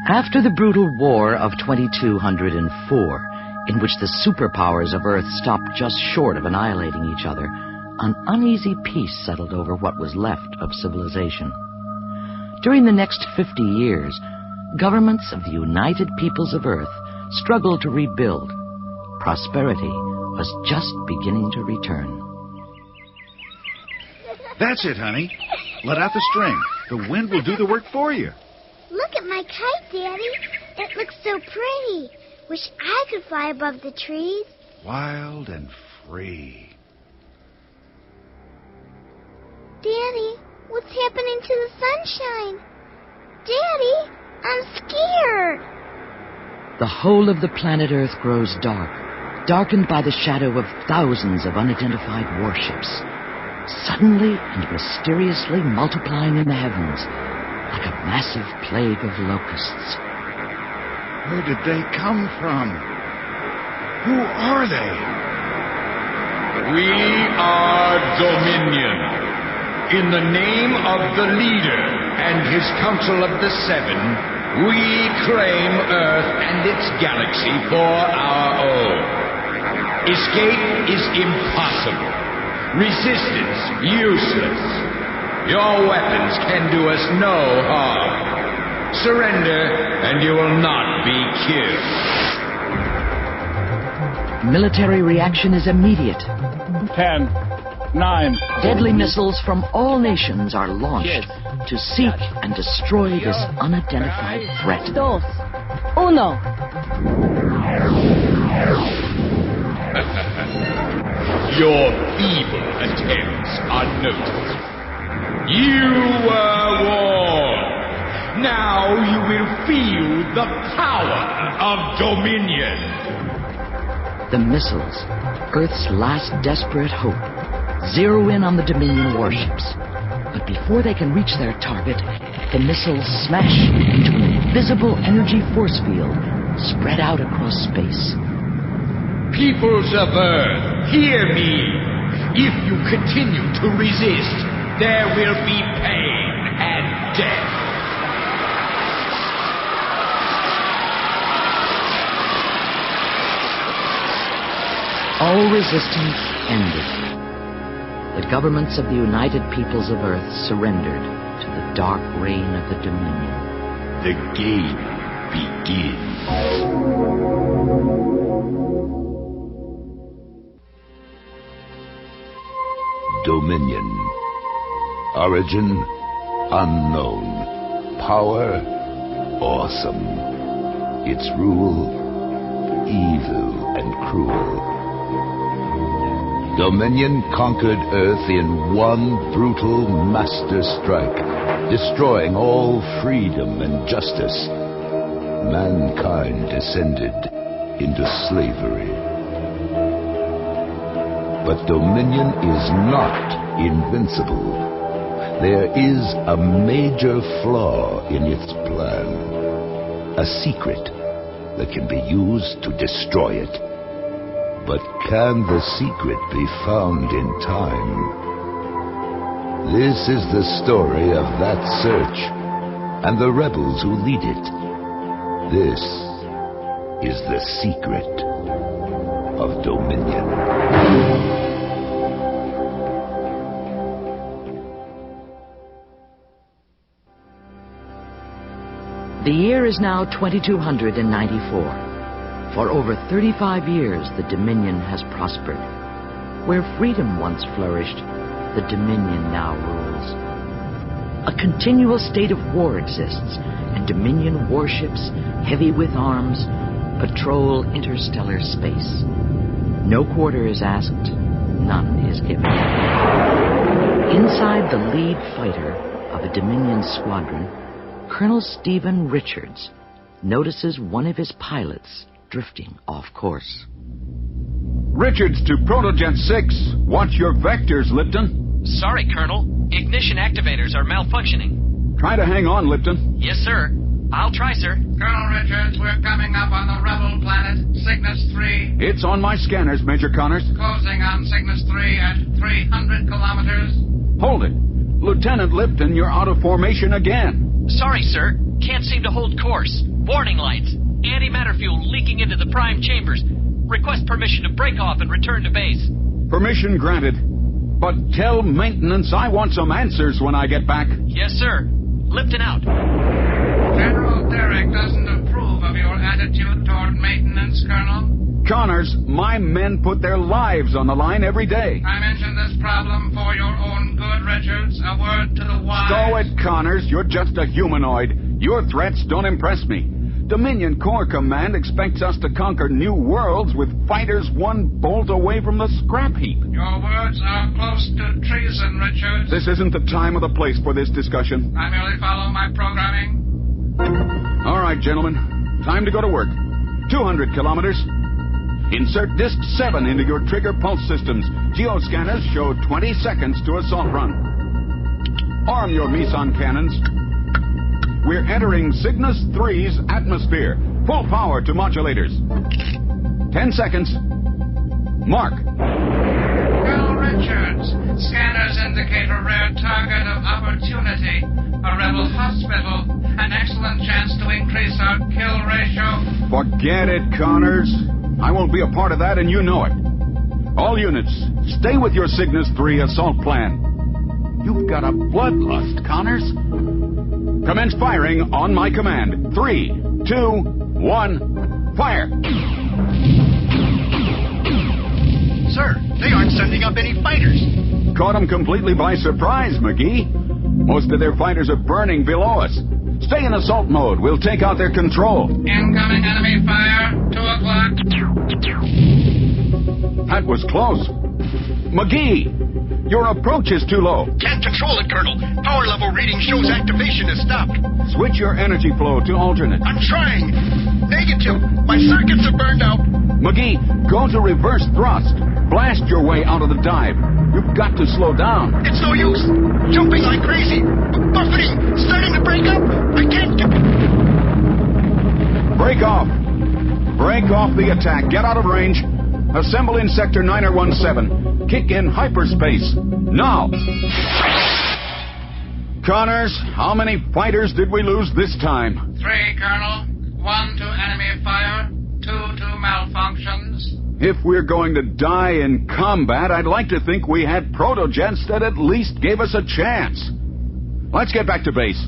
After the brutal war of 2204, in which the superpowers of Earth stopped just short of annihilating each other, an uneasy peace settled over what was left of civilization. During the next 50 years, governments of the United Peoples of Earth struggled to rebuild. Prosperity was just beginning to return. That's it, honey. Let out the string. The wind will do the work for you. Look at my kite, Daddy. It looks so pretty. Wish I could fly above the trees. Wild and free. Daddy, what's happening to the sunshine? Daddy, I'm scared. The whole of the planet Earth grows dark, darkened by the shadow of thousands of unidentified warships, suddenly and mysteriously multiplying in the heavens like a massive plague of locusts. Where did they come from? Who are they? We are Dominion. In the name of the leader and his council of the Seven, we claim Earth and its galaxy for our own. Escape is impossible. Resistance useless. Your weapons can do us no harm. Surrender, and you will not be killed. Military reaction is immediate. 10, 9. Deadly missiles from all nations are launched to seek and destroy this unidentified threat. 2, 1. Your feeble attempts are noticed. You were warned. Now you will feel the power of Dominion. The missiles, Earth's last desperate hope, zero in on the Dominion warships. But before they can reach their target, the missiles smash into an invisible energy force field spread out across space. Peoples of Earth, hear me. If you continue to resist, there will be pain and death. All resistance ended. The governments of the United Peoples of Earth surrendered to the dark reign of the Dominion. The game begins. Dominion. Origin unknown. Power awesome. Its rule evil and cruel. Dominion conquered Earth in one brutal master strike, destroying all freedom and justice. Mankind descended into slavery. But Dominion is not invincible. There is a major flaw in its plan. A secret that can be used to destroy it. But can the secret be found in time? This is the story of that search and the rebels who lead it. This is the secret of Dominion. The year is now 2294. For over 35 years, the Dominion has prospered. Where freedom once flourished, the Dominion now rules. A continual state of war exists, and Dominion warships, heavy with arms, patrol interstellar space. No quarter is asked, none is given. Inside the lead fighter of a Dominion squadron, Colonel Stephen Richards notices one of his pilots drifting off course. Richards to Protogen 6. Watch your vectors, Lipton. Sorry, Colonel. Ignition activators are malfunctioning. Try to hang on, Lipton. Yes, sir. I'll try, sir. Colonel Richards, we're coming up on the rebel planet, Cygnus III. It's on my scanners, Major Connors. Closing on Cygnus III at 300 kilometers. Hold it. Lieutenant Lipton, you're out of formation again. Sorry, sir. Can't seem to hold course. Warning lights. Antimatter fuel leaking into the prime chambers. Request permission to break off and return to base. Permission granted. But tell maintenance I want some answers when I get back. Yes, sir. Lipton out. General Derrick doesn't approve of your attitude toward maintenance, Colonel. Connors, my men put their lives on the line every day. I mentioned this problem for your own good, Richards. A word to the wise. Stow it, Connors. You're just a humanoid. Your threats don't impress me. Dominion Corps Command expects us to conquer new worlds with fighters one bolt away from the scrap heap. Your words are close to treason, Richards. This isn't the time or the place for this discussion. I merely follow my programming. All right, gentlemen. Time to go to work. 200 kilometers. Insert Disc 7 into your trigger pulse systems. Geoscanners show 20 seconds to assault run. Arm your meson cannons. We're entering Cygnus III's atmosphere. Full power to modulators. 10 seconds. Mark. Colonel Richards, scanners indicate a rare target of opportunity. A rebel hospital. An excellent chance to increase our kill ratio. Forget it, Connors. I won't be a part of that, and you know it. All units, stay with your Cygnus III assault plan. You've got a bloodlust, Connors. Commence firing on my command. 3, 2, 1, fire! Sir, they aren't sending up any fighters. Caught them completely by surprise, McGee. Most of their fighters are burning below us. Stay in assault mode. We'll take out their control. Incoming enemy fire. 2 o'clock. That was close. McGee, your approach is too low. Can't control it, Colonel. Power level reading shows activation is stopped. Switch your energy flow to alternate. I'm trying. Negative. My circuits are burned out. McGee, go to reverse thrust. Blast your way out of the dive. You've got to slow down. It's no use. Jumping like crazy. Buffeting. Starting to break up. I can't get... Break off. Break off the attack. Get out of range. Assemble in Sector 9017. Kick in hyperspace. Now. Connors, how many fighters did we lose this time? 3, Colonel. 1 to enemy fire. 2 to malfunctions. If we're going to die in combat, I'd like to think we had protojets that at least gave us a chance. Let's get back to base.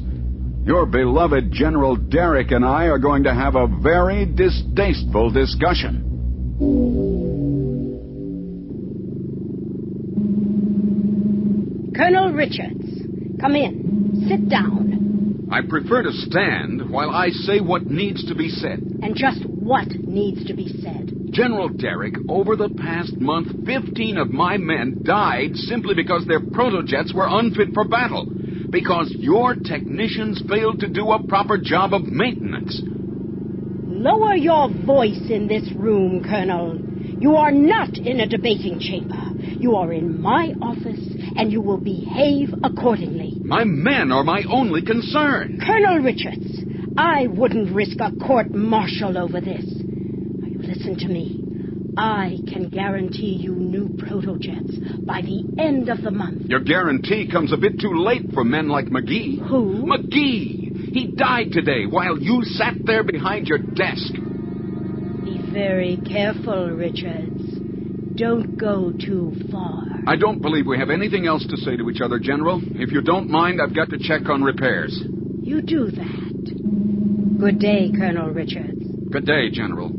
Your beloved General Derrick and I are going to have a very distasteful discussion. Colonel Richards, come in. Sit down. I prefer to stand while I say what needs to be said. And just what needs to be said? General Derrick, over the past month, 15 of my men died simply because their protojets were unfit for battle. Because your technicians failed to do a proper job of maintenance. Lower your voice in this room, Colonel. You are not in a debating chamber. You are in my office, and you will behave accordingly. My men are my only concern. Colonel Richards, I wouldn't risk a court-martial over this. Now, you listen to me. I can guarantee you new protojets by the end of the month. Your guarantee comes a bit too late for men like McGee. Who? McGee! He died today while you sat there behind your desk. Be very careful, Richards. Don't go too far. I don't believe we have anything else to say to each other, General. If you don't mind, I've got to check on repairs. You do that. Good day, Colonel Richards. Good day, General.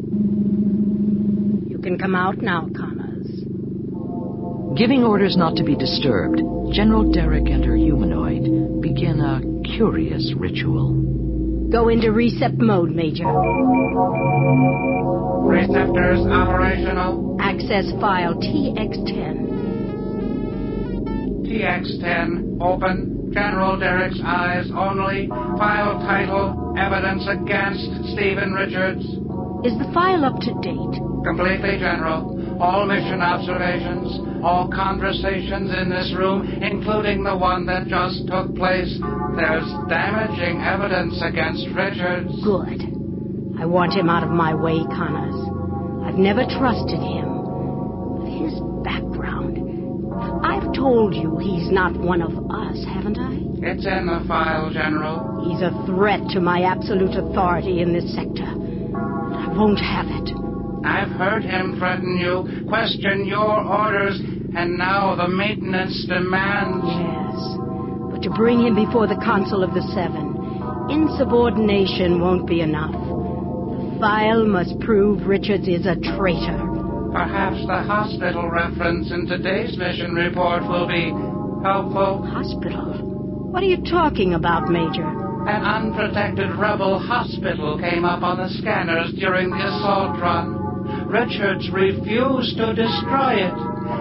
You can come out now, Connors. Giving orders not to be disturbed, General Derrick and her humanoid begin a curious ritual. Go into reset mode, Major. Receptors operational. Access file TX10. TX10 open. General Derrick's eyes only. File title, evidence against Stephen Richards. Is the file up to date? Completely, General. All mission observations, all conversations in this room, including the one that just took place. There's damaging evidence against Richards. Good. I want him out of my way, Connors. I've never trusted him. But his background... I've told you he's not one of us, haven't I? It's in the file, General. He's a threat to my absolute authority in this sector. And I won't have it. I've heard him threaten you, question your orders, and now the maintenance demands... Yes, but to bring him before the Council of the Seven, insubordination won't be enough. The file must prove Richards is a traitor. Perhaps the hospital reference in today's mission report will be helpful. Hospital? What are you talking about, Major? An unprotected rebel hospital came up on the scanners during the assault run. Richards refused to destroy it.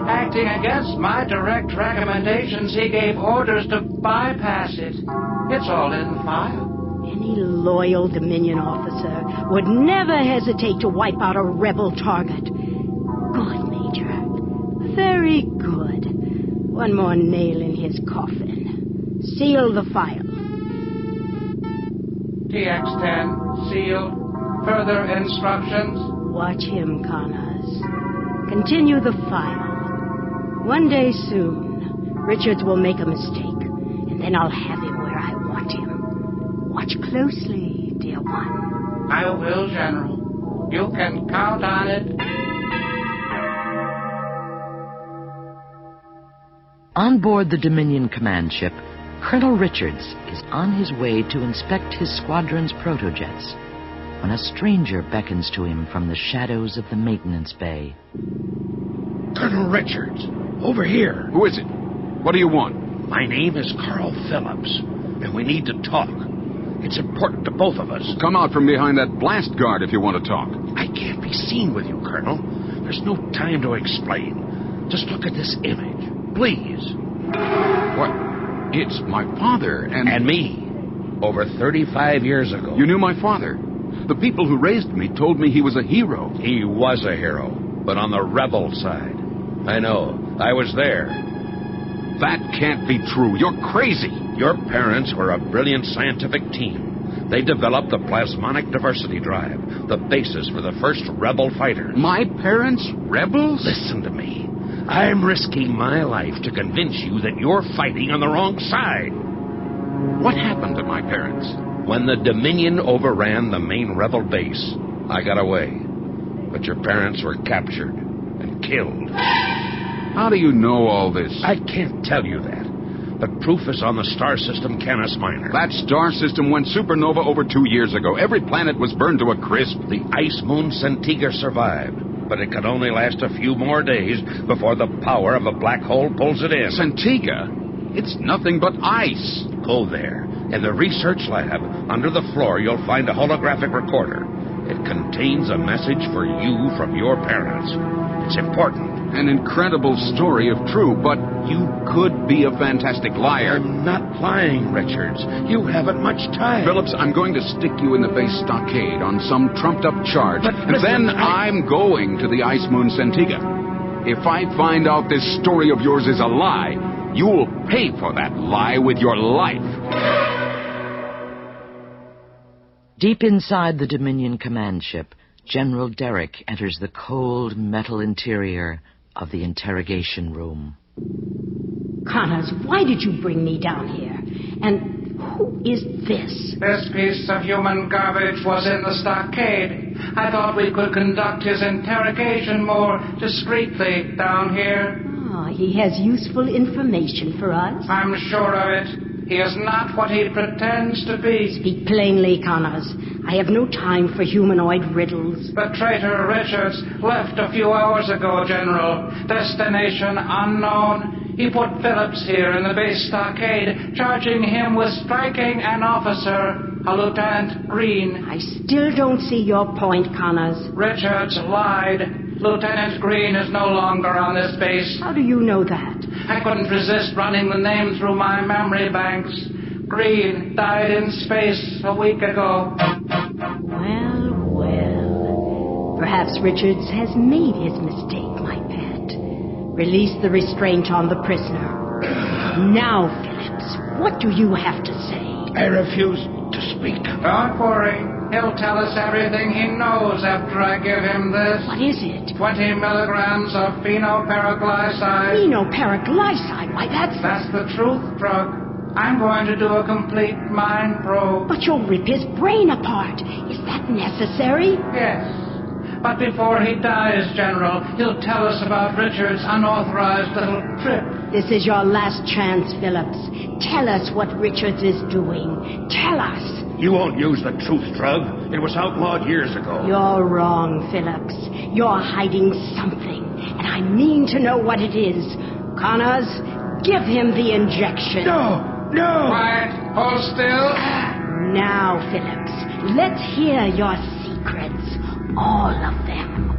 Acting against my direct recommendations, he gave orders to bypass it. It's all in the file. Any loyal Dominion officer would never hesitate to wipe out a rebel target. Good, Major. Very good. One more nail in his coffin. Seal the file. TX-10, sealed. Further instructions? Watch him, Connors. Continue the file. One day soon, Richards will make a mistake, and then I'll have him where I want him. Watch closely, dear one. I will, General. You can count on it. On board the Dominion command ship, Colonel Richards is on his way to inspect his squadron's protojets when a stranger beckons to him from the shadows of the maintenance bay. Colonel Richards, over here. Who is it? What do you want? My name is Carl Phillips, and we need to talk. It's important to both of us. Come out from behind that blast guard if you want to talk. I can't be seen with you, Colonel. There's no time to explain. Just look at this image, please. What? It's my father and me. Over 35 years ago. You knew my father? The people who raised me told me he was a hero. He was a hero, but on the rebel side. I know. I was there. That can't be true. You're crazy. Your parents were a brilliant scientific team. They developed the plasmonic diversity drive, the basis for the first rebel fighters. My parents? Rebels? Listen to me. I'm risking my life to convince you that you're fighting on the wrong side. What happened to my parents? When the Dominion overran the main rebel base, I got away. But your parents were captured and killed. How do you know all this? I can't tell you that. But proof is on the star system Canis Minor. That star system went supernova over 2 years ago. Every planet was burned to a crisp. The ice moon Centiga survived, but it could only last a few more days before the power of a black hole pulls it in. Centiga? It's nothing but ice. Go there. In the research lab, under the floor, you'll find a holographic recorder. It contains a message for you from your parents. It's important. An incredible story if true, but you could be a fantastic liar. I'm not lying, Richards. You haven't much time. Phillips, I'm going to stick you in the base stockade on some trumped-up charge. And then I'm going to the ice moon Centiga. If I find out this story of yours is a lie, you'll pay for that lie with your life. Deep inside the Dominion command ship, General Derrick enters the cold metal interior of the interrogation room. Connors, why did you bring me down here? And who is this? This piece of human garbage was in the stockade. I thought we could conduct his interrogation more discreetly down here. Ah, he has useful information for us. I'm sure of it. He is not what he pretends to be. Speak plainly, Connors. I have no time for humanoid riddles. The traitor Richards left a few hours ago, General. Destination unknown. He put Phillips here in the base stockade, charging him with striking an officer, a Lieutenant Green. I still don't see your point, Connors. Richards lied. Lieutenant Green is no longer on this base. How do you know that? I couldn't resist running the name through my memory banks. Green died in space a week ago. Well. Perhaps Richards has made his mistake, my pet. Release the restraint on the prisoner. Now, Phillips, what do you have to say? I refuse to speak. Don't worry. He'll tell us everything he knows after I give him this. What is it? 20 milligrams of phenylparaglycide. Phenylparaglycide? Why, that's the truth drug. I'm going to do a complete mind probe. But you'll rip his brain apart. Is that necessary? Yes. But before he dies, General, he'll tell us about Richard's unauthorized little trip. This is your last chance, Phillips. Tell us what Richards is doing. Tell us. You won't use the truth drug. It was outlawed years ago. You're wrong, Phillips. You're hiding something, and I mean to know what it is. Connors, give him the injection. No! Quiet. Hold still. Now, Phillips, let's hear your secrets. All of them.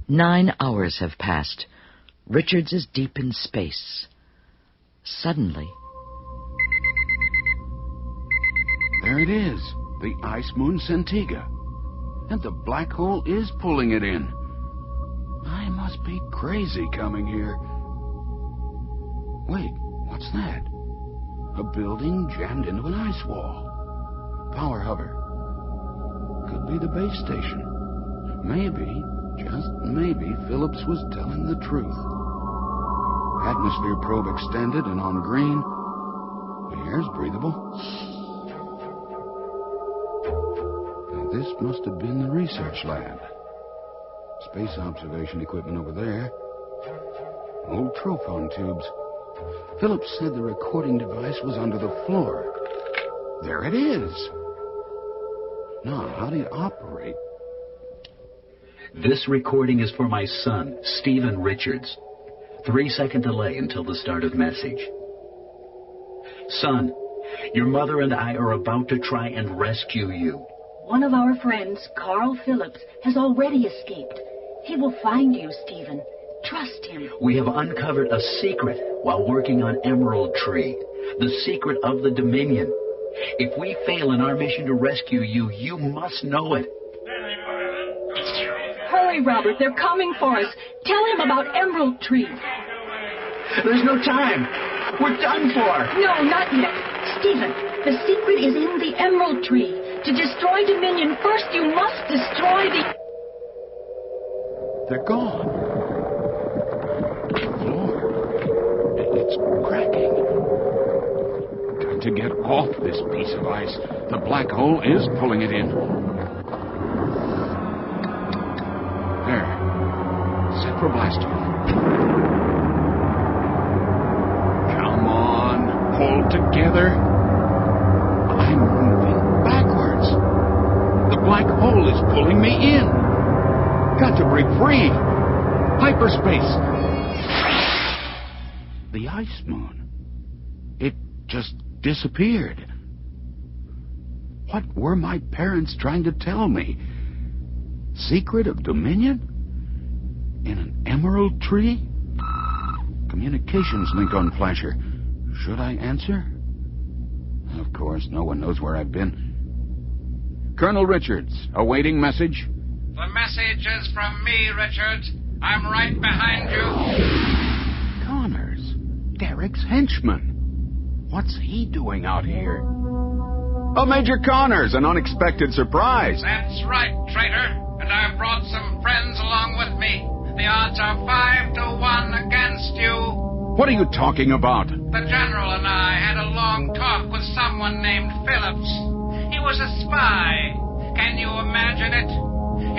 9 hours have passed. Richards is deep in space. Suddenly... There it is. The ice moon Centiga. And the black hole is pulling it in. I must be crazy coming here. Wait, what's that? A building jammed into an ice wall. Power hover. Could be the base station. Maybe, just maybe, Phillips was telling the truth. Atmosphere probe extended and on green. The air's breathable. Now, this must have been the research lab. Space observation equipment over there. Old trophone tubes. Phillips said the recording device was under the floor. There it is. Now, how do you operate? This recording is for my son, Stephen Richards. 3-second delay until the start of message. Son, your mother and I are about to try and rescue you. One of our friends, Carl Phillips, has already escaped. He will find you, Stephen. Trust him. We have uncovered a secret while working on Emerald Tree. The secret of the Dominion. If we fail in our mission to rescue you, you must know it. Hurry, Robert. They're coming for us. Tell him about Emerald Tree. There's no time. We're done for. No, not yet. Stephen, the secret is in the Emerald Tree. To destroy Dominion, first you must destroy the... They're gone. The floor. It's cracking. Got to get off this piece of ice. The black hole is pulling it in. There. Set for blast off. Come on. Hold together. I'm moving backwards. The black hole is pulling me in. Got to break free. Hyperspace. The ice moon. It just disappeared. What were my parents trying to tell me? Secret of Dominion? In an emerald tree? Communications link on flasher. Should I answer? Of course, no one knows where I've been. Colonel Richards, awaiting message. The message is from me, Richards. I'm right behind you. Connors, Derek's henchman. What's he doing out here? Oh, Major Connors, an unexpected surprise. That's right, traitor. And I've brought some friends along with me. The odds are 5 to 1 against you. What are you talking about? The General and I had a long talk with someone named Phillips. He was a spy. Can you imagine it?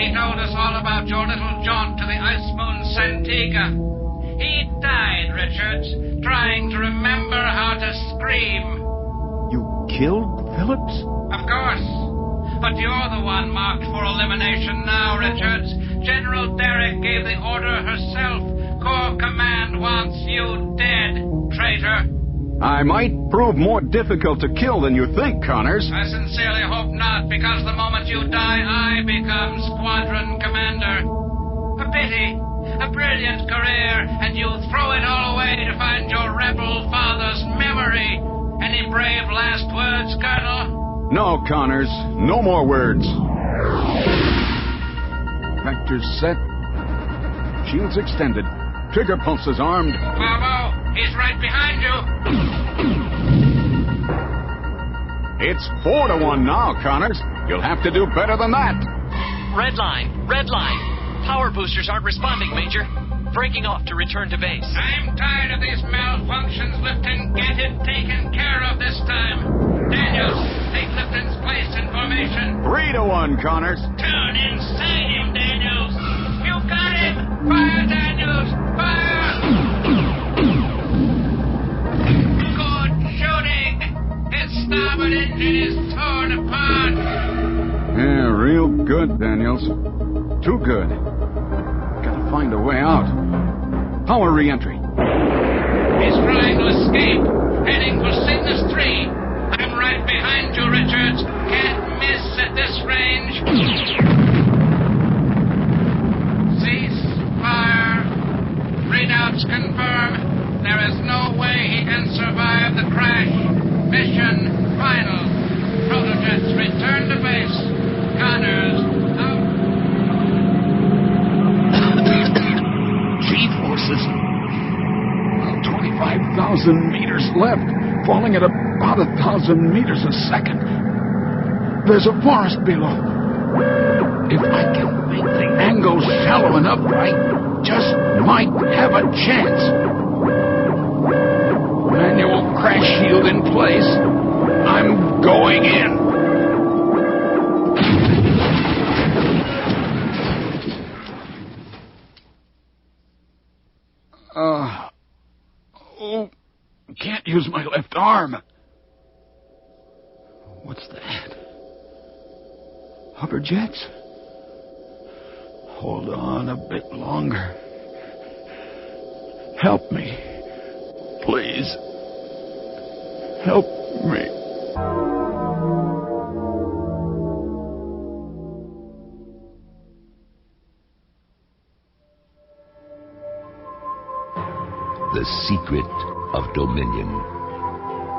He told us all about your little jaunt to the ice moon Centiga. He died, Richards, trying to remember how to scream. You killed Phillips? Of course. But you're the one marked for elimination now, Richards. General Derrick gave the order herself. Corps Command wants you dead, traitor. I might prove more difficult to kill than you think, Connors. I sincerely hope not, because the moment you die, I become Squadron Commander. A pity. A brilliant career, and you throw it all away to find your rebel father's memory. Any brave last words, Colonel? No, Connors. No more words. Vectors set. Shields extended. Trigger pulses armed. Bravo! He's right behind you. It's 4 to 1 now, Connors. You'll have to do better than that. Red line. Red line. Power boosters aren't responding, Major. breaking off to return to base. I'm tired of these malfunctions, Lipton. Get it taken care of this time. Daniels, take Lipton's place in formation. 3-1, Connors. Turn inside him, Daniels. You got him. Fire, Daniels. Fire. Good shooting. His starboard engine is torn apart. Yeah, real good, Daniels. Too good. Gotta find a way out. Power re-entry. He's trying to escape. Heading for Cygnus III. I'm right behind you, Richards. Can't miss at this range. Cease fire. Readouts confirm. There is no way he can survive the crash. Mission final. Protojets return to base. Connors out. G-forces. 25,000 meters left, falling at about 1,000 meters a second. There's a forest below. If I can make the angle shallow enough, I just might have a chance. Manual crash shield in place. I'm going in. Can't use my left arm. What's that? Hover jets? Hold on a bit longer. Help me. Please. Help me. The secret of Dominion.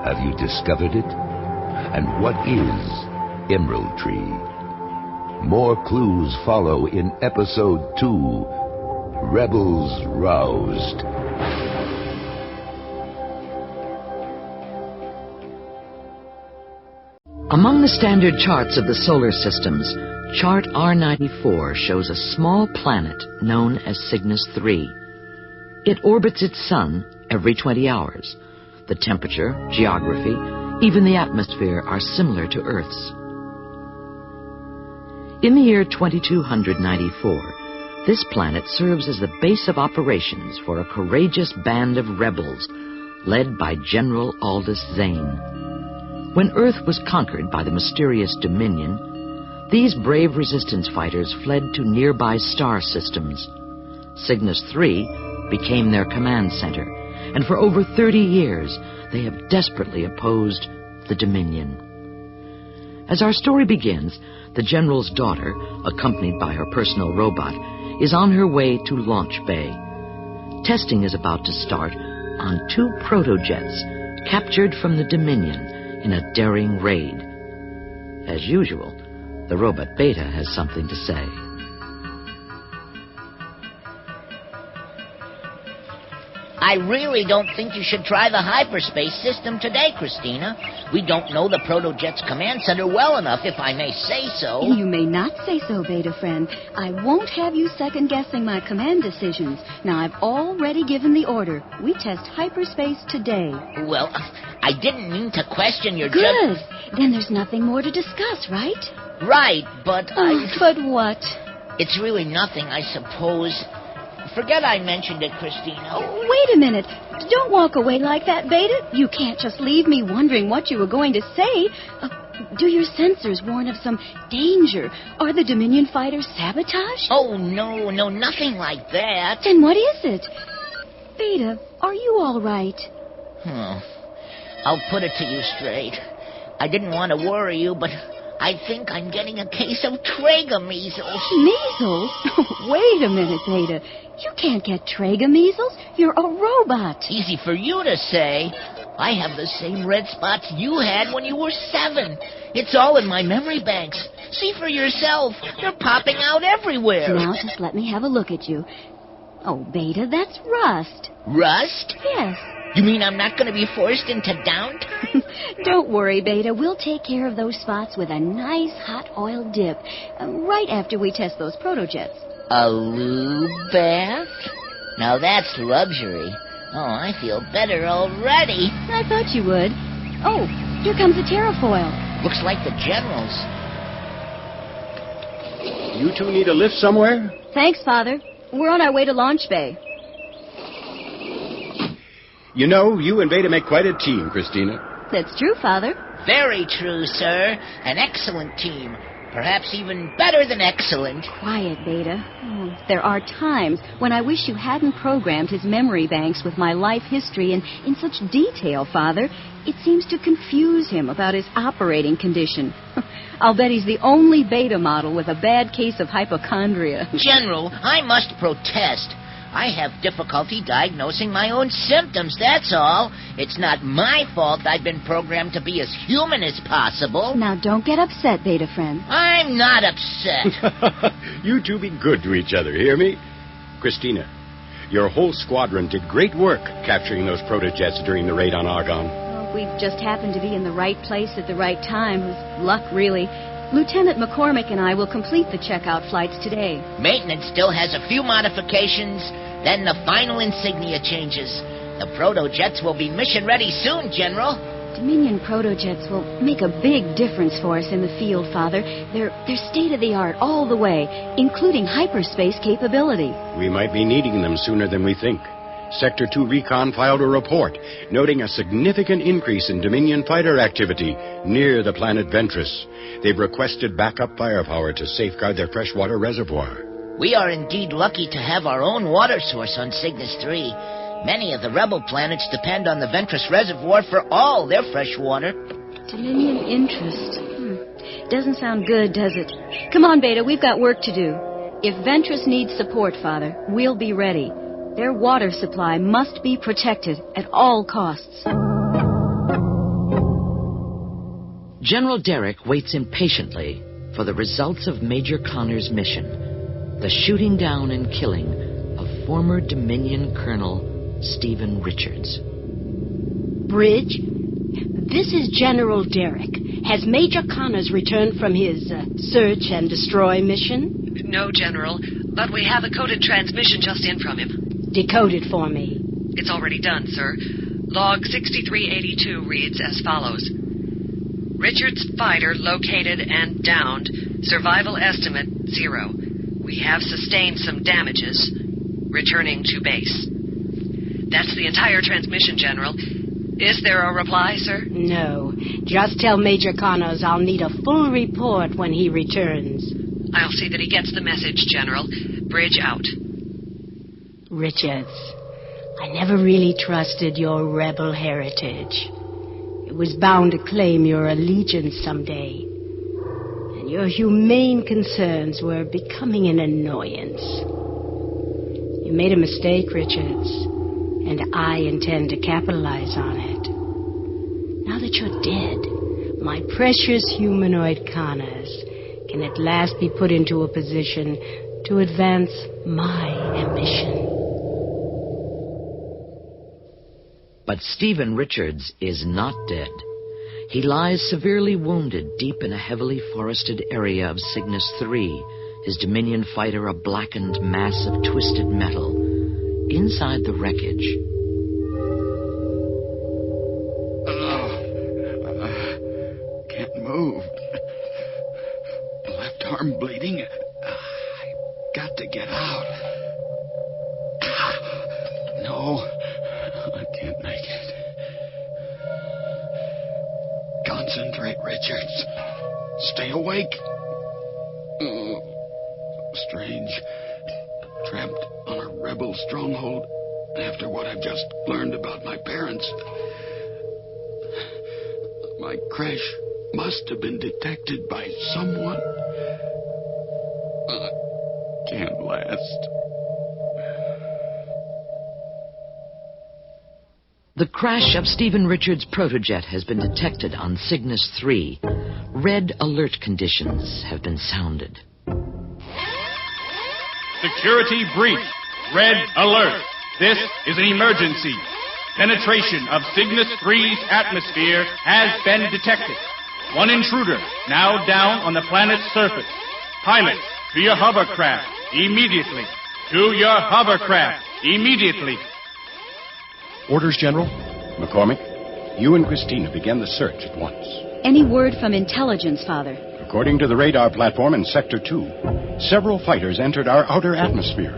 Have you discovered it? And what is Emerald Tree? More clues follow in Episode 2, Rebels Roused. Among the standard charts of the solar systems, Chart R94 shows a small planet known as Cygnus III. It orbits its sun every 20 hours. The temperature, geography, even the atmosphere are similar to Earth's. In the year 2294, this planet serves as the base of operations for a courageous band of rebels led by General Aldous Zane. When Earth was conquered by the mysterious Dominion, these brave resistance fighters fled to nearby star systems. Cygnus III became their command center, and for over 30 years they have desperately opposed the Dominion. As our story begins, the General's daughter, accompanied by her personal robot, is on her way to Launch Bay. Testing is about to start on 2 protojets captured from the Dominion in a daring raid. As usual, the robot Beta has something to say. I really don't think you should try the hyperspace system today, Christina. We don't know the Protojet's command center well enough, if I may say so. You may not say so, Beta friend. I won't have you second-guessing my command decisions. Now, I've already given the order. We test hyperspace today. Well, I didn't mean to question your Good. Then there's nothing more to discuss, right? Right, but But what? It's really nothing, I suppose. Forget I mentioned it, Christina. Oh, wait a minute. Don't walk away like that, Beta. You can't just leave me wondering what you were going to say. Do your sensors warn of some danger? Are the Dominion fighters sabotage? Oh, no, nothing like that. Then what is it? Beta, are you all right? I'll put it to you straight. I didn't want to worry you, but I think I'm getting a case of Traeger measles. Measles? Wait a minute, Beta. You can't get Traeger measles. You're a robot. Easy for you to say. I have the same red spots you had when you were 7. It's all in my memory banks. See for yourself. They're popping out everywhere. Now just let me have a look at you. Oh, Beta, that's rust. Rust? Yes. You mean I'm not going to be forced into downtime? Don't worry, Beta. We'll take care of those spots with a nice hot oil dip right after we test those protojets. A lube bath? Now that's luxury. Oh, I feel better already. I thought you would. Oh, here comes a terrafoil. Looks like the General's. You two need a lift somewhere? Thanks, Father. We're on our way to Launch Bay. You know, you and Beta make quite a team, Christina. That's true, Father. Very true, sir. An excellent team. Perhaps even better than excellent. Quiet, Beta. Oh, there are times when I wish you hadn't programmed his memory banks with my life history in such detail, Father. It seems to confuse him about his operating condition. I'll bet he's the only Beta model with a bad case of hypochondria. General, I must protest. I have difficulty diagnosing my own symptoms, that's all. It's not my fault I've been programmed to be as human as possible. Now, don't get upset, Beta friend. I'm not upset. You two be good to each other, hear me? Christina, your whole squadron did great work capturing those protojets during the raid on Argonne. Well, we just happened to be in the right place at the right time. It was luck, really. Lieutenant McCormick and I will complete the checkout flights today. Maintenance still has a few modifications, then the final insignia changes. The protojets will be mission ready soon, General. Dominion protojets will make a big difference for us in the field, Father. They're state-of-the-art all the way, including hyperspace capability. We might be needing them sooner than we think. Sector 2 Recon filed a report noting a significant increase in Dominion fighter activity near the planet Ventress. They've requested backup firepower to safeguard their freshwater reservoir. We are indeed lucky to have our own water source on Cygnus III. Many of the rebel planets depend on the Ventress reservoir for all their fresh water. Dominion interest. Doesn't sound good, does it? Come on, Beta, we've got work to do. If Ventress needs support, Father, we'll be ready. Their water supply must be protected at all costs. General Derrick waits impatiently for the results of Major Connor's mission, the shooting down and killing of former Dominion Colonel Stephen Richards. Bridge, this is General Derrick. Has Major Connors returned from his search and destroy mission? No, General, but we have a coded transmission just in from him. Decode it for me. It's already done, sir. Log 6382 reads as follows. Richards fighter located and downed. Survival estimate 0. We have sustained some damages. Returning to base. That's the entire transmission, General. Is there a reply, sir? No. Just tell Major Connors I'll need a full report when he returns. I'll see that he gets the message, General. Bridge out. Richards, I never really trusted your rebel heritage. It was bound to claim your allegiance someday. And your humane concerns were becoming an annoyance. You made a mistake, Richards, and I intend to capitalize on it. Now that you're dead, my precious humanoid Connors can at last be put into a position to advance my ambition. But Stephen Richards is not dead. He lies severely wounded deep in a heavily forested area of Cygnus III, his Dominion fighter a blackened mass of twisted metal. Inside the wreckage... Can't move. Left arm bleeding. I got to get out. No. I can't make it. Concentrate, Richards. Stay awake. Strange. Trapped on a rebel stronghold after what I've just learned about my parents. My crash must have been detected by someone. Can't last. The crash of Stephen Richards' protojet has been detected on Cygnus III. Red alert conditions have been sounded. Security breach. Red alert. This is an emergency. Penetration of Cygnus III's atmosphere has been detected. One intruder now down on the planet's surface. Pilots, to your hovercraft. Immediately. To your hovercraft. Immediately. Orders, General. McCormick, you and Christina begin the search at once. Any word from intelligence, Father? According to the radar platform in Sector 2, several fighters entered our outer atmosphere.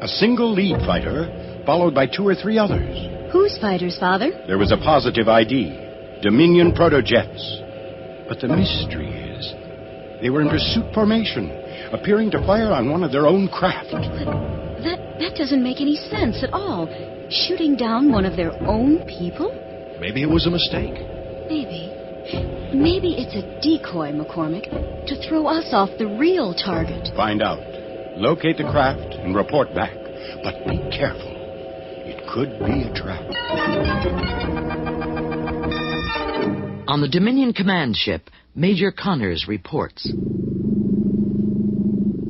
A single lead fighter, followed by 2 or 3 others. Whose fighters, Father? There was a positive ID. Dominion protojets. But the mystery is, they were in pursuit formation, appearing to fire on one of their own craft. That doesn't make any sense at all. Shooting down one of their own people? Maybe it was a mistake. Maybe it's a decoy, McCormick, to throw us off the real target. Find out. Locate the craft and report back. But be careful. It could be a trap. On the Dominion command ship, Major Connors reports.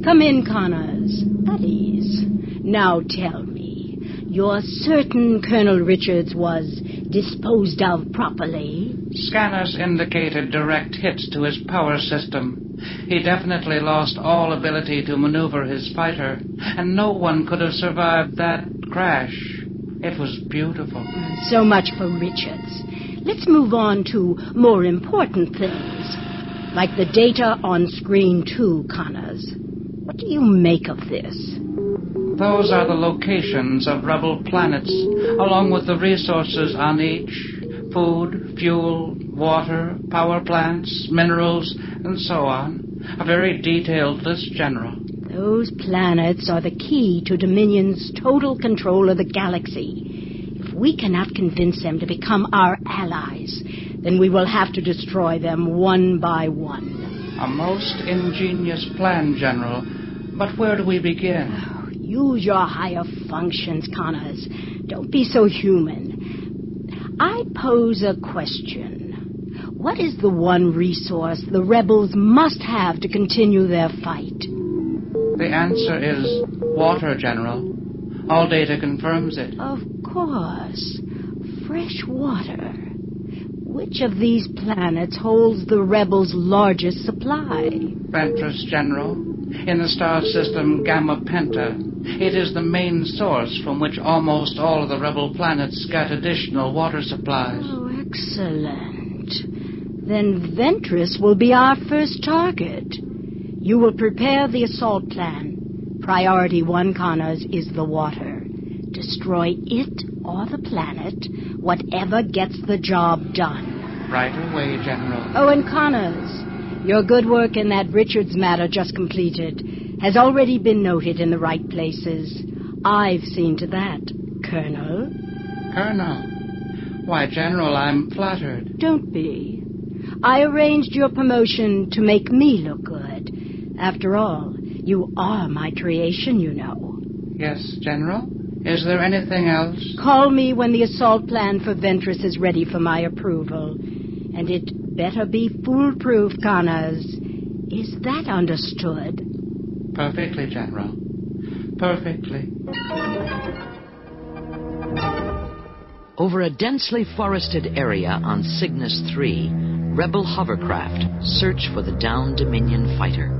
Come in, Connors. At ease. Now tell me, you're certain Colonel Richards was disposed of properly? Scanners indicated direct hits to his power system. He definitely lost all ability to maneuver his fighter, and no one could have survived that crash. It was beautiful. So much for Richards. Let's move on to more important things, like the data on screen 2, Connors. What do you make of this? Those are the locations of rebel planets, along with the resources on each. Food, fuel, water, power plants, minerals, and so on. A very detailed list, General. Those planets are the key to Dominion's total control of the galaxy. If we cannot convince them to become our allies, then we will have to destroy them one by one. A most ingenious plan, General. But where do we begin? Oh, use your higher functions, Connors. Don't be so human. I pose a question. What is the one resource the rebels must have to continue their fight? The answer is water, General. All data confirms it. Of course. Fresh water. Which of these planets holds the rebels' largest supply? Ventress, General. In the star system Gamma Penta. It is the main source from which almost all of the rebel planets get additional water supplies. Oh, excellent. Then Ventress will be our first target. You will prepare the assault plan. Priority 1, Connors, is the water. Destroy it or the planet, whatever gets the job done. Right away, General. Oh, and Connors, your good work in that Richards matter just completed has already been noted in the right places. I've seen to that, Colonel. Colonel? Why, General, I'm flattered. Don't be. I arranged your promotion to make me look good. After all, you are my creation, you know. Yes, General? Is there anything else? Call me when the assault plan for Ventress is ready for my approval. And it better be foolproof, Connors. Is that understood? Perfectly, General. Perfectly. Over a densely forested area on Cygnus III, rebel hovercraft search for the downed Dominion fighter.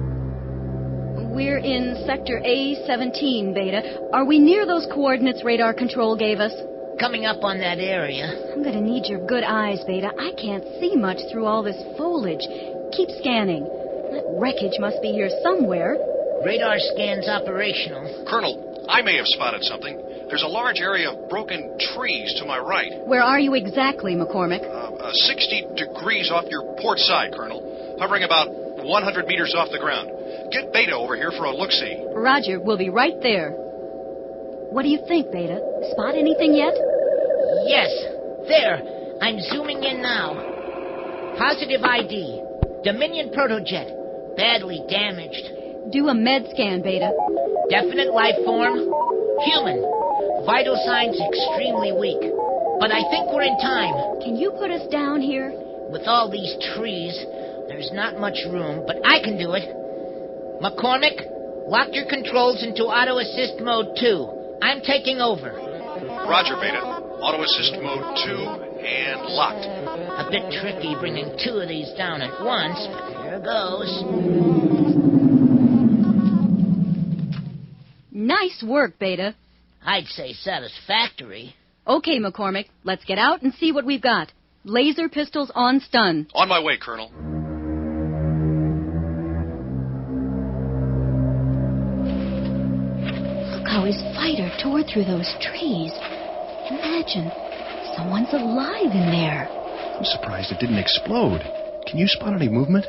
We're in Sector A-17, Beta. Are we near those coordinates radar control gave us? Coming up on that area. I'm going to need your good eyes, Beta. I can't see much through all this foliage. Keep scanning. That wreckage must be here somewhere. Radar scan's operational. Colonel, I may have spotted something. There's a large area of broken trees to my right. Where are you exactly, McCormick? 60 degrees off your port side, Colonel. Hovering about 100 meters off the ground. Get Beta over here for a look-see. Roger, we'll be right there. What do you think, Beta? Spot anything yet? Yes. There. I'm zooming in now. Positive ID. Dominion protojet. Badly damaged. Do a med scan, Beta. Definite life form. Human. Vital signs extremely weak. But I think we're in time. Can you put us down here? With all these trees, there's not much room, but I can do it. McCormick, lock your controls into auto assist mode 2. I'm taking over. Roger, Beta. Auto assist mode 2 and locked. A bit tricky bringing 2 of these down at once, but here goes. Nice work, Beta. I'd say satisfactory. Okay, McCormick, let's get out and see what we've got. Laser pistols on stun. On my way, Colonel. Look how his fighter tore through those trees. Imagine, someone's alive in there. I'm surprised it didn't explode. Can you spot any movement?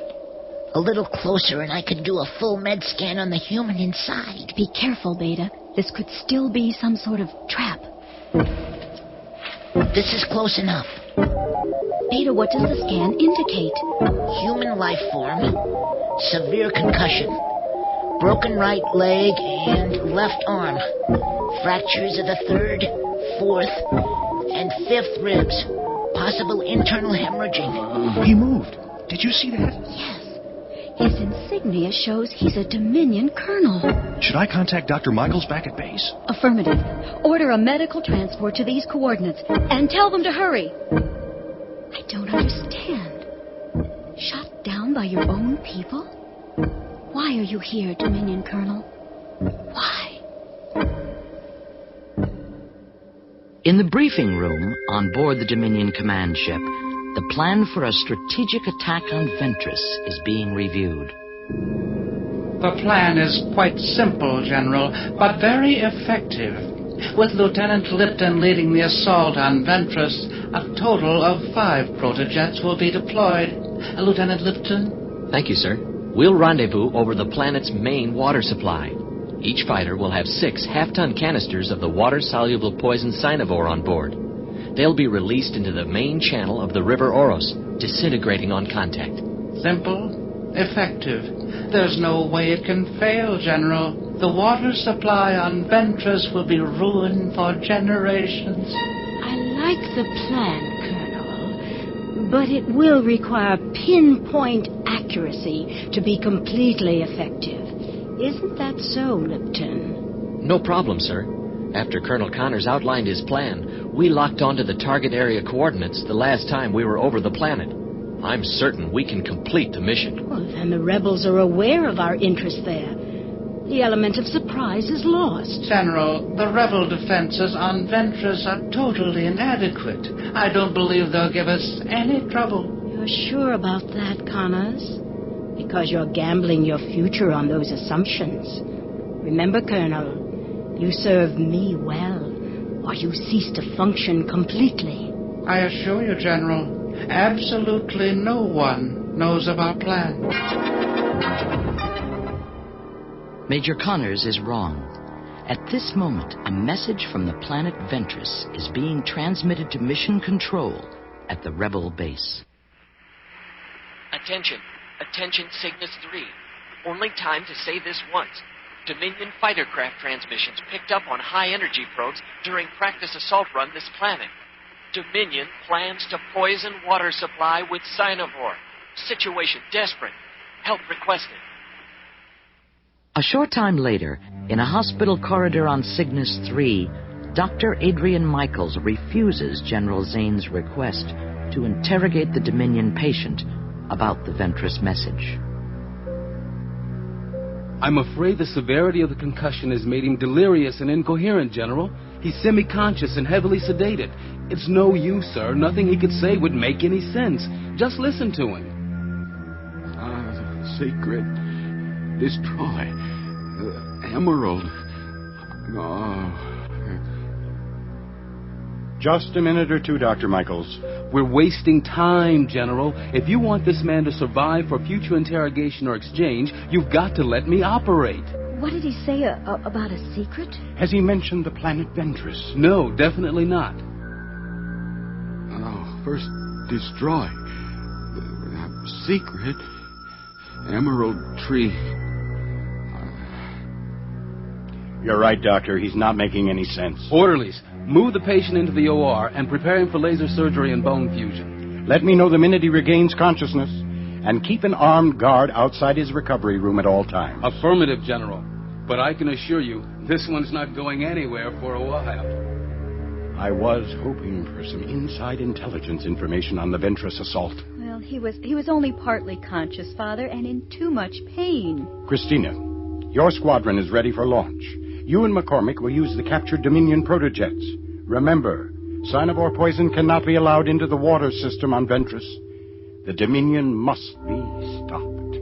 A little closer and I could do a full med scan on the human inside. Be careful, Beta. This could still be some sort of trap. This is close enough. Beta, what does the scan indicate? Human life form, severe concussion, broken right leg and left arm, fractures of the 3rd, 4th, and 5th ribs, possible internal hemorrhaging. He moved. Did you see that? Yes. His insignia shows he's a Dominion colonel. Should I contact Dr. Michaels back at base? Affirmative. Order a medical transport to these coordinates and tell them to hurry. I don't understand. Shot down by your own people? Why are you here, Dominion Colonel? Why? In the briefing room on board the Dominion command ship, the plan for a strategic attack on Ventress is being reviewed. The plan is quite simple, General, but very effective. With Lieutenant Lipton leading the assault on Ventress, a total of 5 protojets will be deployed. Lieutenant Lipton? Thank you, sir. We'll rendezvous over the planet's main water supply. Each fighter will have 6 half-ton canisters of the water-soluble poison Cynovore on board. They'll be released into the main channel of the River Oros, disintegrating on contact. Simple, effective. There's no way it can fail, General. The water supply on Ventress will be ruined for generations. I like the plan, Colonel, but it will require pinpoint accuracy to be completely effective. Isn't that so, Lipton? No problem, sir. After Colonel Connors outlined his plan, we locked onto the target area coordinates the last time we were over the planet. I'm certain we can complete the mission. Well, then the rebels are aware of our interest there. The element of surprise is lost. General, the rebel defenses on Ventress are totally inadequate. I don't believe they'll give us any trouble. You're sure about that, Connors? Because you're gambling your future on those assumptions. Remember, Colonel, you serve me well, or you cease to function completely. I assure you, General, absolutely no one knows of our plan. Major Connors is wrong. At this moment, a message from the planet Ventress is being transmitted to mission control at the rebel base. Attention. Attention, Cygnus III. Only time to say this once. Dominion fighter craft transmissions picked up on high-energy probes during practice assault run this planet. Dominion plans to poison water supply with Cynovore. Situation desperate. Help requested. A short time later, in a hospital corridor on Cygnus III, Dr. Adrian Michaels refuses General Zane's request to interrogate the Dominion patient about the Ventress message. I'm afraid the severity of the concussion has made him delirious and incoherent, General. He's semi-conscious and heavily sedated. It's no use, sir. Nothing he could say would make any sense. Just listen to him. Secret. Destroy. Emerald. Oh. Just a minute or two, Dr. Michaels. We're wasting time, General. If you want this man to survive for future interrogation or exchange, you've got to let me operate. What did he say about a secret? Has he mentioned the planet Ventress? No, definitely not. Oh, first destroy. Secret. Emerald tree. You're right, Doctor. He's not making any sense. Orderlies, move the patient into the OR and prepare him for laser surgery and bone fusion. Let me know the minute he regains consciousness. And keep an armed guard outside his recovery room at all times. Affirmative, General. But I can assure you, this one's not going anywhere for a while. I was hoping for some inside intelligence information on the Ventress assault. Well, he was only partly conscious, Father, and in too much pain. Christina, your squadron is ready for launch. You and McCormick will use the captured Dominion protojets. Remember, cyanivore poison cannot be allowed into the water system on Ventress. The Dominion must be stopped.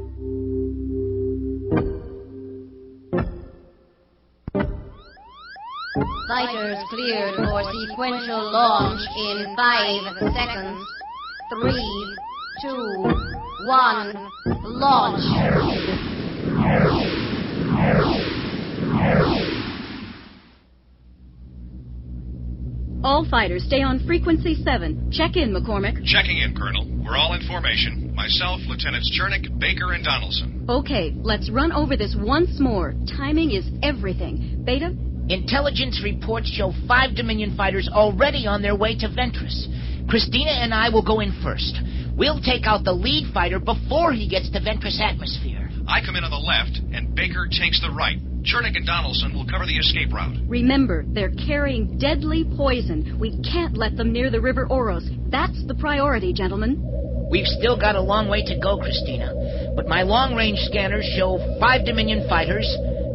Fighters cleared for sequential launch in 5 seconds. 3, 2, 1, launch. All fighters, stay on frequency 7. Check in, McCormick. Checking in, Colonel. We're all in formation. Myself, Lieutenants Chernick, Baker, and Donaldson. Okay, let's run over this once more. Timing is everything. Beta? Intelligence reports show 5 Dominion fighters already on their way to Ventress. Christina and I will go in first. We'll take out the lead fighter before he gets to Ventress atmosphere. I come in on the left, and Baker takes the right. Chernick and Donaldson will cover the escape route. Remember, they're carrying deadly poison. We can't let them near the River Oros. That's the priority, gentlemen. We've still got a long way to go, Christina. But my long-range scanners show 5 Dominion fighters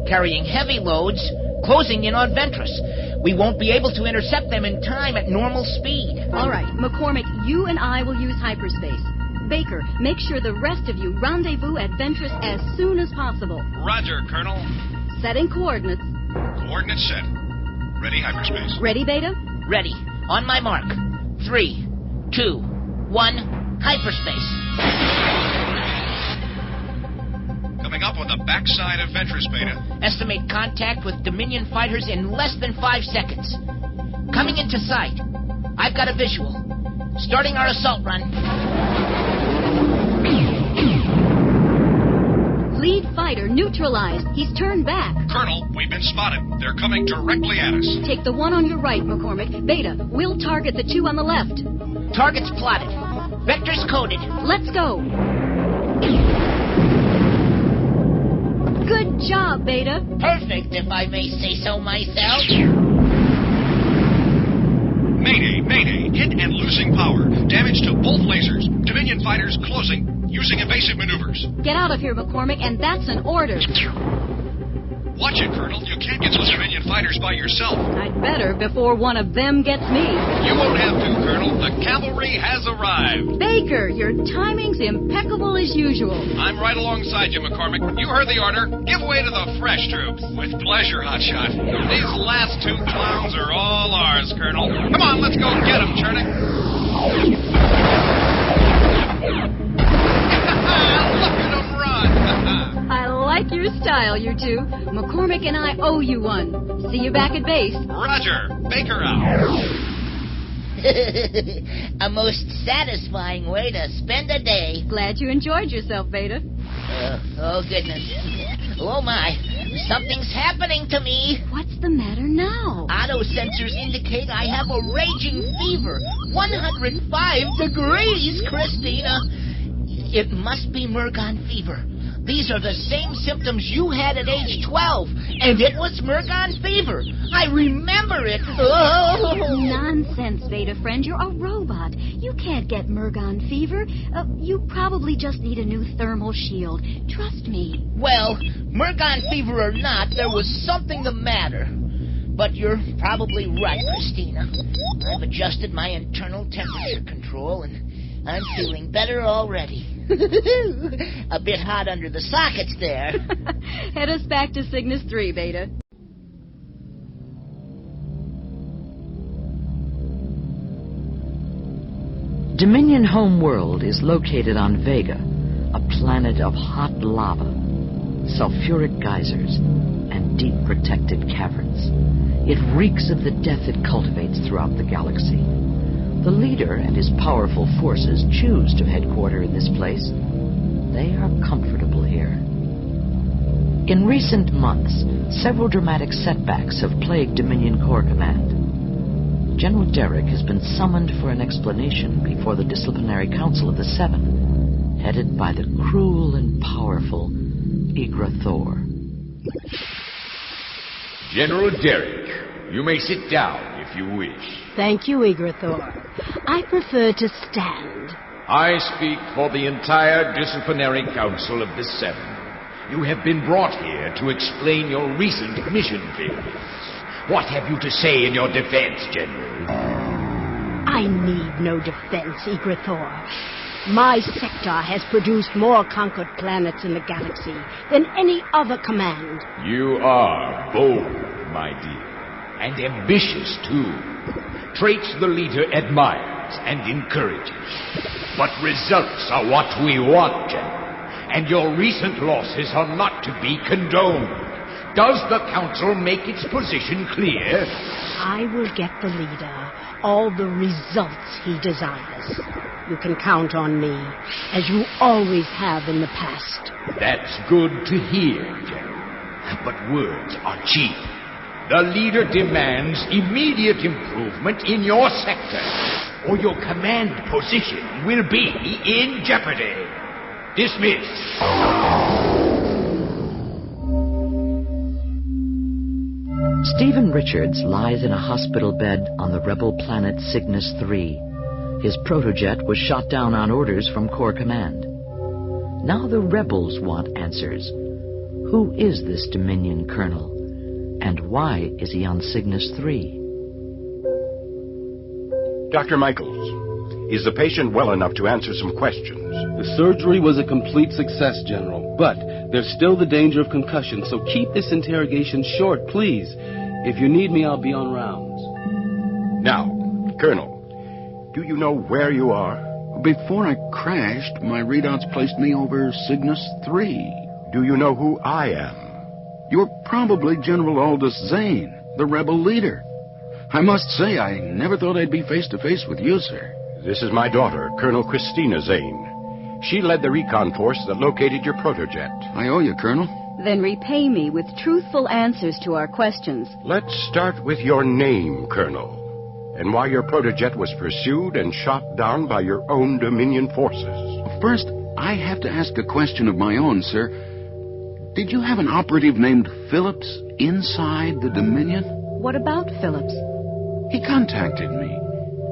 carrying heavy loads, closing in on Ventress. We won't be able to intercept them in time at normal speed. All right, McCormick, you and I will use hyperspace. Baker, make sure the rest of you rendezvous at Ventress as soon as possible. Roger, Colonel. Setting coordinates. Coordinates set. Ready, hyperspace. Ready, Beta? Ready. On my mark. 3, 2, 1, hyperspace. Coming up on the backside of Ventress, Beta. Estimate contact with Dominion fighters in less than 5 seconds. Coming into sight. I've got a visual. Starting our assault run. Lead fighter neutralized. He's turned back. Colonel, we've been spotted. They're coming directly at us. Take the one on your right, McCormick. Beta, we'll target the 2 on the left. Targets plotted. Vectors coded. Let's go. Good job, Beta. Perfect, if I may say so myself. Mayday, mayday. Hit and losing power. Damage to both lasers. Dominion fighters closing. Using evasive maneuvers. Get out of here, McCormick, and that's an order. Watch it, Colonel. You can't get those Dominion fighters by yourself. I'd better before one of them gets me. You won't have to, Colonel. The cavalry has arrived. Baker, your timing's impeccable as usual. I'm right alongside you, McCormick. You heard the order. Give way to the fresh troops. With pleasure, Hotshot. These last 2 clowns are all ours, Colonel. Come on, let's go get them, Chernick. Look at them run. I like your style, you two. McCormick and I owe you one. See you back at base. Roger. Baker out. A most satisfying way to spend a day. Glad you enjoyed yourself, Beta. Oh, goodness. Oh, my. Something's happening to me. What's the matter now? Auto sensors indicate I have a raging fever. 105 degrees, Christina. It must be Mergon fever. These are the same symptoms you had at age 12, and it was Mergon fever. I remember it. Oh. Nonsense, Beta friend. You're a robot. You can't get Mergon fever. You probably just need a new thermal shield. Trust me. Well, Mergon fever or not, there was something the matter. But you're probably right, Christina. I've adjusted my internal temperature control, and I'm feeling better already. A bit hot under the sockets there. Head us back to Cygnus III, Beta. Dominion home world is located on Vega, a planet of hot lava, sulfuric geysers, and deep protected caverns. It reeks of the death it cultivates throughout the galaxy. The leader and his powerful forces choose to headquarter in this place. They are comfortable here. In recent months, several dramatic setbacks have plagued Dominion Corps Command. General Derrick has been summoned for an explanation before the Disciplinary Council of the Seven, headed by the cruel and powerful Igra Thor. General Derrick, you may sit down if you wish. Thank you, Igra Thor. I prefer to stand. I speak for the entire Disciplinary Council of the Seven. You have been brought here to explain your recent mission failures. What have you to say in your defense, General? I need no defense, Egrathor. My sector has produced more conquered planets in the galaxy than any other command. You are bold, my dear, and ambitious, too. Traits the leader admires and encourages. But results are what we want, General, and your recent losses are not to be condoned. Does the Council make its position clear? I will get the leader all the results he desires. You can count on me, as you always have in the past. That's good to hear, General. But words are cheap. The leader demands immediate improvement in your sector, or your command position will be in jeopardy. Dismissed. Stephen Richards lies in a hospital bed on the rebel planet Cygnus III. His protojet was shot down on orders from Corps Command. Now the rebels want answers. Who is this Dominion colonel? And why is he on Cygnus III? Dr. Michaels, is the patient well enough to answer some questions? The surgery was a complete success, General, but there's still the danger of concussion, so keep this interrogation short, please. If you need me, I'll be on rounds. Now, Colonel, do you know where you are? Before I crashed, my readouts placed me over Cygnus III. Do you know who I am? You're probably General Aldous Zane, the rebel leader. I must say, I never thought I'd be face-to-face with you, sir. This is my daughter, Colonel Christina Zane. She led the recon force that located your protojet. I owe you, Colonel. Then repay me with truthful answers to our questions. Let's start with your name, Colonel, and why your protojet was pursued and shot down by your own Dominion forces. First, I have to ask a question of my own, sir. Did you have an operative named Phillips inside the Dominion? What about Phillips? He contacted me.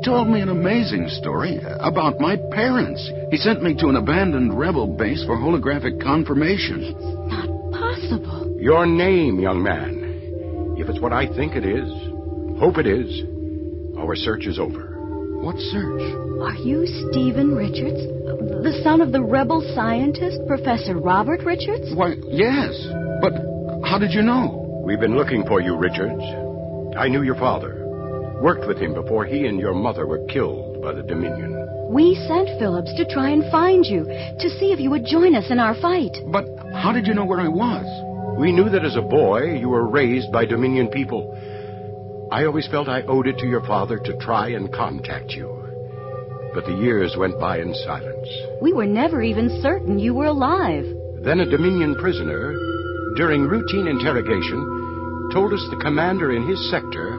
Told me an amazing story about my parents. He sent me to an abandoned rebel base for holographic confirmation. It's not possible. Your name, young man. If it's what I think it is, hope it is, our search is over. What search? Are you Stephen Richards? The son of the rebel scientist, Professor Robert Richards? Why, yes. But how did you know? We've been looking for you, Richards. I knew your father. Worked with him before he and your mother were killed by the Dominion. We sent Phillips to try and find you, to see if you would join us in our fight. But how did you know where I was? We knew that as a boy you were raised by Dominion people. I always felt I owed it to your father to try and contact you. But the years went by in silence. We were never even certain you were alive. Then a Dominion prisoner, during routine interrogation, told us the commander in his sector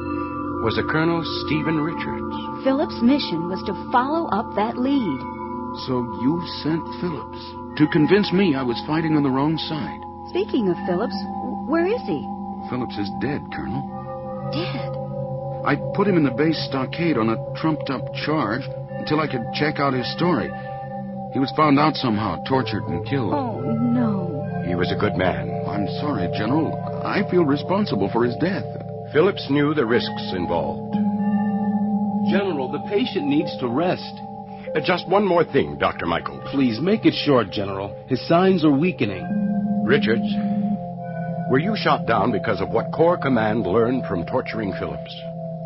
was a Colonel Stephen Richards. Phillips' mission was to follow up that lead. So you sent Phillips to convince me I was fighting on the wrong side. Speaking of Phillips, where is he? Phillips is dead, Colonel. Dead? I put him in the base stockade on a trumped-up charge until I could check out his story. He was found out somehow, tortured and killed. Oh, no. He was a good man. I'm sorry, General. I feel responsible for his death. Phillips knew the risks involved. General, the patient needs to rest. Just one more thing, Dr. Michaels. Please, make it short, General. His signs are weakening. Richards, were you shot down because of what Corps Command learned from torturing Phillips?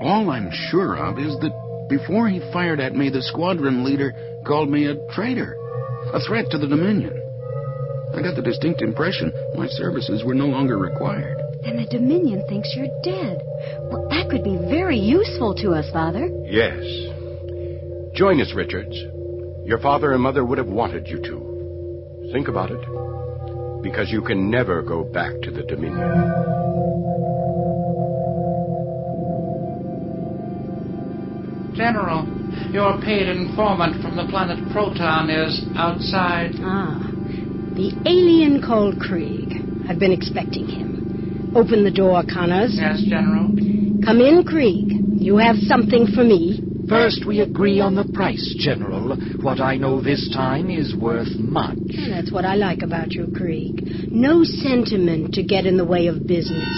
All I'm sure of is that before he fired at me, the squadron leader called me a traitor, a threat to the Dominion. I got the distinct impression my services were no longer required. And the Dominion thinks you're dead. Well, that could be very useful to us, Father. Yes. Join us, Richards. Your father and mother would have wanted you to. Think about it. Because you can never go back to the Dominion. General, your paid informant from the planet Proton is outside. The alien called Krieg. I've been expecting him. Open the door, Connors. Yes, General. Come in, Krieg. You have something for me. First, we agree on the price, General. What I know this time is worth much. And that's what I like about you, Krieg. No sentiment to get in the way of business.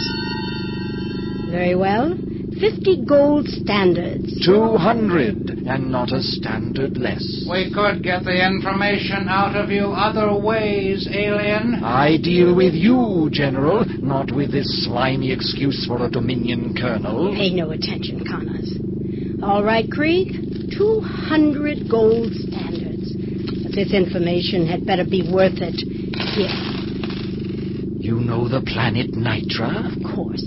Very well. 50 gold standards. 200, and not a standard less. We could get the information out of you other ways, alien. I deal with you, General, not with this slimy excuse for a Dominion colonel. Pay no attention, Connors. All right, Krieg, 200 gold standards. But this information had better be worth it. Here. You know the planet Nitra? Of course.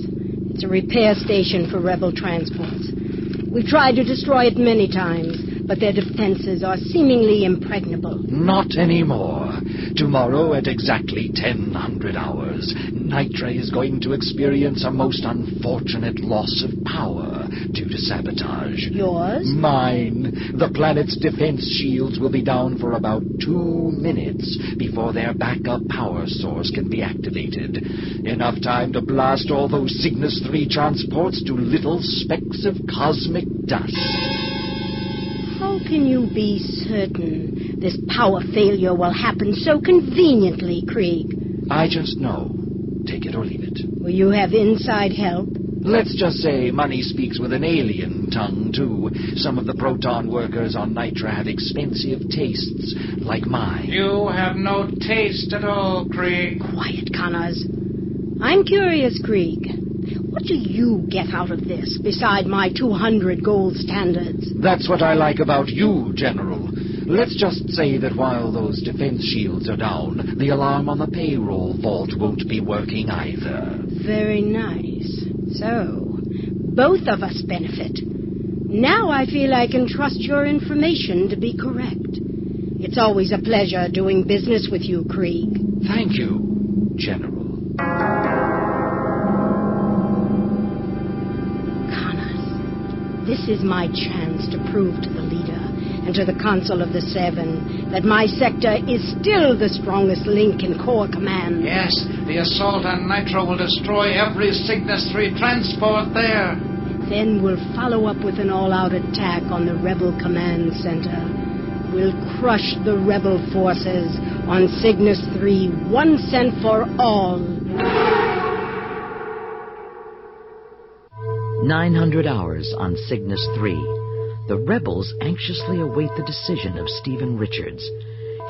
It's a repair station for rebel transports. We've tried to destroy it many times, but their defenses are seemingly impregnable. Not anymore. Tomorrow at exactly 1000 hours, Nitra is going to experience a most unfortunate loss of power due to sabotage. Yours? Mine. The planet's defense shields will be down for about 2 minutes before their backup power source can be activated. Enough time to blast all those Cygnus III transports to little specks of cosmic dust. How can you be certain this power failure will happen so conveniently, Krieg? I just know. Take it or leave it. Will you have inside help? Let's just say money speaks with an alien tongue, too. Some of the proton workers on Nitra have expensive tastes, like mine. You have no taste at all, Krieg. Quiet, Connors. I'm curious, Krieg. What do you get out of this, beside my 200 gold standards? That's what I like about you, General. Let's just say that while those defense shields are down, the alarm on the payroll vault won't be working either. Very nice. So, both of us benefit. Now I feel I can trust your information to be correct. It's always a pleasure doing business with you, Krieg. Thank you, General. This is my chance to prove to the leader and to the Council of the Seven that my sector is still the strongest link in Corps Command. Yes, the assault on Nitra will destroy every Cygnus III transport there. Then we'll follow up with an all-out attack on the Rebel Command Center. We'll crush the Rebel forces on Cygnus III once and for all. 900 hours on Cygnus III. The rebels anxiously await the decision of Stephen Richards.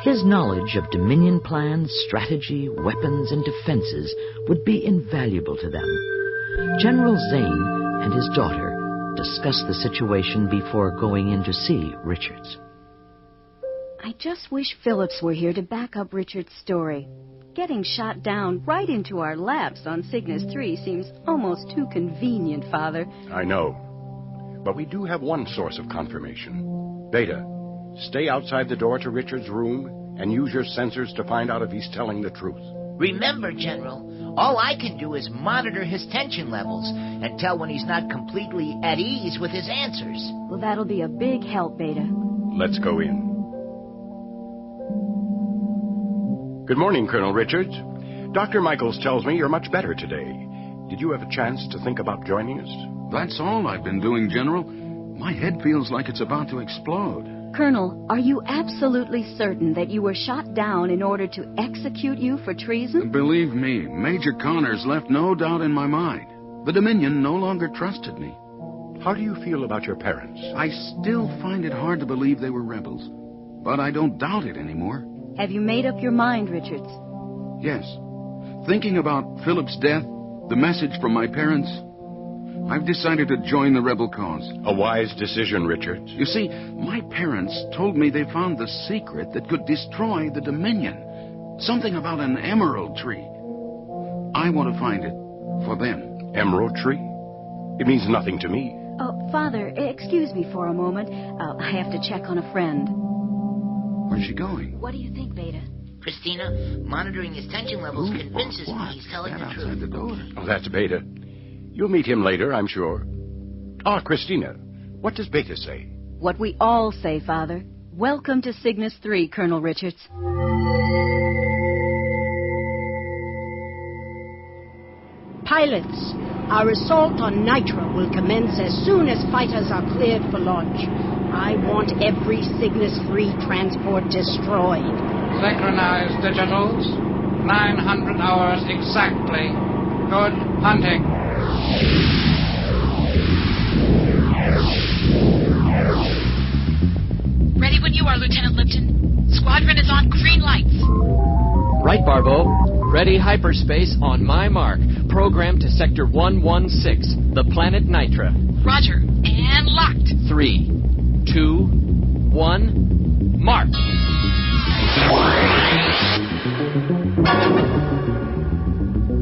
His knowledge of Dominion plans, strategy, weapons, and defenses would be invaluable to them. General Zane and his daughter discuss the situation before going in to see Richards. I just wish Phillips were here to back up Richard's story. Getting shot down right into our laps on Cygnus III seems almost too convenient, Father. I know. But we do have one source of confirmation. Beta, stay outside the door to Richard's room and use your sensors to find out if he's telling the truth. Remember, General, all I can do is monitor his tension levels and tell when he's not completely at ease with his answers. Well, that'll be a big help, Beta. Let's go in. Good morning, Colonel Richards. Dr. Michaels tells me you're much better today. Did you have a chance to think about joining us? That's all I've been doing, General. My head feels like it's about to explode. Colonel, are you absolutely certain that you were shot down in order to execute you for treason? Believe me, Major Connors left no doubt in my mind. The Dominion no longer trusted me. How do you feel about your parents? I still find it hard to believe they were rebels, but I don't doubt it anymore. Have you made up your mind, Richards? Yes. Thinking about Philip's death, the message from my parents, I've decided to join the rebel cause. A wise decision, Richards. You see, my parents told me they found the secret that could destroy the Dominion. Something about an emerald tree. I want to find it for them. Emerald tree? It means nothing to me. Oh, Father, excuse me for a moment. I have to check on a friend. Where's she going? What do you think, Beta? Christina, monitoring his tension levels convinces me he's telling the truth. The door. Oh, that's Beta. You'll meet him later, I'm sure. Ah, Christina, what does Beta say? What we all say, Father. Welcome to Cygnus III, Colonel Richards. Pilots, our assault on Nitra will commence as soon as fighters are cleared for launch. I want every Cygnus III transport destroyed. Synchronized digitals. 900 hours exactly. Good hunting. Ready when you are, Lieutenant Lipton. Squadron is on green lights. Right, Barbeau. Ready hyperspace on my mark. Program to Sector 116, the planet Nitra. Roger. And locked. 3, 2, 1, mark.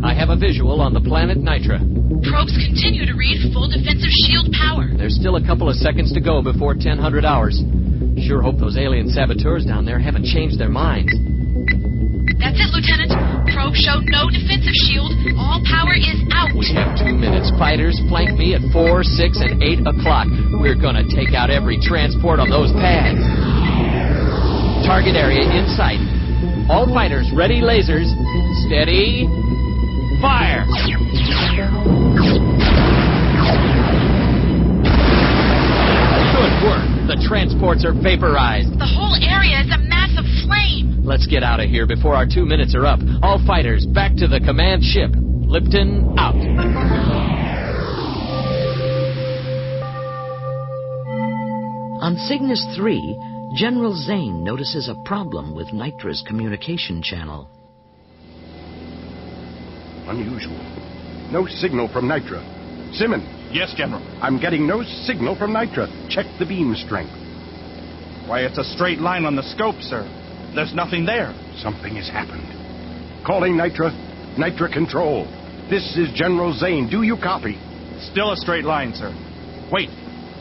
I have a visual on the planet Nitra. Probes continue to read full defensive shield power. There's still a couple of seconds to go before 1000 hours. Sure hope those alien saboteurs down there haven't changed their minds. That's it, Lieutenant. Probes show no defensive shield. All power is out. We have 2 minutes. Fighters flank me at 4, 6, and 8 o'clock. We're gonna take out every transport on those pads. Target area in sight. All fighters, ready lasers. Steady. Fire! Good work. The transports are vaporized. The whole area is a mass of flame. Let's get out of here before our 2 minutes are up. All fighters, back to the command ship. Lipton, out. On Cygnus III, General Zane notices a problem with Nitra's communication channel. Unusual. No signal from Nitra. Simmons. Yes, General. I'm getting no signal from Nitra. Check the beam strength. Why, it's a straight line on the scope, sir. There's nothing there. Something has happened. Calling Nitra. Nitra Control. This is General Zane. Do you copy? Still a straight line, sir. Wait.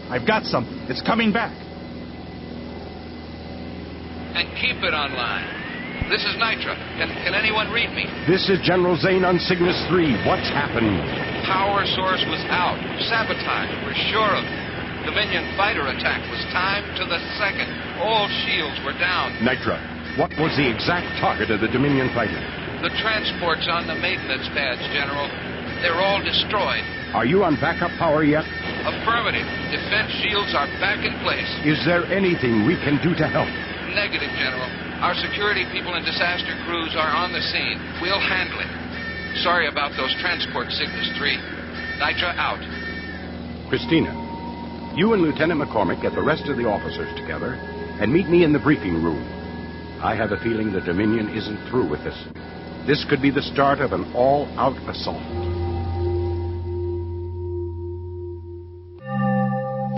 I've got something. It's coming back. And keep it online. This is Nitra. Can anyone read me? This is General Zane on Cygnus III. What's happened? Power source was out. Sabotage. We're sure of it. Dominion fighter attack was timed to the second. All shields were down. Nitra, what was the exact target of the Dominion fighter? The transports on the maintenance pads, General. They're all destroyed. Are you on backup power yet? Affirmative. Defense shields are back in place. Is there anything we can do to help? Negative, General. Our security people and disaster crews are on the scene. We'll handle it. Sorry about those transports, Cygnus III. Nitra out. Christina, you and Lieutenant McCormick get the rest of the officers together and meet me in the briefing room. I have a feeling the Dominion isn't through with this. This could be the start of an all-out assault.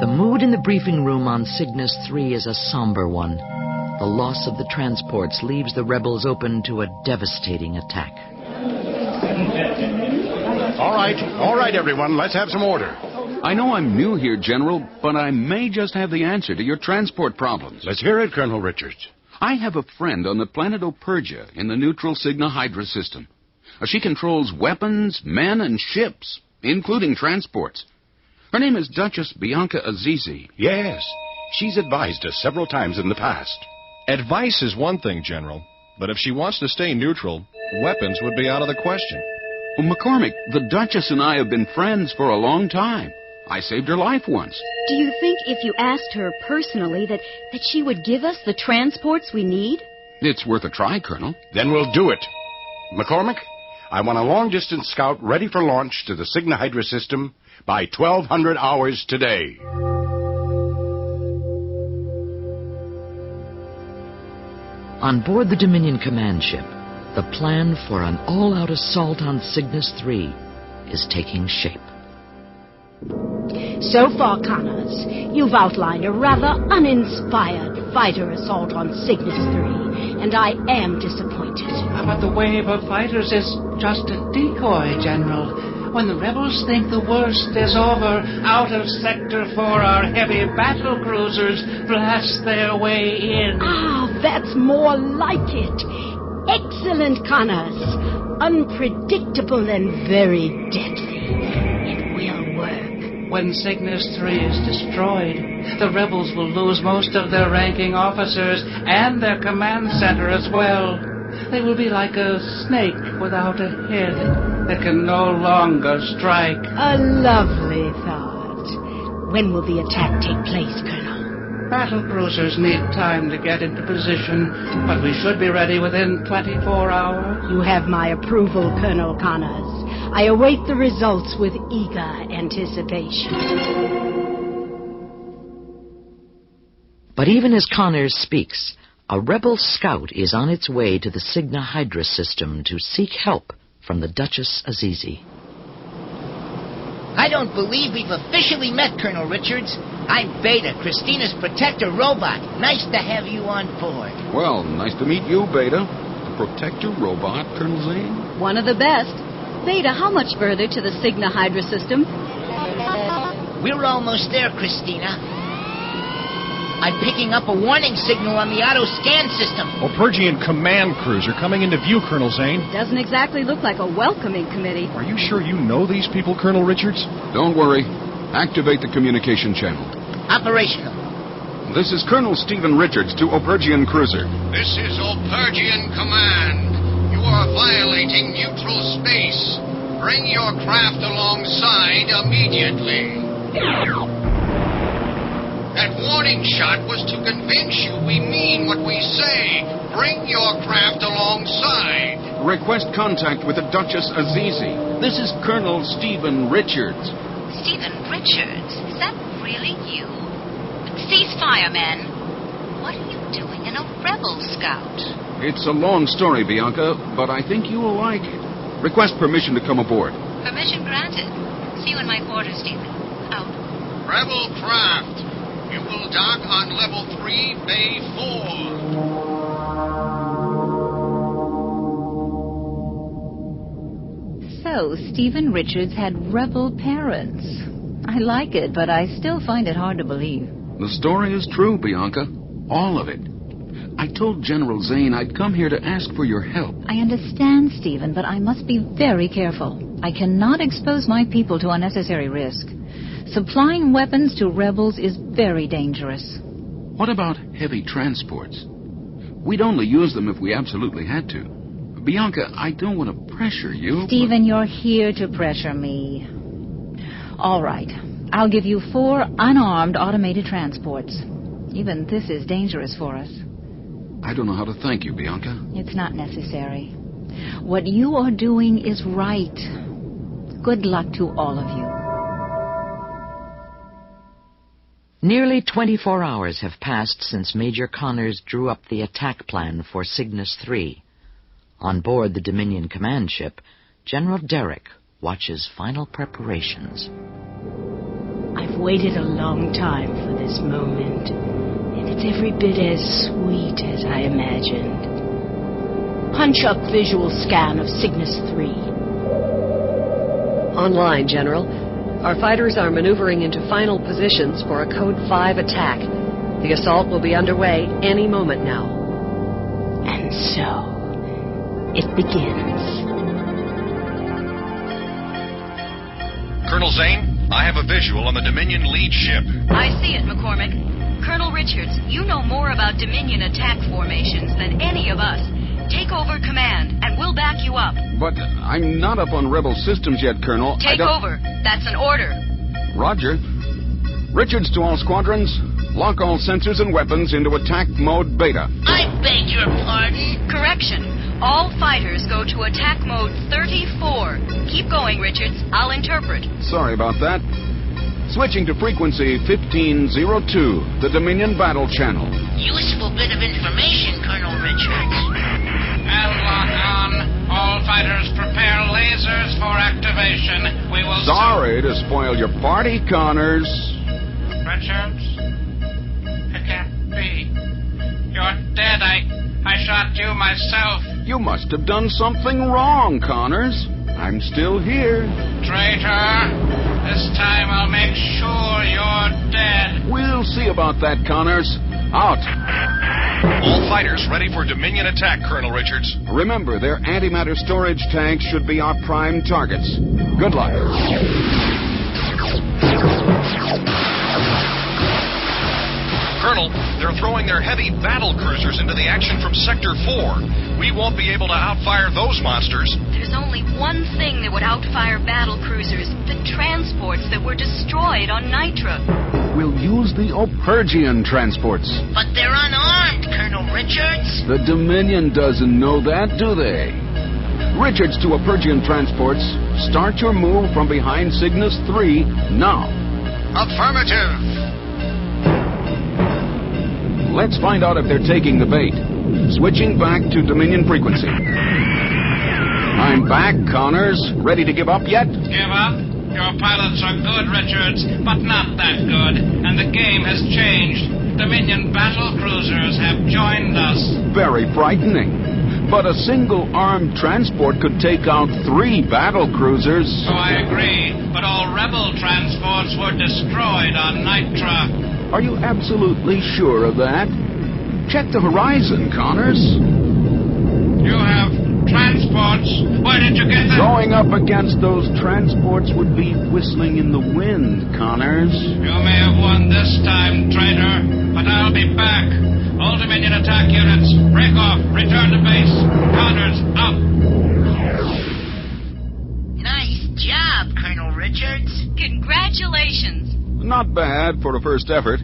The mood in the briefing room on Cygnus III is a somber one. The loss of the transports leaves the rebels open to a devastating attack. All right, everyone. Let's have some order. I know I'm new here, General, but I may just have the answer to your transport problems. Let's hear it, Colonel Richards. I have a friend on the planet Opergia in the neutral Cygna Hydra system. She controls weapons, men, and ships, including transports. Her name is Duchess Bianca Azizi. Yes, she's advised us several times in the past. Advice is one thing, General, but if she wants to stay neutral, weapons would be out of the question. Well, McCormick, the Duchess and I have been friends for a long time. I saved her life once. Do you think if you asked her personally that she would give us the transports we need? It's worth a try, Colonel. Then we'll do it. McCormick, I want a long-distance scout ready for launch to the Cygna Hydra system by 1200 hours today. On board the Dominion command ship, the plan for an all-out assault on Cygnus III is taking shape. So far, Connors, you've outlined a rather uninspired fighter assault on Cygnus III, and I am disappointed. But the wave of fighters is just a decoy, General. When the rebels think the worst is over, out of Sector 4 our heavy battle cruisers blast their way in. Ah, that's more like it. Excellent, Connors. Unpredictable and very deadly. It will work. When Cygnus III is destroyed, the rebels will lose most of their ranking officers and their command center as well. They will be like a snake without a head. It can no longer strike. A lovely thought. When will the attack take place, Colonel? Battle cruisers need time to get into position, but we should be ready within 24 hours. You have my approval, Colonel Connors. I await the results with eager anticipation. But even as Connors speaks, a rebel scout is on its way to the Cygnus Hydra system to seek help from the Duchess Azizi. I don't believe we've officially met, Colonel Richards. I'm Beta, Christina's protector robot. Nice to have you on board. Well, nice to meet you, Beta. The protector robot, Colonel Zane? One of the best. Beta, how much further to the Cygnus Hydra system? We're almost there, Christina. I'm picking up a warning signal on the auto-scan system. Opergian command cruiser coming into view, Colonel Zane. Doesn't exactly look like a welcoming committee. Are you sure you know these people, Colonel Richards? Don't worry. Activate the communication channel. Operational. This is Colonel Stephen Richards to Opergian cruiser. This is Opergian Command. You are violating neutral space. Bring your craft alongside immediately. That warning shot was to convince you we mean what we say. Bring your craft alongside. Request contact with the Duchess Azizi. This is Colonel Stephen Richards. Stephen Richards? Is that really you? Ceasefire, men. What are you doing in a rebel scout? It's a long story, Bianca, but I think you will like it. Request permission to come aboard. Permission granted. See you in my quarters, Stephen. Out. Rebel craft. You will dock on level 3, Bay 4. So, Stephen Richards had rebel parents. I like it, but I still find it hard to believe. The story is true, Bianca. All of it. I told General Zane I'd come here to ask for your help. I understand, Stephen, but I must be very careful. I cannot expose my people to unnecessary risk. Supplying weapons to rebels is very dangerous. What about heavy transports? We'd only use them if we absolutely had to. Bianca, I don't want to pressure you. Stephen, you're here to pressure me. All right. I'll give you 4 unarmed automated transports. Even this is dangerous for us. I don't know how to thank you, Bianca. It's not necessary. What you are doing is right. Good luck to all of you. Nearly 24 hours have passed since Major Connors drew up the attack plan for Cygnus III. On board the Dominion command ship, General Derrick watches final preparations. I've waited a long time for this moment, and it's every bit as sweet as I imagined. Punch up visual scan of Cygnus III. Online, General. Our fighters are maneuvering into final positions for a Code 5 attack. The assault will be underway any moment now. And so, it begins. Colonel Zane, I have a visual on the Dominion lead ship. I see it, McCormick. Colonel Richards, you know more about Dominion attack formations than any of us. Take over command, and we'll back you up. But I'm not up on Rebel systems yet, Colonel. Take over. That's an order. Roger. Richards to all squadrons. Lock all sensors and weapons into attack mode beta. I beg your pardon? Correction. All fighters go to attack mode 34. Keep going, Richards. I'll interpret. Sorry about that. Switching to frequency 1502, the Dominion battle channel. Useful bit of information, Colonel Richards. And lock on. All fighters prepare lasers for activation. We will... Sorry to spoil your party, Connors. Richards? It can't be. You're dead. I shot you myself. You must have done something wrong, Connors. I'm still here. Traitor. This time I'll make sure you're dead. We'll see about that, Connors. Out. All fighters ready for Dominion attack, Colonel Richards. Remember, their antimatter storage tanks should be our prime targets. Good luck. Colonel, they're throwing their heavy battle cruisers into the action from Sector 4. We won't be able to outfire those monsters. There's only one thing that would outfire battle cruisers, the transports that were destroyed on Nitra. We'll use the Opergian transports. But they're unarmed, Colonel Richards. The Dominion doesn't know that, do they? Richards to Opergian transports. Start your move from behind Cygnus III now. Affirmative. Let's find out if they're taking the bait. Switching back to Dominion frequency. I'm back, Connors. Ready to give up yet? Give up? Your pilots are good, Richards, but not that good. And the game has changed. Dominion battle cruisers have joined us. Very frightening. But a single armed transport could take out 3 battle cruisers. So I agree, but all rebel transports were destroyed on Nitra. Are you absolutely sure of that? Check the horizon, Connors. You have transports. Where did you get them? Going up against those transports would be whistling in the wind, Connors. You may have won this time, traitor, but I'll be back. All Dominion attack units, break off, return to base. Connors, up. Nice job, Colonel Richards. Congratulations. Not bad for a first effort.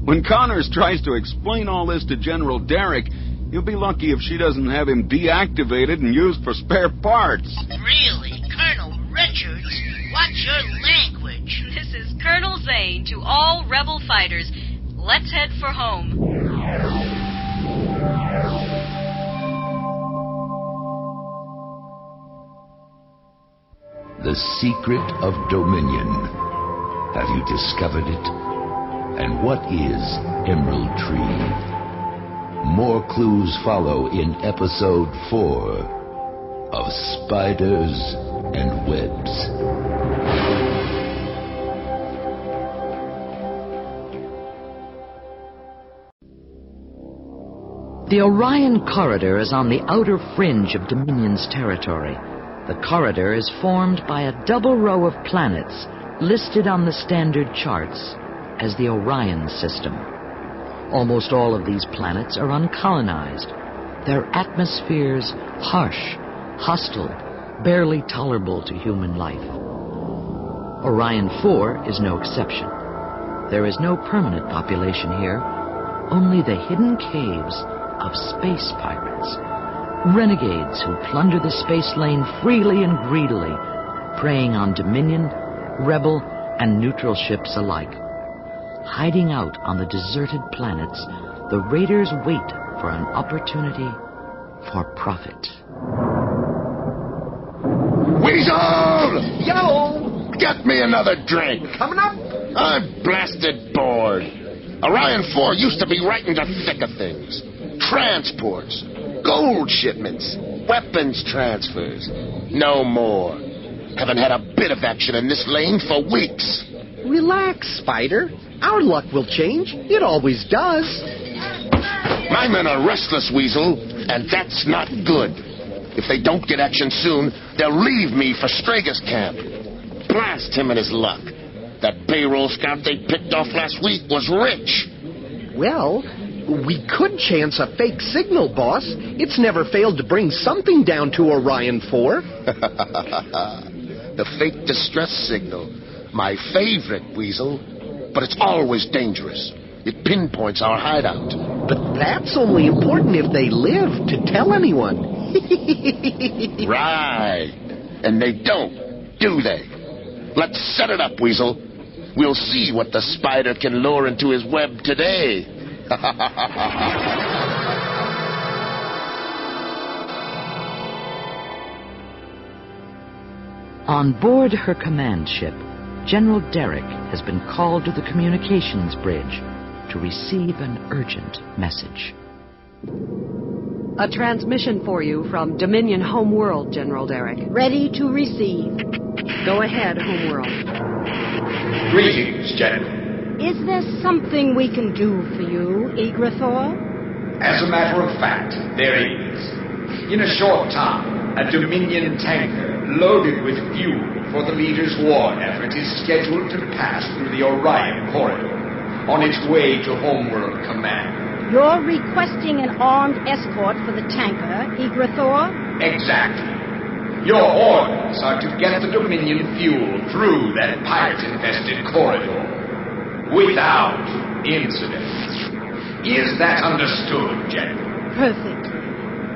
When Connors tries to explain all this to General Derrick, you'll be lucky if she doesn't have him deactivated and used for spare parts. Really, Colonel Richards? What's your language? This is Colonel Zane to all rebel fighters. Let's head for home. The secret of Dominion. Have you discovered it? And what is Emerald Tree? More clues follow in episode 4 of Spiders and Webs. The Orion Corridor is on the outer fringe of Dominion's territory. The corridor is formed by a double row of planets listed on the standard charts as the Orion system. Almost all of these planets are uncolonized, their atmospheres harsh, hostile, barely tolerable to human life. Orion 4 is no exception. There is no permanent population here, only the hidden caves of space pirates, renegades who plunder the space lane freely and greedily, preying on Dominion, Rebel, and neutral ships alike. Hiding out on the deserted planets, the raiders wait for an opportunity for profit. Weasel! Yo! Get me another drink. Coming up? I'm blasted bored. Orion 4 used to be right in the thick of things. Transports, gold shipments, weapons transfers. No more. Haven't had a bit of action in this lane for weeks. Relax, Spider. Our luck will change. It always does. My men are restless, Weasel, and that's not good. If they don't get action soon, they'll leave me for Strager's camp. Blast him and his luck. That payroll scout they picked off last week was rich. Well, we could chance a fake signal, boss. It's never failed to bring something down to Orion 4. The fake distress signal. My favorite, Weasel. But it's always dangerous. It pinpoints our hideout. But that's only important if they live to tell anyone. Right. And they don't, do they? Let's set it up, Weasel. We'll see what the spider can lure into his web today. On board her command ship, General Derrick has been called to the communications bridge to receive an urgent message. A transmission for you from Dominion Homeworld, General Derrick. Ready to receive. Go ahead, Homeworld. Greetings, General. Is there something we can do for you, Igrathor? As a matter of fact, there is. In a short time, a Dominion tanker loaded with fuel for the leader's war effort is scheduled to pass through the Orion corridor. on its way to Homeworld Command. You're requesting an armed escort for the tanker, Igrathor? Exactly. Your orders are to get the Dominion fuel through that pirate-infested corridor without incident. Is that understood, General? Perfectly.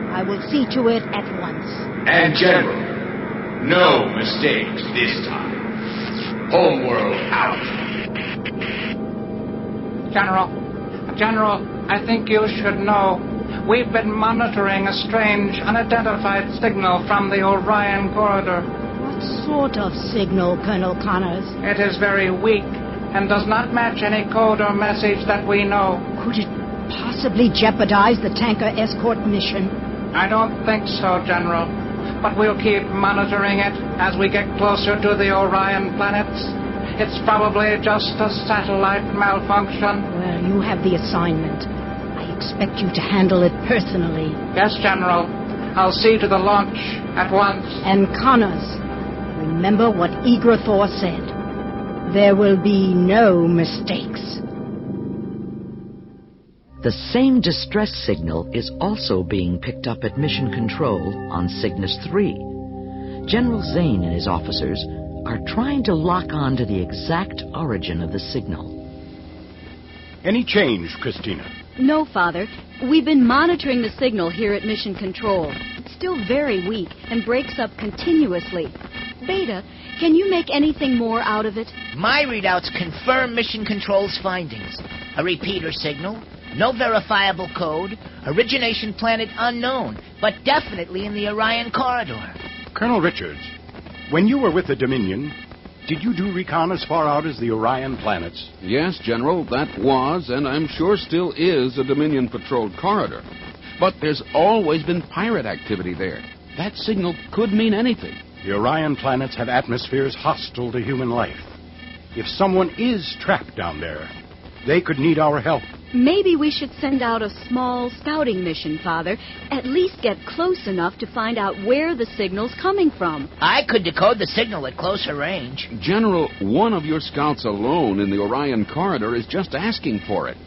I will see to it at once. And General, no mistakes this time. Homeworld out. General, I think you should know. We've been monitoring a strange, unidentified signal from the Orion corridor. What sort of signal, Colonel Connors? It is very weak and does not match any code or message that we know. Could it possibly jeopardize the tanker escort mission? I don't think so, General. But we'll keep monitoring it as we get closer to the Orion planets. It's probably just a satellite malfunction. Well, you have the assignment. I expect you to handle it personally. Yes, General. I'll see to the launch at once. And Connors, remember what Igrathor said. There will be no mistakes. The same distress signal is also being picked up at Mission Control on Cygnus III. General Zane and his officers are trying to lock on to the exact origin of the signal. Any change, Christina? No, Father. We've been monitoring the signal here at Mission Control. It's still very weak and breaks up continuously. Beta, can you make anything more out of it? My readouts confirm Mission Control's findings. A repeater signal, no verifiable code, origination planet unknown, but definitely in the Orion corridor. Colonel Richards, when you were with the Dominion, did you do recon as far out as the Orion planets? Yes, General, that was, and I'm sure still is, a Dominion-patrolled corridor. But there's always been pirate activity there. That signal could mean anything. The Orion planets have atmospheres hostile to human life. If someone is trapped down there, they could need our help. Maybe we should send out a small scouting mission, Father. At least get close enough to find out where the signal's coming from. I could decode the signal at closer range. General, one of your scouts alone in the Orion corridor is just asking for it.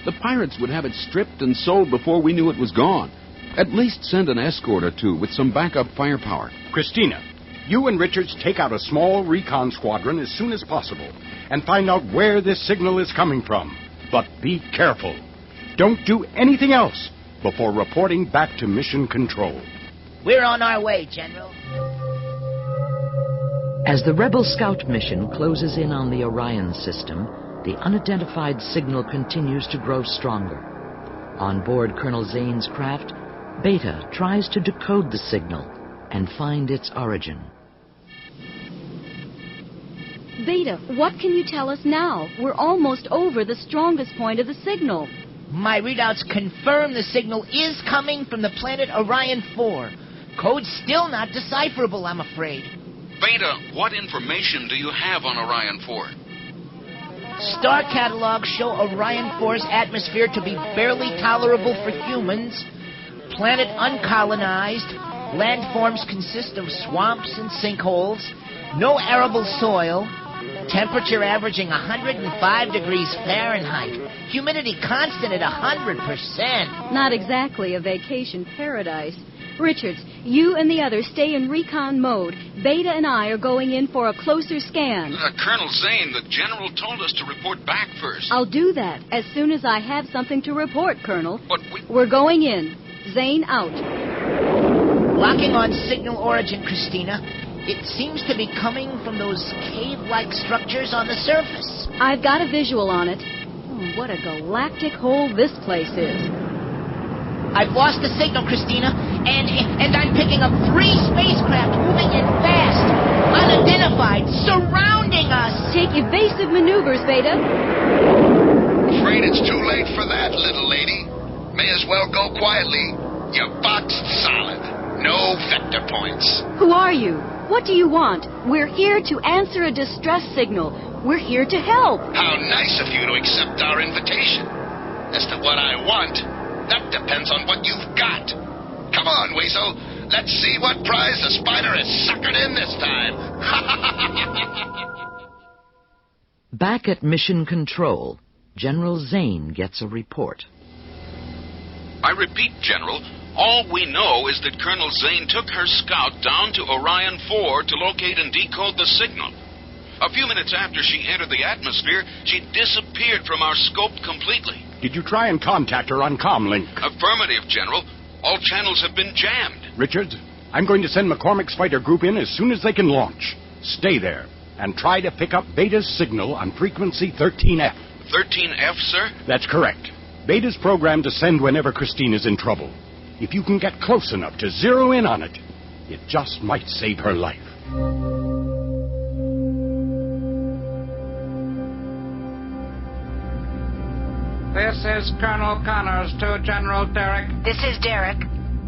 The pirates would have it stripped and sold before we knew it was gone. At least send an escort or two with some backup firepower. Christina, you and Richards take out a small recon squadron as soon as possible and find out where this signal is coming from. But be careful. Don't do anything else before reporting back to Mission Control. We're on our way, General. As the Rebel Scout mission closes in on the Orion system, the unidentified signal continues to grow stronger. On board Colonel Zane's craft, Beta tries to decode the signal and find its origin. Beta, what can you tell us now? We're almost over the strongest point of the signal. My readouts confirm the signal is coming from the planet Orion 4. Code's still not decipherable, I'm afraid. Beta, what information do you have on Orion 4? Star catalogs show Orion 4's atmosphere to be barely tolerable for humans. Planet uncolonized. Landforms consist of swamps and sinkholes. No arable soil. Temperature averaging 105 degrees Fahrenheit. Humidity constant at 100%. Not exactly a vacation paradise. Richards, you and the others stay in recon mode. Beta and I are going in for a closer scan. Colonel Zane, the General told us to report back first. I'll do that as soon as I have something to report, Colonel. But We're going in. Zane out. Locking on signal origin, Christina. It seems to be coming from those cave-like structures on the surface. I've got a visual on it. Oh, what a galactic hole this place is. I've lost the signal, Christina, and I'm picking up 3 spacecraft moving in fast, unidentified, surrounding us. Take evasive maneuvers, Beta. Afraid it's too late for that, little lady. May as well go quietly. You're boxed solid. No vector points. Who are you? What do you want? We're here to answer a distress signal. We're here to help. How nice of you to accept our invitation. As to what I want, that depends on what you've got. Come on, Weasel. Let's see what prize the spider has suckered in this time. Back at Mission Control, General Zane gets a report. I repeat, General, all we know is that Colonel Zane took her scout down to Orion 4 to locate and decode the signal. A few minutes after she entered the atmosphere, she disappeared from our scope completely. Did you try and contact her on comlink? Affirmative, General. All channels have been jammed. Richard, I'm going to send McCormick's fighter group in as soon as they can launch. Stay there and try to pick up Beta's signal on frequency 13F. 13F, sir? That's correct. Beta's programmed to send whenever Christine is in trouble. If you can get close enough to zero in on it, it just might save her life. This is Colonel Connors to General Derrick. This is Derrick.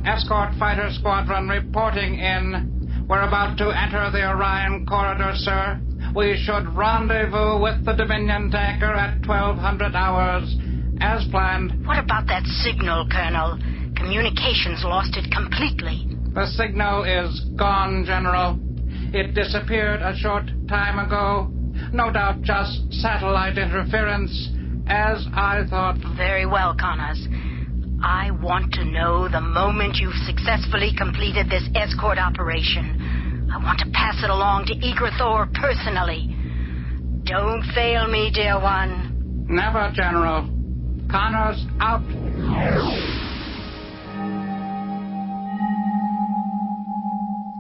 Escort Fighter Squadron reporting in. We're about to enter the Orion corridor, sir. We should rendezvous with the Dominion tanker at 1200 hours, as planned. What about that signal, Colonel? Communications lost it completely. The signal is gone, General. It disappeared a short time ago. No doubt just satellite interference, as I thought. Very well, Connors. I want to know the moment you've successfully completed this escort operation. I want to pass it along to Eagerthor personally. Don't fail me, dear one. Never, General. Connors out.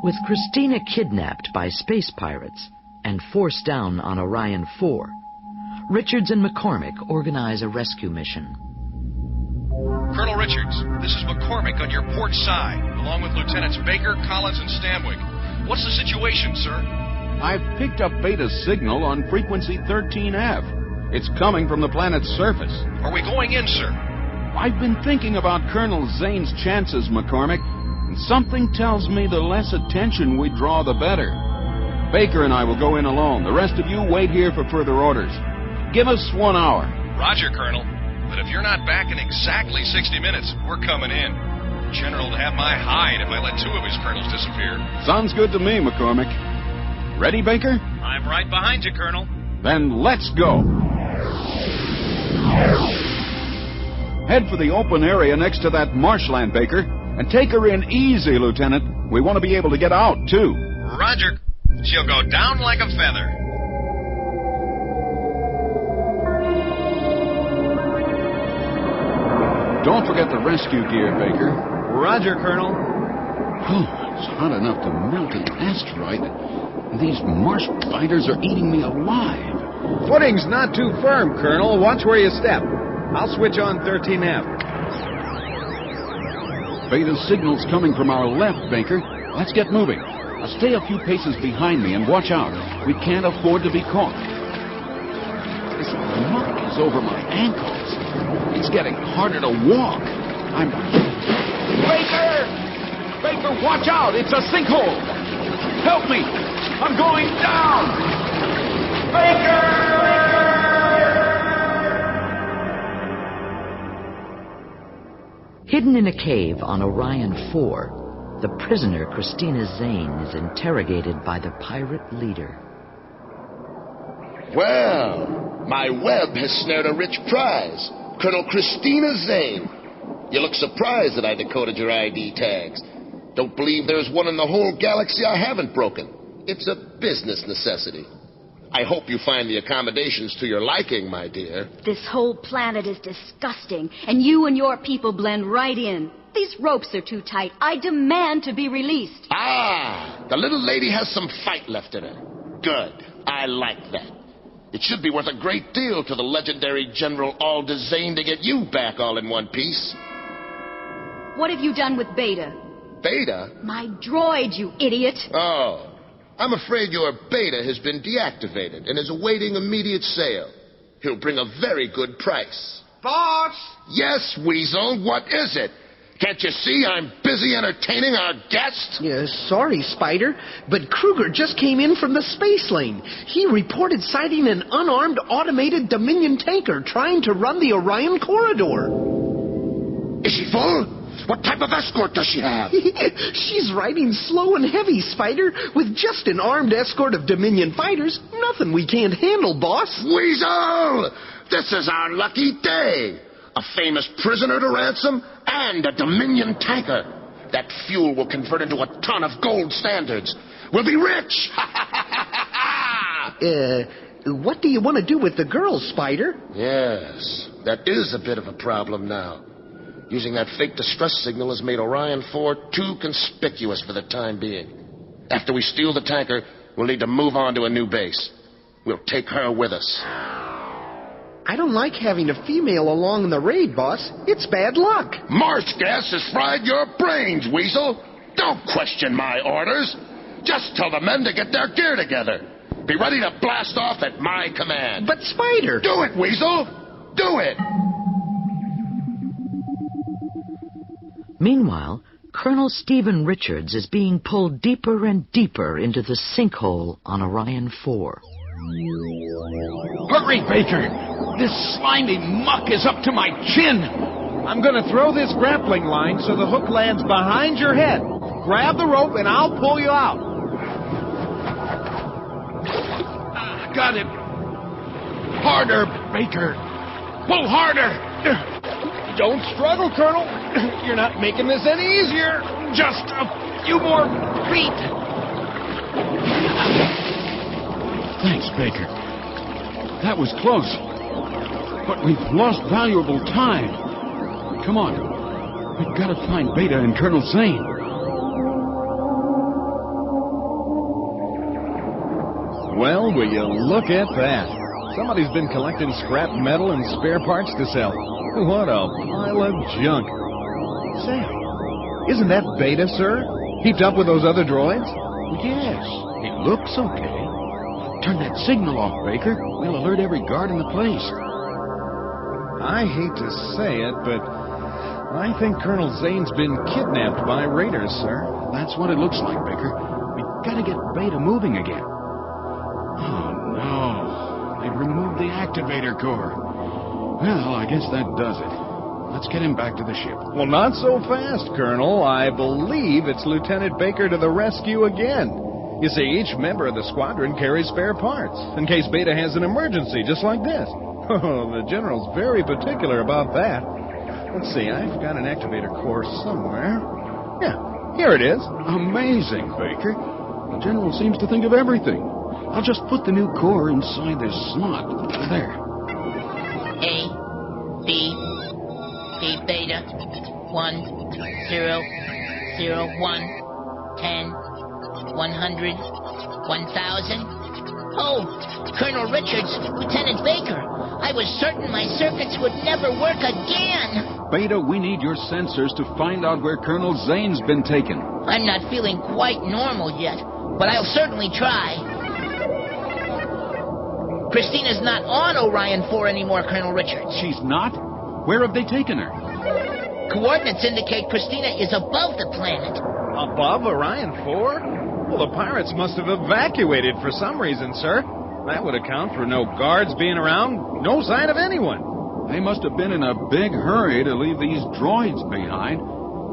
With Christina kidnapped by space pirates and forced down on Orion 4, Richards and McCormick organize a rescue mission. Colonel Richards, this is McCormick on your port side, along with Lieutenants Baker, Collins, and Stamwick. What's the situation, sir? I've picked up Beta's signal on frequency 13F. It's coming from the planet's surface. Are we going in, sir? I've been thinking about Colonel Zane's chances, McCormick, and something tells me the less attention we draw, the better. Baker and I will go in alone. The rest of you wait here for further orders. Give us 1 hour. Roger, Colonel. But if you're not back in exactly 60 minutes, we're coming in. General would have my hide if I let 2 of his colonels disappear. Sounds good to me, McCormick. Ready, Baker? I'm right behind you, Colonel. Then let's go. Head for the open area next to that marshland, Baker, and take her in easy, Lieutenant. We want to be able to get out, too. Roger. She'll go down like a feather. Don't forget the rescue gear, Baker. Roger, Colonel. Oh, it's hot enough to melt an asteroid. These marsh spiders are eating me alive. Footing's not too firm, Colonel. Watch where you step. I'll switch on 13F. Beta's signal's coming from our left, Baker. Let's get moving. Now stay a few paces behind me and watch out. We can't afford to be caught. This muck is over my ankles. It's getting harder to walk. Baker! Baker, watch out! It's a sinkhole! Help me! I'm going down! Baker! Hidden in a cave on Orion 4, the prisoner Christina Zane is interrogated by the pirate leader. Well, my web has snared a rich prize. Colonel Christina Zane. You look surprised that I decoded your ID tags. Don't believe there's one in the whole galaxy I haven't broken. It's a business necessity. I hope you find the accommodations to your liking, my dear. This whole planet is disgusting, and you and your people blend right in. These ropes are too tight. I demand to be released. Ah, the little lady has some fight left in her. Good. I like that. It should be worth a great deal to the legendary General Alda Zane to get you back all in one piece. What have you done with Beta? Beta? My droid, you idiot. Oh, I'm afraid your Beta has been deactivated and is awaiting immediate sale. He'll bring a very good price. Boss! Yes, Weasel, what is it? Can't you see I'm busy entertaining our guests? Sorry, Spider, but Kruger just came in from the space lane. He reported sighting an unarmed automated Dominion tanker trying to run the Orion corridor. Is she full? What type of escort does she have? She's riding slow and heavy, Spider. With just an armed escort of Dominion fighters, nothing we can't handle, boss. Weasel! This is our lucky day. A famous prisoner to ransom and a Dominion tanker. That fuel will convert into a ton of gold standards. We'll be rich! What do you want to do with the girls, Spider? Yes, that is a bit of a problem now. Using that fake distress signal has made Orion 4 too conspicuous for the time being. After we steal the tanker, we'll need to move on to a new base. We'll take her with us. I don't like having a female along the raid, boss. It's bad luck. Marsh gas has fried your brains, Weasel. Don't question my orders. Just tell the men to get their gear together. Be ready to blast off at my command. But Spider... Do it, Weasel! Do it! Meanwhile, Colonel Stephen Richards is being pulled deeper and deeper into the sinkhole on Orion 4. Hurry, Baker! This slimy muck is up to my chin! I'm going to throw this grappling line so the hook lands behind your head. Grab the rope and I'll pull you out. Got it. Harder, Baker. Pull harder. Don't struggle, Colonel. You're not making this any easier. Just a few more feet. Thanks, Baker. That was close. But we've lost valuable time. Come on. We've got to find Beta and Colonel Zane. Well, will you look at that? Somebody's been collecting scrap metal and spare parts to sell. What a pile of junk. Say, isn't that Beta, sir? Heaped up with those other droids? Yes, it looks okay. Turn that signal off, Baker. We'll alert every guard in the place. I hate to say it, but I think Colonel Zane's been kidnapped by raiders, sir. That's what it looks like, Baker. We've got to get Beta moving again. Oh, no. They've removed the activator core. Well, I guess that does it. Let's get him back to the ship. Well, not so fast, Colonel. I believe it's Lieutenant Baker to the rescue again. You see, each member of the squadron carries spare parts, in case Beta has an emergency, just like this. Oh, the General's very particular about that. Let's see, I've got an activator core somewhere. Yeah, here it is. Amazing, Baker. The General seems to think of everything. I'll just put the new core inside this slot. There. A, B, Beta, 1, 0, 0, 1, 10, 100, 1,000. Oh, Colonel Richards, Lieutenant Baker. I was certain my circuits would never work again. Beta, we need your sensors to find out where Colonel Zane's been taken. I'm not feeling quite normal yet, but I'll certainly try. Christina's not on Orion 4 anymore, Colonel Richards. She's not? Where have they taken her? Coordinates indicate Christina is above the planet. Above Orion 4? Well, the pirates must have evacuated for some reason, sir. That would account for no guards being around, no sign of anyone. They must have been in a big hurry to leave these droids behind.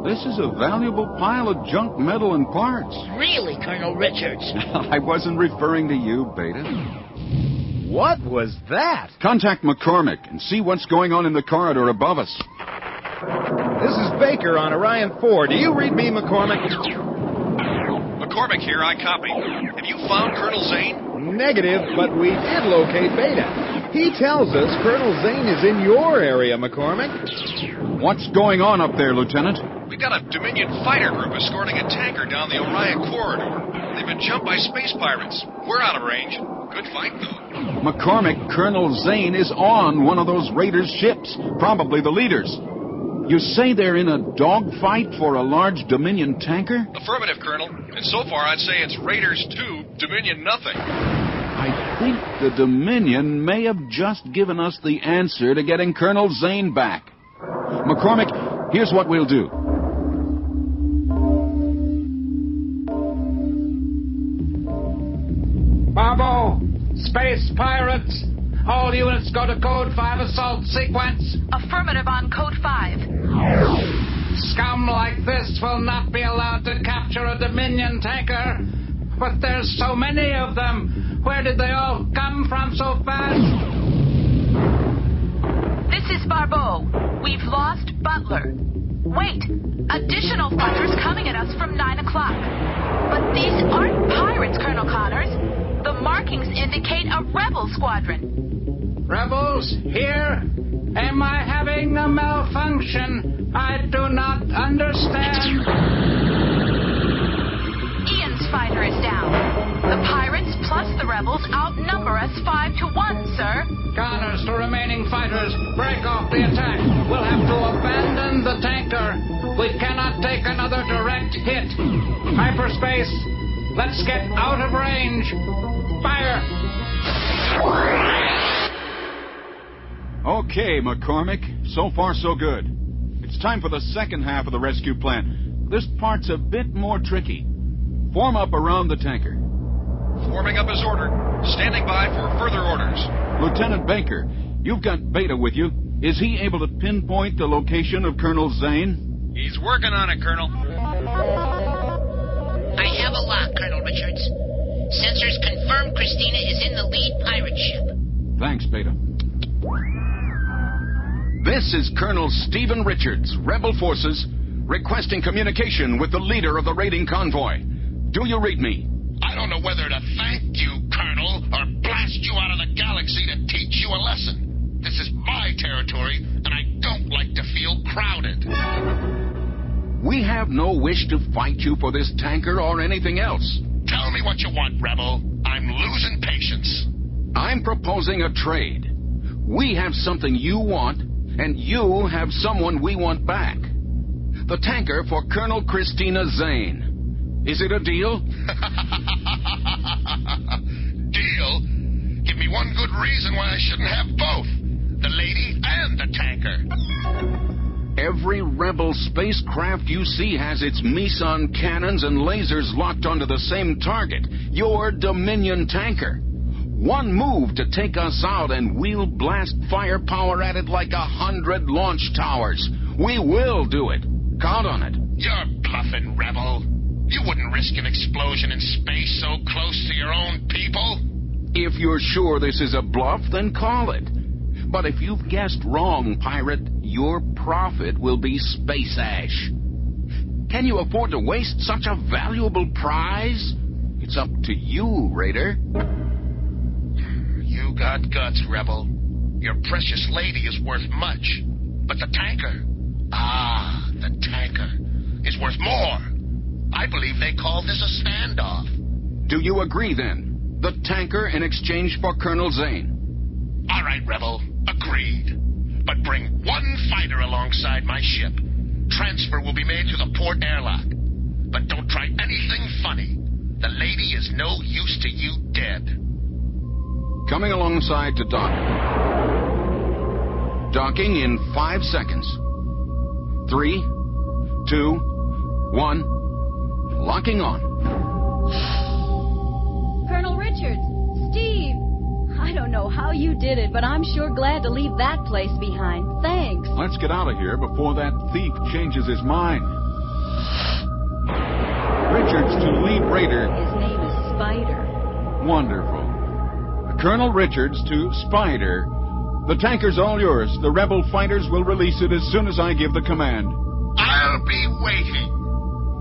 This is a valuable pile of junk metal and parts. Really, Colonel Richards? I wasn't referring to you, Beta. What was that? Contact McCormick and see what's going on in the corridor above us. This is Baker on Orion 4. Do you read me, McCormick? McCormick here, I copy. Have you found Colonel Zane? Negative, but we did locate Beta. He tells us Colonel Zane is in your area, McCormick. What's going on up there, Lieutenant? We've got a Dominion fighter group escorting a tanker down the Orion corridor. They've been jumped by space pirates. We're out of range. Good fight, though. McCormick, Colonel Zane is on one of those raiders' ships, probably the leaders. You say they're in a dogfight for a large Dominion tanker? Affirmative, Colonel. And so far, I'd say it's Raiders 2, Dominion nothing. I think the Dominion may have just given us the answer to getting Colonel Zane back. McCormick, here's what we'll do. Bravo! Space pirates! All units go to Code 5 assault sequence. Affirmative on Code 5. Scum like this will not be allowed to capture a Dominion tanker. But there's so many of them. Where did they all come from so fast? This is Barbeau. We've lost Butler. Wait, additional fighters coming at us from 9 o'clock. But these aren't pirates, Colonel Connors. The markings indicate a rebel squadron. Rebels, here? Am I having a malfunction? I do not understand. Ian's fighter is down. The pirates plus the rebels outnumber us 5 to 1, sir. Connors to remaining fighters, break off the attack. We'll have to abandon the tanker. We cannot take another direct hit. Hyperspace, let's get out of range. Fire! Okay, McCormick. So far, so good. It's time for the second half of the rescue plan. This part's a bit more tricky. Form up around the tanker. Forming up as ordered. Standing by for further orders. Lieutenant Baker, you've got Beta with you. Is he able to pinpoint the location of Colonel Zane? He's working on it, Colonel. I have a lock, Colonel Richards. Sensors confirm Christina is in the lead pirate ship. Thanks, Beta. This is Colonel Stephen Richards, Rebel Forces, requesting communication with the leader of the raiding convoy. Do you read me? I don't know whether to thank you, Colonel, or blast you out of the galaxy to teach you a lesson. This is my territory, and I don't like to feel crowded. We have no wish to fight you for this tanker or anything else. Tell me what you want, Rebel. I'm losing patience. I'm proposing a trade. We have something you want, and you have someone we want back. The tanker for Colonel Christina Zane. Is it a deal? Deal? Give me one good reason why I shouldn't have both. The lady and the tanker. Every rebel spacecraft you see has its meson cannons and lasers locked onto the same target. Your Dominion tanker. One move to take us out and we'll blast firepower at it like 100 launch towers. We will do it. Count on it. You're bluffing, Rebel. You wouldn't risk an explosion in space so close to your own people. If you're sure this is a bluff, then call it. But if you've guessed wrong, pirate, your profit will be space ash. Can you afford to waste such a valuable prize? It's up to you, Raider. You got guts, Rebel. Your precious lady is worth much. But the tanker, the tanker, is worth more. I believe they call this a standoff. Do you agree, then? The tanker in exchange for Colonel Zane. All right, Rebel. Agreed. But bring one fighter alongside my ship. Transfer will be made to the port airlock. But don't try anything funny. The lady is no use to you dead. Coming alongside to dock. Docking in 5 seconds. 3, 2, 1. Locking on. Colonel Richards, Steve, I don't know how you did it, but I'm sure glad to leave that place behind. Thanks. Let's get out of here before that thief changes his mind. Richards to lead raider. His name is Spider. Wonderful. Colonel Richards to Spider. The tanker's all yours. The rebel fighters will release it as soon as I give the command. I'll be waiting.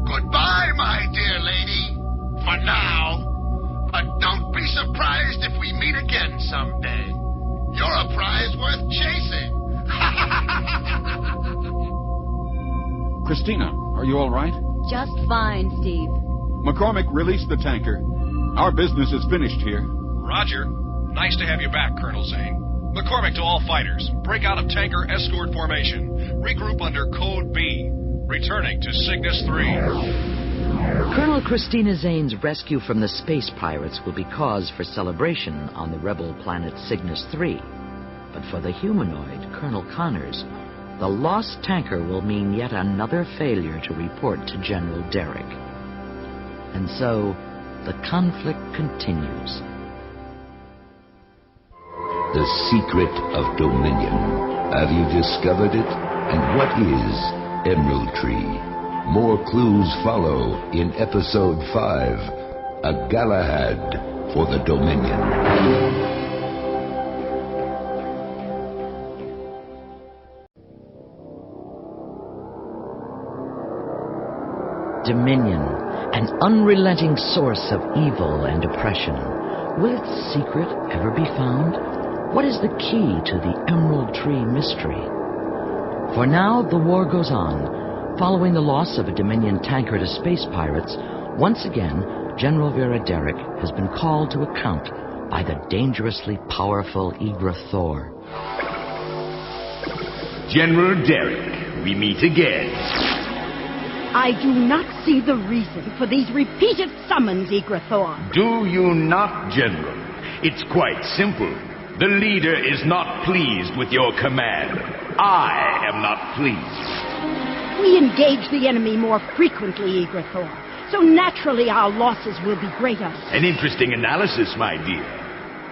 Goodbye, my dear lady. For now. But don't be surprised if we meet again someday. You're a prize worth chasing. Christina, are you all right? Just fine, Steve. McCormick, release the tanker. Our business is finished here. Roger. Nice to have you back, Colonel Zane. McCormick to all fighters. Break out of tanker escort formation. Regroup under Code B. Returning to Cygnus III. Colonel Christina Zane's rescue from the space pirates will be cause for celebration on the rebel planet Cygnus III. But for the humanoid, Colonel Connors, the lost tanker will mean yet another failure to report to General Derrick. And so, the conflict continues. The secret of Dominion. Have you discovered it? And what is Emerald Tree? More clues follow in Episode 5, A Galahad for the Dominion. Dominion, an unrelenting source of evil and oppression. Will its secret ever be found? What is the key to the Emerald Tree mystery? For now, the war goes on. Following the loss of a Dominion tanker to space pirates, once again, General Vera Derrick has been called to account by the dangerously powerful Egra Thor. General Derrick, we meet again. I do not see the reason for these repeated summons, Egra Thor. Do you not, General? It's quite simple. The leader is not pleased with your command. I am not pleased. We engage the enemy more frequently, Egra Thor, so naturally our losses will be greater. An interesting analysis, my dear.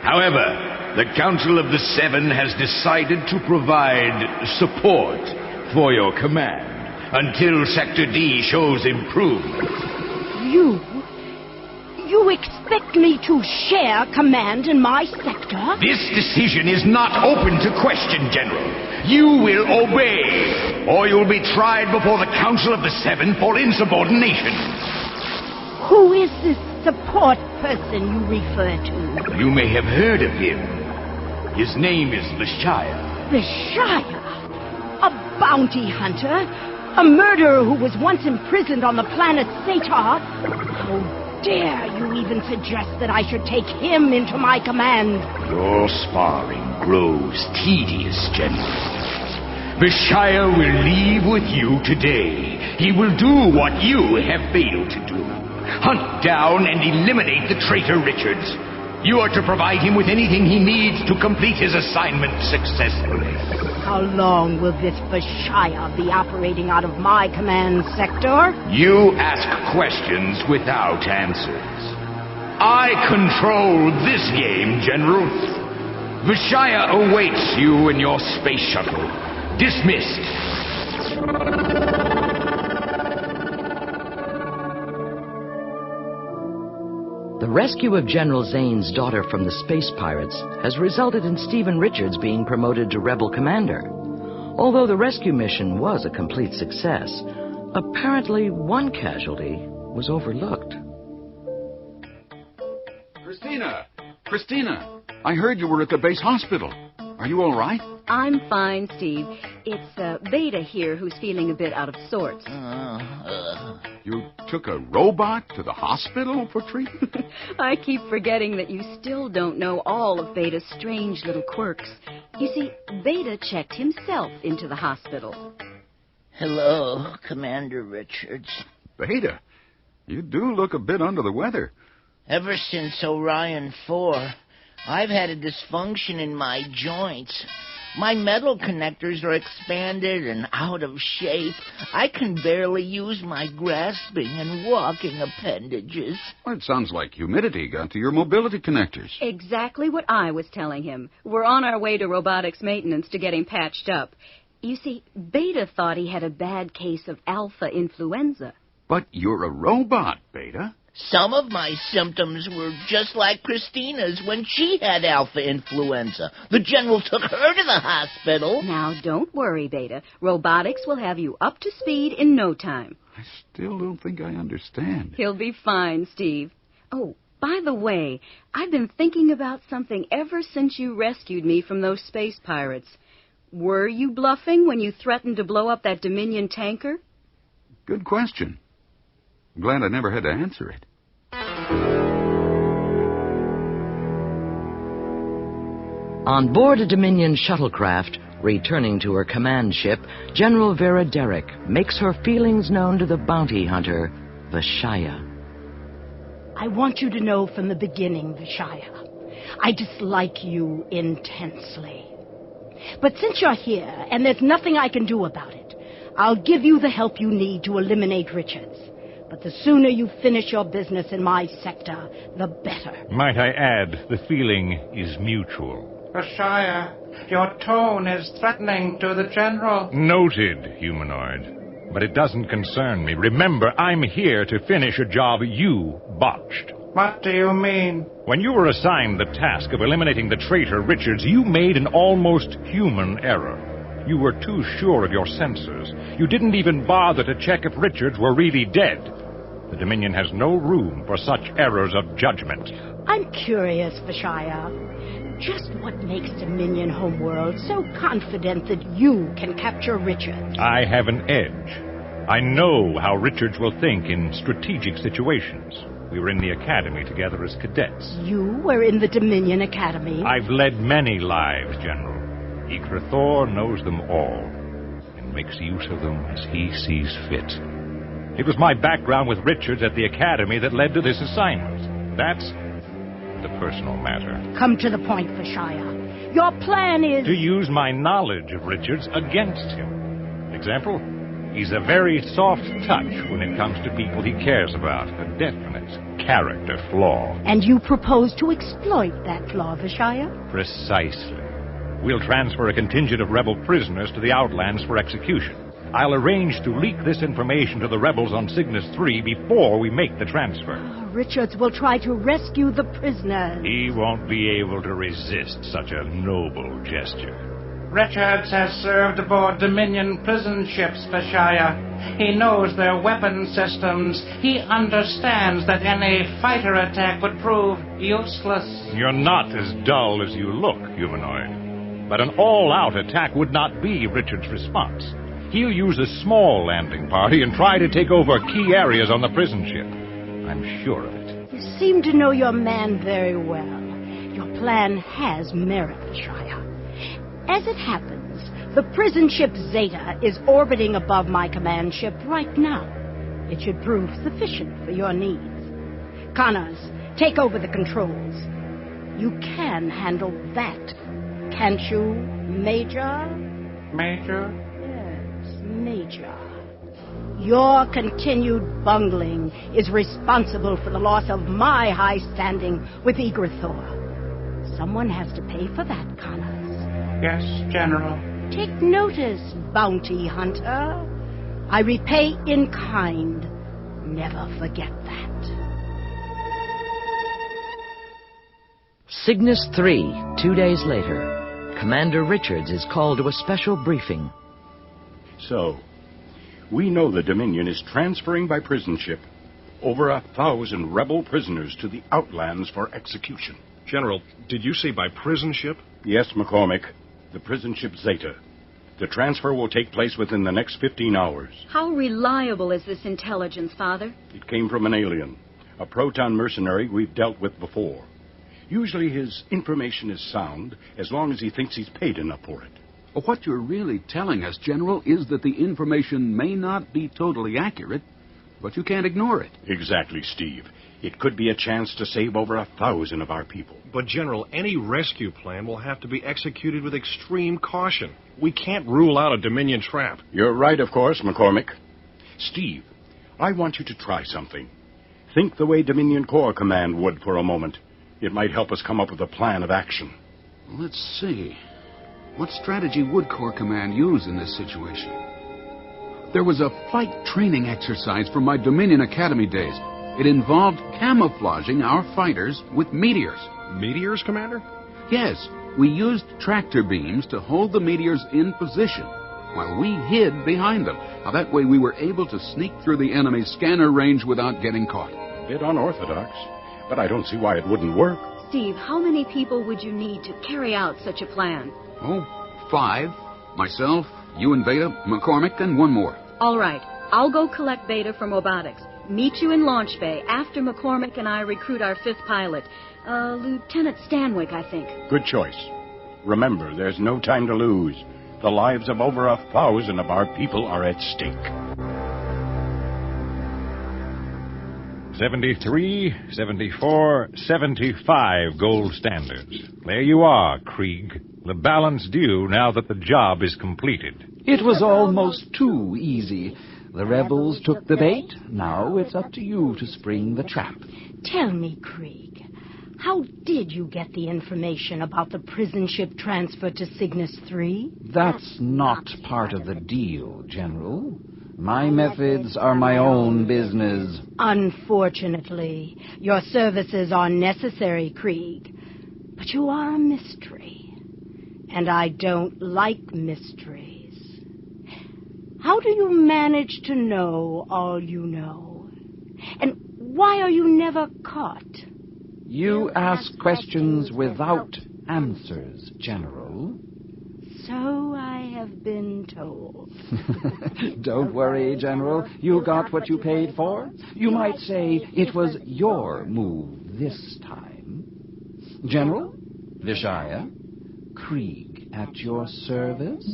However, the Council of the Seven has decided to provide support for your command until Sector D shows improvement. You expect me to share command in my sector? This decision is not open to question, General. You will obey, or you'll be tried before the Council of the Seven for insubordination. Who is this support person you refer to? You may have heard of him. His name is Vishia. Vishia? A bounty hunter? A murderer who was once imprisoned on the planet Satar? How dare you even suggest that I should take him into my command? Your sparring grows tedious, General. Vishia will leave with you today. He will do what you have failed to do. Hunt down and eliminate the traitor Richards. You are to provide him with anything he needs to complete his assignment successfully. How long will this Vishia be operating out of my command sector? You ask questions without answers. I control this game, General. Vishia awaits you in your space shuttle. Dismissed. The rescue of General Zane's daughter from the space pirates has resulted in Stephen Richards being promoted to Rebel Commander. Although the rescue mission was a complete success, apparently one casualty was overlooked. Christina, I heard you were at the base hospital. Are you all right? I'm fine, Steve. It's Beta here who's feeling a bit out of sorts. You took a robot to the hospital for treatment? I keep forgetting that you still don't know all of Beta's strange little quirks. You see, Beta checked himself into the hospital. Hello, Commander Richards. Beta, you do look a bit under the weather. Ever since Orion 4, I've had a dysfunction in my joints. My metal connectors are expanded and out of shape. I can barely use my grasping and walking appendages. Well, it sounds like humidity got to your mobility connectors. Exactly what I was telling him. We're on our way to robotics maintenance to get him patched up. You see, Beta thought he had a bad case of alpha influenza. But you're a robot, Beta. Some of my symptoms were just like Christina's when she had alpha influenza. The general took her to the hospital. Now, don't worry, Beta. Robotics will have you up to speed in no time. I still don't think I understand. He'll be fine, Steve. Oh, by the way, I've been thinking about something ever since you rescued me from those space pirates. Were you bluffing when you threatened to blow up that Dominion tanker? Good question. I'm glad I never had to answer it. On board a Dominion shuttlecraft, returning to her command ship, General Vera Derrick makes her feelings known to the bounty hunter, Vishia. I want you to know from the beginning, Vishia, I dislike you intensely. But since you're here, and there's nothing I can do about it, I'll give you the help you need to eliminate Richards. But the sooner you finish your business in my sector, the better. Might I add, the feeling is mutual. Vishia, your tone is threatening to the General. Noted, humanoid. But it doesn't concern me. Remember, I'm here to finish a job you botched. What do you mean? When you were assigned the task of eliminating the traitor Richards, you made an almost human error. You were too sure of your sensors. You didn't even bother to check if Richards were really dead. The Dominion has no room for such errors of judgment. I'm curious, Vishia. Just what makes Dominion Homeworld so confident that you can capture Richards? I have an edge. I know how Richards will think in strategic situations. We were in the academy together as cadets. You were in the Dominion Academy? I've led many lives, General. Thor knows them all and makes use of them as he sees fit. It was my background with Richards at the academy that led to this assignment. That's the personal matter. Come to the point, Vishia. Your plan is... to use my knowledge of Richards against him. Example? He's a very soft touch when it comes to people he cares about. A definite character flaw. And you propose to exploit that flaw, Vishia? Precisely. We'll transfer a contingent of rebel prisoners to the Outlands for execution. I'll arrange to leak this information to the rebels on Cygnus III before we make the transfer. Richards will try to rescue the prisoners. He won't be able to resist such a noble gesture. Richards has served aboard Dominion prison ships, Vishia. He knows their weapon systems. He understands that any fighter attack would prove useless. You're not as dull as you look, humanoid. But an all-out attack would not be Richards' response. He'll use a small landing party and try to take over key areas on the prison ship. I'm sure of it. You seem to know your man very well. Your plan has merit, Vishia. As it happens, the prison ship Zeta is orbiting above my command ship right now. It should prove sufficient for your needs. Connors, take over the controls. You can handle that, can't you, Major? Major? Yes, Major. Your continued bungling is responsible for the loss of my high standing with Thor. Someone has to pay for that, Connors. Yes, General. Take notice, bounty hunter. I repay in kind. Never forget that. Cygnus III, 2 days later. Commander Richards is called to a special briefing. So, we know the Dominion is transferring by prison ship over 1,000 rebel prisoners to the Outlands for execution. General, did you say by prison ship? Yes, McCormick. The prison ship Zeta. The transfer will take place within the next 15 hours. How reliable is this intelligence, Father? It came from an alien, a proton mercenary we've dealt with before. Usually his information is sound as long as he thinks he's paid enough for it. What you're really telling us, General, is that the information may not be totally accurate, but you can't ignore it. Exactly, Steve. It could be a chance to save over 1,000 of our people. But, General, any rescue plan will have to be executed with extreme caution. We can't rule out a Dominion trap. You're right, of course, McCormick. Steve, I want you to try something. Think the way Dominion Corps Command would for a moment. It might help us come up with a plan of action. Let's see. What strategy would Corps Command use in this situation? There was a flight training exercise from my Dominion Academy days. It involved camouflaging our fighters with meteors. Meteors, Commander? Yes. We used tractor beams to hold the meteors in position while we hid behind them. Now, that way we were able to sneak through the enemy's scanner range without getting caught. A bit unorthodox, but I don't see why it wouldn't work. Steve, how many people would you need to carry out such a plan? 5. Myself, you and Beta, McCormick, and one more. All right. I'll go collect Beta from Robotics. Meet you in Launch Bay after McCormick and I recruit our 5th pilot. Lieutenant Stanwyck, I think. Good choice. Remember, there's no time to lose. The lives of over 1,000 of our people are at stake. 73, 74, 75 gold standards. There you are, Krieg. The balance due now that the job is completed. It was almost too easy. The rebels took the bait. Now it's up to you to spring the trap. Tell me, Krieg, how did you get the information about the prison ship transfer to Cygnus III? That's not part of the deal, General. My methods are my own business. Unfortunately, your services are necessary, Krieg. But you are a mystery. And I don't like mysteries. How do you manage to know all you know? And why are you never caught? You ask questions without answers, General. So I have been told. Don't worry, General. You got what you paid for. You might say it was your move this time. General, Vishia, Krieg at your service.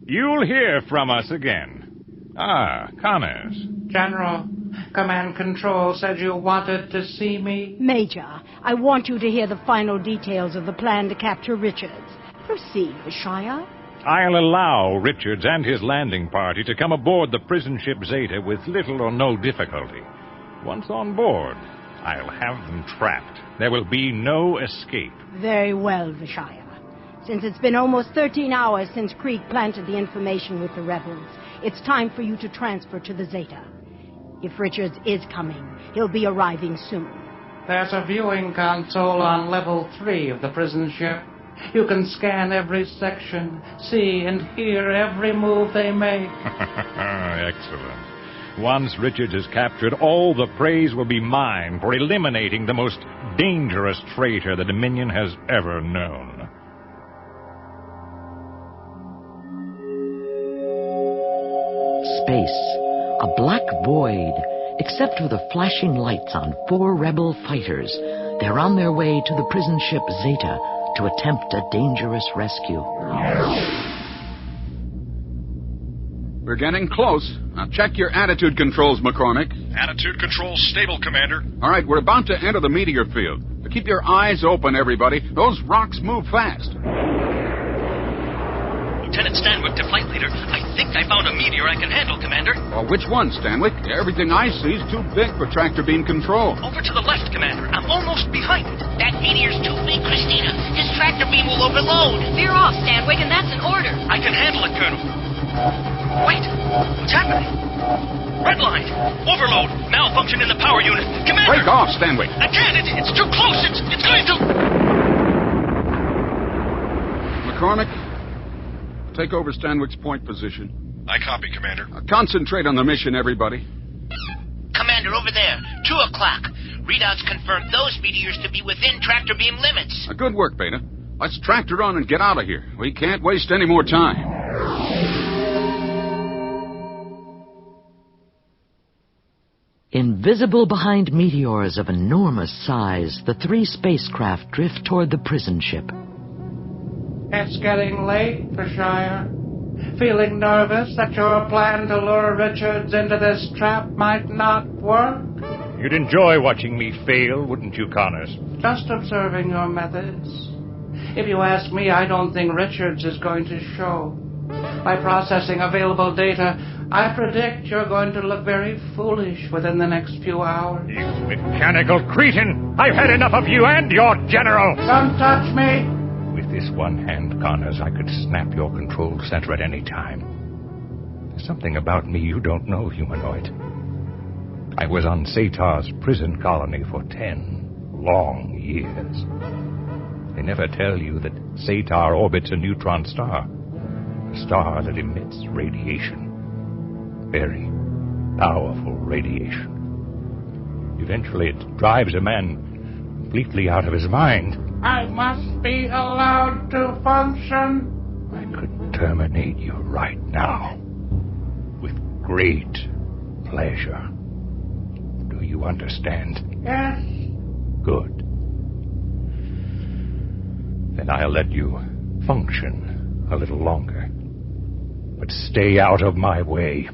You'll hear from us again. Ah, Connors. General, Command Control said you wanted to see me. Major, I want you to hear the final details of the plan to capture Richards. Proceed, Vishia. I'll allow Richards and his landing party to come aboard the prison ship Zeta with little or no difficulty. Once on board, I'll have them trapped. There will be no escape. Very well, Vishia. Since it's been almost 13 hours since Krieg planted the information with the rebels, it's time for you to transfer to the Zeta. If Richards is coming, he'll be arriving soon. There's a viewing console on level 3 of the prison ship. You can scan every section, see and hear every move they make. Excellent. Once Richards is captured, all the praise will be mine for eliminating the most dangerous traitor the Dominion has ever known. Space, a black void, except for the flashing lights on 4 rebel fighters. They're on their way to the prison ship Zeta to attempt a dangerous rescue. We're getting close. Now check your attitude controls, McCormick. Attitude controls stable, Commander. All right, we're about to enter the meteor field. Keep your eyes open, everybody. Those rocks move fast. Lieutenant Stanwick to Flight Leader. I think I found a meteor I can handle, Commander. Well, which one, Stanwick? Everything I see is too big for tractor beam control. Over to the left, Commander. I'm almost behind it. That meteor's too big, Christina. His tractor beam will overload. Veer off, Stanwick, and that's an order. I can handle it, Colonel. Wait. What's happening? Red line. Overload. Malfunction in the power unit. Commander! Break off, Stanwick. Again, it's too close. It's going to... McCormick, take over Stanwick's point position. I copy, Commander. Concentrate on the mission, everybody. Commander, over there. 2 o'clock. Readouts confirm those meteors to be within tractor beam limits. Good work, Beta. Let's tractor on and get out of here. We can't waste any more time. Invisible behind meteors of enormous size, the 3 spacecraft drift toward the prison ship. It's getting late, Vishia. Feeling nervous that your plan to lure Richards into this trap might not work? You'd enjoy watching me fail, wouldn't you, Connors? Just observing your methods. If you ask me, I don't think Richards is going to show. By processing available data, I predict you're going to look very foolish within the next few hours. You mechanical cretin! I've had enough of you and your general! Don't touch me! With this one hand, Connors, I could snap your control center at any time. There's something about me you don't know, humanoid. I was on Satar's prison colony for 10 long years. They never tell you that Satar orbits a neutron star. A star that emits radiation. Very powerful radiation. Eventually it drives a man completely out of his mind. I must be allowed to function. I could terminate you right now. With great pleasure. Do you understand? Yes. Good. Then I'll let you function a little longer. But stay out of my way.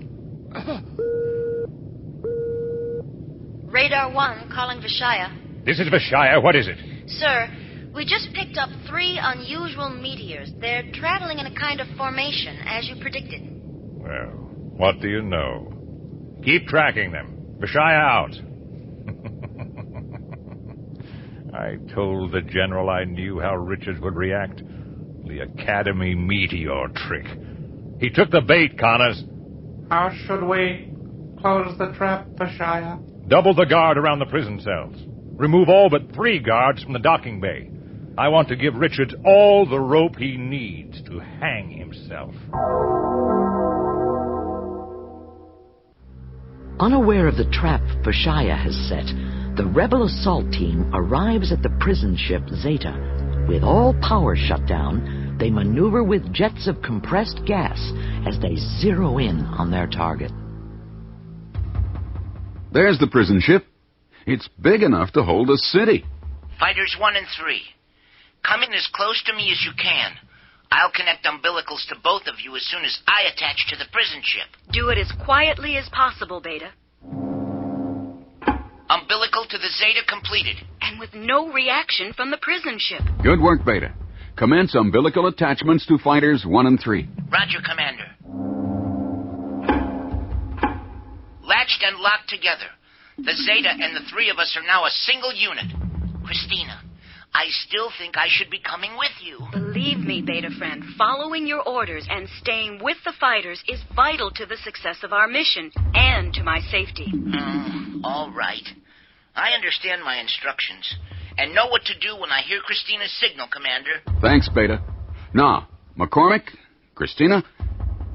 Radar 1, calling Vishia. This is Vishia. What is it? Sir, we just picked up 3 unusual meteors. They're traveling in a kind of formation, as you predicted. Well, what do you know? Keep tracking them. Vishia out. I told the general I knew how Richards would react. The Academy meteor trick. He took the bait, Connors. How should we close the trap, Vishia? Double the guard around the prison cells. Remove all but 3 guards from the docking bay. I want to give Richards all the rope he needs to hang himself. Unaware of the trap Vishia has set, the rebel assault team arrives at the prison ship Zeta. With all power shut down, they maneuver with jets of compressed gas as they zero in on their target. There's the prison ship. It's big enough to hold a city. Fighters 1 and 3, come in as close to me as you can. I'll connect umbilicals to both of you as soon as I attach to the prison ship. Do it as quietly as possible, Beta. Umbilical to the Zeta completed. And with no reaction from the prison ship. Good work, Beta. Commence umbilical attachments to fighters 1 and 3. Roger, Commander. Latched and locked together. The Zeta and the 3 of us are now a single unit. Christina, I still think I should be coming with you. Believe me, Beta friend, following your orders and staying with the fighters is vital to the success of our mission and to my safety. All right. I understand my instructions and know what to do when I hear Christina's signal, Commander. Thanks, Beta. Now, McCormick, Christina,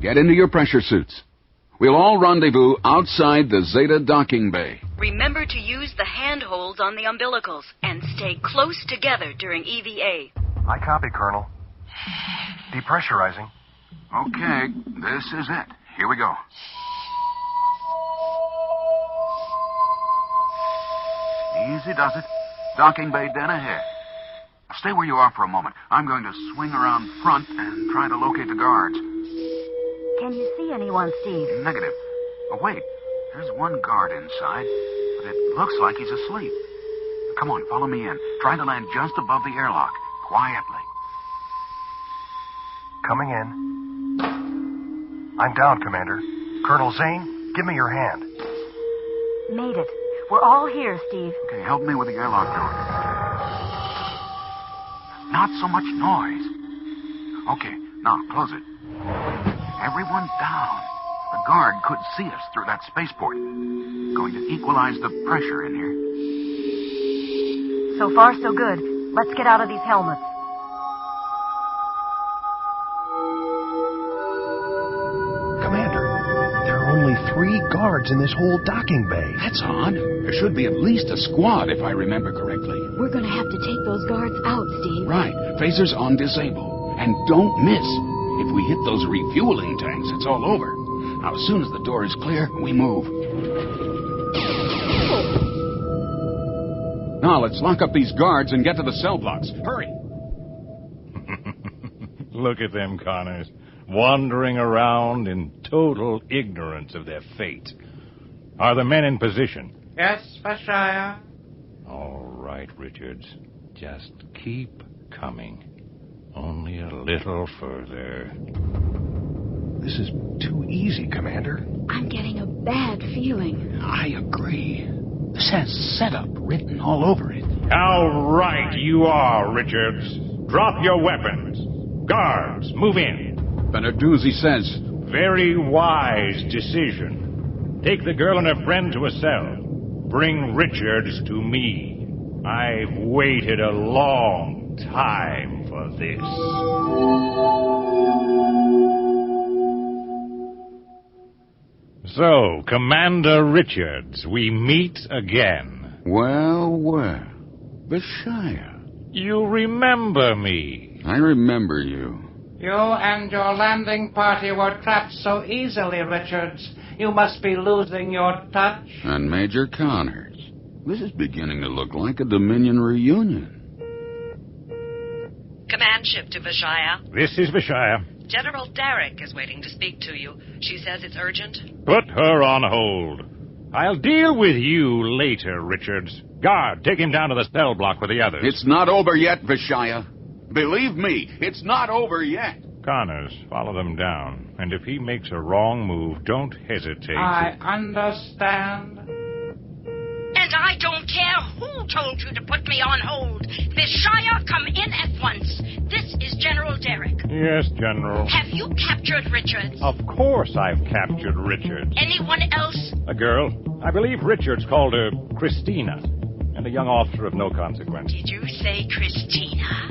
get into your pressure suits. We'll all rendezvous outside the Zeta docking bay. Remember to use the handholds on the umbilicals and stay close together during EVA. I copy, Colonel. Depressurizing. Okay, this is it. Here we go. Easy does it. Docking bay dead ahead. Stay where you are for a moment. I'm going to swing around front and try to locate the guards. Can you see anyone, Steve? Negative. Oh, wait. There's one guard inside, but it looks like he's asleep. Come on, follow me in. Try to land just above the airlock. Quietly. Coming in. I'm down, Commander. Colonel Zane, give me your hand. Made it. We're all here, Steve. Okay, help me with the airlock door. Not so much noise. Okay, now close it. Everyone down. The guard could see us through that spaceport. Going to equalize the pressure in here. So far, so good. Let's get out of these helmets. Commander, there are only 3 guards in this whole docking bay. That's odd. There should be at least a squad, if I remember correctly. We're going to have to take those guards out, Steve. Right. Phasers on disable. And don't miss. If we hit those refueling tanks, it's all over. Now, as soon as the door is clear, we move. Now, let's lock up these guards and get to the cell blocks. Hurry! Look at them, Connors, wandering around in total ignorance of their fate. Are the men in position? Yes, Vishia. All right, Richards. Just keep coming. Only a little further. This is too easy, Commander. I'm getting a bad feeling. I agree. This has setup written all over it. How right you are, Richards. Drop your weapons. Guards, move in. Beneduzzi says. Very wise decision. Take the girl and her friend to a cell. Bring Richards to me. I've waited a long time for this. So, Commander Richards, we meet again. Well, well. Vishia. You remember me. I remember you. You and your landing party were trapped so easily, Richards. You must be losing your touch. And Major Connors. This is beginning to look like a Dominion reunion. Command ship to Vishia. This is Vishia. General Derrick is waiting to speak to you. She says it's urgent. Put her on hold. I'll deal with you later, Richards. Guard, take him down to the cell block with the others. It's not over yet, Vishia. Believe me, it's not over yet. Connors, follow them down. And if he makes a wrong move, don't hesitate. I understand. And I don't care who told you to put me on hold. Vishia, come in at once. This is General Derrick. Yes, General. Have you captured Richards? Of course I've captured Richards. Anyone else? A girl. I believe Richards called her Christina. And a young officer of no consequence. Did you say Christina?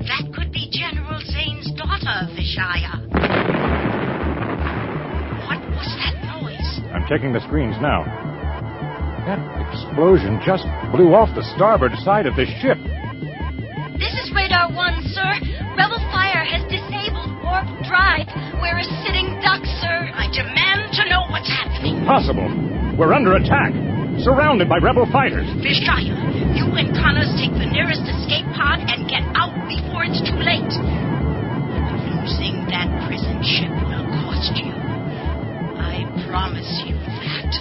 That could be General Zane's daughter, Vishia. What was that noise? I'm checking the screens now. That explosion just blew off the starboard side of the ship. This is Radar 1, sir. Rebel fire has disabled warp drive. We're a sitting duck, sir. I demand to know what's happening. Impossible. We're under attack. Surrounded by rebel fighters. Vishia, you and Connors take the nearest escape pod and get out before it's too late. Losing that prison ship will cost you. I promise you that.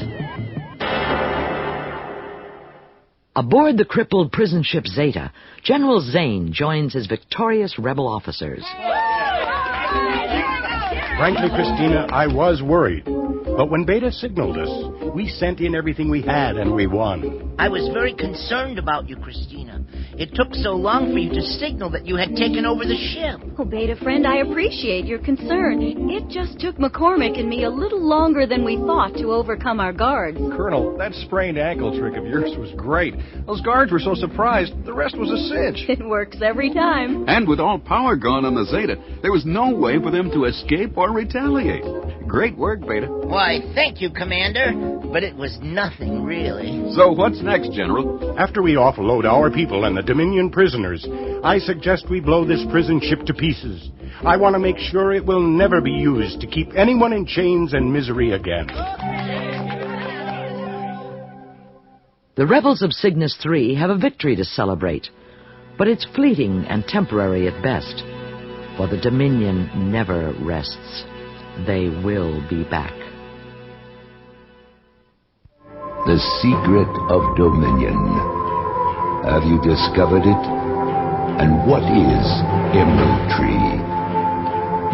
Aboard the crippled prison ship Zeta, General Zane joins his victorious rebel officers. Frankly, Christina, I was worried. But when Beta signaled us, we sent in everything we had and we won. I was very concerned about you, Christina. It took so long for you to signal that you had taken over the ship. Oh, Beta friend, I appreciate your concern. It just took McCormick and me a little longer than we thought to overcome our guards. Colonel, that sprained ankle trick of yours was great. Those guards were so surprised, the rest was a cinch. It works every time. And with all power gone on the Zeta, there was no way for them to escape or retaliate. Great work, Beta. Why, thank you, Commander. But it was nothing, really. So what's next, General? After we offload our people and the Dominion prisoners, I suggest we blow this prison ship to pieces. I want to make sure it will never be used to keep anyone in chains and misery again. The rebels of Cygnus III have a victory to celebrate, but it's fleeting and temporary at best, for the Dominion never rests. They will be back. The secret of Dominion. Have you discovered it? And what is Emerald Tree?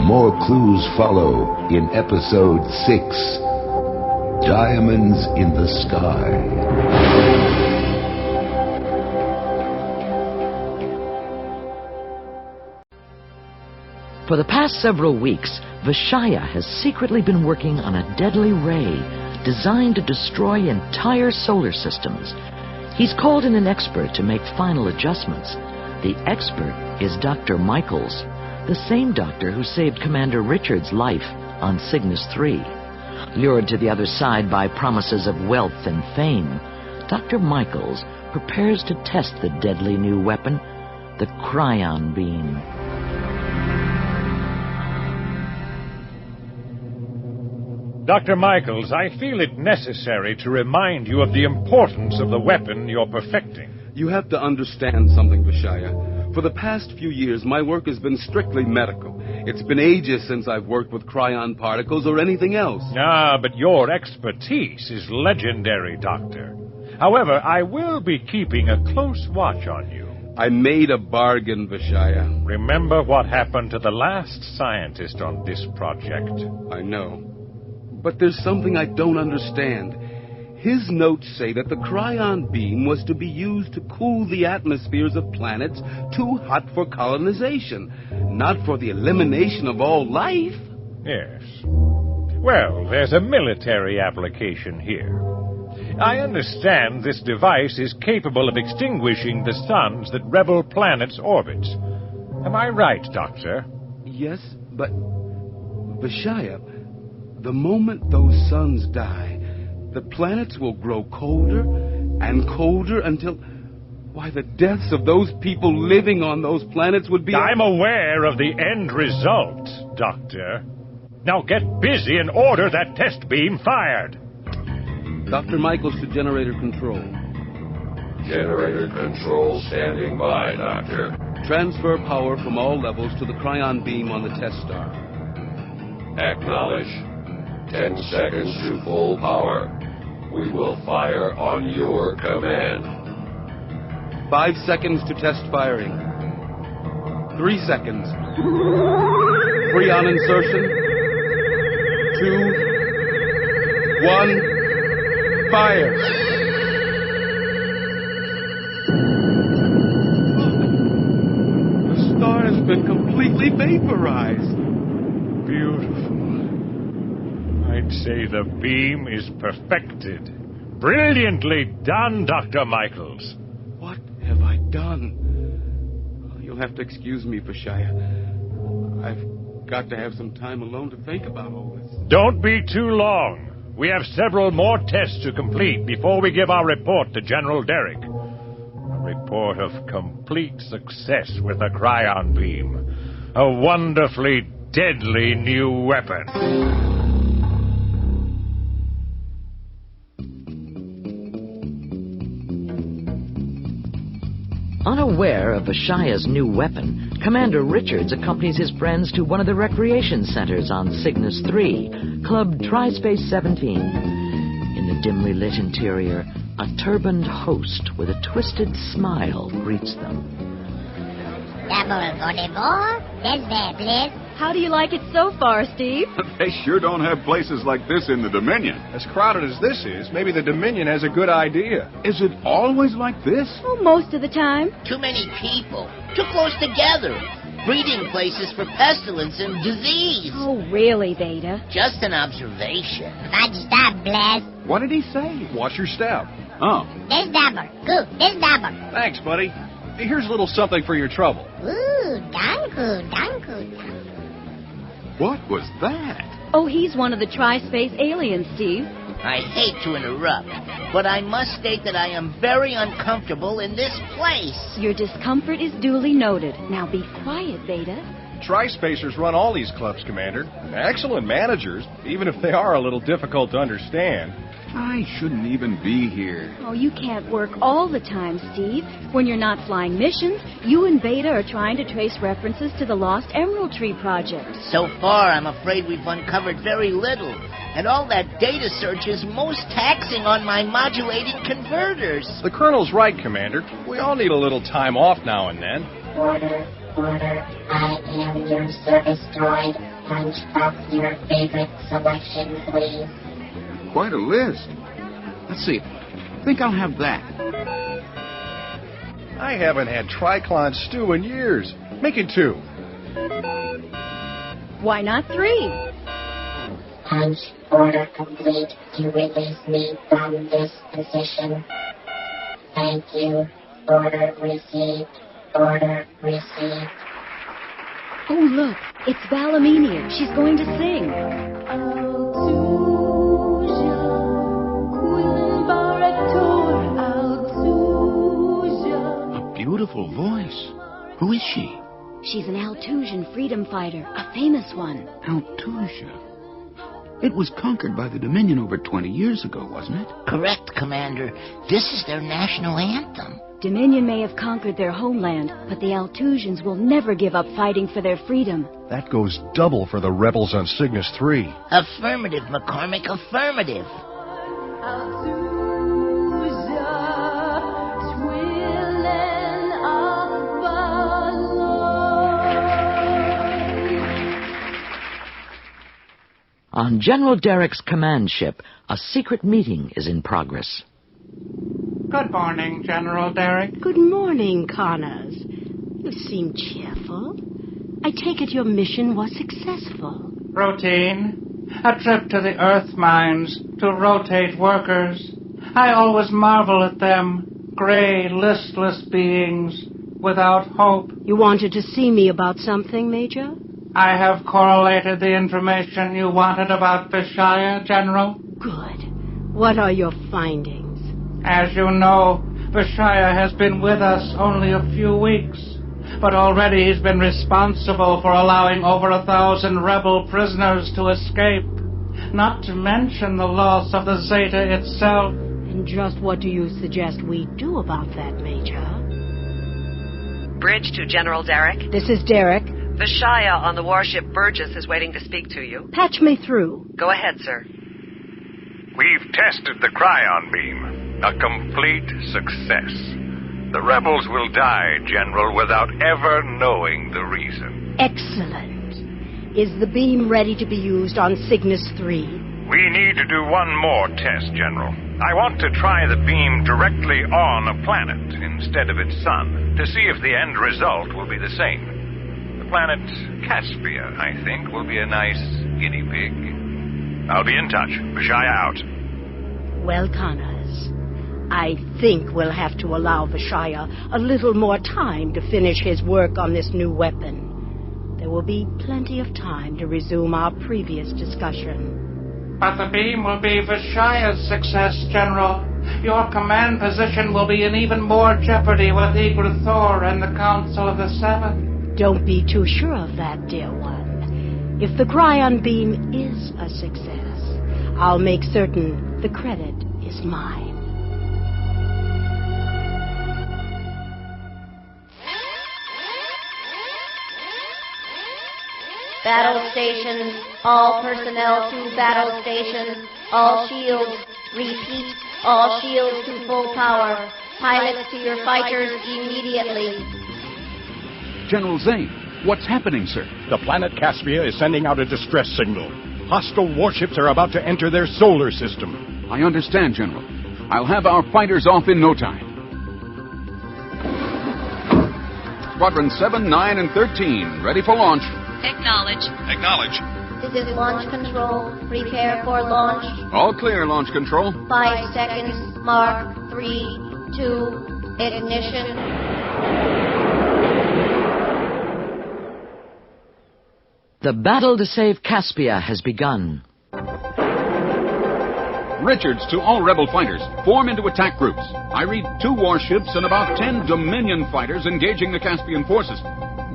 More clues follow in Episode 6, Diamonds in the Sky. For the past several weeks, Vishia has secretly been working on a deadly ray designed to destroy entire solar systems. He's called in an expert to make final adjustments. The expert is Dr. Michaels, the same doctor who saved Commander Richard's life on Cygnus III. Lured to the other side by promises of wealth and fame, Dr. Michaels prepares to test the deadly new weapon, the Cryon beam. Dr. Michaels, I feel it necessary to remind you of the importance of the weapon you're perfecting. You have to understand something, Vishia. For the past few years, my work has been strictly medical. It's been ages since I've worked with cryon particles or anything else. Ah, but your expertise is legendary, Doctor. However, I will be keeping a close watch on you. I made a bargain, Vishia. Remember what happened to the last scientist on this project. I know. But there's something I don't understand. His notes say that the cryon beam was to be used to cool the atmospheres of planets too hot for colonization, not for the elimination of all life. Yes. Well, there's a military application here. I understand this device is capable of extinguishing the suns that rebel planets orbit. Am I right, Doctor? Yes, but Vishia, the moment those suns die, the planets will grow colder and colder until, why, the deaths of those people living on those planets would be... I'm aware of the end result, Doctor. Now get busy and order that test beam fired. Dr. Michaels to generator control. Generator control standing by, Doctor. Transfer power from all levels to the cryon beam on the test star. Acknowledge. 10 seconds to full power. We will fire on your command. 5 seconds to test firing. 3 seconds. Freon insertion. 2, 1, fire. The star has been completely vaporized. Beautiful. I'd say the beam is perfected. Brilliantly done, Dr. Michaels. What have I done? You'll have to excuse me, Vishia. I've got to have some time alone to think about all this. Don't be too long. We have several more tests to complete before we give our report to General Derrick. A report of complete success with the Cryon beam. A wonderfully deadly new weapon. Unaware of Vishia's new weapon, Commander Richards accompanies his friends to one of the recreation centers on Cygnus III, Club Tri-Space 17. In the dimly lit interior, a turbaned host with a twisted smile greets them. How do you like it so far, Steve? They sure don't have places like this in the Dominion. As crowded as this is, maybe the Dominion has a good idea. Is it always like this? Oh, most of the time. Too many people. Too close together. Breeding places for pestilence and disease. Oh, really, Beta? Just an observation. What did he say? Watch your step. Oh. Thanks, buddy. Here's a little something for your trouble. Ooh, danku. What was that? Oh, he's one of the Tri-Space aliens, Steve. I hate to interrupt, but I must state that I am very uncomfortable in this place. Your discomfort is duly noted. Now be quiet, Beta. Tri-Spacers run all these clubs, Commander. Excellent managers, even if they are a little difficult to understand. I shouldn't even be here. Oh, you can't work all the time, Steve. When you're not flying missions, you and Beta are trying to trace references to the Lost Emerald Tree project. So far, I'm afraid we've uncovered very little. And all that data search is most taxing on my modulating converters. The Colonel's right, Commander. We all need a little time off now and then. Order. I am your service droid. Punch up your favorite selection, please. Quite a list. Let's see. I think I'll have that. I haven't had triclon stew in years. Make it 2. Why not 3? Punch. Order complete to release me from this position. Thank you. Order received. Oh, look. It's Valamenia. She's going to sing. Beautiful voice. Who is she? She's an Althusian freedom fighter, a famous one. Althusia. It was conquered by the Dominion over 20 years ago, wasn't it? Correct, Commander. This is their national anthem. Dominion may have conquered their homeland, but the Althusians will never give up fighting for their freedom. That goes double for the rebels on Cygnus III. Affirmative, McCormick, affirmative. On General Derrick's command ship, a secret meeting is in progress. Good morning, General Derrick. Good morning, Connors. You seem cheerful. I take it your mission was successful. Routine. A trip to the Earth mines to rotate workers. I always marvel at them. Gray, listless beings without hope. You wanted to see me about something, Major? I have correlated the information you wanted about Vishia, General. Good. What are your findings? As you know, Vishia has been with us only a few weeks, but already he's been responsible for allowing over 1,000 rebel prisoners to escape, not to mention the loss of the Zeta itself. And just what do you suggest we do about that, Major? Bridge to General Derrick. This is Derrick. Vishia on the warship Burgess is waiting to speak to you. Patch me through. Go ahead, sir. We've tested the Cryon beam. A complete success. The rebels will die, General, without ever knowing the reason. Excellent. Is the beam ready to be used on Cygnus III? We need to do one more test, General. I want to try the beam directly on a planet instead of its sun to see if the end result will be the same. The planet Caspia, I think, will be a nice guinea pig. I'll be in touch. Vishia out. Well, Connors, I think we'll have to allow Vishia a little more time to finish his work on this new weapon. There will be plenty of time to resume our previous discussion. But the beam will be Vishia's success, General. Your command position will be in even more jeopardy with Igor Thor and the Council of the Seven. Don't be too sure of that, dear one. If the Cryon beam is a success, I'll make certain the credit is mine. Battle stations, all personnel to battle stations, all shields, repeat, all shields to full power. Pilots to your fighters immediately. General Zane, what's happening, sir? The planet Caspia is sending out a distress signal. Hostile warships are about to enter their solar system. I understand, General. I'll have our fighters off in no time. Squadron 7, 9, and 13, ready for launch. Acknowledge. Acknowledge. This is launch control. Prepare for launch. All clear, launch control. 5 seconds. Mark. 3, 2, ignition. The battle to save Caspia has begun. Richards, to all rebel fighters, form into attack groups. I read 2 warships and about 10 Dominion fighters engaging the Caspian forces.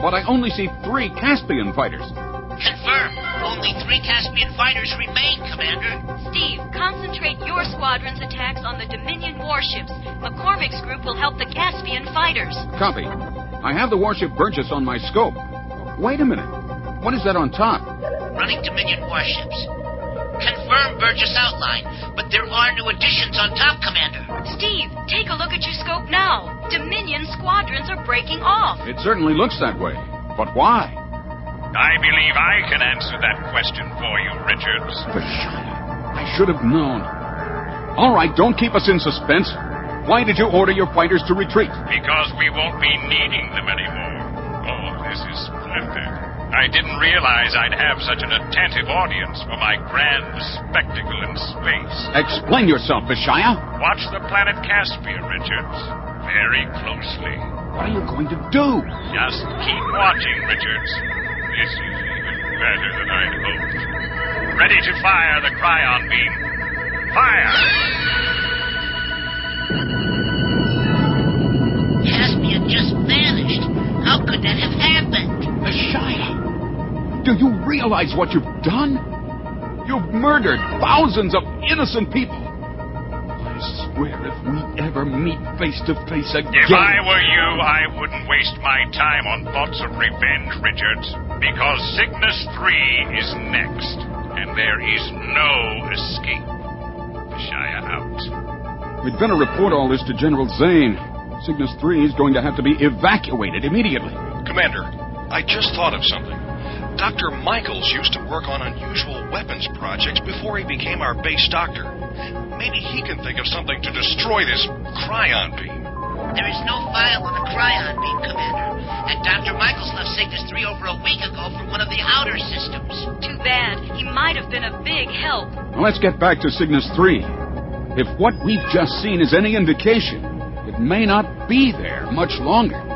But I only see 3 Caspian fighters. Confirm. Only 3 Caspian fighters remain, Commander. Steve, concentrate your squadron's attacks on the Dominion warships. McCormick's group will help the Caspian fighters. Copy. I have the warship Burgess on my scope. Wait a minute. What is that on top? Running Dominion warships. Confirm Burgess outline, but there are new additions on top, Commander. Steve, take a look at your scope now. Dominion squadrons are breaking off. It certainly looks that way. But why? I believe I can answer that question for you, Richards. I should have known. All right, don't keep us in suspense. Why did you order your fighters to retreat? Because we won't be needing them anymore. Oh, this is splendid. I didn't realize I'd have such an attentive audience for my grand spectacle in space. Explain yourself, Vishia. Watch the planet Caspia, Richards. Very closely. What are you going to do? Just keep watching, Richards. This is even better than I'd hoped. Ready to fire the Cryon beam. Fire! Caspia just vanished. How could that have happened? Vishia! Do you realize what you've done? You've murdered thousands of innocent people. I swear if we ever meet face to face again... If I were you, I wouldn't waste my time on thoughts of revenge, Richards. Because Cygnus III is next. And there is no escape. Vishia out. We'd better report all this to General Zane. Cygnus III is going to have to be evacuated immediately. Commander, I just thought of something. Dr. Michaels used to work on unusual weapons projects before he became our base doctor. Maybe he can think of something to destroy this Cryon beam. There is no file on the Cryon beam, Commander. And Dr. Michaels left Cygnus III over a week ago for one of the outer systems. Too bad. He might have been a big help. Now let's get back to Cygnus III. If what we've just seen is any indication, it may not be there much longer.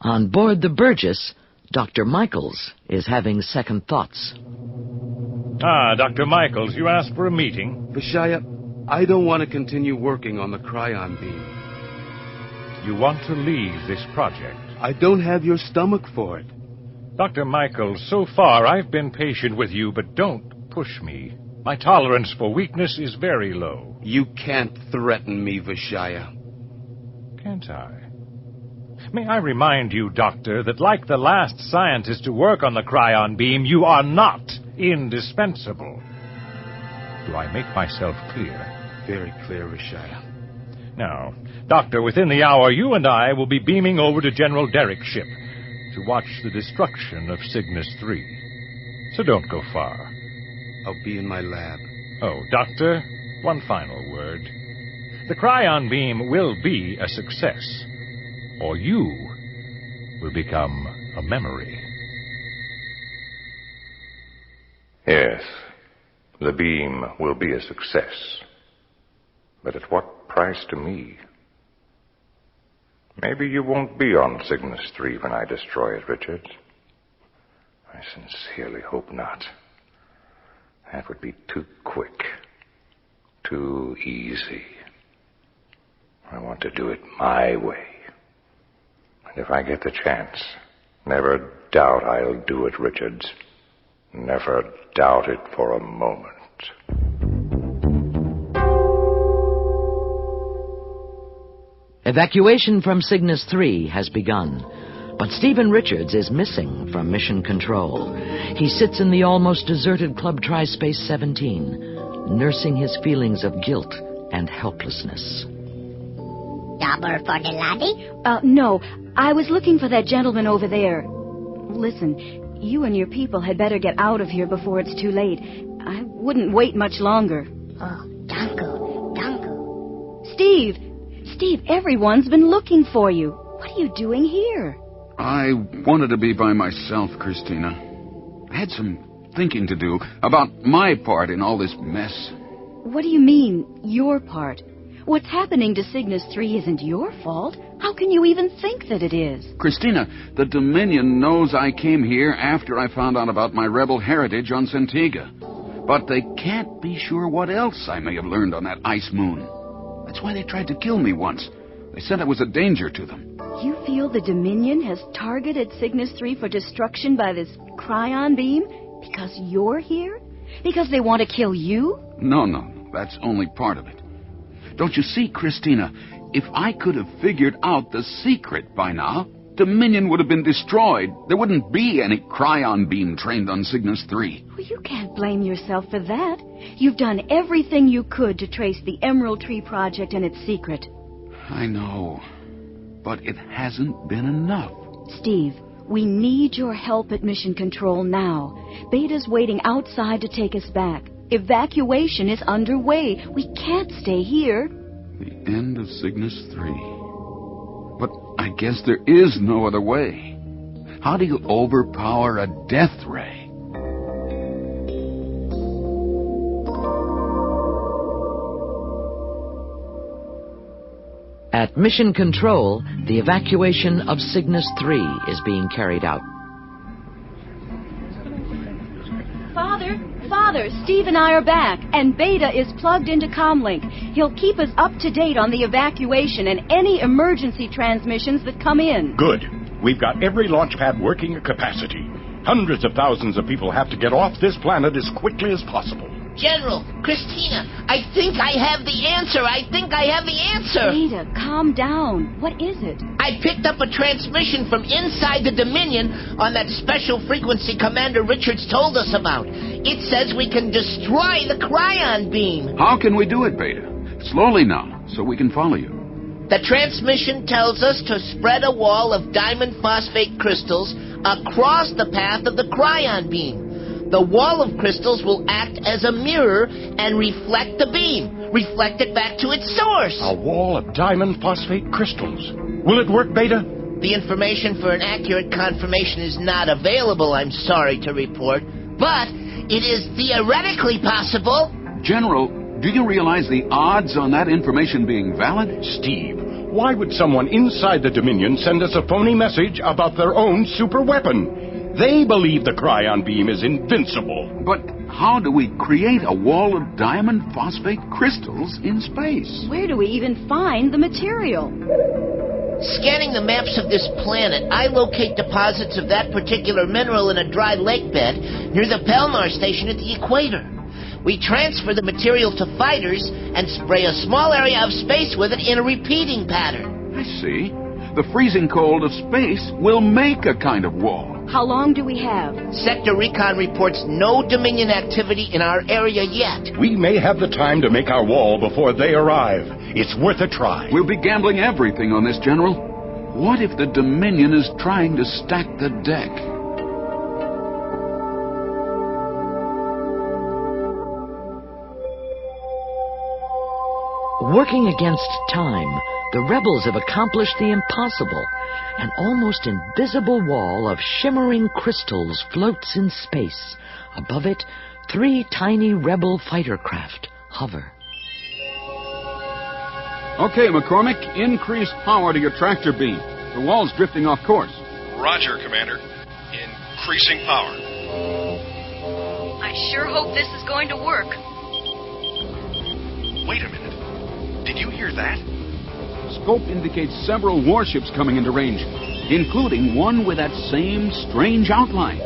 On board the Burgess, Dr. Michaels is having second thoughts. Ah, Dr. Michaels, you asked for a meeting. Vishia, I don't want to continue working on the Cryon beam. You want to leave this project? I don't have your stomach for it. Dr. Michaels, so far I've been patient with you, but don't push me. My tolerance for weakness is very low. You can't threaten me, Vishia. Can't I? May I remind you, Doctor, that like the last scientist to work on the Cryon beam, you are not indispensable. Do I make myself clear? Very clear, Vishia. Now, Doctor, within the hour, you and I will be beaming over to General Derrick's ship to watch the destruction of Cygnus III. So don't go far. I'll be in my lab. Oh, Doctor, one final word. The Cryon beam will be a success, or you will become a memory. Yes, the beam will be a success. But at what price to me? Maybe you won't be on Cygnus III when I destroy it, Richards. I sincerely hope not. That would be too quick. Too easy. I want to do it my way. And if I get the chance, never doubt I'll do it, Richards. Never doubt it for a moment. Evacuation from Cygnus III has begun, but Stephen Richards is missing from Mission Control. He sits in the almost deserted Club Tri-Space 17, nursing his feelings of guilt and helplessness. Double for the laddie? No. I was looking for that gentleman over there. Listen, you and your people had better get out of here before it's too late. I wouldn't wait much longer. Oh, danke. Steve, everyone's been looking for you. What are you doing here? I wanted to be by myself, Christina. I had some thinking to do about my part in all this mess. What do you mean, your part? What's happening to Cygnus III isn't your fault. How can you even think that it is? Christina, the Dominion knows I came here after I found out about my rebel heritage on Centiga. But they can't be sure what else I may have learned on that ice moon. That's why they tried to kill me once. They said I was a danger to them. You feel the Dominion has targeted Cygnus III for destruction by this cryon beam? Because you're here? Because they want to kill you? No. That's only part of it. Don't you see, Christina, if I could have figured out the secret by now, Dominion would have been destroyed. There wouldn't be any cryon beam trained on Cygnus III. Well, you can't blame yourself for that. You've done everything you could to trace the Emerald Tree Project and its secret. I know, but it hasn't been enough. Steve, we need your help at Mission Control now. Beta's waiting outside to take us back. Evacuation is underway. We can't stay here. The end of Cygnus III. But I guess there is no other way. How do you overpower a death ray? At Mission Control, the evacuation of Cygnus III is being carried out. Father, Steve and I are back, and Beta is plugged into Comlink. He'll keep us up to date on the evacuation and any emergency transmissions that come in. Good. We've got every launch pad working at capacity. Hundreds of thousands of people have to get off this planet as quickly as possible. General, Christina, I think I have the answer. Beta, calm down. What is it? I picked up a transmission from inside the Dominion on that special frequency Commander Richards told us about. It says we can destroy the cryon beam. How can we do it, Beta? Slowly now, so we can follow you. The transmission tells us to spread a wall of diamond phosphate crystals across the path of the cryon beam. The wall of crystals will act as a mirror and reflect the beam, reflect it back to its source. A wall of diamond phosphate crystals. Will it work, Beta? The information for an accurate confirmation is not available, I'm sorry to report, but it is theoretically possible. General, do you realize the odds on that information being valid? Steve, why would someone inside the Dominion send us a phony message about their own super weapon? They believe the cryon beam is invincible. But how do we create a wall of diamond phosphate crystals in space? Where do we even find the material? Scanning the maps of this planet, I locate deposits of that particular mineral in a dry lake bed near the Palmar station at the equator. We transfer the material to fighters and spray a small area of space with it in a repeating pattern. I see. The freezing cold of space will make a kind of wall. How long do we have? Sector Recon reports no Dominion activity in our area yet. We may have the time to make our wall before they arrive. It's worth a try. We'll be gambling everything on this, General. What if the Dominion is trying to stack the deck? Working against time, the rebels have accomplished the impossible. An almost invisible wall of shimmering crystals floats in space. Above it, 3 tiny rebel fighter craft hover. Okay, McCormick, increase power to your tractor beam. The wall's drifting off course. Roger, Commander. Increasing power. I sure hope this is going to work. Wait a minute. Did you hear that? Scope indicates several warships coming into range, including one with that same strange outline.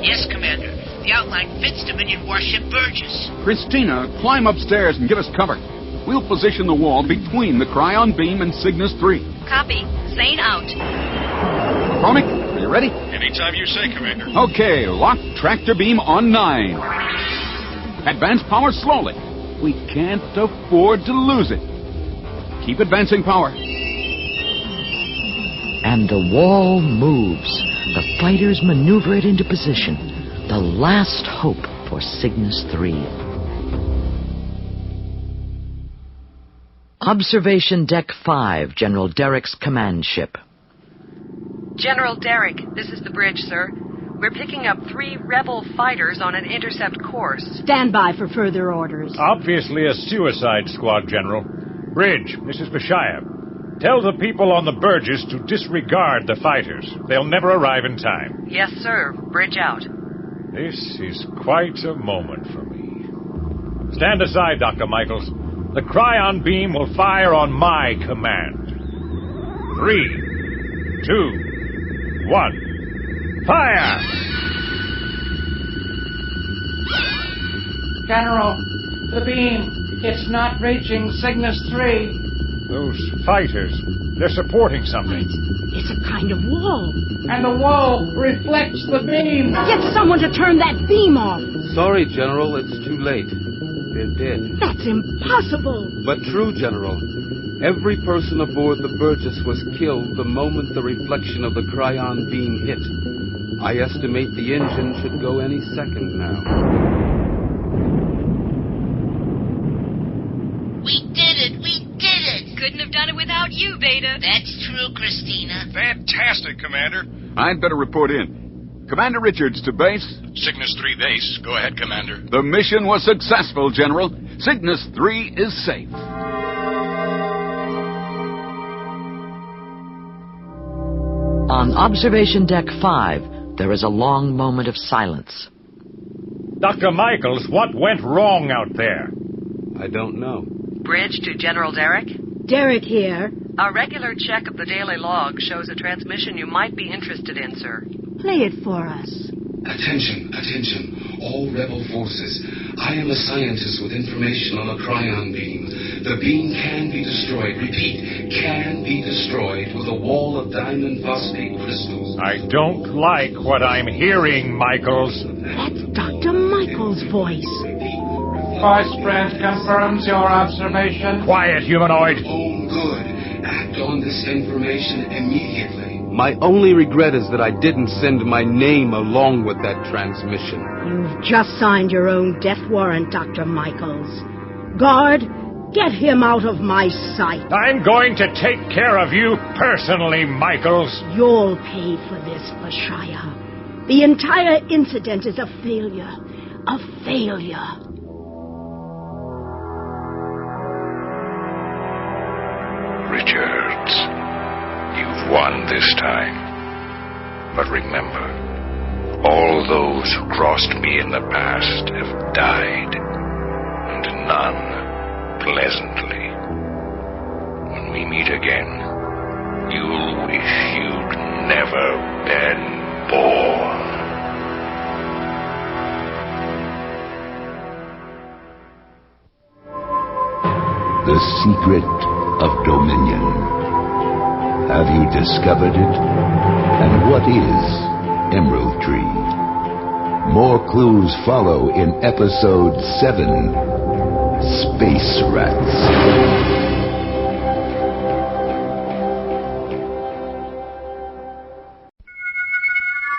Yes, Commander. The outline fits Dominion warship Burgess. Christina, climb upstairs and get us cover. We'll position the wall between the Cryon beam and Cygnus III. Copy. Zane out. McCormick, are you ready? Anytime you say, Commander. Okay, lock tractor beam on 9. Advance power slowly. We can't afford to lose it. Keep advancing power. And the wall moves. The fighters maneuver it into position. The last hope for Cygnus III. Observation Deck 5, General Derrick's command ship. General Derrick, this is the bridge, sir. We're picking up 3 rebel fighters on an intercept course. Stand by for further orders. Obviously a suicide squad, General. Bridge, this is Vishia. Tell the people on the Burgess to disregard the fighters. They'll never arrive in time. Yes, sir. Bridge out. This is quite a moment for me. Stand aside, Dr. Michaels. The Cryon beam will fire on my command. 3, 2, 1. Fire! General, the beam. It's not reaching Cygnus III. Those fighters, they're supporting something. It's a kind of wall. And the wall reflects the beam. Get someone to turn that beam off. Sorry, General, it's too late. They're dead. That's impossible. But true, General. Every person aboard the Burgess was killed the moment the reflection of the Cryon beam hit. I estimate the engine should go any second now. We did it! We did it! Couldn't have done it without you, Beta. That's true, Christina. Fantastic, Commander. I'd better report in. Commander Richards to base. Cygnus III base. Go ahead, Commander. The mission was successful, General. Cygnus III is safe. On Observation Deck 5, there is a long moment of silence. Dr. Michaels, what went wrong out there? I don't know. Bridge to General Derrick. Derrick here. A regular check of the daily log shows a transmission you might be interested in, sir. Play it for us. Attention, attention, all rebel forces. I am a scientist with information on a Cryon beam. The beam can be destroyed. Repeat, can be destroyed with a wall of diamond phosphate crystals. I don't like what I'm hearing, Michaels. That's Dr. Michaels' voice. Voice print confirms your observation. Quiet, humanoid. Oh, good. Act on this information immediately. My only regret is that I didn't send my name along with that transmission. You've just signed your own death warrant, Dr. Michaels. Guard, get him out of my sight. I'm going to take care of you personally, Michaels. You'll pay for this, Vishia. The entire incident is a failure. A failure. Richards, you've won this time. But remember, all those who crossed me in the past have died, and none pleasantly. When we meet again, you'll wish you'd never been born. The secret of Dominion. Have you discovered it? And what is Emerald Tree? More clues follow in Episode 7, Space Rats.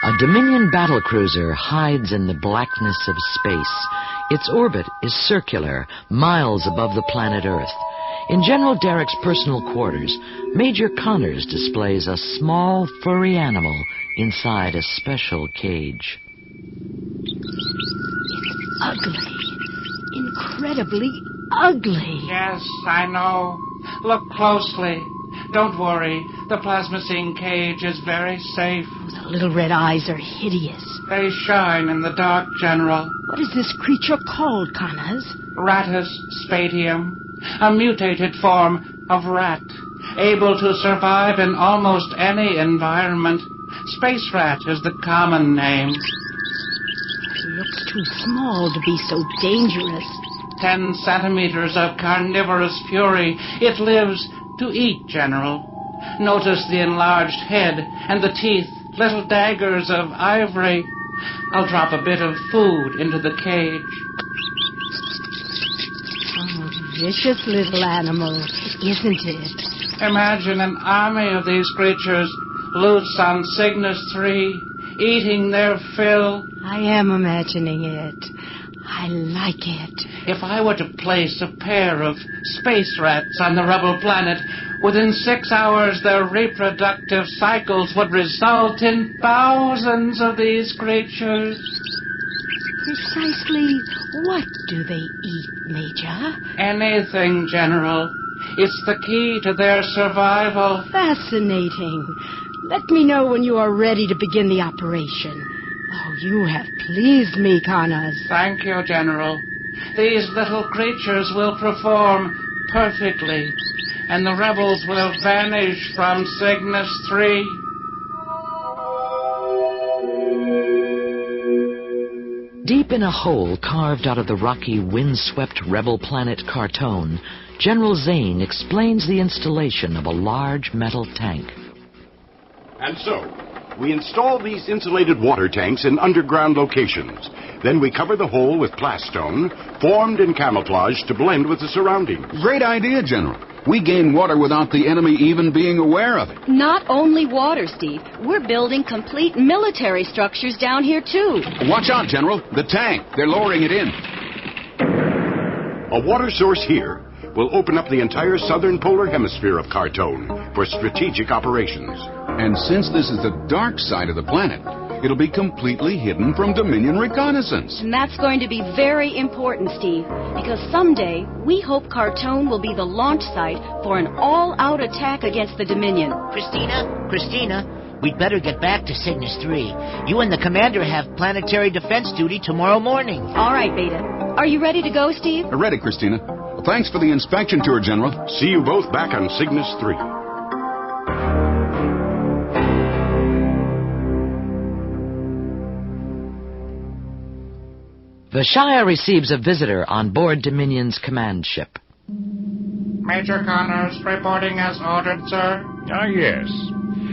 A Dominion battlecruiser hides in the blackness of space. Its orbit is circular, miles above the planet Earth. In General Derrick's personal quarters, Major Connors displays a small, furry animal inside a special cage. It's ugly. Incredibly ugly. Yes, I know. Look closely. Don't worry. The plasmacine cage is very safe. Those little red eyes are hideous. They shine in the dark, General. What is this creature called, Connors? Rattus spatium, a mutated form of rat, able to survive in almost any environment. Space rat is the common name. It looks too small to be so dangerous. 10 centimeters of carnivorous fury. It lives to eat, General. Notice the enlarged head and the teeth, little daggers of ivory. I'll drop a bit of food into the cage. Oh, vicious little animal, isn't it? Imagine an army of these creatures loose on Cygnus III, eating their fill. I am imagining it. I like it. If I were to place a pair of space rats on the rebel planet, within 6 hours their reproductive cycles would result in thousands of these creatures. Precisely what do they eat, Major? Anything, General. It's the key to their survival. Fascinating. Let me know when you are ready to begin the operation. Oh, you have pleased me, Connors. Thank you, General. These little creatures will perform perfectly, and the rebels will vanish from Cygnus III. Deep in a hole carved out of the rocky, windswept rebel planet Cartone, General Zane explains the installation of a large metal tank. And so, we install these insulated water tanks in underground locations. Then we cover the hole with plastone, formed in camouflage to blend with the surroundings. Great idea, General. We gain water without the enemy even being aware of it. Not only water, Steve. We're building complete military structures down here, too. Watch out, General. The tank. They're lowering it in. A water source here will open up the entire southern polar hemisphere of Cartone for strategic operations. And since this is the dark side of the planet, it'll be completely hidden from Dominion reconnaissance. And that's going to be very important, Steve, because someday we hope Cartone will be the launch site for an all-out attack against the Dominion. Christina, we'd better get back to Cygnus III. You and the commander have planetary defense duty tomorrow morning. All right, Beta. Are you ready to go, Steve? Ready, Christina. Well, thanks for the inspection tour, General. See you both back on Cygnus III. Vishia receives a visitor on board Dominion's command ship. Major Connors reporting as ordered, sir. Ah, yes.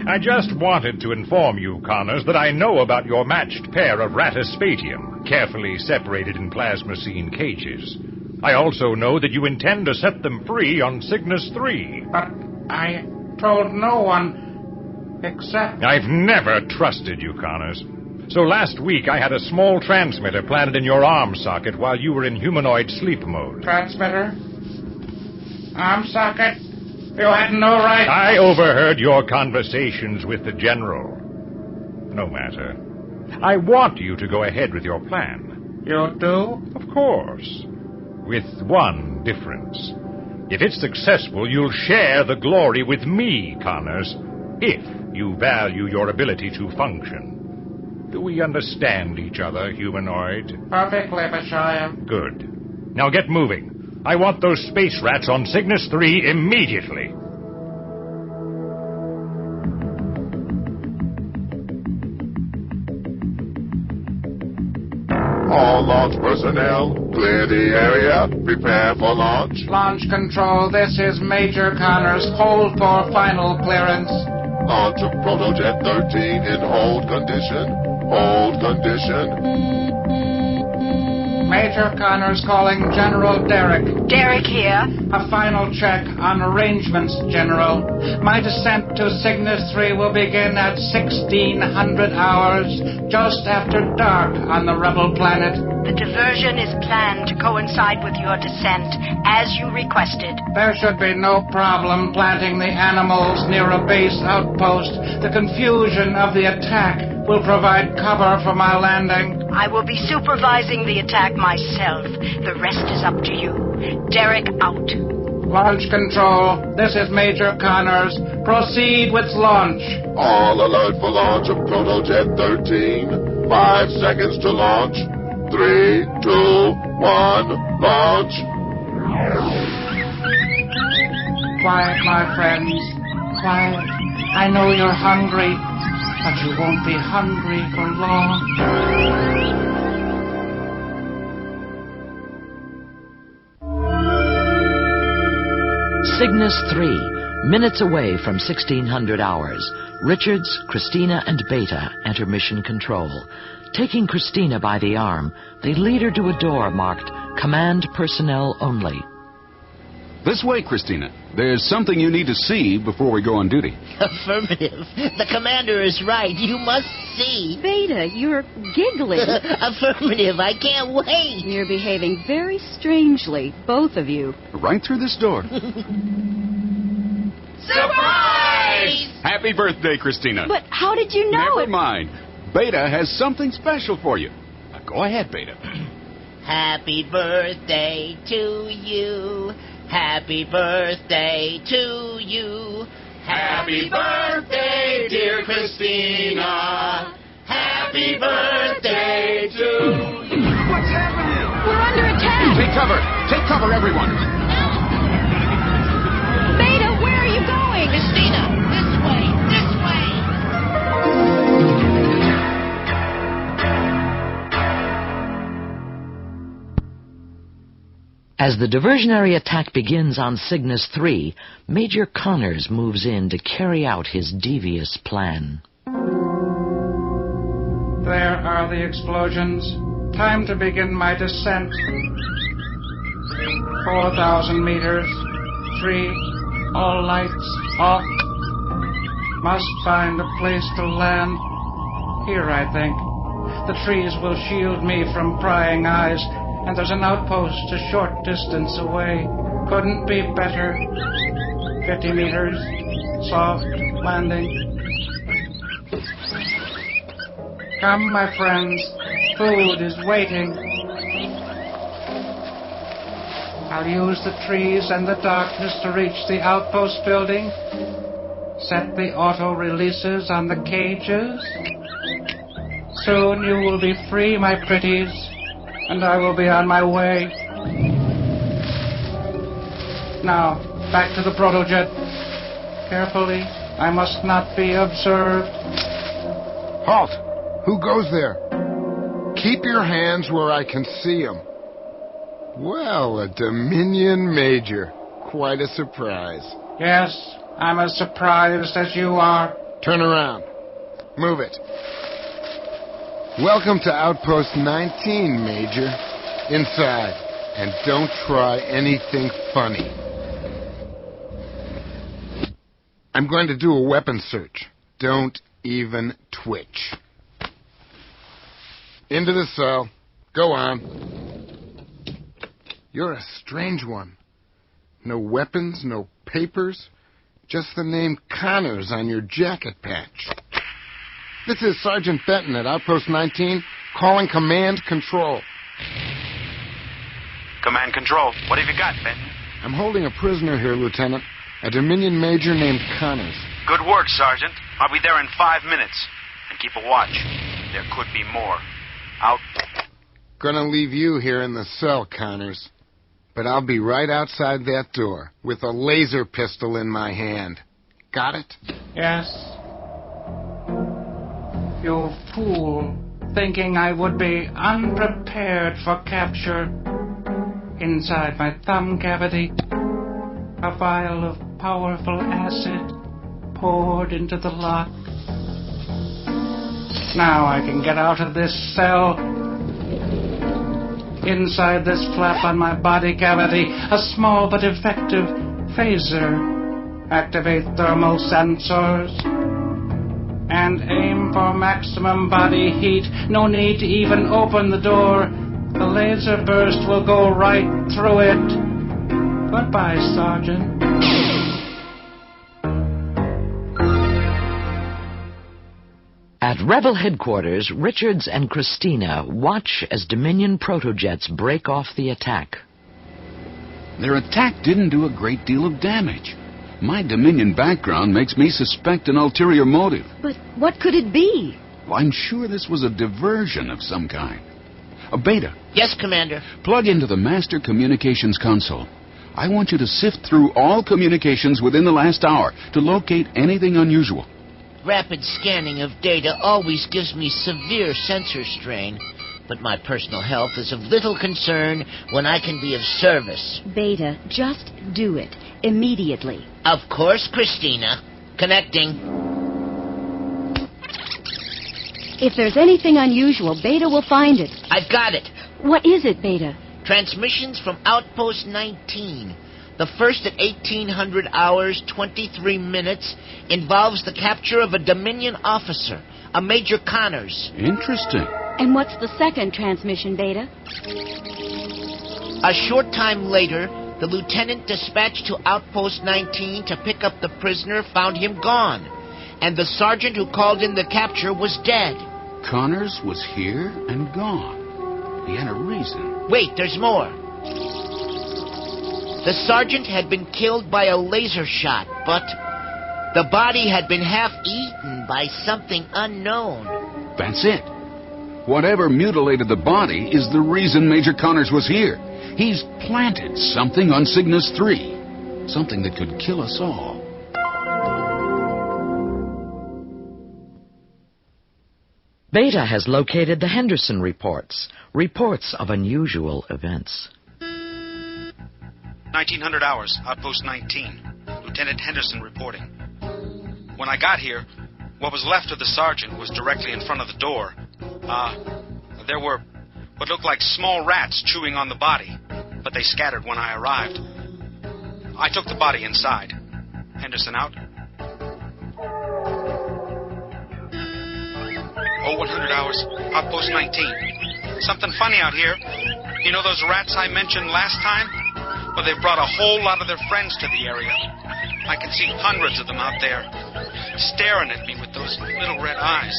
I just wanted to inform you, Connors, that I know about your matched pair of Rattus spatium, carefully separated in plasmacine cages. I also know that you intend to set them free on Cygnus III. But I told no one except... I've never trusted you, Connors. So last week I had a small transmitter planted in your arm socket while you were in humanoid sleep mode. Transmitter? Arm socket? You had no right... I overheard your conversations with the General. No matter. I want you to go ahead with your plan. You do? Of course. With one difference. If it's successful, you'll share the glory with me, Connors, if you value your ability to function. Do we understand each other, humanoid? Perfectly, Vishia. Good. Now get moving. I want those space rats on Cygnus III immediately. All launch personnel, clear the area. Prepare for launch. Launch control, this is Major Connors. Hold for final clearance. Launch of Protojet 13 in hold condition. Hold condition. Major Connors calling General Derrick. Derrick here. A final check on arrangements, General. My descent to Cygnus III will begin at 1600 hours, just after dark on the rebel planet. The diversion is planned to coincide with your descent, as you requested. There should be no problem planting the animals near a base outpost. The confusion of the attack will provide cover for my landing. I will be supervising the attack myself. The rest is up to you. Derek out. Launch control. This is Major Connors. Proceed with launch. All alert for launch of Protojet 13. 5 seconds to launch. 3, 2, 1, launch. Quiet, my friends. Quiet. I know you're hungry, but you won't be hungry for long. Cygnus III, minutes away from 1600 hours. Richards, Christina, and Beta enter mission control. Taking Christina by the arm, they lead her to a door marked Command Personnel Only. This way, Christina. There's something you need to see before we go on duty. Affirmative. The commander is right. You must see. Beta, you're giggling. Affirmative. I can't wait. You're behaving very strangely, both of you. Right through this door. Surprise! Happy birthday, Christina. But how did you know Never mind. Beta has something special for you. Now, go ahead, Beta. Happy birthday to you. Happy birthday to you. Happy birthday, dear Christina. Happy birthday to you. What's happening? We're under attack. Take cover. Take cover, everyone. Beta, where are you going? Christina, this way. This way. As the diversionary attack begins on Cygnus III, Major Connors moves in to carry out his devious plan. There are the explosions. Time to begin my descent. 4,000 meters. 3. All lights off. Must find a place to land. Here, I think. The trees will shield me from prying eyes, and there's an outpost a short distance away. Couldn't be better. 50 meters. Soft landing. Come, my friends. Food is waiting. I'll use the trees and the darkness to reach the outpost building. Set the auto releases on the cages. Soon you will be free, my pretties, and I will be on my way. Now, back to the protojet. Carefully, I must not be observed. Halt! Who goes there? Keep your hands where I can see them. Well, a Dominion Major. Quite a surprise. Yes, I'm as surprised as you are. Turn around. Move it. Welcome to Outpost 19, Major. Inside. And don't try anything funny. I'm going to do a weapon search. Don't even twitch. Into the cell. Go on. You're a strange one. No weapons, no papers. Just the name Connors on your jacket patch. This is Sergeant Benton at Outpost 19, calling Command Control. Command Control, what have you got, Benton? I'm holding a prisoner here, Lieutenant. A Dominion Major named Connors. Good work, Sergeant. I'll be there in 5 minutes. And keep a watch. There could be more. Out. Gonna leave you here in the cell, Connors. But I'll be right outside that door with a laser pistol in my hand. Got it? Yes. You fool, thinking I would be unprepared for capture. Inside my thumb cavity, a vial of powerful acid poured into the lock. Now I can get out of this cell. Inside this flap on my body cavity, a small but effective phaser. Activate thermal sensors. And aim for maximum body heat. No need to even open the door. The laser burst will go right through it. Goodbye, Sergeant. At Rebel headquarters, Richards and Christina watch as Dominion protojets break off the attack. Their attack didn't do a great deal of damage. My Dominion background makes me suspect an ulterior motive. But what could it be? Well, I'm sure this was a diversion of some kind. Beta. Yes, Commander. Plug into the Master Communications Console. I want you to sift through all communications within the last hour to locate anything unusual. Rapid scanning of data always gives me severe sensor strain, but my personal health is of little concern when I can be of service. Beta, just do it. Immediately. Of course, Christina. Connecting. If there's anything unusual, Beta will find it. I've got it. What is it, Beta? Transmissions from Outpost 19. The first at 1800 hours, 23 minutes, involves the capture of a Dominion officer, a Major Connors. Interesting. And what's the second transmission, Beta? A short time later, the lieutenant dispatched to Outpost 19 to pick up the prisoner found him gone, and the sergeant who called in the capture was dead. Connors was here and gone. He had a reason. Wait, there's more. The sergeant had been killed by a laser shot, but the body had been half eaten by something unknown. That's it. Whatever mutilated the body is the reason Major Connors was here. He's planted something on Cygnus III. Something that could kill us all. Beta has located the Henderson reports. Reports of unusual events. 1900 hours, Outpost 19. Lieutenant Henderson reporting. When I got here, what was left of the sergeant was directly in front of the door. There were what looked like small rats chewing on the body, but they scattered when I arrived. I took the body inside. Henderson out. 100 hours, Outpost 19. Something funny out here. You know those rats I mentioned last time? Well, they've brought a whole lot of their friends to the area. I can see hundreds of them out there, staring at me with those little red eyes.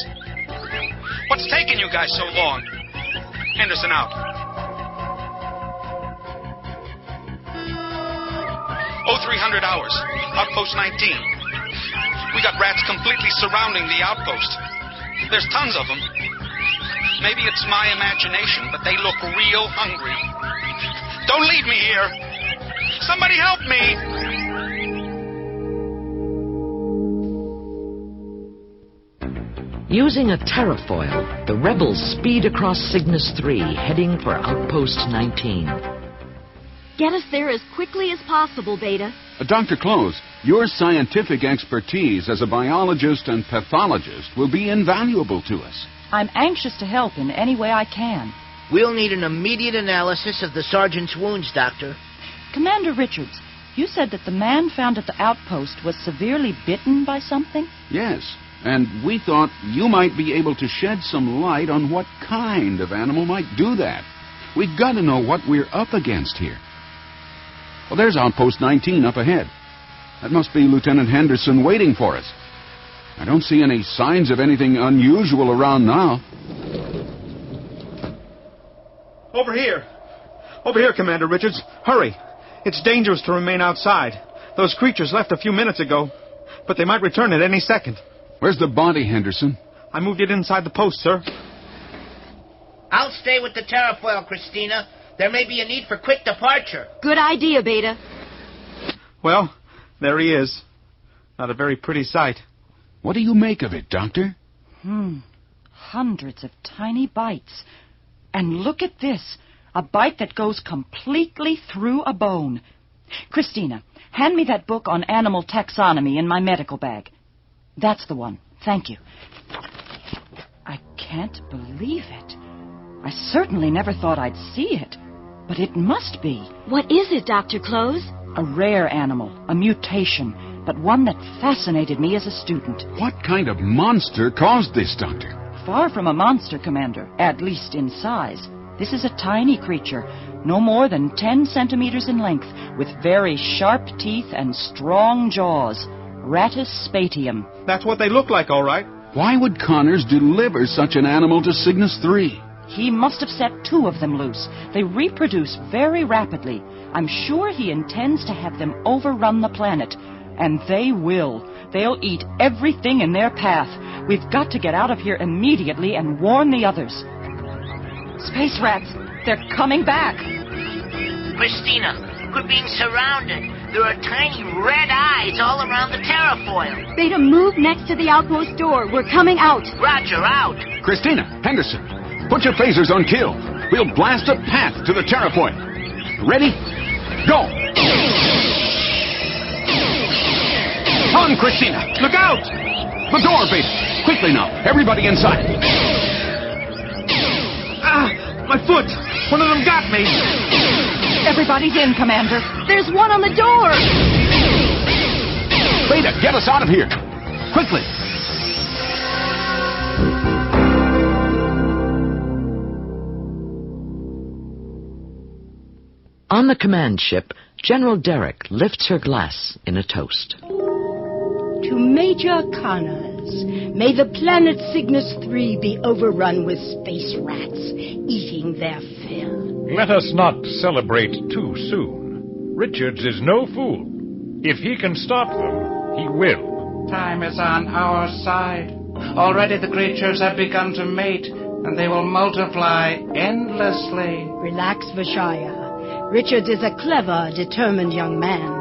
What's taking you guys so long? Henderson out. 0300 hours, Outpost 19. We got rats completely surrounding the outpost. There's tons of them. Maybe it's my imagination, but they look real hungry. Don't leave me here. Somebody help me. Using a terrafoil, the rebels speed across Cygnus III, heading for Outpost 19. Get us there as quickly as possible, Beta. Dr. Close, your scientific expertise as a biologist and pathologist will be invaluable to us. I'm anxious to help in any way I can. We'll need an immediate analysis of the sergeant's wounds, Doctor. Commander Richards, you said that the man found at the outpost was severely bitten by something? Yes, and we thought you might be able to shed some light on what kind of animal might do that. We've got to know what we're up against here. Well, there's Outpost 19 up ahead. That must be Lieutenant Henderson waiting for us. I don't see any signs of anything unusual around now. Over here. Over here, Commander Richards. Hurry. It's dangerous to remain outside. Those creatures left a few minutes ago, but they might return at any second. Where's the body, Henderson? I moved it inside the post, sir. I'll stay with the terrafoil, Christina. There may be a need for quick departure. Good idea, Beta. Well, there he is. Not a very pretty sight. What do you make of it, Doctor? Hundreds of tiny bites. And look at this. A bite that goes completely through a bone. Christina, hand me that book on animal taxonomy in my medical bag. That's the one. Thank you. I can't believe it. I certainly never thought I'd see it. But it must be. What is it, Dr. Close? A rare animal, a mutation, but one that fascinated me as a student. What kind of monster caused this, Doctor? Far from a monster, Commander, at least in size. This is a tiny creature, no more than 10 centimeters in length, with very sharp teeth and strong jaws. Rattus spatium. That's what they look like, all right. Why would Connors deliver such an animal to Cygnus III? He must have set 2 of them loose. They reproduce very rapidly. I'm sure he intends to have them overrun the planet. And they will. They'll eat everything in their path. We've got to get out of here immediately and warn the others. Space rats, they're coming back. Christina, we're being surrounded. There are tiny red eyes all around the terrafoil. Beta, move next to the outpost door. We're coming out. Roger, out. Christina, Henderson, put your phasers on kill. We'll blast a path to the terrafoil. Ready? Go! On, Christina! Look out! The door, Beta! Quickly now, everybody inside. Ah! My foot! One of them got me! Everybody's in, Commander. There's one on the door! Beta, get us out of here! Quickly! On the command ship, General Derrick lifts her glass in a toast. To Major Connors, may the planet Cygnus III be overrun with space rats, eating their fill. Let us not celebrate too soon. Richards is no fool. If he can stop them, he will. Time is on our side. Already the creatures have begun to mate, and they will multiply endlessly. Relax, Vishia. Richards is a clever, determined young man,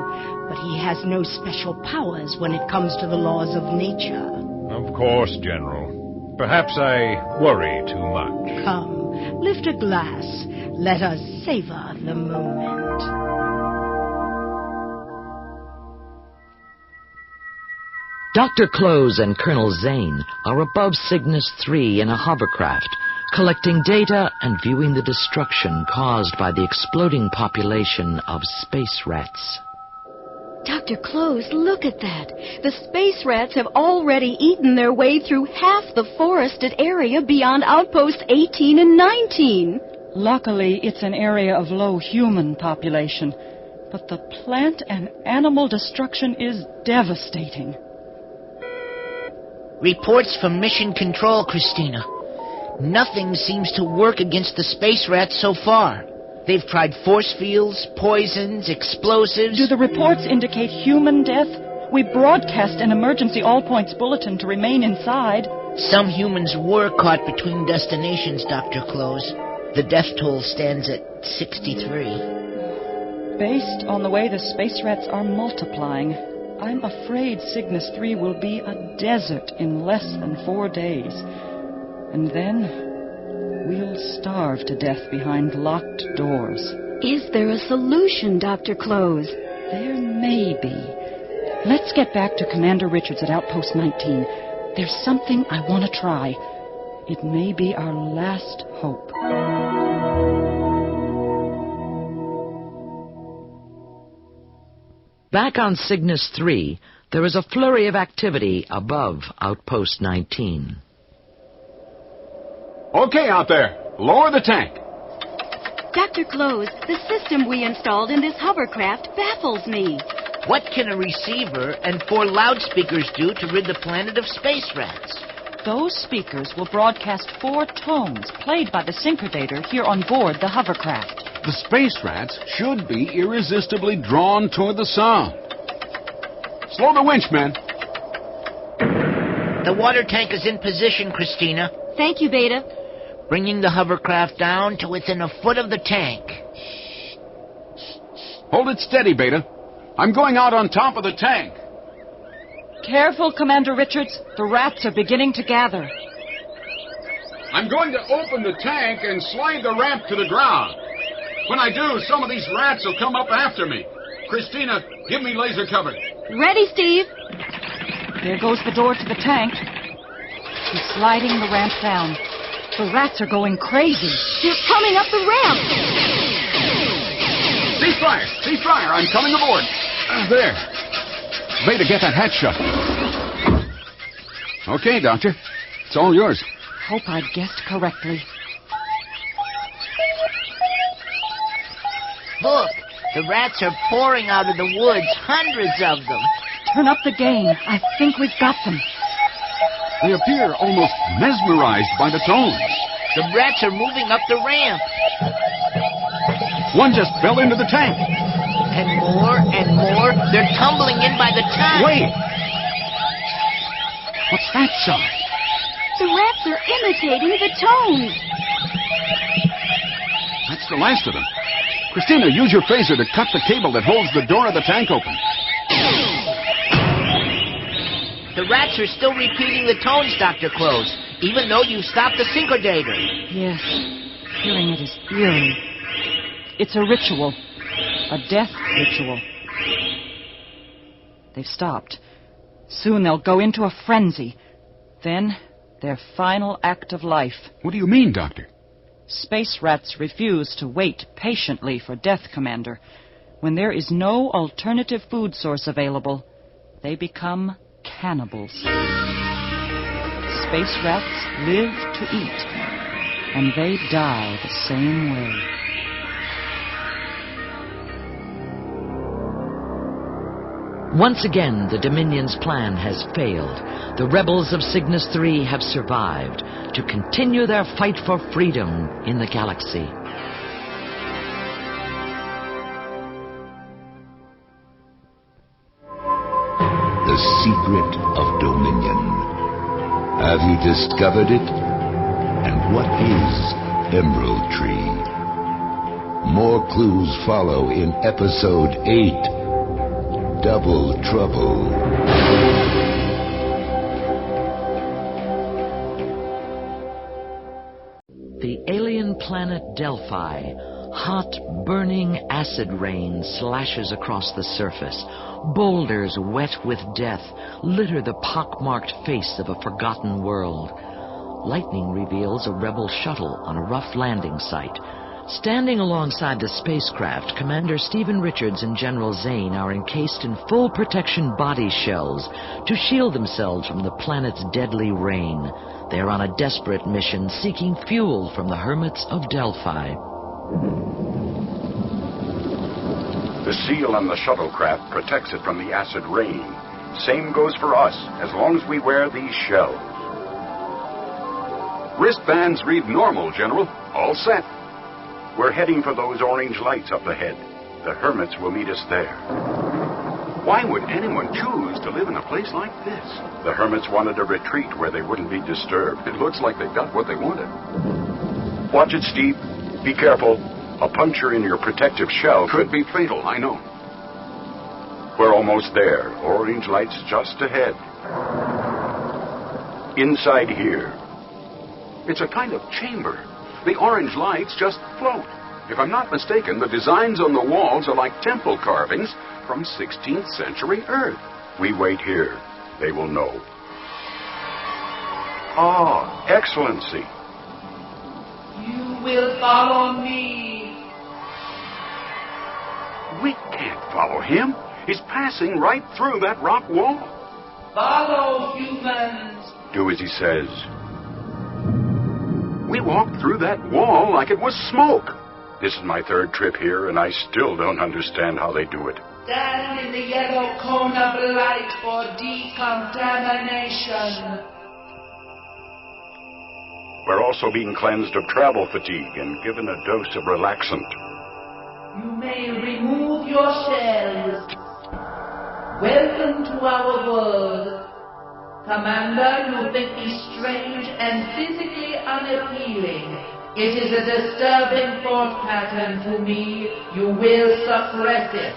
but he has no special powers when it comes to the laws of nature. Of course, General. Perhaps I worry too much. Come, lift a glass. Let us savor the moment. Dr. Close and Colonel Zane are above Cygnus III in a hovercraft, collecting data and viewing the destruction caused by the exploding population of space rats. Dr. Close, look at that. The space rats have already eaten their way through half the forested area beyond outposts 18 and 19. Luckily, it's an area of low human population, but the plant and animal destruction is devastating. Reports from Mission Control, Christina. Nothing seems to work against the space rats so far. They've tried force fields, poisons, explosives. Do the reports indicate human death? We broadcast an emergency all-points bulletin to remain inside. Some humans were caught between destinations, Dr. Close. The death toll stands at 63. Based on the way the space rats are multiplying, I'm afraid Cygnus III will be a desert in less than 4 days. And then we'll starve to death behind locked doors. Is there a solution, Dr. Close? There may be. Let's get back to Commander Richards at Outpost 19. There's something I want to try. It may be our last hope. Back on Cygnus III, there is a flurry of activity above Outpost 19. Okay, out there. Lower the tank. Dr. Close, the system we installed in this hovercraft baffles me. What can a receiver and 4 loudspeakers do to rid the planet of space rats? Those speakers will broadcast 4 tones played by the synchronator here on board the hovercraft. The space rats should be irresistibly drawn toward the sound. Slow the winch, men. The water tank is in position, Christina. Thank you, Beta. Bringing the hovercraft down to within a foot of the tank. Hold it steady, Beta. I'm going out on top of the tank. Careful, Commander Richards. The rats are beginning to gather. I'm going to open the tank and slide the ramp to the ground. When I do, some of these rats will come up after me. Christina, give me laser cover. Ready, Steve. There goes the door to the tank. He's sliding the ramp down. The rats are going crazy. They're coming up the ramp. Cease fire! Cease fire! I'm coming aboard. There. Beta, get that hatch shut. Okay, Doctor. It's all yours. Hope I guessed correctly. Look, the rats are pouring out of the woods, hundreds of them. Turn up the gain. I think we've got them. They appear almost mesmerized by the tones. The rats are moving up the ramp. One just fell into the tank. And more and more. They're tumbling in by the ton. Wait! What's that sound? The rats are imitating the tones. That's the last of them. Christina, use your phaser to cut the cable that holds the door of the tank open. The rats are still repeating the tones, Dr. Close, even though you stopped the syncodator. Yes, hearing it is eerie. It's a ritual, a death ritual. They've stopped. Soon they'll go into a frenzy. Then, their final act of life. What do you mean, Doctor? Space rats refuse to wait patiently for death, Commander. When there is no alternative food source available, they become cannibals. Space rats live to eat, and they die the same way. Once again, the Dominion's plan has failed. The rebels of Cygnus III have survived to continue their fight for freedom in the galaxy. The secret of Dominion. Have you discovered it? And what is Emerald Tree? More clues follow in Episode 8. Double Trouble. The alien planet Delphi. Hot, burning acid rain slashes across the surface. Boulders wet with death litter the pockmarked face of a forgotten world. Lightning reveals a rebel shuttle on a rough landing site. Standing alongside the spacecraft, Commander Stephen Richards and General Zane are encased in full protection body shells to shield themselves from the planet's deadly rain. They are on a desperate mission seeking fuel from the hermits of Delphi. The seal on the shuttlecraft protects it from the acid rain. Same goes for us, as long as we wear these shells. Wristbands read normal, General. All set. We're heading for those orange lights up ahead. The hermits will meet us there. Why would anyone choose to live in a place like this? The hermits wanted a retreat where they wouldn't be disturbed. It looks like they got what they wanted. Watch it, Steve. Be careful. A puncture in your protective shell could be fatal, I know. We're almost there. Orange lights just ahead. Inside here. It's a kind of chamber. The orange lights just float. If I'm not mistaken, the designs on the walls are like temple carvings from 16th century Earth. We wait here. They will know. Ah, Excellency. You will follow me. We can't follow him. He's passing right through that rock wall. Follow, humans. Do as he says. We walked through that wall like it was smoke. This is my third trip here, and I still don't understand how they do it. Stand in the yellow cone of light for decontamination. We're also being cleansed of travel fatigue and given a dose of relaxant. You may remove your shells. Welcome to our world. Commander, you think me strange and physically unappealing. It is a disturbing thought pattern to me. You will suppress it.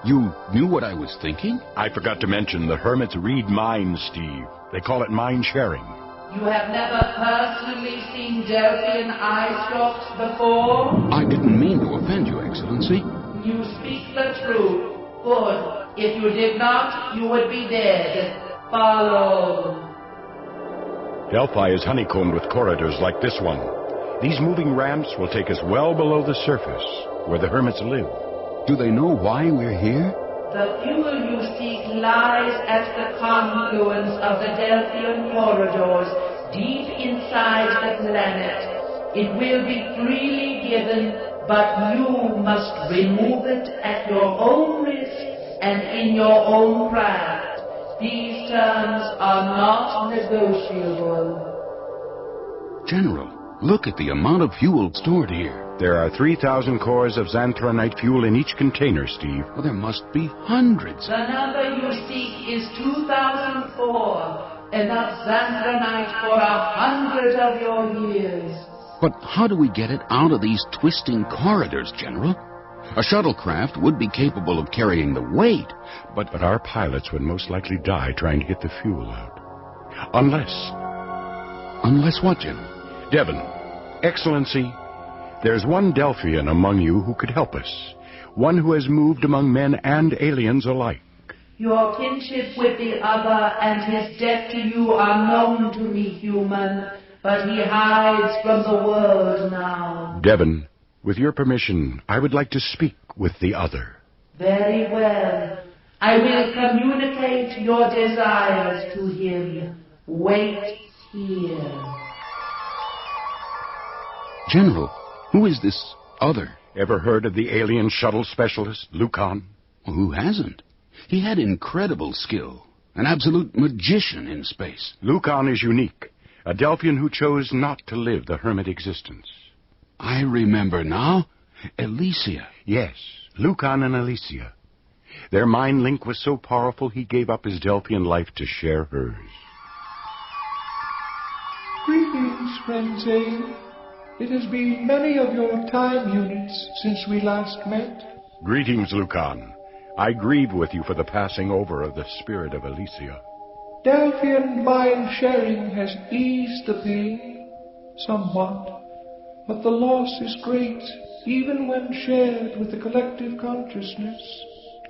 You knew what I was thinking? I forgot to mention the hermits read minds, Steve. They call it mind sharing. You have never personally seen Delphian eye stalks before? I didn't mean to offend you, Excellency. You speak the truth. Good. If you did not, you would be dead. Follow. Delphi is honeycombed with corridors like this one. These moving ramps will take us well below the surface, where the hermits live. Do they know why we're here? The fuel you seek lies at the confluence of the Delphian corridors, deep inside the planet. It will be freely given, but you must remove it at your own risk and in your own craft. These terms are not negotiable. General, look at the amount of fuel stored here. There are 3,000 cores of xanthronite fuel in each container, Steve. Well, there must be hundreds. The number you seek is 2004. Enough xanthronite for 100 of your years. But how do we get it out of these twisting corridors, General? A shuttlecraft would be capable of carrying the weight, but our pilots would most likely die trying to get the fuel out. Unless what, General? Devon, Excellency, there's one Delphian among you who could help us. One who has moved among men and aliens alike. Your kinship with the other and his debt to you are known to me, human, but he hides from the world now. Devon, with your permission, I would like to speak with the other. Very well. I will communicate your desires to him. Wait here. General, who is this other? Ever heard of the alien shuttle specialist, Lucan? Well, who hasn't? He had incredible skill. An absolute magician in space. Lucan is unique. A Delphian who chose not to live the hermit existence. I remember now. Elysia. Yes, Lucan and Elysia. Their mind link was so powerful he gave up his Delphian life to share hers. Greetings, friend Zane. It has been many of your time units since we last met. Greetings, Lucan. I grieve with you for the passing over of the spirit of Elysia. Delphian mind-sharing has eased the pain, somewhat, but the loss is great, even when shared with the collective consciousness.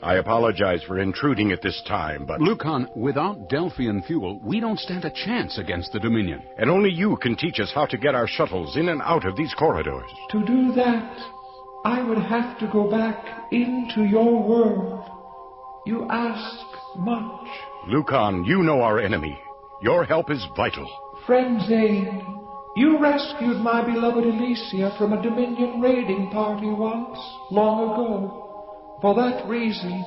I apologize for intruding at this time, but... Lucan, without Delphian fuel, we don't stand a chance against the Dominion. And only you can teach us how to get our shuttles in and out of these corridors. To do that, I would have to go back into your world. You ask much. Lucan, you know our enemy. Your help is vital. Friend Zane, you rescued my beloved Elysia from a Dominion raiding party once, long ago. For that reason,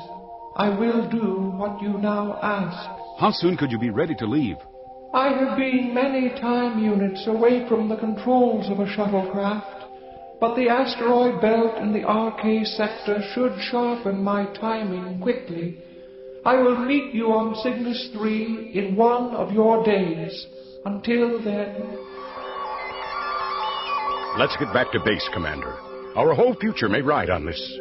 I will do what you now ask. How soon could you be ready to leave? I have been many time units away from the controls of a shuttlecraft, but the asteroid belt in the RK sector should sharpen my timing quickly. I will meet you on Cygnus III in one of your days. Until then... Let's get back to base, Commander. Our whole future may ride on this.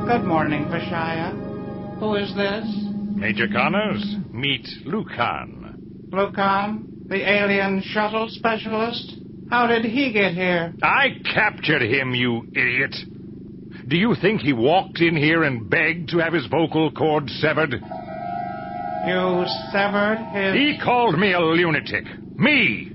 Good morning, Vishia. Who is this? Major Connors, meet Lucan. Lucan, the alien shuttle specialist? How did he get here? I captured him, you idiot. Do you think he walked in here and begged to have his vocal cord severed? You severed his... He called me a lunatic. Me!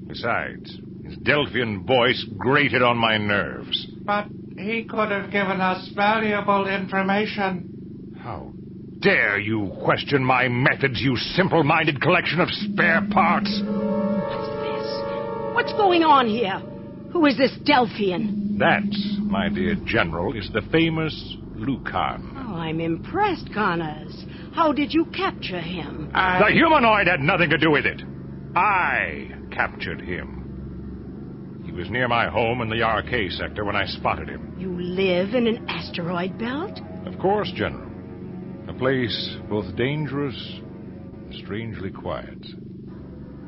Besides, his Delphian voice grated on my nerves. But he could have given us valuable information. How dare you question my methods, you simple-minded collection of spare parts? What's this? What's going on here? Who is this Delphian? That, my dear General, is the famous Lucan. Oh, I'm impressed, Connors. How did you capture him? The humanoid had nothing to do with it. I captured him. He was near my home in the RK sector when I spotted him. You live in an asteroid belt? Of course, General. A place both dangerous and strangely quiet.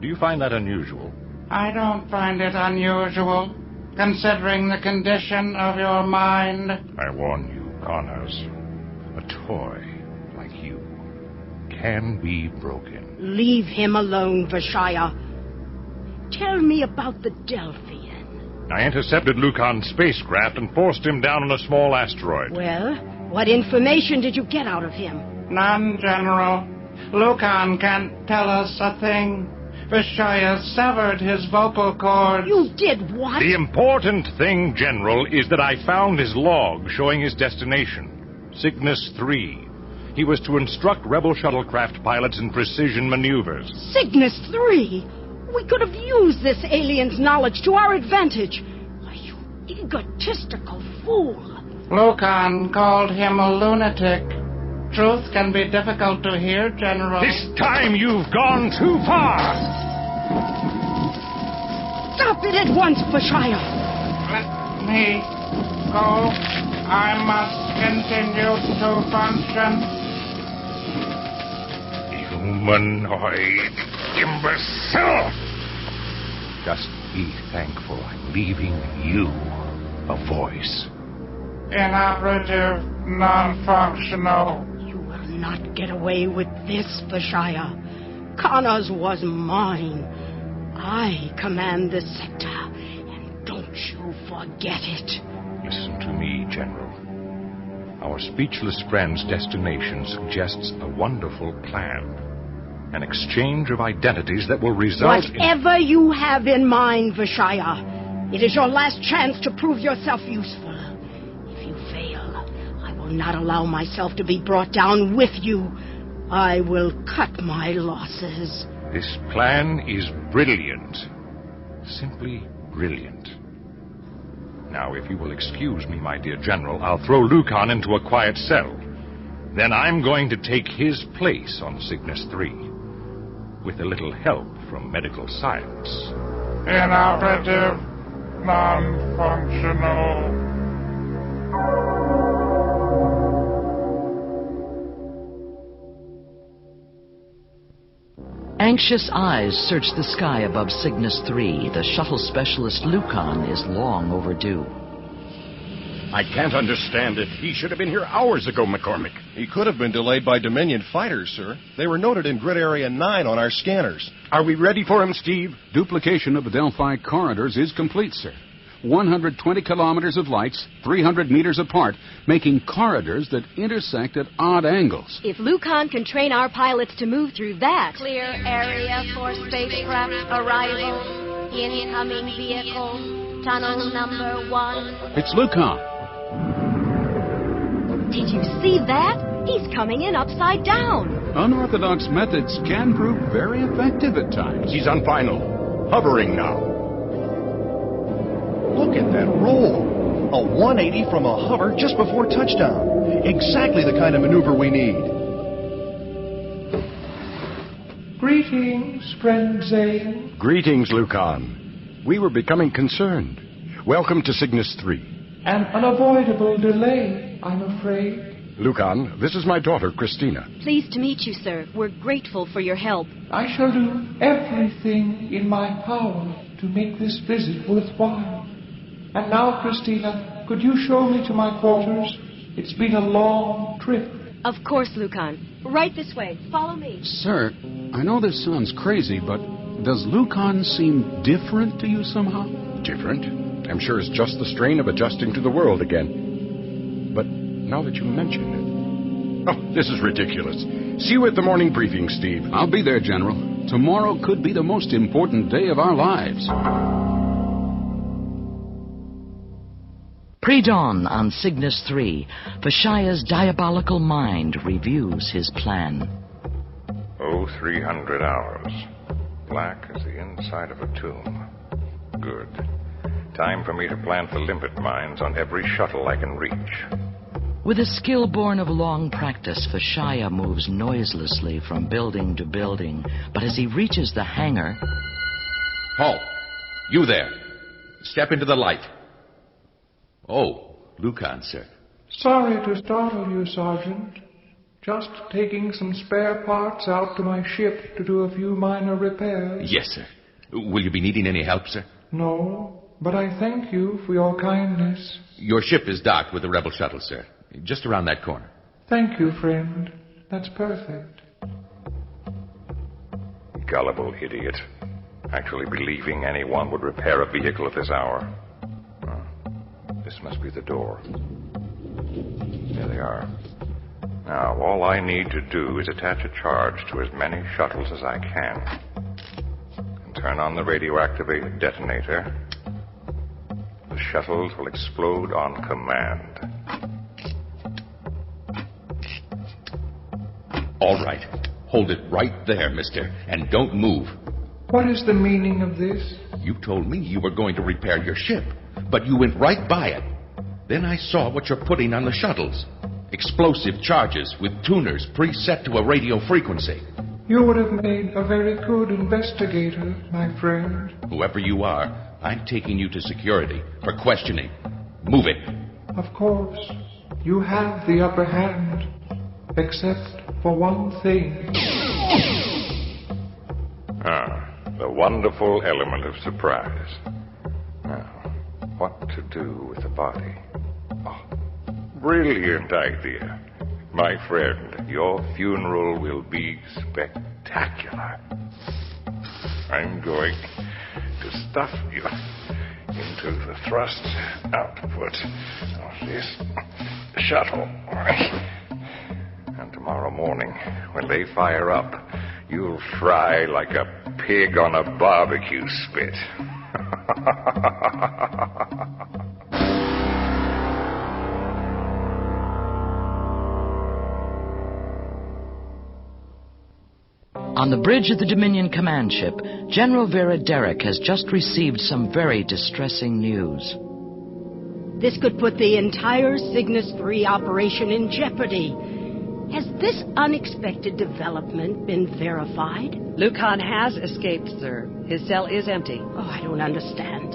Do you find that unusual? I don't find it unusual, considering the condition of your mind. I warn you, Connors. A toy like you can be broken. Leave him alone, Vishia. Tell me about the Delphian. I intercepted Lucan's spacecraft and forced him down on a small asteroid. Well, what information did you get out of him? None, General. Lucan can't tell us a thing. Vishia severed his vocal cords. You did what? The important thing, General, is that I found his log showing his destination. Cygnus III. He was to instruct rebel shuttlecraft pilots in precision maneuvers. Cygnus III? We could have used this alien's knowledge to our advantage. Why, you egotistical fool. Lucan called him a lunatic. Truth can be difficult to hear, General. This time you've gone too far. Stop it at once, Vishia. Let me go. I must continue to function. Humanoid imbecile! Just be thankful I'm leaving you a voice. Inoperative, non-functional. You will not get away with this, Vishia. Connors was mine. I command this sector, and don't you forget it. Listen to me, General. Our speechless friend's destination suggests a wonderful plan. An exchange of identities that will result Whatever you have in mind, Vishia, it is your last chance to prove yourself useful. If you fail, I will not allow myself to be brought down with you. I will cut my losses. This plan is brilliant. Simply brilliant. Now, if you will excuse me, my dear General, I'll throw Lucan into a quiet cell. Then I'm going to take his place on Cygnus III. With a little help from medical science. Inoperative, non-functional. Anxious eyes search the sky above Cygnus III. The shuttle specialist Lucan is long overdue. I can't understand it. He should have been here hours ago, McCormick. He could have been delayed by Dominion fighters, sir. They were noted in Grid Area 9 on our scanners. Are we ready for him, Steve? Duplication of the Delphi corridors is complete, sir. 120 kilometers of lights, 300 meters apart, making corridors that intersect at odd angles. If Lucan can train our pilots to move through that... Clear area for spacecraft arrival. Incoming vehicle. Tunnel number 1. It's Lucan. Did you see that? He's coming in upside down. Unorthodox methods can prove very effective at times. He's on final. Hovering now. Look at that roll. A 180 from a hover just before touchdown. Exactly the kind of maneuver we need. Greetings, friend Zane. Greetings, Lucan. We were becoming concerned. Welcome to Cygnus III. An unavoidable delay, I'm afraid. Lucan, this is my daughter, Christina. Pleased to meet you, sir. We're grateful for your help. I shall do everything in my power to make this visit worthwhile. And now, Christina, could you show me to my quarters? It's been a long trip. Of course, Lucan. Right this way. Follow me. Sir, I know this sounds crazy, but does Lucan seem different to you somehow? Different? I'm sure it's just the strain of adjusting to the world again. But now that you mention it... Oh, this is ridiculous. See you at the morning briefing, Steve. I'll be there, General. Tomorrow could be the most important day of our lives. Pre-dawn on Cygnus III, Vishia's diabolical mind reviews his plan. 0300 hours. Black as the inside of a tomb. Good. Time for me to plant the limpet mines on every shuttle I can reach. With a skill born of long practice, Vishia moves noiselessly from building to building. But as he reaches the hangar... Halt! You there! Step into the light. Oh, Lucan, sir. Sorry to startle you, Sergeant. Just taking some spare parts out to my ship to do a few minor repairs. Yes, sir. Will you be needing any help, sir? No, but I thank you for your kindness. Your ship is docked with the rebel shuttle, sir. Just around that corner. Thank you, friend. That's perfect. Gullible idiot. Actually believing anyone would repair a vehicle at this hour. This must be the door. There they are. Now, all I need to do is attach a charge to as many shuttles as I can. And turn on the radioactivated detonator. The shuttles will explode on command. All right. Hold it right there, mister, and don't move. What is the meaning of this? You told me you were going to repair your ship, but you went right by it. Then I saw what you're putting on the shuttles. Explosive charges with tuners preset to a radio frequency. You would have made a very good investigator, my friend. Whoever you are, I'm taking you to security for questioning. Move it. Of course, you have the upper hand, except for one thing. The wonderful element of surprise. Now, what to do with the body? Oh, brilliant idea. My friend, your funeral will be spectacular. I'm going to stuff you into the thrust output of this shuttle. And tomorrow morning, when they fire up, you'll fry like a pig on a barbecue spit. On the bridge of the Dominion command ship, General Vera Derrick has just received some very distressing news. This could put the entire Cygnus III operation in jeopardy. Has this unexpected development been verified? Lucan has escaped, sir. His cell is empty. Oh, I don't understand.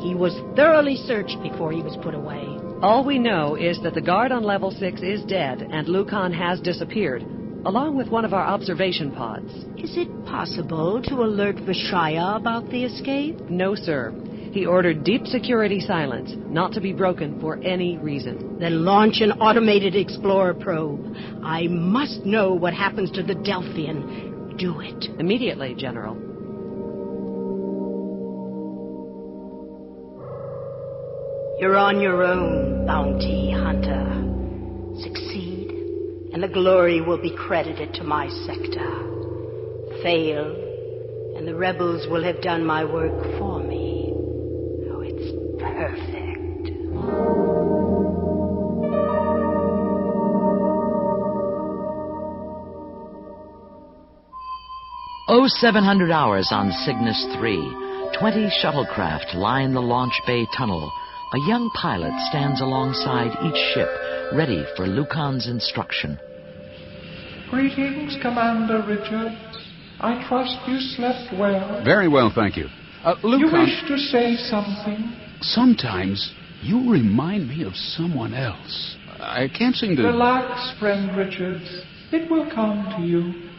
He was thoroughly searched before he was put away. All we know is that the guard on level 6 is dead and Lucan has disappeared, along with one of our observation pods. Is it possible to alert Vishia about the escape? No, sir. He ordered deep security silence, not to be broken for any reason. Then launch an automated Explorer probe. I must know what happens to the Delphian. Do it. Immediately, General. You're on your own, bounty hunter. Succeed, and the glory will be credited to my sector. Fail, and the rebels will have done my work for me. Oh, it's perfect. 0700 hours on Cygnus III. 20 shuttlecraft line the launch bay tunnel. A young pilot stands alongside each ship, ready for Lucan's instruction. Greetings, Commander Richards. I trust you slept well. Very well, thank you. Lucan... You wish to say something? Sometimes you remind me of someone else. I can't seem to... Relax, friend Richards. It will come to you.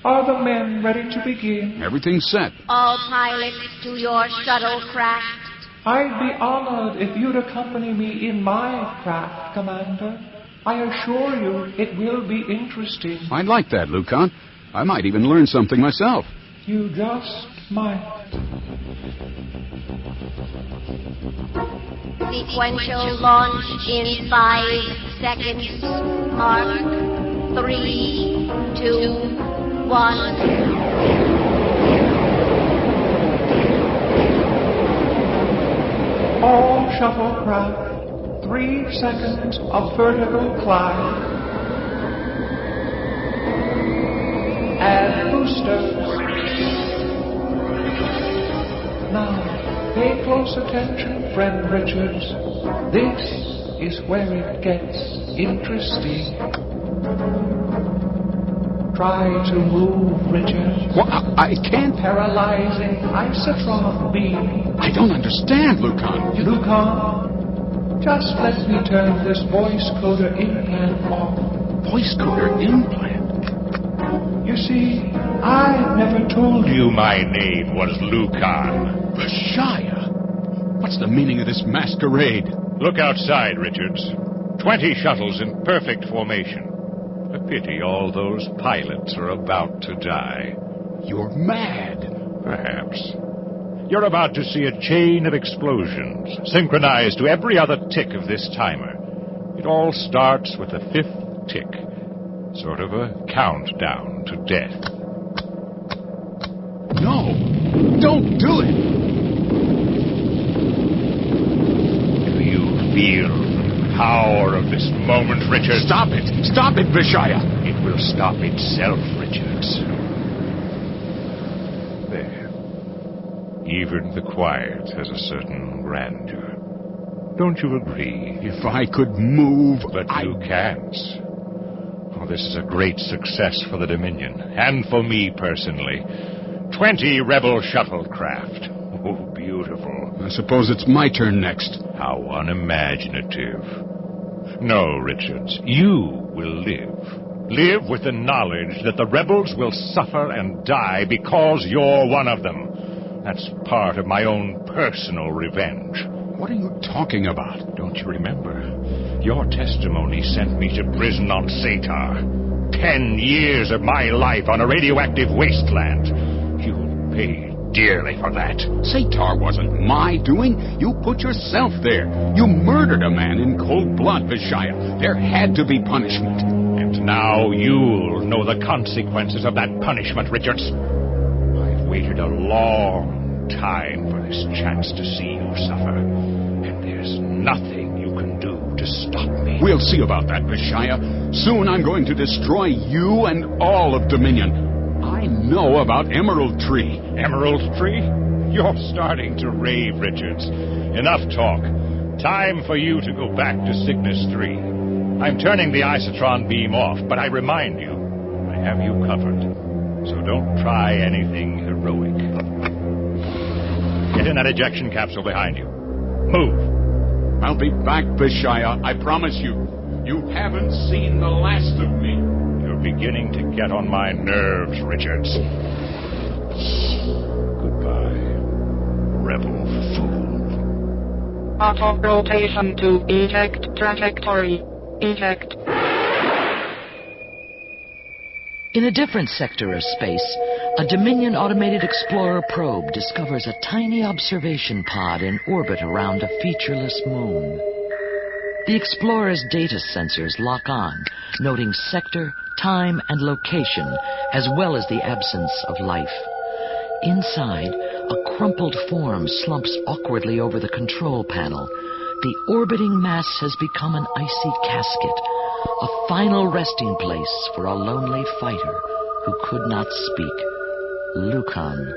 Are the men ready to begin? Everything's set. All pilots to your shuttlecraft. I'd be honored if you'd accompany me in my craft, Commander. I assure you it will be interesting. I'd like that, Lucan. I might even learn something myself. You just might. Sequential launch in 5 seconds. Mark 3, 2, 1. All shuttlecraft, 3 seconds of vertical climb. Add boosters. Now, pay close attention, friend Richards. This is where it gets interesting. Try to move, Richards. Well, I can't... Paralyzing isotron beam. I don't understand, Lucan. Lucan, just let me turn this voice coder implant off. Voice coder implant? You see, I never told you My name was Lucan. Vishia? What's the meaning of this masquerade? Look outside, Richards. 20 shuttles in perfect formation. A pity all those pilots are about to die. You're mad. Perhaps. You're about to see a chain of explosions, synchronized to every other tick of this timer. It all starts with the 5th tick. Sort of a countdown to death. No! Don't do it! Do you feel the power of this moment, Richard? Stop it! Stop it, Vishia! It will stop itself, Richards. There. Even the quiet has a certain grandeur. Don't you agree? If I could move... But you can't. Oh, this is a great success for the Dominion, and for me personally. 20 rebel shuttlecraft. Oh, beautiful. I suppose it's my turn next. How unimaginative. No, Richards, you will live. Live with the knowledge that the rebels will suffer and die because you're one of them. That's part of my own personal revenge. What are you talking about? Don't you remember? Your testimony sent me to prison on Satar. 10 years of my life on a radioactive wasteland. You'll pay dearly for that. Satar wasn't my doing. You put yourself there. You murdered a man in cold blood, Vishia. There had to be punishment. And now you'll know the consequences of that punishment, Richards. I've waited a long time for this chance to see you suffer. And there's nothing you can do to stop me. We'll see about that, Vishia. Soon I'm going to destroy you and all of Dominion. I know about Emerald Tree. Emerald Tree? You're starting to rave, Richards. Enough talk. Time for you to go back to Cygnus III. I'm turning the isotron beam off, but I remind you, I have you covered. So don't try anything heroic. Get in that ejection capsule behind you. Move. I'll be back, Vishia. I promise you. You haven't seen the last of me. You're beginning to get on my nerves, Richards. Goodbye, rebel fool. Auto rotation to eject trajectory. Eject. In a different sector of space, a Dominion automated explorer probe discovers a tiny observation pod in orbit around a featureless moon. The explorer's data sensors lock on, noting sector, time, and location, as well as the absence of life. Inside, a crumpled form slumps awkwardly over the control panel. The orbiting mass has become an icy casket, a final resting place for a lonely fighter who could not speak. Lucan,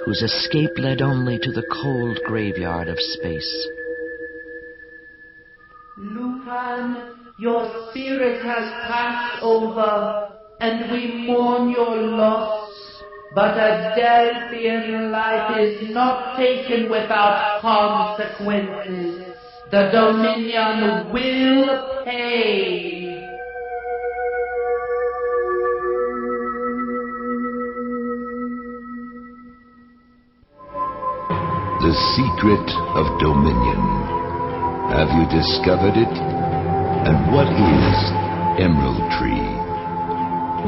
whose escape led only to the cold graveyard of space. Lucan, your spirit has passed over, and we mourn your loss. But a Delphian life is not taken without consequences. The Dominion will pay. The secret of Dominion. Have you discovered it? And what is Emerald Tree?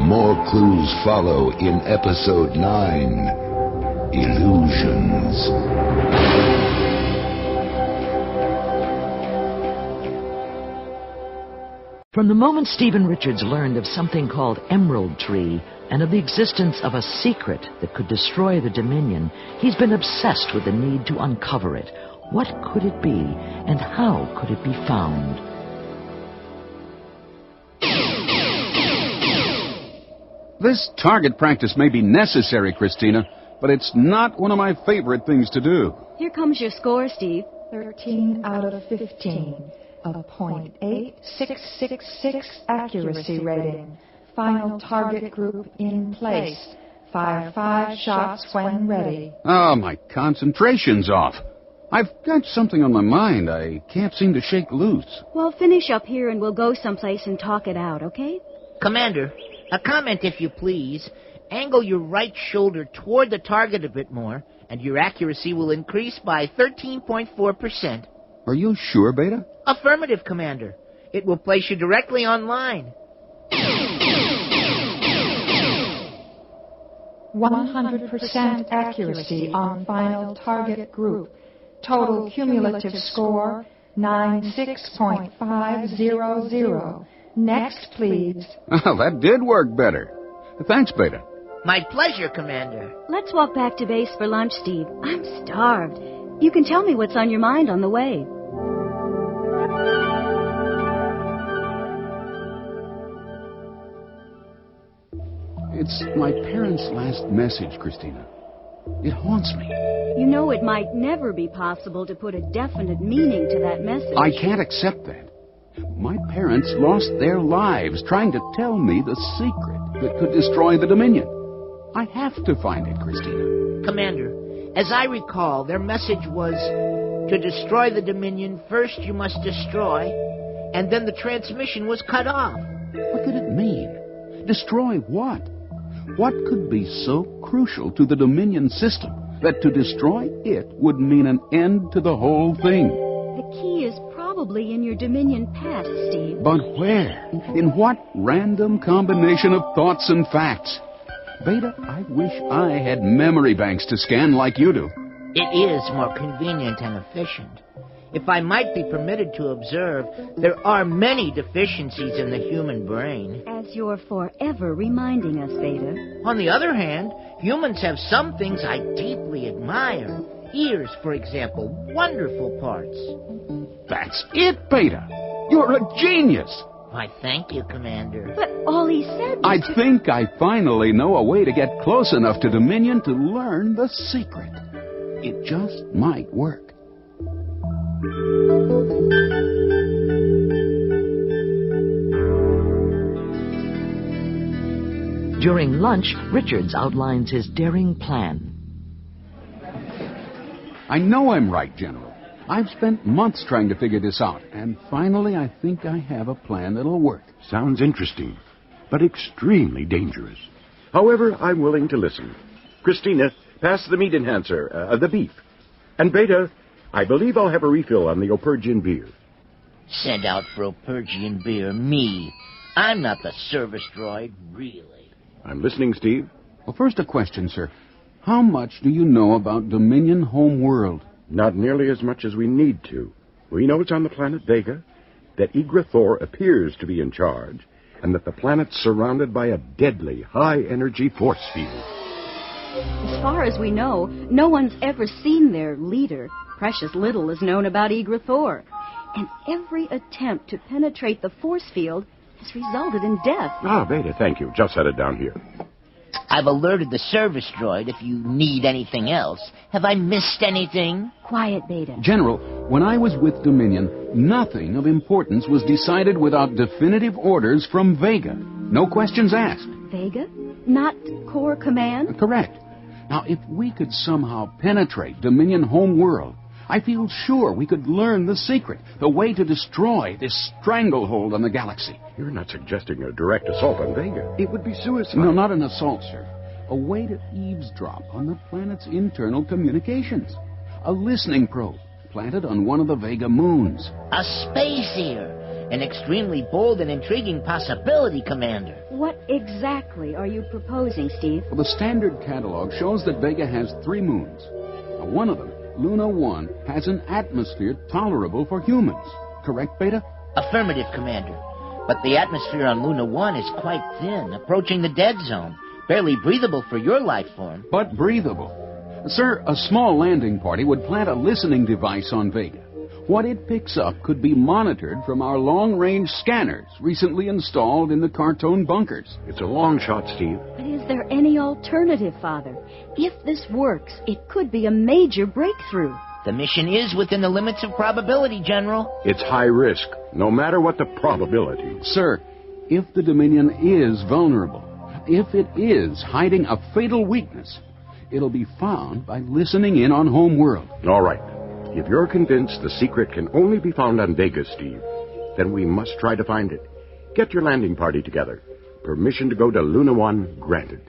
More clues follow in Episode 9, Illusions. From the moment Stephen Richards learned of something called Emerald Tree and of the existence of a secret that could destroy the Dominion, he's been obsessed with the need to uncover it. What could it be, and how could it be found? This target practice may be necessary, Christina, but it's not one of my favorite things to do. Here comes your score, Steve. 13 out of 15. A .8666 accuracy rating. Final target group in place. Fire 5 shots when ready. Oh, my concentration's off. I've got something on my mind I can't seem to shake loose. Well, finish up here and we'll go someplace and talk it out, okay? Commander, a comment if you please. Angle your right shoulder toward the target a bit more, and your accuracy will increase by 13.4%. Are you sure, Beta? Affirmative, Commander. It will place you directly on line. 100% accuracy on final target group. Total cumulative score, 96.500. Next, please. Well, that did work better. Thanks, Beta. My pleasure, Commander. Let's walk back to base for lunch, Steve. I'm starved. You can tell me what's on your mind on the way. It's my parents' last message, Christina. It haunts me. You know it might never be possible to put a definite meaning to that message. I can't accept that. My parents lost their lives trying to tell me the secret that could destroy the Dominion. I have to find it, Christina. Commander, as I recall, their message was, to destroy the Dominion, first you must destroy, and then the transmission was cut off. What did it mean? Destroy what? What could be so crucial to the Dominion system that to destroy it would mean an end to the whole thing? The key is probably in your Dominion past, Steve. But where? In what random combination of thoughts and facts? Beta, I wish I had memory banks to scan like you do. It is more convenient and efficient. If I might be permitted to observe, there are many deficiencies in the human brain. As you're forever reminding us, Beta. On the other hand, humans have some things I deeply admire. Ears, for example, wonderful parts. That's it, Beta. You're a genius. Why, thank you, Commander. But all he said was I think I finally know a way to get close enough to Dominion to learn the secret. It just might work. During lunch, Richards outlines his daring plan. I know I'm right, General. I've spent months trying to figure this out, and finally I think I have a plan that'll work. Sounds interesting, but extremely dangerous. However, I'm willing to listen. Christina, pass the meat enhancer, the beef. And Beta, I believe I'll have a refill on the Opergian beer. Send out for Opergian beer, me. I'm not the service droid, really. I'm listening, Steve. Well, first a question, sir. How much do you know about Dominion home world? Not nearly as much as we need to. We know it's on the planet Vega, that Yggdrathor appears to be in charge, and that the planet's surrounded by a deadly, high-energy force field. As far as we know, no one's ever seen their leader. Precious little is known about Yggdrathor. And every attempt to penetrate the force field has resulted in death. Ah, Beta, thank you. Just set it down here. I've alerted the service droid if you need anything else. Have I missed anything? Quiet, Beta. General, when I was with Dominion, nothing of importance was decided without definitive orders from Vega. No questions asked. Vega? Not Corps Command? Correct. Now, if we could somehow penetrate Dominion home world, I feel sure we could learn the secret, the way to destroy this stranglehold on the galaxy. You're not suggesting a direct assault on Vega. It would be suicide. No, not an assault, sir. A way to eavesdrop on the planet's internal communications. A listening probe planted on one of the Vega moons. A space ear. An extremely bold and intriguing possibility, Commander. What exactly are you proposing, Steve? Well, the standard catalog shows that Vega has 3 moons. Now, one of them, Luna 1, has an atmosphere tolerable for humans. Correct, Beta? Affirmative, Commander. But the atmosphere on Luna 1 is quite thin, approaching the dead zone. Barely breathable for your life form. But breathable. Sir, a small landing party would plant a listening device on Vega. What it picks up could be monitored from our long-range scanners recently installed in the Cartone bunkers. It's a long shot, Steve. But is there any alternative, Father? If this works, it could be a major breakthrough. The mission is within the limits of probability, General. It's high risk, no matter what the probability. Sir, if the Dominion is vulnerable, if it is hiding a fatal weakness, it'll be found by listening in on home world. All right. If you're convinced the secret can only be found on Vega, Steve, then we must try to find it. Get your landing party together. Permission to go to Luna 1 granted.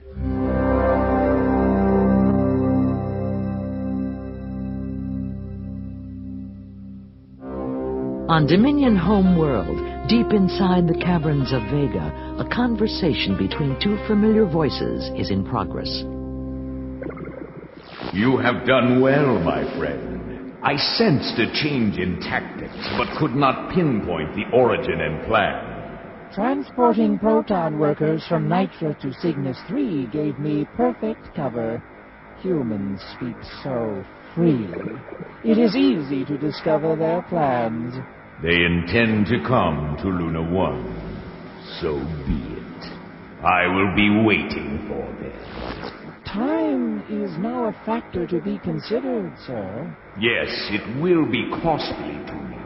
On Dominion home world, deep inside the caverns of Vega, a conversation between 2 familiar voices is in progress. You have done well, my friend. I sensed a change in tactics, but could not pinpoint the origin and plan. Transporting proton workers from Nitra to Cygnus III gave me perfect cover. Humans speak so freely. It is easy to discover their plans. They intend to come to Luna 1. So be it. I will be waiting for them. Time is now a factor to be considered, sir. Yes, it will be costly to me,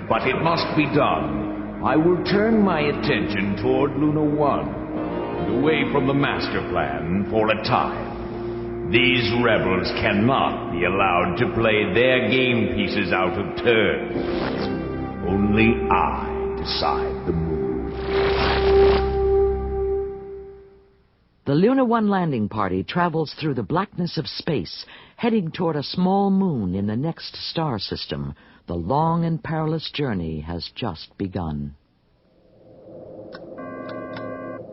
but it must be done. I will turn my attention toward Luna 1, and away from the master plan for a time. These rebels cannot be allowed to play their game pieces out of turn. Only I decide the move. The Luna 1 landing party travels through the blackness of space, heading toward a small moon in the next star system. The long and perilous journey has just begun.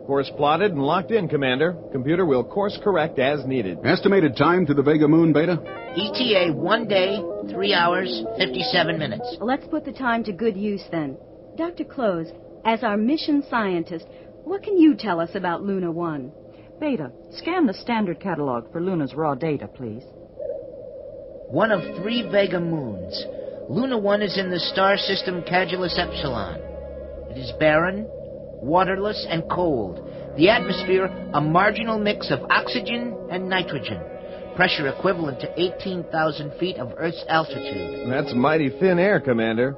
Course plotted and locked in, Commander. Computer will course correct as needed. Estimated time to the Vega moon, Beta? ETA 1 day, 3 hours, 57 minutes. Let's put the time to good use then. Dr. Close, as our mission scientist, what can you tell us about Luna 1? Beta, scan the standard catalog for Luna's raw data, please. One of 3 Vega moons. Luna 1 is in the star system Cagulus Epsilon. It is barren, waterless, and cold. The atmosphere, a marginal mix of oxygen and nitrogen. Pressure equivalent to 18,000 feet of Earth's altitude. That's mighty thin air, Commander.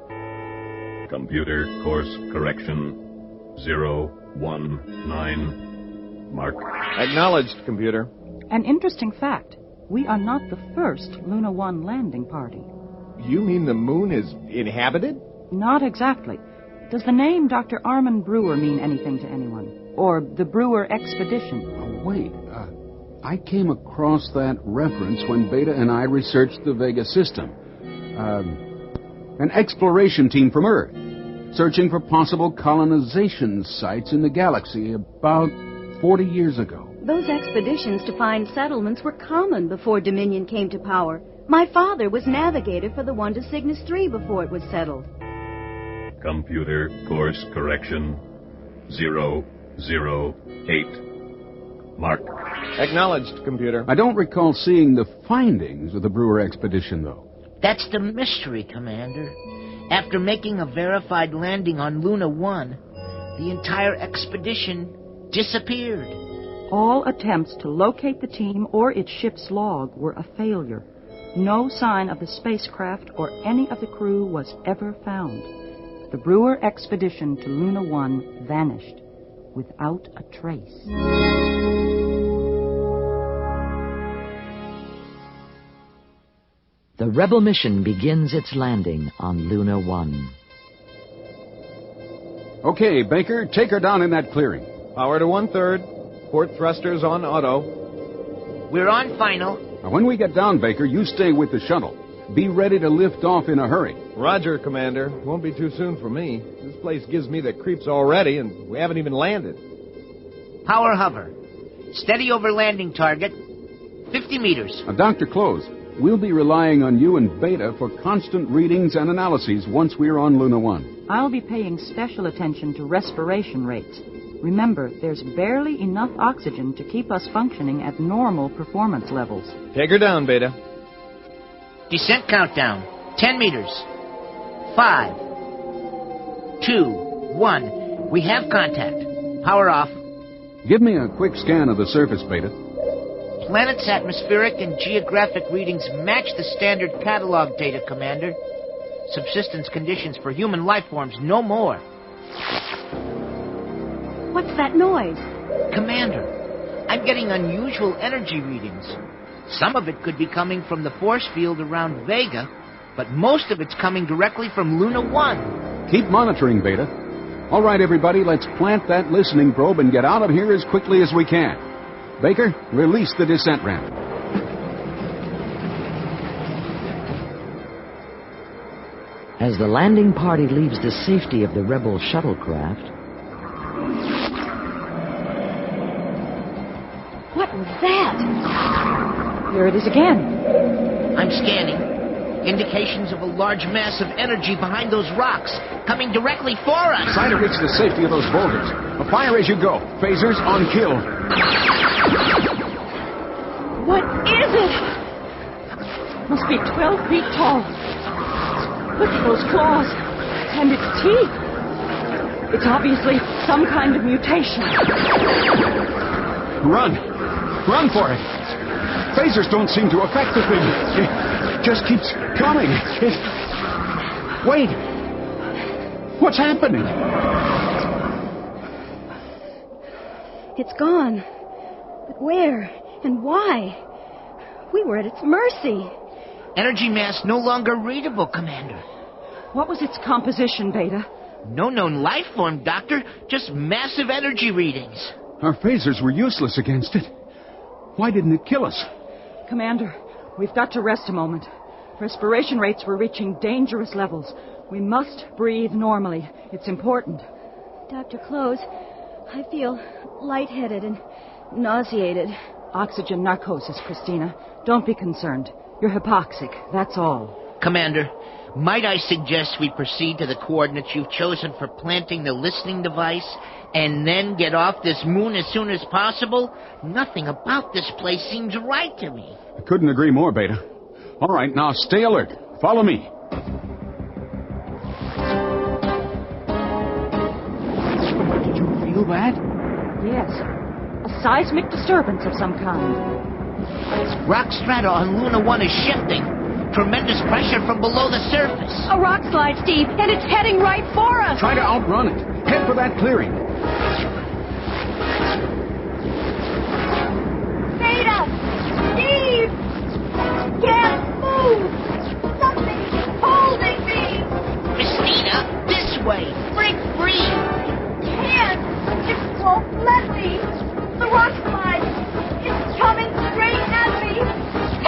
Computer course correction 019. Mark. Acknowledged, Computer. An interesting fact. We are not the first Luna 1 landing party. You mean the moon is inhabited? Not exactly. Does the name Dr. Armin Brewer mean anything to anyone? Or the Brewer Expedition? Wait. I came across that reference when Beta and I researched the Vega system. An exploration team from Earth, searching for possible colonization sites in the galaxy about 40 years ago. Those expeditions to find settlements were common before Dominion came to power. My father was navigator for the one to Cygnus III before it was settled. Computer course correction 008. Mark. Acknowledged, Computer. I don't recall seeing the findings of the Brewer expedition, though. That's the mystery, Commander. After making a verified landing on Luna 1, the entire expedition disappeared. All attempts to locate the team or its ship's log were a failure. No sign of the spacecraft or any of the crew was ever found. The Brewer expedition to Luna 1 vanished without a trace. The Rebel mission begins its landing on Luna 1. Okay, Baker, take her down in that clearing. Power to 1/3. Port thrusters on auto. We're on final. Now, when we get down, Baker, you stay with the shuttle. Be ready to lift off in a hurry. Roger, Commander. Won't be too soon for me. This place gives me the creeps already, and we haven't even landed. Power hover. Steady over landing target. 50 meters. Now, Dr. Close, we'll be relying on you and Beta for constant readings and analyses once we're on Luna 1. I'll be paying special attention to respiration rates. Remember, there's barely enough oxygen to keep us functioning at normal performance levels. Take her down, Beta. Descent countdown. 10 meters. 5, 2, 1. We have contact. Power off. Give me a quick scan of the surface, Beta. Planet's atmospheric and geographic readings match the standard catalog data, Commander. Subsistence conditions for human life forms, no more. What's that noise? Commander, I'm getting unusual energy readings. Some of it could be coming from the force field around Vega, but most of it's coming directly from Luna 1. Keep monitoring, Beta. All right, everybody, let's plant that listening probe and get out of here as quickly as we can. Baker, release the descent ramp. As the landing party leaves the safety of the Rebel shuttlecraft... What was that? Here it is again. I'm scanning. Indications of a large mass of energy behind those rocks, coming directly for us. Try to reach the safety of those boulders. Fire as you go. Phasers on kill. What is it? Must be 12 feet tall. Look at those claws. And its teeth. It's obviously some kind of mutation. Run! Run for it! Phasers don't seem to affect the thing. It just keeps coming. Wait! What's happening? It's gone. But where and why? We were at its mercy. Energy mass no longer readable, Commander. What was its composition, Beta? No known life form, Doctor. Just massive energy readings. Our phasers were useless against it. Why didn't it kill us? Commander, we've got to rest a moment. Respiration rates were reaching dangerous levels. We must breathe normally. It's important. Dr. Close, I feel lightheaded and nauseated. Oxygen narcosis, Christina. Don't be concerned. You're hypoxic, that's all. Commander, might I suggest we proceed to the coordinates you've chosen for planting the listening device and then get off this moon as soon as possible? Nothing about this place seems right to me. I couldn't agree more, Beta. All right, now stay alert. Follow me. Did you feel that? Yes. A seismic disturbance of some kind. Rock strata on Luna 1 is shifting. Tremendous pressure from below the surface. A rock slide, Steve, and it's heading right for us. Try to outrun it. Head for that clearing. Beta! Steve! Can't move! Something's holding me! Christina, this way! Break free! Can't! It won't let me! The rock slide! It's coming straight at me!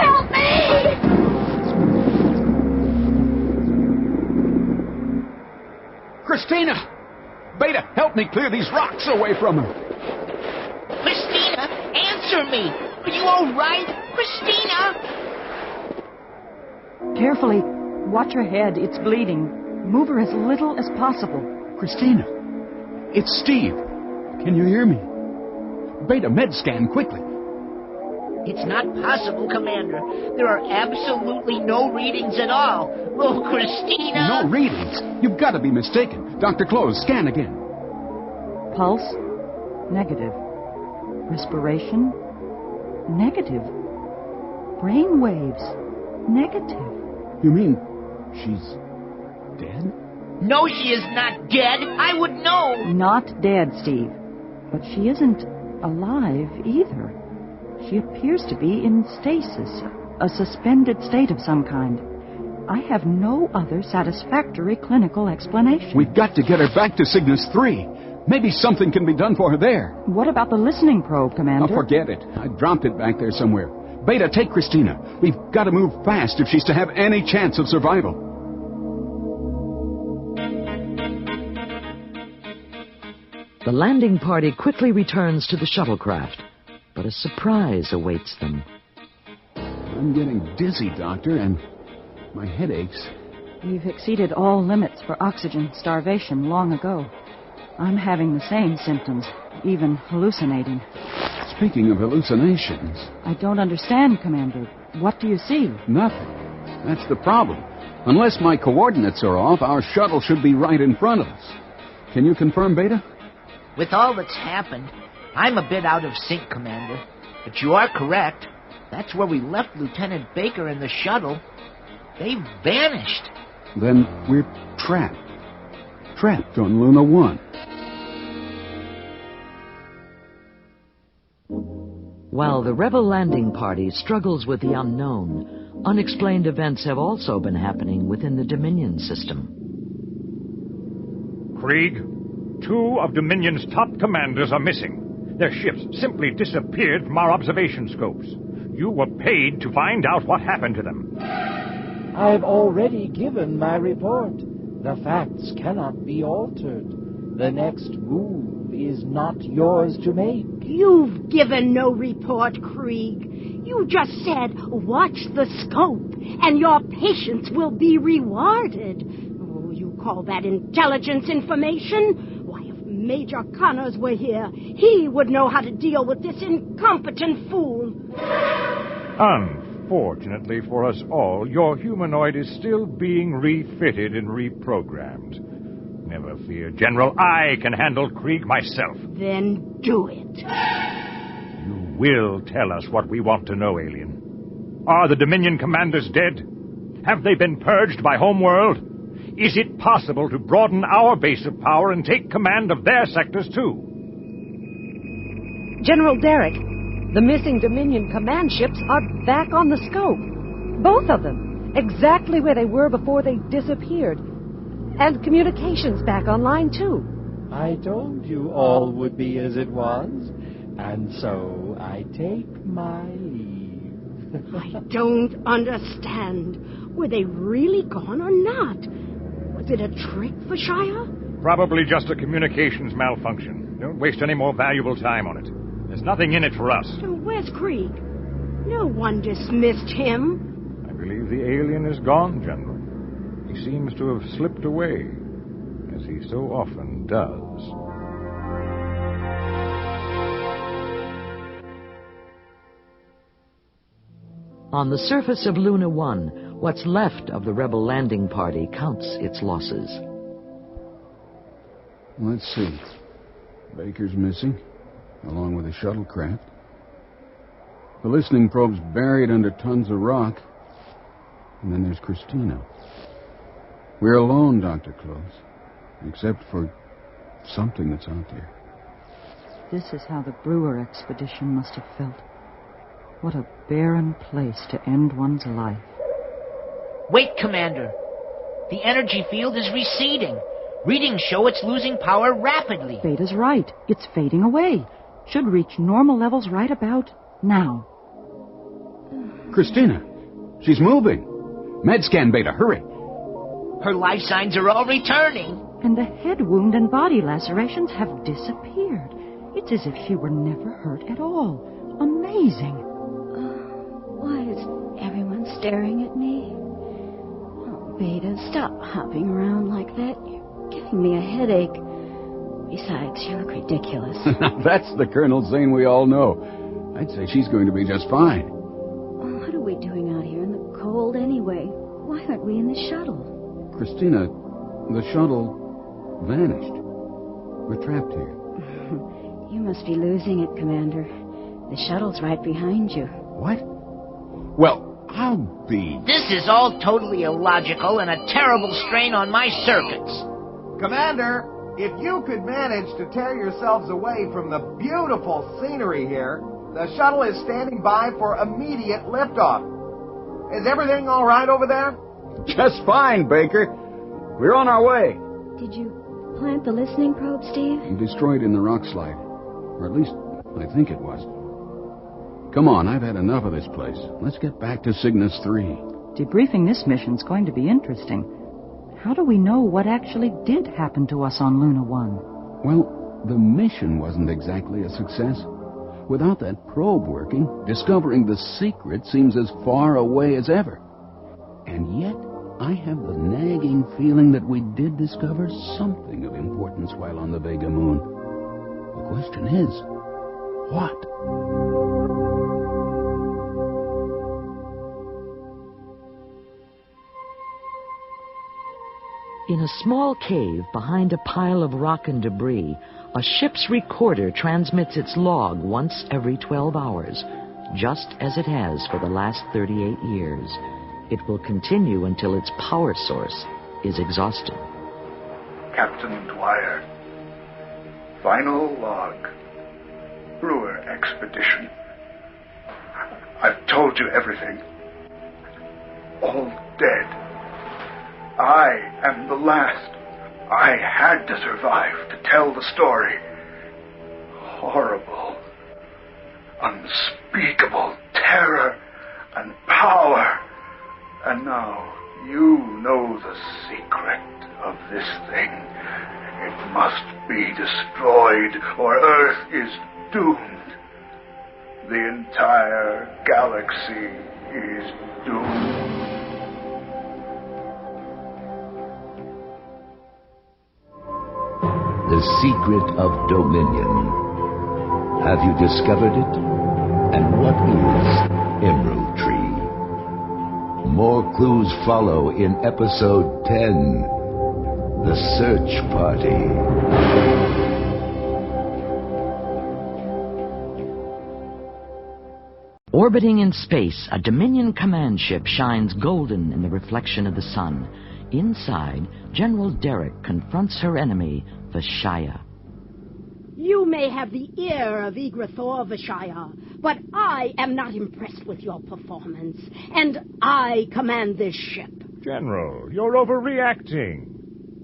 Help me! Christina! Beta, help me clear these rocks away from her. Christina, answer me! Are you all right? Christina! Carefully. Watch her head. It's bleeding. Move her as little as possible. Christina, it's Steve. Can you hear me? Beta, med scan, quickly. It's not possible, Commander. There are absolutely no readings at all. Oh, Christina! No readings? You've got to be mistaken. Dr. Close, scan again. Pulse? Negative. Respiration? Negative. Brain waves? Negative. You mean she's dead? No, she is not dead. I would know. Not dead, Steve. But she isn't alive either. She appears to be in stasis, a suspended state of some kind. I have no other satisfactory clinical explanation. We've got to get her back to Cygnus III. Maybe something can be done for her there. What about the listening probe, Commander? Oh, forget it. I dropped it back there somewhere. Beta, take Christina. We've got to move fast if she's to have any chance of survival. The landing party quickly returns to the shuttlecraft, but a surprise awaits them. I'm getting dizzy, Doctor, and my head aches. We've exceeded all limits for oxygen starvation long ago. I'm having the same symptoms, even hallucinating. Speaking of hallucinations... I don't understand, Commander. What do you see? Nothing. That's the problem. Unless my coordinates are off, our shuttle should be right in front of us. Can you confirm, Beta? With all that's happened, I'm a bit out of sync, Commander. But you are correct. That's where we left Lieutenant Baker and the shuttle. They've vanished. Then we're trapped. Trapped on Luna 1. While the rebel landing party struggles with the unknown, unexplained events have also been happening within the Dominion system. Krieg, 2 of Dominion's top commanders are missing. Their ships simply disappeared from our observation scopes. You were paid to find out what happened to them. I've already given my report. The facts cannot be altered. The next move is not yours to make. You've given no report, Krieg. You just said, watch the scope, and your patience will be rewarded. Oh, you call that intelligence information? Why, if Major Connors were here, he would know how to deal with this incompetent fool. Unfortunately for us all, your humanoid is still being refitted and reprogrammed. Never fear, General. I can handle Krieg myself. Then do it. You will tell us what we want to know, alien. Are the Dominion commanders dead? Have they been purged by Homeworld? Is it possible to broaden our base of power and take command of their sectors, too? General Derek, the missing Dominion command ships are back on the scope. Both of them. Exactly where they were before they disappeared. And communications back online, too. I told you all would be as it was, and so I take my leave. I don't understand. Were they really gone or not? Was it a trick, Vishia? Probably just a communications malfunction. Don't waste any more valuable time on it. There's nothing in it for us. So where's Krieg? No one dismissed him. I believe the alien is gone, General. He seems to have slipped away, as he so often does. On the surface of Luna 1, what's left of the rebel landing party counts its losses. Let's see. Baker's missing, along with a shuttlecraft. The listening probe's buried under tons of rock. And then there's Christina. We're alone, Dr. Close, except for something that's out there. This is how the Brewer expedition must have felt. What a barren place to end one's life. Wait, Commander. The energy field is receding. Readings show it's losing power rapidly. Beta's right. It's fading away. Should reach normal levels right about now. Christina, she's moving. Medscan, Beta, hurry. Her life signs are all returning. And the head wound and body lacerations have disappeared. It's as if she were never hurt at all. Amazing. Why is everyone staring at me? Oh, Beta, stop hopping around like that. You're giving me a headache. Besides, you look ridiculous. That's the Colonel saying we all know. I'd say she's going to be just fine. What are we doing out here in the cold anyway? Why aren't we in the shuttle? Christina, the shuttle vanished. We're trapped here. You must be losing it, Commander. The shuttle's right behind you. What? Well, I'll be... This is all totally illogical and a terrible strain on my circuits. Commander, if you could manage to tear yourselves away from the beautiful scenery here, the shuttle is standing by for immediate liftoff. Is everything all right over there? Just fine, Baker. We're on our way. Did you plant the listening probe, Steve? Destroyed in the rock slide. Or at least, I think it was. Come on, I've had enough of this place. Let's get back to Cygnus III. Debriefing this mission's going to be interesting. How do we know what actually did happen to us on Luna 1? Well, the mission wasn't exactly a success. Without that probe working, discovering the secret seems as far away as ever. And yet, I have the nagging feeling that we did discover something of importance while on the Vega moon. The question is, what? In a small cave behind a pile of rock and debris, a ship's recorder transmits its log once every 12 hours, just as it has for the last 38 years. It will continue until its power source is exhausted. Captain Dwyer. Final log. Brewer expedition. I've told you everything. All dead. I am the last. I had to survive to tell the story. Horrible, unspeakable terror and power. And now you know the secret of this thing. It must be destroyed or Earth is doomed. The entire galaxy is doomed. The secret of Dominion. Have you discovered it? And what is Emerald Tree? More clues follow in episode 10. the search party. Orbiting in space, a Dominion command ship shines golden in the reflection of the sun. Inside, General Derek confronts her enemy, Vishia. You may have the ear of Yggdrathor, Vishia, but I am not impressed with your performance, and I command this ship. General, you're overreacting.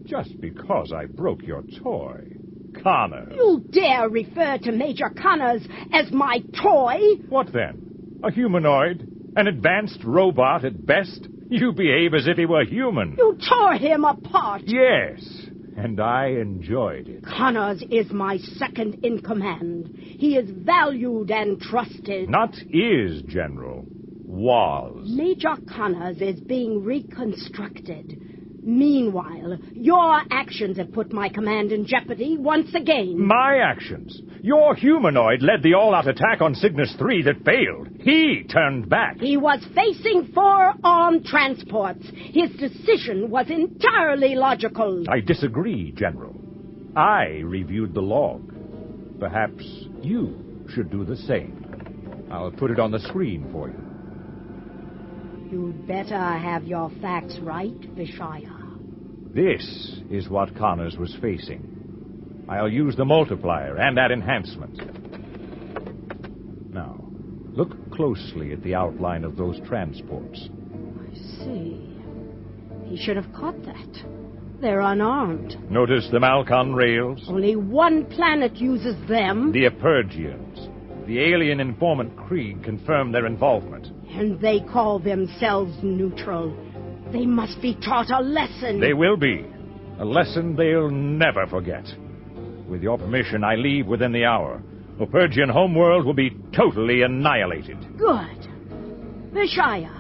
Just because I broke your toy. Connors. You dare refer to Major Connors as my toy? What then? A humanoid? An advanced robot at best? You behave as if he were human. You tore him apart. Yes, and I enjoyed it. Connors is my second in command. He is valued and trusted. Not is, General. Was. Major Connors is being reconstructed. Meanwhile, your actions have put my command in jeopardy once again. My actions? Your humanoid led the all-out attack on Cygnus III that failed. He turned back. He was facing 4 armed transports. His decision was entirely logical. I disagree, General. I reviewed the log. Perhaps you should do the same. I'll put it on the screen for you. You'd better have your facts right, Vishia. This is what Connors was facing. I'll use the multiplier and that enhancement. Now, look closely at the outline of those transports. I see. He should have caught that. They're unarmed. Notice the Malcon rails? Only one planet uses them. The Epergians. The alien informant Krieg confirmed their involvement. And they call themselves neutral. They must be taught a lesson. They will be. A lesson they'll never forget. With your permission, I leave within the hour. Epergian homeworld will be totally annihilated. Good. Vishia,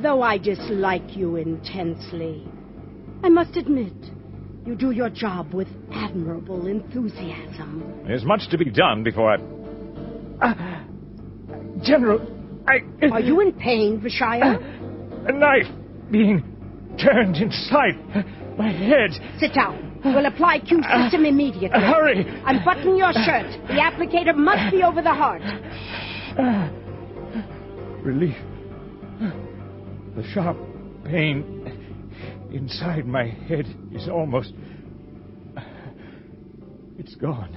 though I dislike you intensely, I must admit, you do your job with admirable enthusiasm. There's much to be done before I... General, Are you in pain, Vishia? A knife being turned inside my head. Sit down. We'll apply Q system immediately. Hurry! Unbutton your shirt. The applicator must be over the heart. Relief. The sharp pain inside my head is almost... It's gone.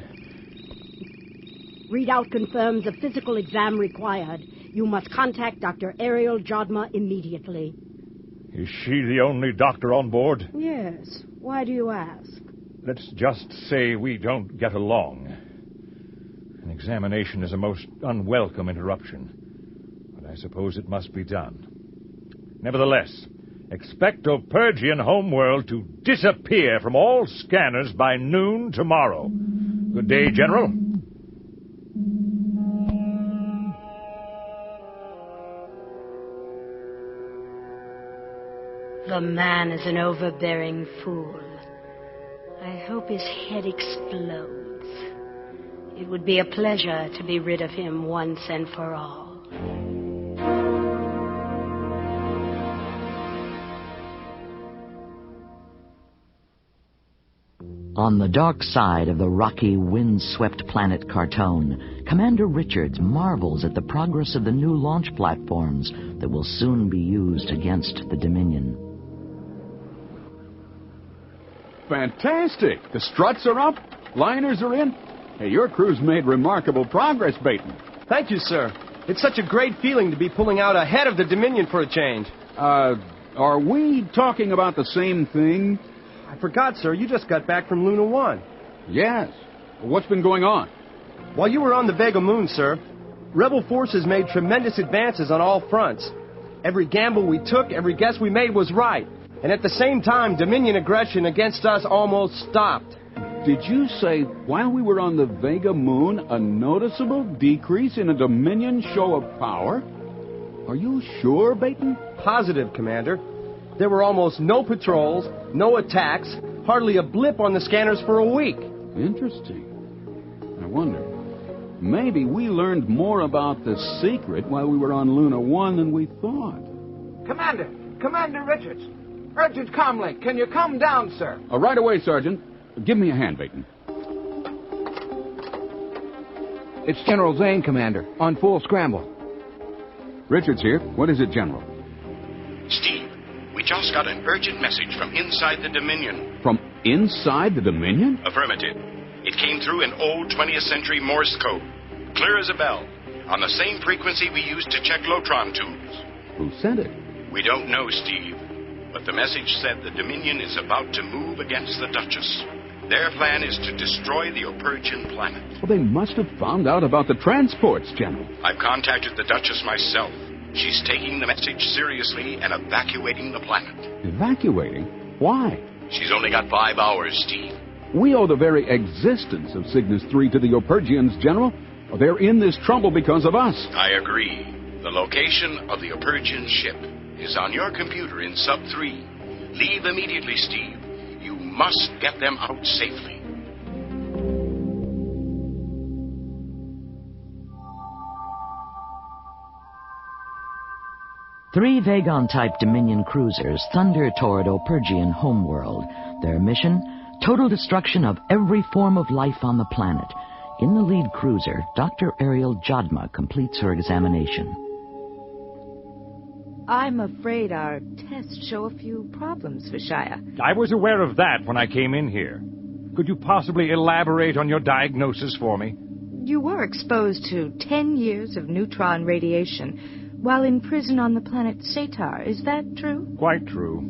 Readout confirms a physical exam required. You must contact Dr. Ariel Jodma immediately. Is she the only doctor on board? Yes. Why do you ask? Let's just say we don't get along. An examination is a most unwelcome interruption, but I suppose it must be done. Nevertheless, expect Epergian homeworld to disappear from all scanners by noon tomorrow. Good day, General. The man is an overbearing fool. I hope his head explodes. It would be a pleasure to be rid of him once and for all. On the dark side of the rocky, wind-swept planet Cartone, Commander Richards marvels at the progress of the new launch platforms that will soon be used against the Dominion. Fantastic! The struts are up, liners are in. Hey, your crew's made remarkable progress, Baton. Thank you, sir. It's such a great feeling to be pulling out ahead of the Dominion for a change. Are we talking about the same thing? I forgot, sir. You just got back from Luna 1. Yes. What's been going on? While you were on the Vega Moon, sir, Rebel forces made tremendous advances on all fronts. Every gamble we took, every guess we made was right. And at the same time, Dominion aggression against us almost stopped. Did you say, while we were on the Vega Moon, a noticeable decrease in a Dominion show of power? Are you sure, Baton? Positive, Commander. There were almost no patrols, no attacks, hardly a blip on the scanners for a week. Interesting. I wonder, maybe we learned more about the secret while we were on Luna 1 than we thought. Commander Richards, Urgent comlink. Can you come down, sir? Right away, Sergeant. Give me a hand, Baton. It's General Zane, Commander, on full scramble. Richards here. What is it, General? Steve, we just got an urgent message from inside the Dominion. From inside the Dominion? Affirmative. It came through in old 20th century Morse code. Clear as a bell. On the same frequency we used to check Lotron tubes. Who sent it? We don't know, Steve. But the message said the Dominion is about to move against the Duchess. Their plan is to destroy the Opergian planet. Well, they must have found out about the transports, General. I've contacted the Duchess myself. She's taking the message seriously and evacuating the planet. Evacuating? Why? She's only got 5 hours, Steve. We owe the very existence of Cygnus III to the Opergians, General. They're in this trouble because of us. I agree. The location of the Opergian ship is on your computer in Sub 3. Leave immediately, Steve. You must get them out safely. Three Vagon-type Dominion cruisers thunder toward Opergian homeworld. Their mission? Total destruction of every form of life on the planet. In the lead cruiser, Dr. Ariel Jadma completes her examination. I'm afraid our tests show a few problems, Vishia. I was aware of that when I came in here. Could you possibly elaborate on your diagnosis for me? You were exposed to 10 years of neutron radiation while in prison on the planet Satar. Is that true? Quite true.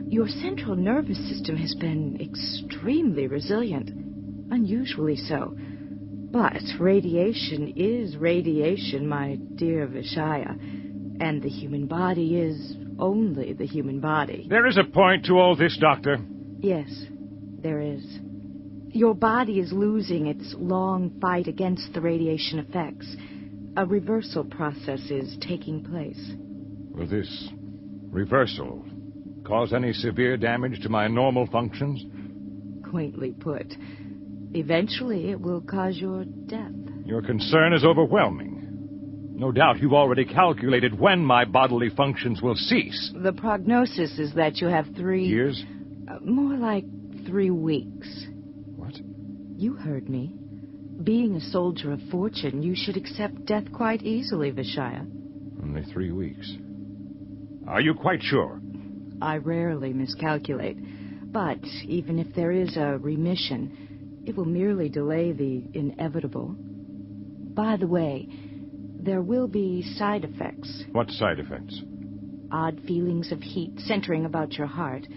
Your central nervous system has been extremely resilient. Unusually so. But radiation is radiation, my dear Vishia. And the human body is only the human body. There is a point to all this, Doctor. Yes, there is. Your body is losing its long fight against the radiation effects. A reversal process is taking place. Will this reversal cause any severe damage to my normal functions? Quaintly put. Eventually, it will cause your death. Your concern is overwhelming. No doubt you've already calculated when my bodily functions will cease. The prognosis is that you have 3... Years? More like 3 weeks. What? You heard me. Being a soldier of fortune, you should accept death quite easily, Vishia. Only 3 weeks. Are you quite sure? I rarely miscalculate. But even if there is a remission, it will merely delay the inevitable. By the way, there will be side effects. What side effects? Odd feelings of heat centering about your heart,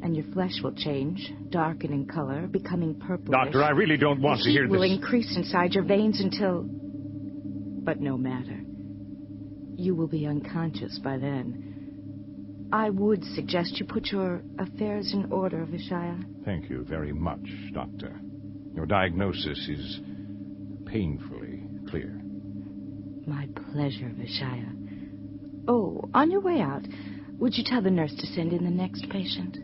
and your flesh will change, darken in color, becoming purplish. Doctor, I really don't want to hear this. The heat will increase inside your veins until... But no matter. You will be unconscious by then. I would suggest you put your affairs in order, Vishia. Thank you very much, Doctor. Your diagnosis is painfully clear. My pleasure, Vishia. Oh, on your way out, would you tell the nurse to send in the next patient?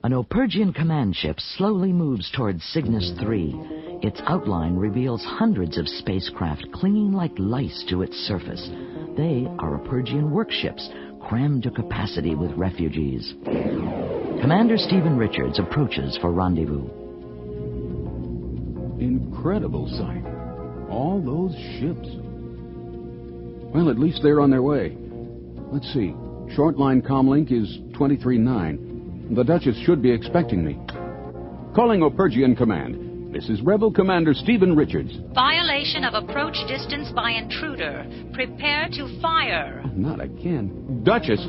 An Opergian command ship slowly moves towards Cygnus III. Its outline reveals hundreds of spacecraft clinging like lice to its surface. They are Opergian workships, crammed to capacity with refugees. Commander Stephen Richards approaches for rendezvous. Incredible sight. All those ships. Well, at least they're on their way. Let's see. Short-line comlink is 23-9. The Duchess should be expecting me. Calling Opergian Command. This is Rebel Commander Stephen Richards. Violation of approach distance by intruder. Prepare to fire. Not again. Duchess,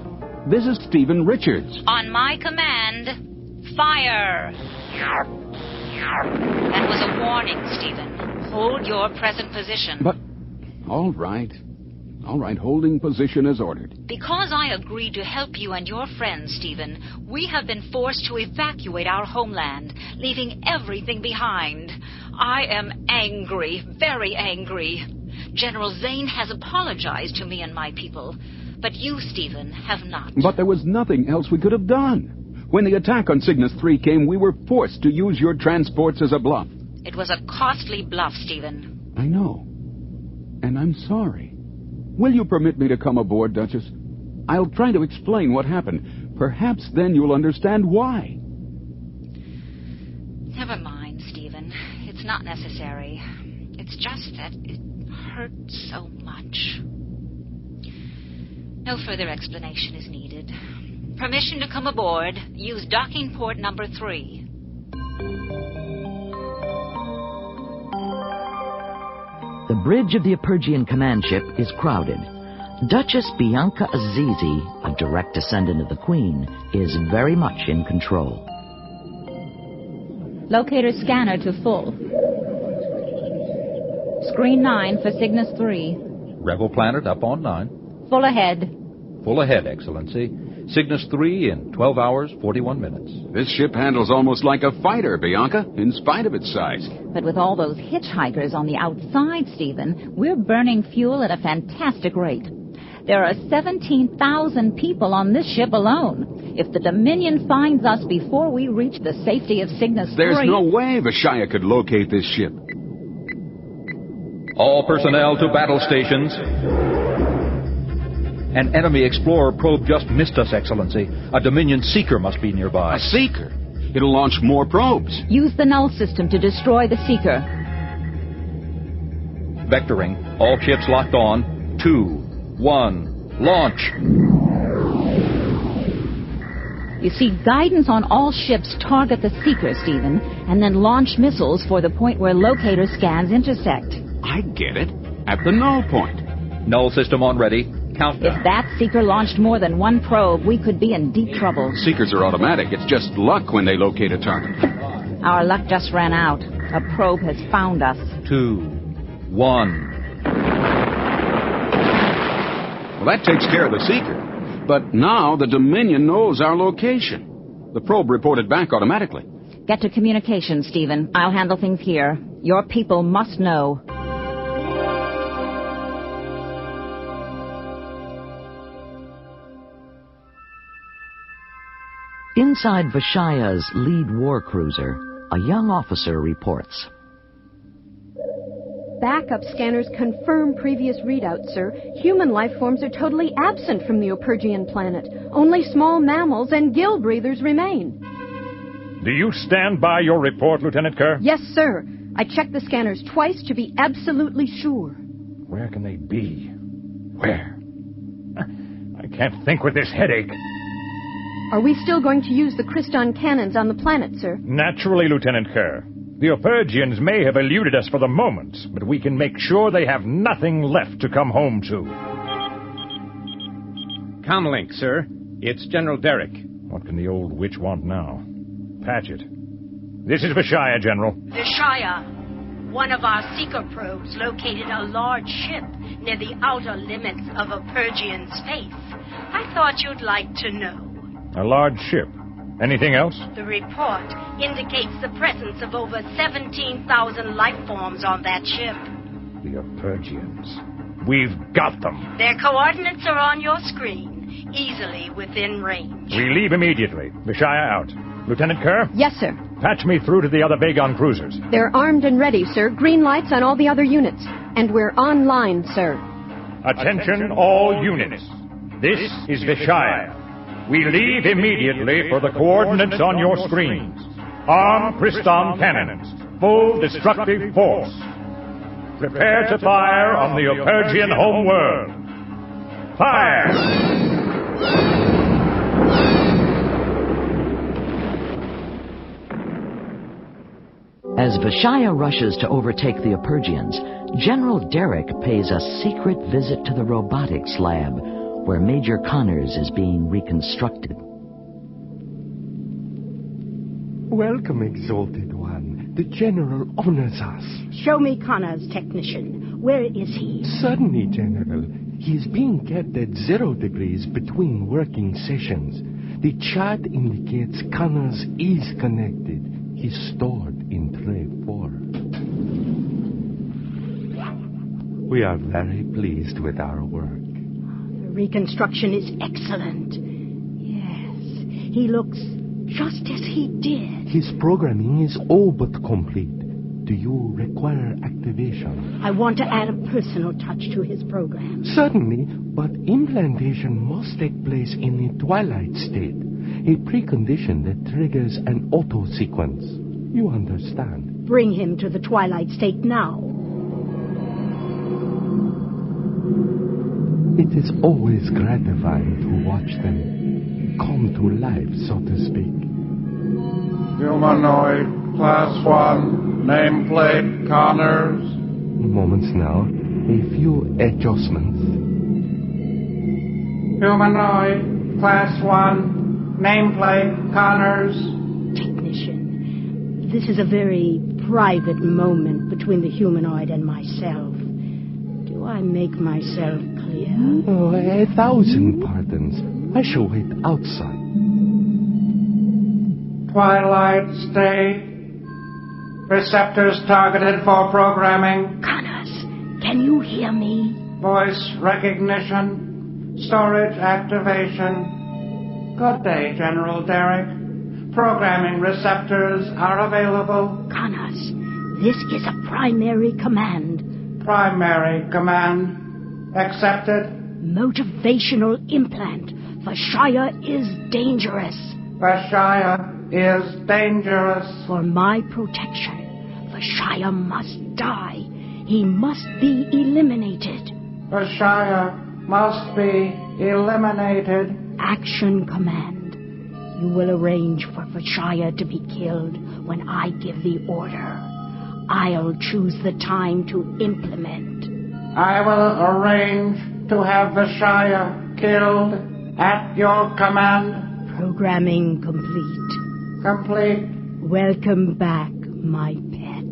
this is Stephen Richards. On my command, fire. That was a warning, Stephen. Hold your present position. But, all right. All right, holding position as ordered. Because I agreed to help you and your friends, Stephen, we have been forced to evacuate our homeland, leaving everything behind. I am angry, very angry. General Zane has apologized to me and my people, but you, Stephen, have not. But there was nothing else we could have done. When the attack on Cygnus III came, we were forced to use your transports as a bluff. It was a costly bluff, Stephen. I know. And I'm sorry. Will you permit me to come aboard, Duchess? I'll try to explain what happened. Perhaps then you'll understand why. Never mind, Stephen. It's not necessary. It's just that it hurts so much. No further explanation is needed. Permission to come aboard. Use docking port number 3. The bridge of the Epergian command ship is crowded. Duchess Bianca Azizi, a direct descendant of the Queen, is very much in control. Locator scanner to full. Screen 9 for Cygnus III. Rebel planet up on 9. Full ahead. Full ahead, Excellency. Cygnus III in 12 hours, 41 minutes. This ship handles almost like a fighter, Bianca, in spite of its size. But with all those hitchhikers on the outside, Stephen, we're burning fuel at a fantastic rate. There are 17,000 people on this ship alone. If the Dominion finds us before we reach the safety of Cygnus III... There's no way Vishia could locate this ship. All personnel to battle stations. An enemy explorer probe just missed us, Excellency. A Dominion seeker must be nearby. A seeker? It'll launch more probes. Use the null system to destroy the seeker. Vectoring. All ships locked on. 2, 1, launch. You see, guidance on all ships target the seeker, Stephen, and then launch missiles for the point where locator scans intersect. I get it. At the null point. Null system on ready. Countdown. If that seeker launched more than one probe, we could be in deep trouble. Seekers are automatic. It's just luck when they locate a target. Our luck just ran out. A probe has found us. 2, 1. Well, that takes care of the seeker. But now the Dominion knows our location. The probe reported back automatically. Get to communications, Stephen. I'll handle things here. Your people must know. Inside Vishia's lead war cruiser, a young officer reports. Backup scanners confirm previous readouts, sir. Human life forms are totally absent from the Epergian planet. Only small mammals and gill breathers remain. Do you stand by your report, Lieutenant Kerr? Yes, sir. I checked the scanners twice to be absolutely sure. Where can they be? Where? I can't think with this headache. Are we still going to use the Christon cannons on the planet, sir? Naturally, Lieutenant Kerr. The Epergians may have eluded us for the moment, but we can make sure they have nothing left to come home to. Comlink, sir. It's General Derrick. What can the old witch want now? Patch it. This is Vishia, General. Vishia, one of our seeker probes located a large ship near the outer limits of Epergian space. I thought you'd like to know. A large ship. Anything else? The report indicates the presence of over 17,000 life forms on that ship. The Epergians. We've got them. Their coordinates are on your screen, easily within range. We leave immediately. Vishia out. Lieutenant Kerr? Yes, sir. Patch me through to the other Vagon cruisers. They're armed and ready, sir. Green lights on all the other units. And we're online, sir. Attention all units. This is Vishia. We leave immediately for the coordinates on your screens. Armed Christon cannons. Full destructive force. Prepare to fire on the Epergian home world. Fire! As Vishia rushes to overtake the Epergians, General Derrick pays a secret visit to the robotics lab, where Major Connors is being reconstructed. Welcome, Exalted One. The General honors us. Show me Connor's technician. Where is he? Certainly, General. He is being kept at 0 degrees between working sessions. The chart indicates Connors is connected. He's stored in Tray 4. We are very pleased with our work. Reconstruction is excellent. Yes, he looks just as he did. His programming is all but complete. Do you require activation? I want to add a personal touch to his program. Certainly, but implantation must take place in the twilight state, a precondition that triggers an auto sequence. You understand? Bring him to the twilight state now. It is always gratifying to watch them come to life, so to speak. Humanoid, Class 1, nameplate Connors. Moments now, a few adjustments. Humanoid, Class 1, nameplate Connors. Technician, this is a very private moment between the humanoid and myself. Do I make myself clear? Oh, 1,000 pardons. I shall wait outside. Twilight state. Receptors targeted for programming. Connors, can you hear me? Voice recognition. Storage activation. Good day, General Derrick. Programming receptors are available. Connors, this is a primary command. Primary command. Accepted. Motivational implant. Vishia is dangerous. Vishia is dangerous. For my protection, Vishia must die. He must be eliminated. Vishia must be eliminated. Action command. You will arrange for Vishia to be killed when I give the order. I'll choose the time to implement. I will arrange to have Vishia killed at your command. Programming complete. Complete. Welcome back, my pet.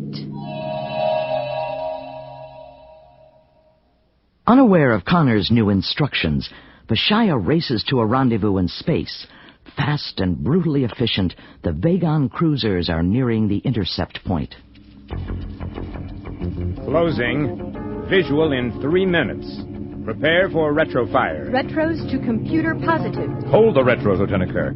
Unaware of Connor's new instructions, Vishia races to a rendezvous in space. Fast and brutally efficient, the Vagon cruisers are nearing the intercept point. Closing. Visual in 3 minutes. Prepare for retrofire. Retros to computer positive. Hold the retros, Lieutenant Kirk.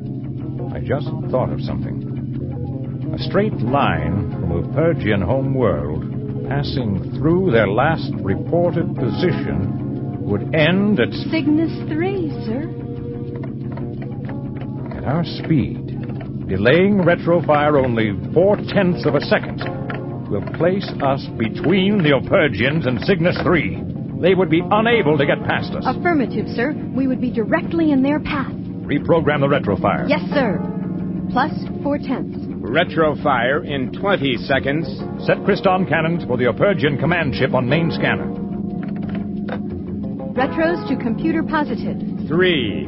I just thought of something. A straight line from a Purgian home world passing through their last reported position would end at Cygnus III, sir. At our speed, delaying retrofire only 0.4 of a second will place us between the Opurgians and Cygnus III. They would be unable to get past us. Affirmative, sir. We would be directly in their path. Reprogram the retrofire. Yes, sir. Plus 0.4. Retrofire in 20 seconds. Set Kriston cannons for the Opurgian command ship on main scanner. Retros to computer positive. 3,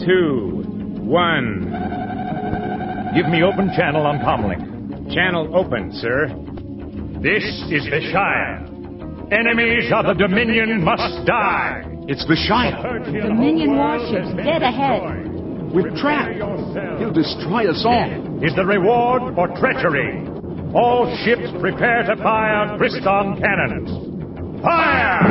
2, 1. Give me open channel on comlink. Channel open, sir. This is Vishia. Enemies of the Dominion must die. It's Vishia. Dominion warships dead ahead. We're trapped. He'll destroy us all. Is the reward for treachery. All ships prepare to fire Kriston cannons. Fire!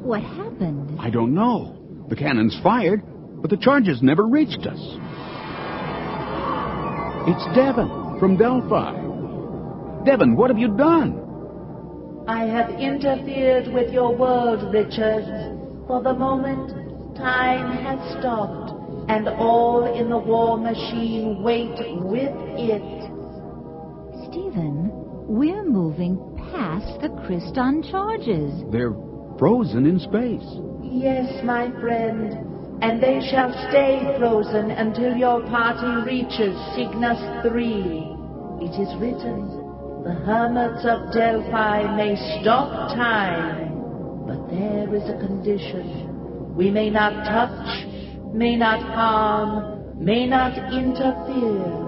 What happened? I don't know. The cannons fired, but the charges never reached us. It's Devon from Delphi. Devon, what have you done? I have interfered with your world, Richard. For the moment, time has stopped, and all in the war machine wait with it. Stephen, we're moving past the Kriston charges. They're frozen in space. Yes, my friend, and they shall stay frozen until your party reaches Cygnus III. It is written, the hermits of Delphi may stop time, but there is a condition. We may not touch, may not harm, may not interfere.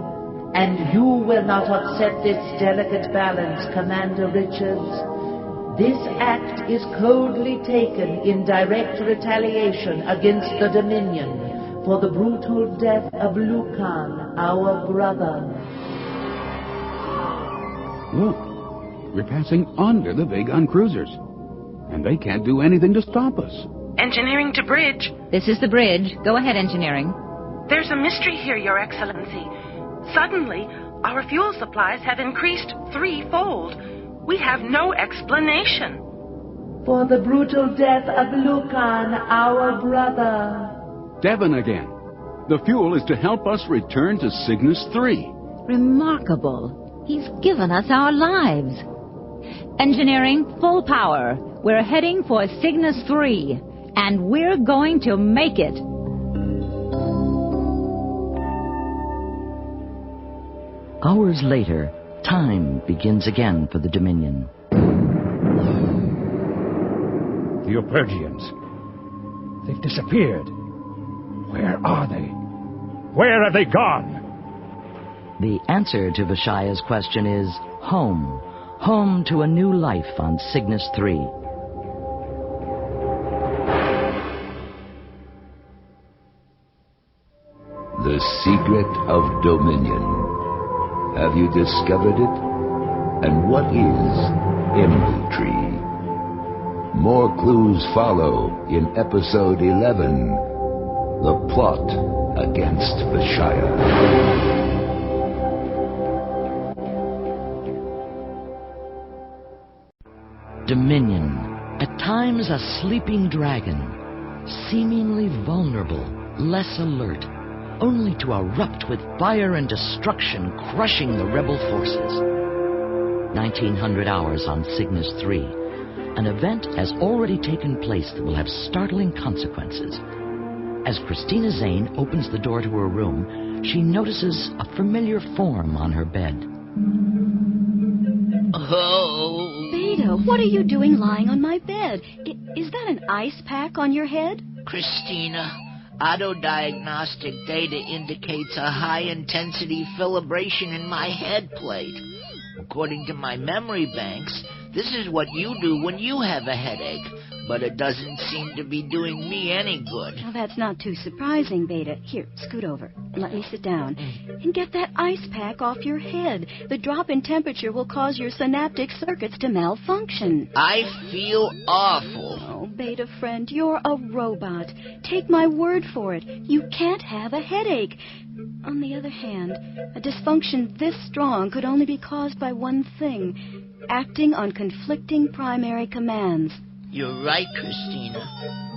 And you will not upset this delicate balance, Commander Richards. This act is coldly taken in direct retaliation against the Dominion for the brutal death of Lucan, our brother. Look, we're passing under the Vagon cruisers, and they can't do anything to stop us. Engineering to bridge. This is the bridge. Go ahead, engineering. There's a mystery here, Your Excellency. Suddenly, our fuel supplies have increased 3-fold. We have no explanation. For the brutal death of Lucan, our brother. Devon again. The fuel is to help us return to Cygnus III. Remarkable. He's given us our lives. Engineering, full power. We're heading for Cygnus III, and we're going to make it. Hours later, time begins again for the Dominion. The Opergians. They've disappeared. Where are they? Where have they gone? The answer to Vishia's question is home. Home to a new life on Cygnus III. The secret of Dominion. Have you discovered it? And what is Ember Tree? More clues follow in episode 11, The Plot Against Vishia. Dominion, at times a sleeping dragon, seemingly vulnerable, less alert, only to erupt with fire and destruction, crushing the rebel forces. 1900 hours on Cygnus III. An event has already taken place that will have startling consequences. As Christina Zane opens the door to her room, she notices a familiar form on her bed. Oh. Beta, what are you doing lying on my bed? Is that an ice pack on your head? Christina, auto-diagnostic data indicates a high-intensity filibration in my head plate. According to my memory banks, this is what you do when you have a headache, but it doesn't seem to be doing me any good. Well, that's not too surprising, Beta. Here, scoot over and let me sit down. And get that ice pack off your head. The drop in temperature will cause your synaptic circuits to malfunction. I feel awful. Oh, Beta friend, you're a robot. Take my word for it. You can't have a headache. On the other hand, a dysfunction this strong could only be caused by one thing: acting on conflicting primary commands. You're right, Christina.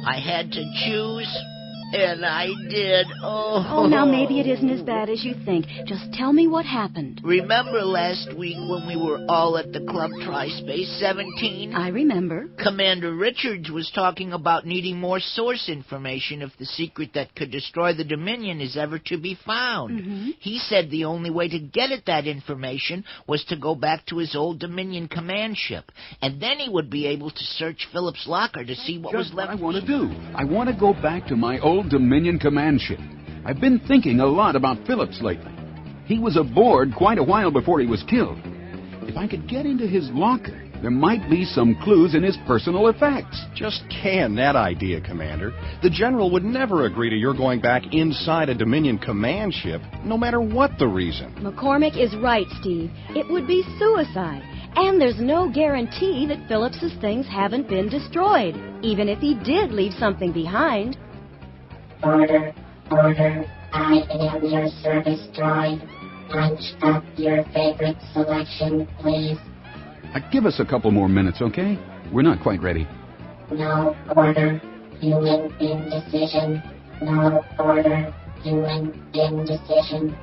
I had to choose, and I did. Oh, now maybe it isn't as bad as you think. Just tell me what happened. Remember last week when we were all at the Club Tri-Space 17? I remember. Commander Richards was talking about needing more source information if the secret that could destroy the Dominion is ever to be found. Mm-hmm. He said the only way to get at that information was to go back to his old Dominion command ship, and then he would be able to search Philip's locker to see what was left. What I want to do. I want to go back to my old Dominion command ship. I've been thinking a lot about Phillips lately. He was aboard quite a while before he was killed. If I could get into his locker, there might be some clues in his personal effects. Just can that idea, Commander. The General would never agree to your going back inside a Dominion command ship, no matter what the reason. McCormick is right, Steve. It would be suicide. And there's no guarantee that Phillips's things haven't been destroyed, even if he did leave something behind. Order. I am your service droid. Punch up your favorite selection, please. Give us a couple more minutes, okay? We're not quite ready. No order. Human indecision. No order. Human indecision.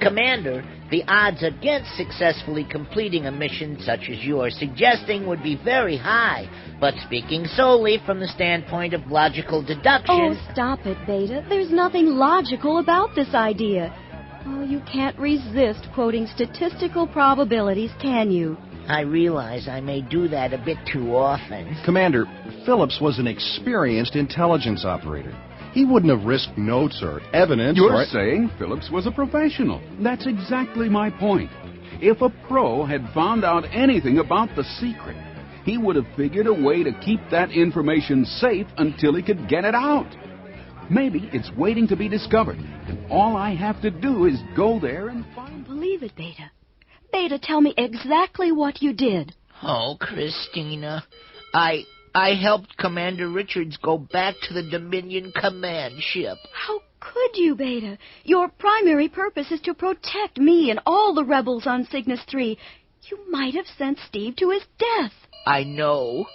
Commander, the odds against successfully completing a mission such as you are suggesting would be very high. But speaking solely from the standpoint of logical deduction... Oh, stop it, Beta. There's nothing logical about this idea. Oh, you can't resist quoting statistical probabilities, can you? I realize I may do that a bit too often. Commander, Phillips was an experienced intelligence operator. He wouldn't have risked notes or evidence. You're saying Phillips was a professional. That's exactly my point. If a pro had found out anything about the secret, he would have figured a way to keep that information safe until he could get it out. Maybe it's waiting to be discovered, and all I have to do is go there and find... Believe it, Beta. Beta, tell me exactly what you did. Oh, Christina, I I helped Commander Richards go back to the Dominion command ship. How could you, Beta? Your primary purpose is to protect me and all the rebels on Cygnus III. You might have sent Steve to his death. I know,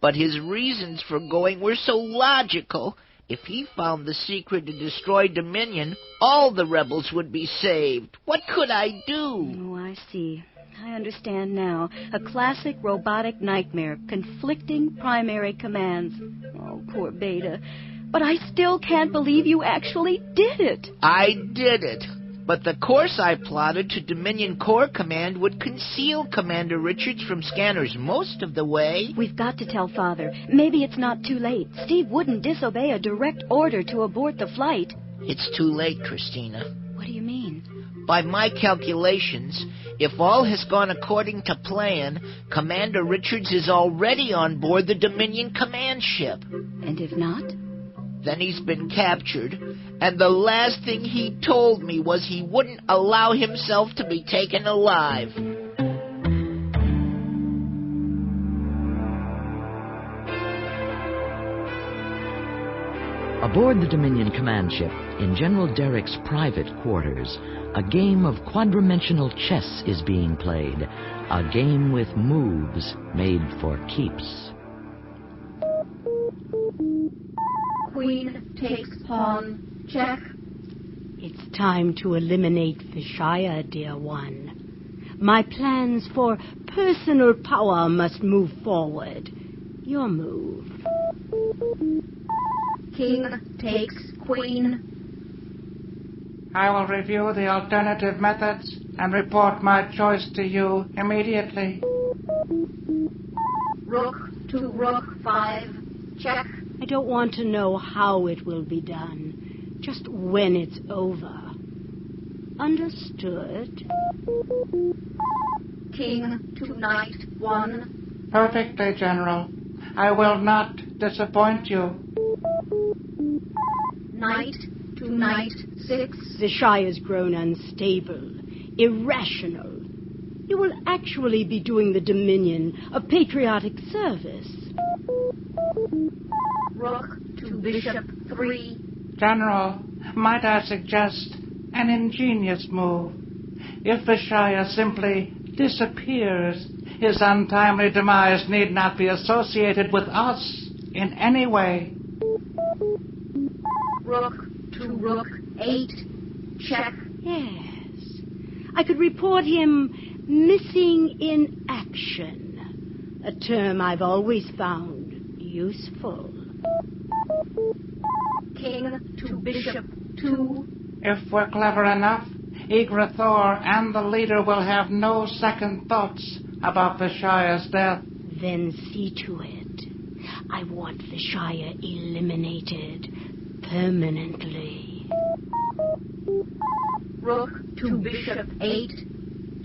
but his reasons for going were so logical. If he found the secret to destroy Dominion, all the rebels would be saved. What could I do? Oh, I see. I understand now. A classic robotic nightmare, conflicting primary commands. Oh, poor Beta. But I still can't believe you actually did it. I did it. But the course I plotted to Dominion Corps Command would conceal Commander Richards from scanners most of the way. We've got to tell Father. Maybe it's not too late. Steve wouldn't disobey a direct order to abort the flight. It's too late, Christina. What do you mean? By my calculations, if all has gone according to plan, Commander Richards is already on board the Dominion command ship. And if not? Then he's been captured, and the last thing he told me was he wouldn't allow himself to be taken alive. Aboard the Dominion command ship, in General Derek's private quarters, a game of quadrimensional chess is being played, a game with moves made for keeps. Queen takes pawn. Check. It's time to eliminate Vishia, dear one. My plans for personal power must move forward. Your move. King takes queen. I will review the alternative methods and report my choice to you immediately. Rook to rook 5. Check. I don't want to know how it will be done, just when it's over. Understood? King to knight 1. Perfectly, General. I will not disappoint you. Knight to knight 6. Vishia's grown unstable, irrational. You will actually be doing the Dominion a patriotic service. Rook to bishop 3. General, might I suggest an ingenious move? If Vishia simply disappears, his untimely demise need not be associated with us in any way. Rook to rook 8. Check. Yes. I could report him missing in action, a term I've always found useful. King to bishop 2. If we're clever enough, Yggdrathor and the leader will have no second thoughts about Vishia's death. Then see to it. I want Vishia eliminated permanently. Rook to bishop 8.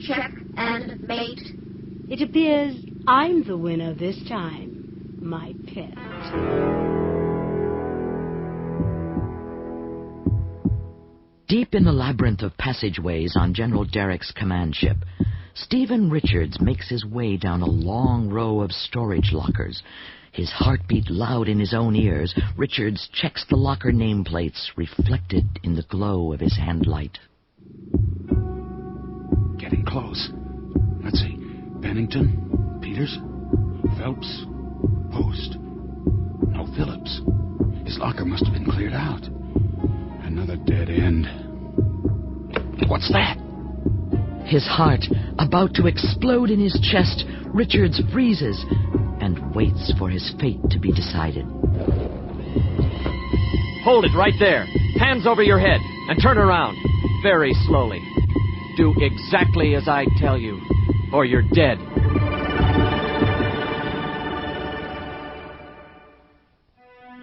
Check and mate. It appears I'm the winner this time, my pet. Deep in the labyrinth of passageways on General Derek's command ship, Stephen Richards makes his way down a long row of storage lockers. His heartbeat loud in his own ears, Richards checks the locker nameplates reflected in the glow of his handlight. Getting close. Let's see. Bennington, Peters, Phelps, Post. No Phillips. His locker must have been cleared out. Another dead end. What's that? His heart about to explode in his chest, Richards freezes and waits for his fate to be decided. Hold it right there. Hands over your head and turn around. Very slowly. Do exactly as I tell you, or you're dead.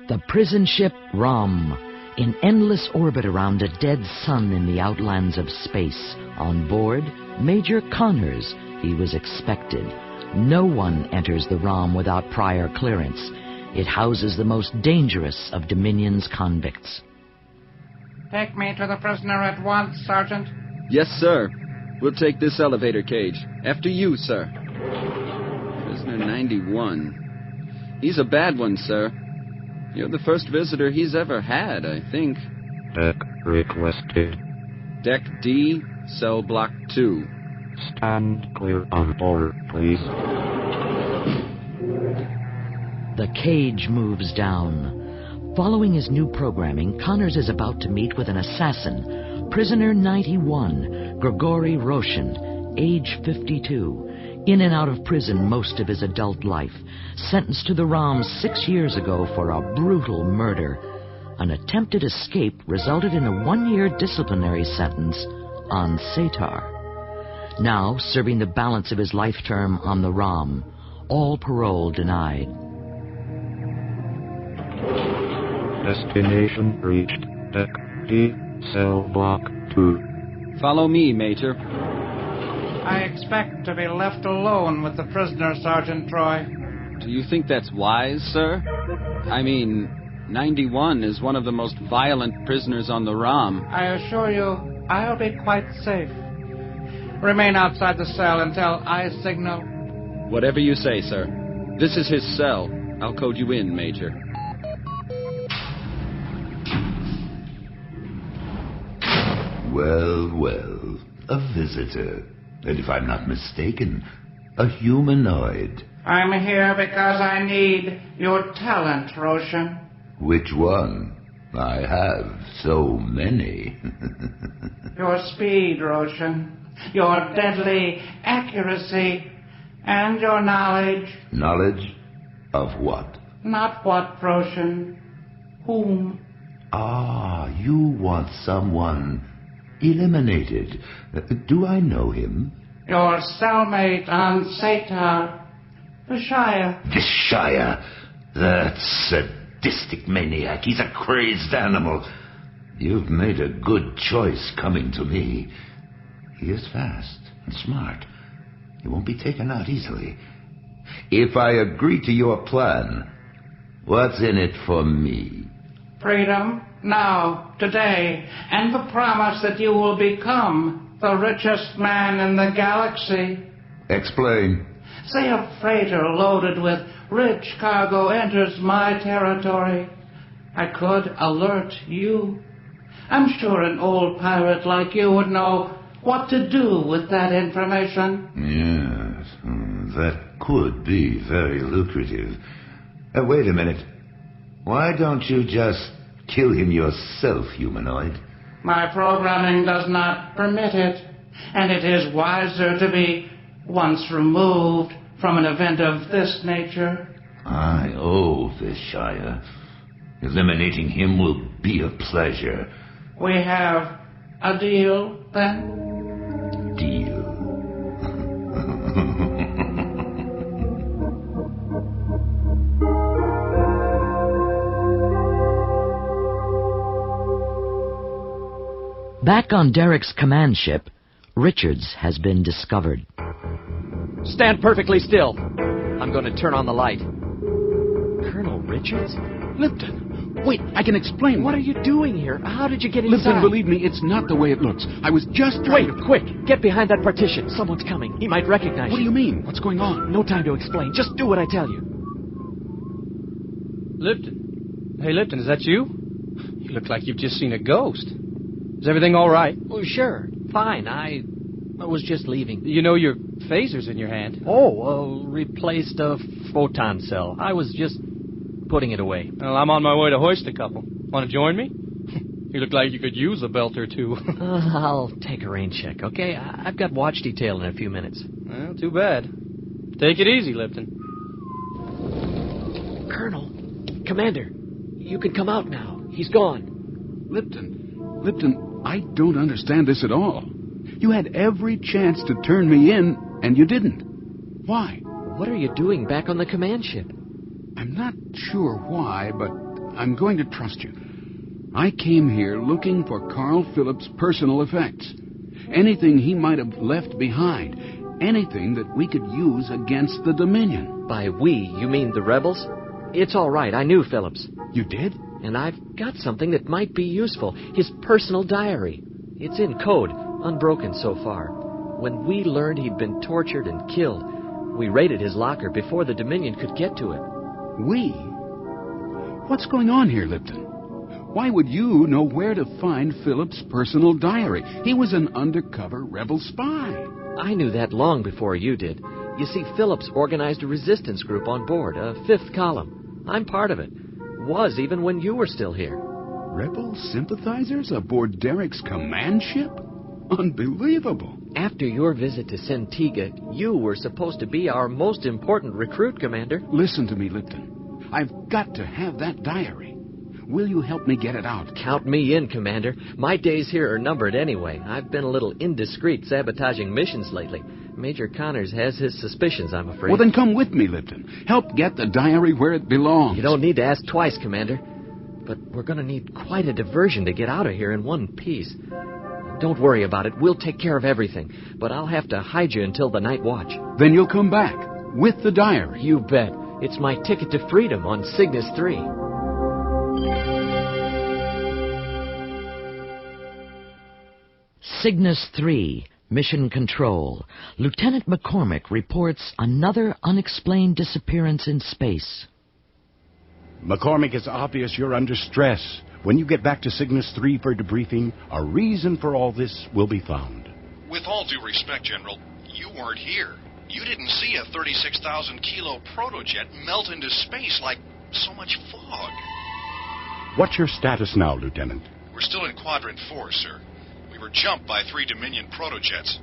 The prison ship Rom, in endless orbit around a dead sun in the outlands of space. On board, Major Connors. He was expected. No one enters the Rom without prior clearance. It houses the most dangerous of Dominion's convicts. Take me to the prisoner at once, Sergeant. Yes, sir. We'll take this elevator cage. After you, sir. Prisoner 91. He's a bad one, sir. You're the first visitor he's ever had, I think. Deck requested. Deck D, cell block 2. Stand clear of door, please. The cage moves down. Following his new programming, Connors is about to meet with an assassin, prisoner 91, Grigory Roshin, age 52, in and out of prison most of his adult life, sentenced to the ROM 6 years ago for a brutal murder. An attempted escape resulted in a 1-year disciplinary sentence on Satar. Now serving the balance of his life term on the ROM, all parole denied. Destination reached. Deck D, cell block 2. Follow me, Major. I expect to be left alone with the prisoner, Sergeant Troy. Do you think that's wise, sir? I mean, 91 is one of the most violent prisoners on the ROM. I assure you, I'll be quite safe. Remain outside the cell until I signal. Whatever you say, sir. This is his cell. I'll code you in, Major. Well, well, a visitor. And if I'm not mistaken, a humanoid. I'm here because I need your talent, Roshan. Which one? I have so many. Your speed, Roshan. Your deadly accuracy. And your knowledge. Knowledge of what? Not what, Roshan. Whom? Ah, you want someone eliminated. Do I know him? Your cellmate on Satar. Vishia. Vishia? That sadistic maniac. He's a crazed animal. You've made a good choice coming to me. He is fast and smart. He won't be taken out easily. If I agree to your plan, what's in it for me? Freedom, now, today, and the promise that you will become the richest man in the galaxy. Explain. Say a freighter loaded with rich cargo enters my territory. I could alert you. I'm sure an old pirate like you would know what to do with that information. Yes, that could be very lucrative. Wait a minute. Why don't you just kill him yourself, humanoid? My programming does not permit it, and it is wiser to be once removed from an event of this nature. I owe Vishia. Eliminating him will be a pleasure. We have a deal, then? Deal. Back on Derek's command ship, Richards has been discovered. Stand perfectly still. I'm going to turn on the light. Colonel Richards? Lipton, wait, I can explain. What are you doing here? How did you get inside? Lipton, believe me, it's not the way it looks. I was just trying to... Wait, quick! Get behind that partition. Someone's coming. He might recognize you. What do you mean? What's going on? No time to explain. Just do what I tell you. Lipton. Hey, Lipton, is that you? You look like you've just seen a ghost. Is everything all right? Oh, sure. Fine. I was just leaving. You know your phaser's in your hand. Oh, replaced a photon cell. I was just putting it away. Well, I'm on my way to hoist a couple. Want to join me? You look like you could use a belt or two. I'll take a rain check, okay? I've got watch detail in a few minutes. Well, too bad. Take it easy, Lipton. Colonel, Commander, you can come out now. He's gone. Lipton, I don't understand this at all. You had every chance to turn me in, and you didn't. Why? What are you doing back on the command ship? I'm not sure why, but I'm going to trust you. I came here looking for Carl Phillips' personal effects. Anything he might have left behind. Anything that we could use against the Dominion. By we, you mean the rebels? It's all right. I knew Phillips. You did? And I've got something that might be useful. His personal diary. It's in code, unbroken so far. When we learned he'd been tortured and killed, we raided his locker before the Dominion could get to it. We? What's going on here, Lipton? Why would you know where to find Philip's personal diary? He was an undercover rebel spy. I knew that long before you did. You see, Phillips organized a resistance group on board, a fifth column. I'm part of it. Was even when you were still here. Rebel sympathizers aboard Derek's command ship? Unbelievable. After your visit to Centiga, you were supposed to be our most important recruit, Commander. Listen to me, Lipton. I've got to have that diary. Will you help me get it out? Count me in, Commander. My days here are numbered anyway. I've been a little indiscreet sabotaging missions lately. Major Connors has his suspicions, I'm afraid. Well, then come with me, Lipton. Help get the diary where it belongs. You don't need to ask twice, Commander. But we're going to need quite a diversion to get out of here in one piece. Don't worry about it. We'll take care of everything. But I'll have to hide you until the night watch. Then you'll come back with the diary. You bet. It's my ticket to freedom on Cygnus III. Cygnus III, Mission Control. Lieutenant McCormick reports another unexplained disappearance in space. McCormick, it's obvious you're under stress. When you get back to Cygnus III for debriefing, a reason for all this will be found. With all due respect, General, you weren't here. You didn't see a 36,000-kilo protojet melt into space like so much fog. What's your status now, Lieutenant? We're still in Quadrant 4, sir. We were jumped by 3 Dominion protojets.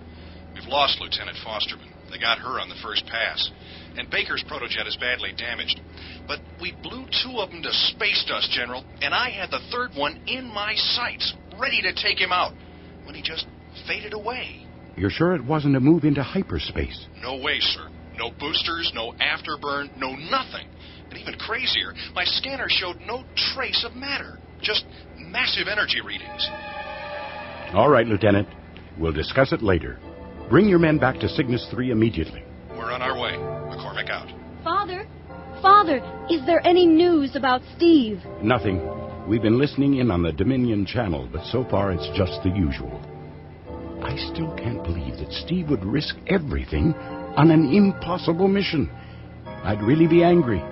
We've lost Lieutenant Fosterman. They got her on the first pass. And Baker's protojet is badly damaged. But we blew 2 of them to space dust, General, and I had the 3rd one in my sights, ready to take him out, when he just faded away. You're sure it wasn't a move into hyperspace? No way, sir. No boosters, no afterburn, no nothing. And even crazier, my scanner showed no trace of matter, just massive energy readings. All right, Lieutenant. We'll discuss it later. Bring your men back to Cygnus III immediately. We're on our way. McCormick out. Father, is there any news about Steve? Nothing. We've been listening in on the Dominion channel, but so far it's just the usual. I still can't believe that Steve would risk everything on an impossible mission. I'd really be angry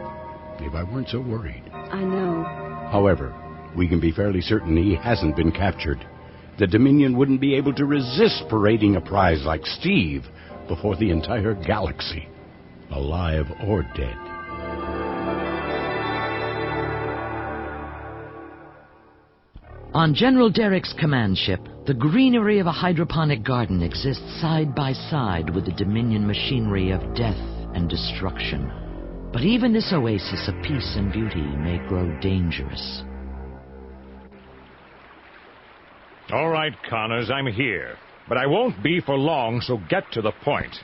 if I weren't so worried. I know. However, we can be fairly certain he hasn't been captured. The Dominion wouldn't be able to resist parading a prize like Steve before the entire galaxy, alive or dead. On General Derek's command ship, the greenery of a hydroponic garden exists side by side with the Dominion machinery of death and destruction. But even this oasis of peace and beauty may grow dangerous. All right, Connors, I'm here. But I won't be for long, so get to the point.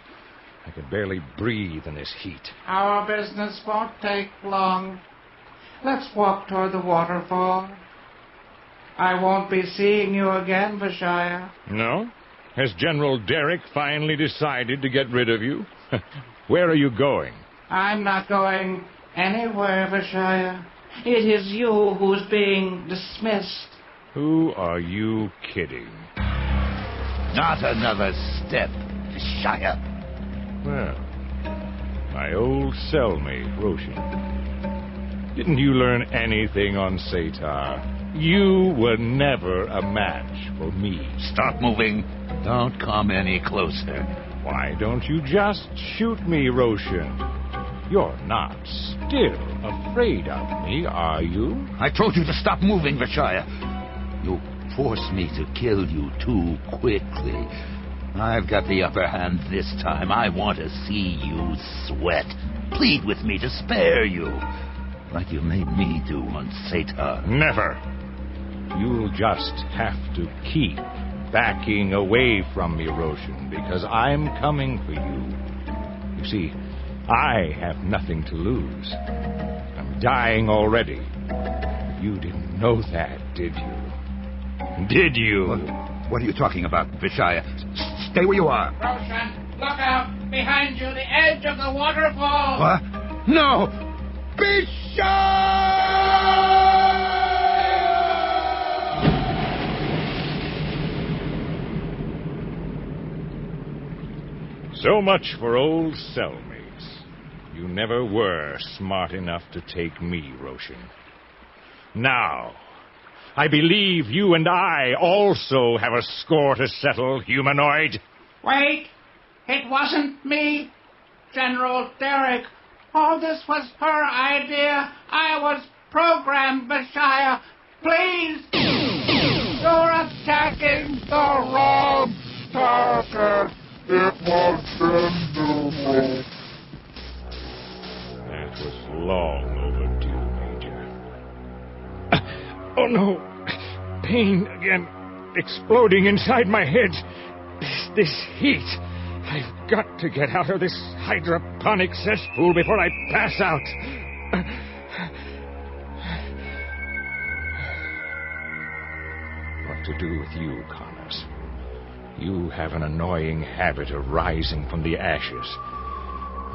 I can barely breathe in this heat. Our business won't take long. Let's walk toward the waterfall. I won't be seeing you again, Vishia. No? Has General Derek finally decided to get rid of you? Where are you going? I'm not going anywhere, Vishia. It is you who's being dismissed. Who are you kidding? Not another step, Vishia. Well, my old cellmate, Roshan. Didn't you learn anything on Satar? You were never a match for me. Stop moving. Don't come any closer. Why don't you just shoot me, Roshan? You're not still afraid of me, are you? I told you to stop moving, Vishia. You forced me to kill you too quickly. I've got the upper hand this time. I want to see you sweat. Plead with me to spare you, like you made me do on Satar. Never. You'll just have to keep backing away from me, Roshan, because I'm coming for you. You see, I have nothing to lose. I'm dying already. You didn't know that, did you? Did you? What are you talking about, Vishia? Stay where you are. Roshan, look out! Behind you, the edge of the waterfall! What? No! Vishia! So much for old cellmates. You never were smart enough to take me, Roshan. Now, I believe you and I also have a score to settle, humanoid. Wait! It wasn't me, General Derek. All this was her idea. I was programmed, Vishia. Please! You're attacking the wrong target. It was General. That was long overdue, Major. Oh, no. Pain again. Exploding inside my head. This heat. I've got to get out of this hydroponic cesspool before I pass out. What to do with you, Connors? You have an annoying habit of rising from the ashes.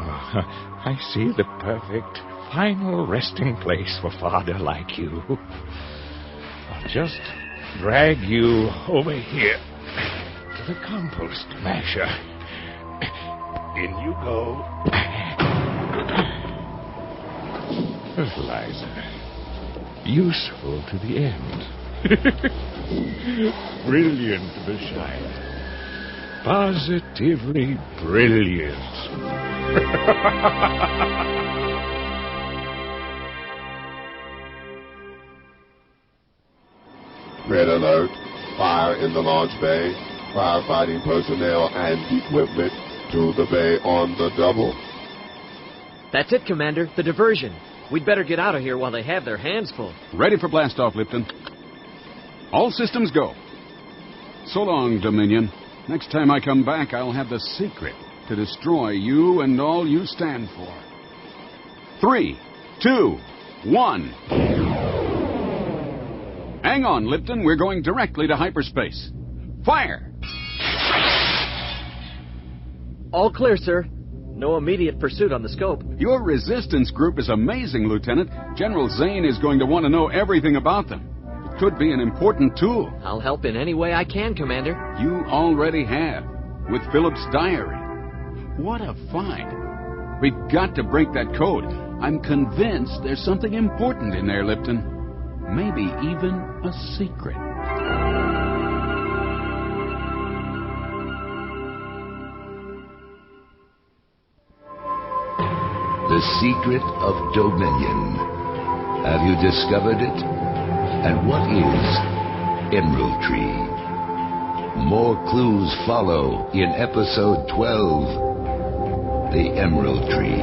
Oh, I see the perfect final resting place for father like you. I'll just drag you over here to the compost masher. In you go. Fertilizer. Useful to the end. Brilliant, Vishia. Positively brilliant. Red alert. Fire in the launch bay. Firefighting personnel and equipment to the bay on the double. That's it, Commander. The diversion. We'd better get out of here while they have their hands full. Ready for blastoff, Lipton. All systems go. So long, Dominion. Next time I come back, I'll have the secret to destroy you and all you stand for. 3, 2, 1. Hang on, Lipton. We're going directly to hyperspace. Fire! All clear, sir. No immediate pursuit on the scope. Your resistance group is amazing, Lieutenant. General Zane is going to want to know everything about them. It could be an important tool. I'll help in any way I can, Commander. You already have, with Philip's diary. What a find. We've got to break that code. I'm convinced there's something important in there, Lipton. Maybe even a secret. The secret of Dominion. Have you discovered it? And what is Emerald Tree? More clues follow in episode 12, The Emerald Tree.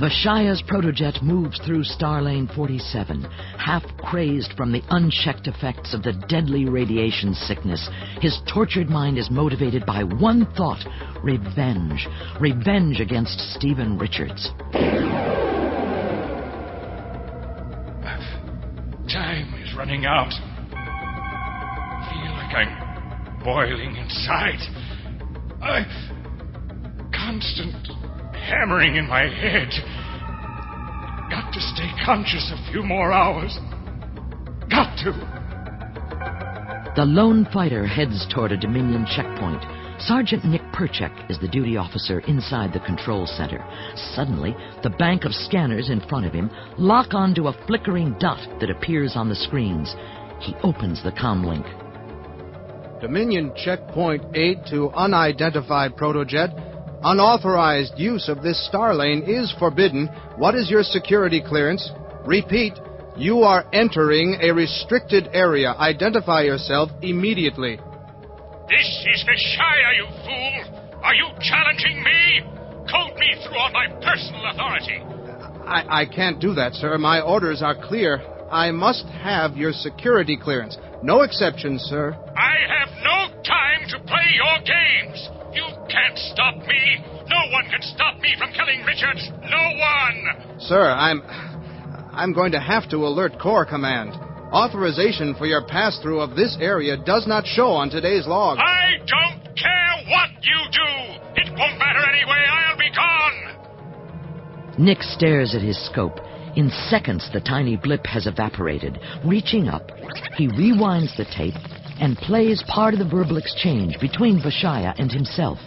Vishia's protojet moves through Starlane 47, half crazed from the unchecked effects of the deadly radiation sickness. His tortured mind is motivated by one thought: revenge. Revenge against Stephen Richards. Time is running out. I feel like I'm boiling inside. Constant hammering in my head. Got to stay conscious a few more hours. Got to. The lone fighter heads toward a Dominion checkpoint. Sergeant Nick Perchek is the duty officer inside the control center. Suddenly, the bank of scanners in front of him lock onto a flickering dot that appears on the screens. He opens the comlink. Dominion Checkpoint 8 to unidentified protojet. Unauthorized use of this star lane is forbidden. What is your security clearance? Repeat, you are entering a restricted area. Identify yourself immediately. This is Vishia, you fool! Are you challenging me? Code me through on my personal authority. I can't do that, sir. My orders are clear. I must have your security clearance. No exceptions, sir. I have no time to play your games. You can't stop me. No one can stop me from killing Richards. No one. Sir, I'm going to have to alert Corps Command. Authorization for your pass-through of this area does not show on today's log. I don't care what you do. It won't matter anyway. I'll be gone. Nick stares at his scope. In seconds, the tiny blip has evaporated. Reaching up, he rewinds the tape and plays part of the verbal exchange between Vishia and himself.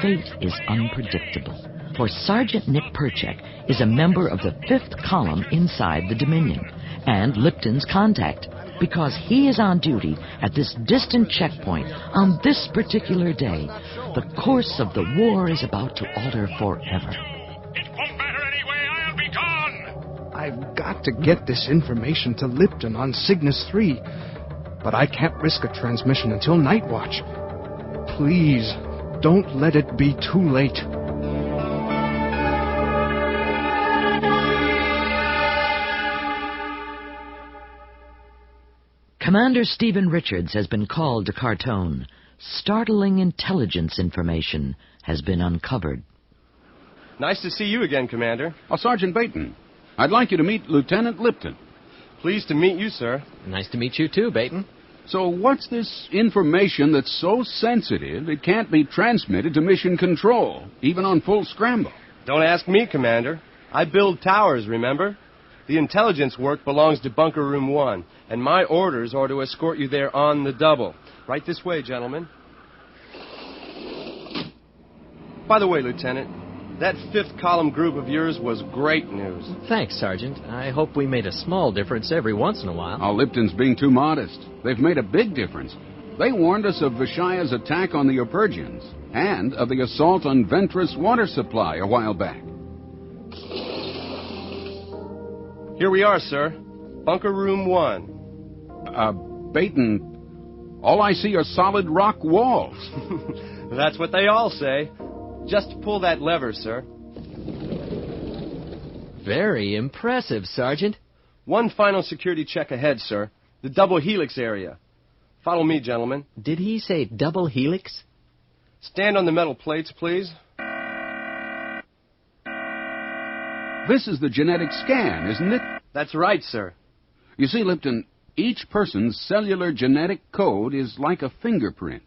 Fate is unpredictable, for Sergeant Nick Perchek is a member of the 5th column inside the Dominion, and Lipton's contact, because he is on duty at this distant checkpoint on this particular day. The course of the war is about to alter forever. I've got to get this information to Lipton on Cygnus III, but I can't risk a transmission until night watch. Please, don't let it be too late. Commander Stephen Richards has been called to Cartone. Startling intelligence information has been uncovered. Nice to see you again, Commander. Oh, Sergeant Baton, I'd like you to meet Lieutenant Lipton. Pleased to meet you, sir. Nice to meet you too, Baton. So what's this information that's so sensitive it can't be transmitted to mission control, even on full scramble? Don't ask me, Commander. I build towers, remember? The intelligence work belongs to Bunker Room 1, and my orders are to escort you there on the double. Right this way, gentlemen. By the way, Lieutenant, that 5th column group of yours was great news. Thanks, Sergeant. I hope we made a small difference every once in a while. Oh, Lipton's being too modest. They've made a big difference. They warned us of Vishia's attack on the Epergians and of the assault on Ventress water supply a while back. Here we are, sir. Bunker Room 1. Baton, all I see are solid rock walls. That's what they all say. Just pull that lever, sir. Very impressive, Sergeant. One final security check ahead, sir. The double helix area. Follow me, gentlemen. Did he say double helix? Stand on the metal plates, please. This is the genetic scan, isn't it? That's right, sir. You see, Lipton, each person's cellular genetic code is like a fingerprint.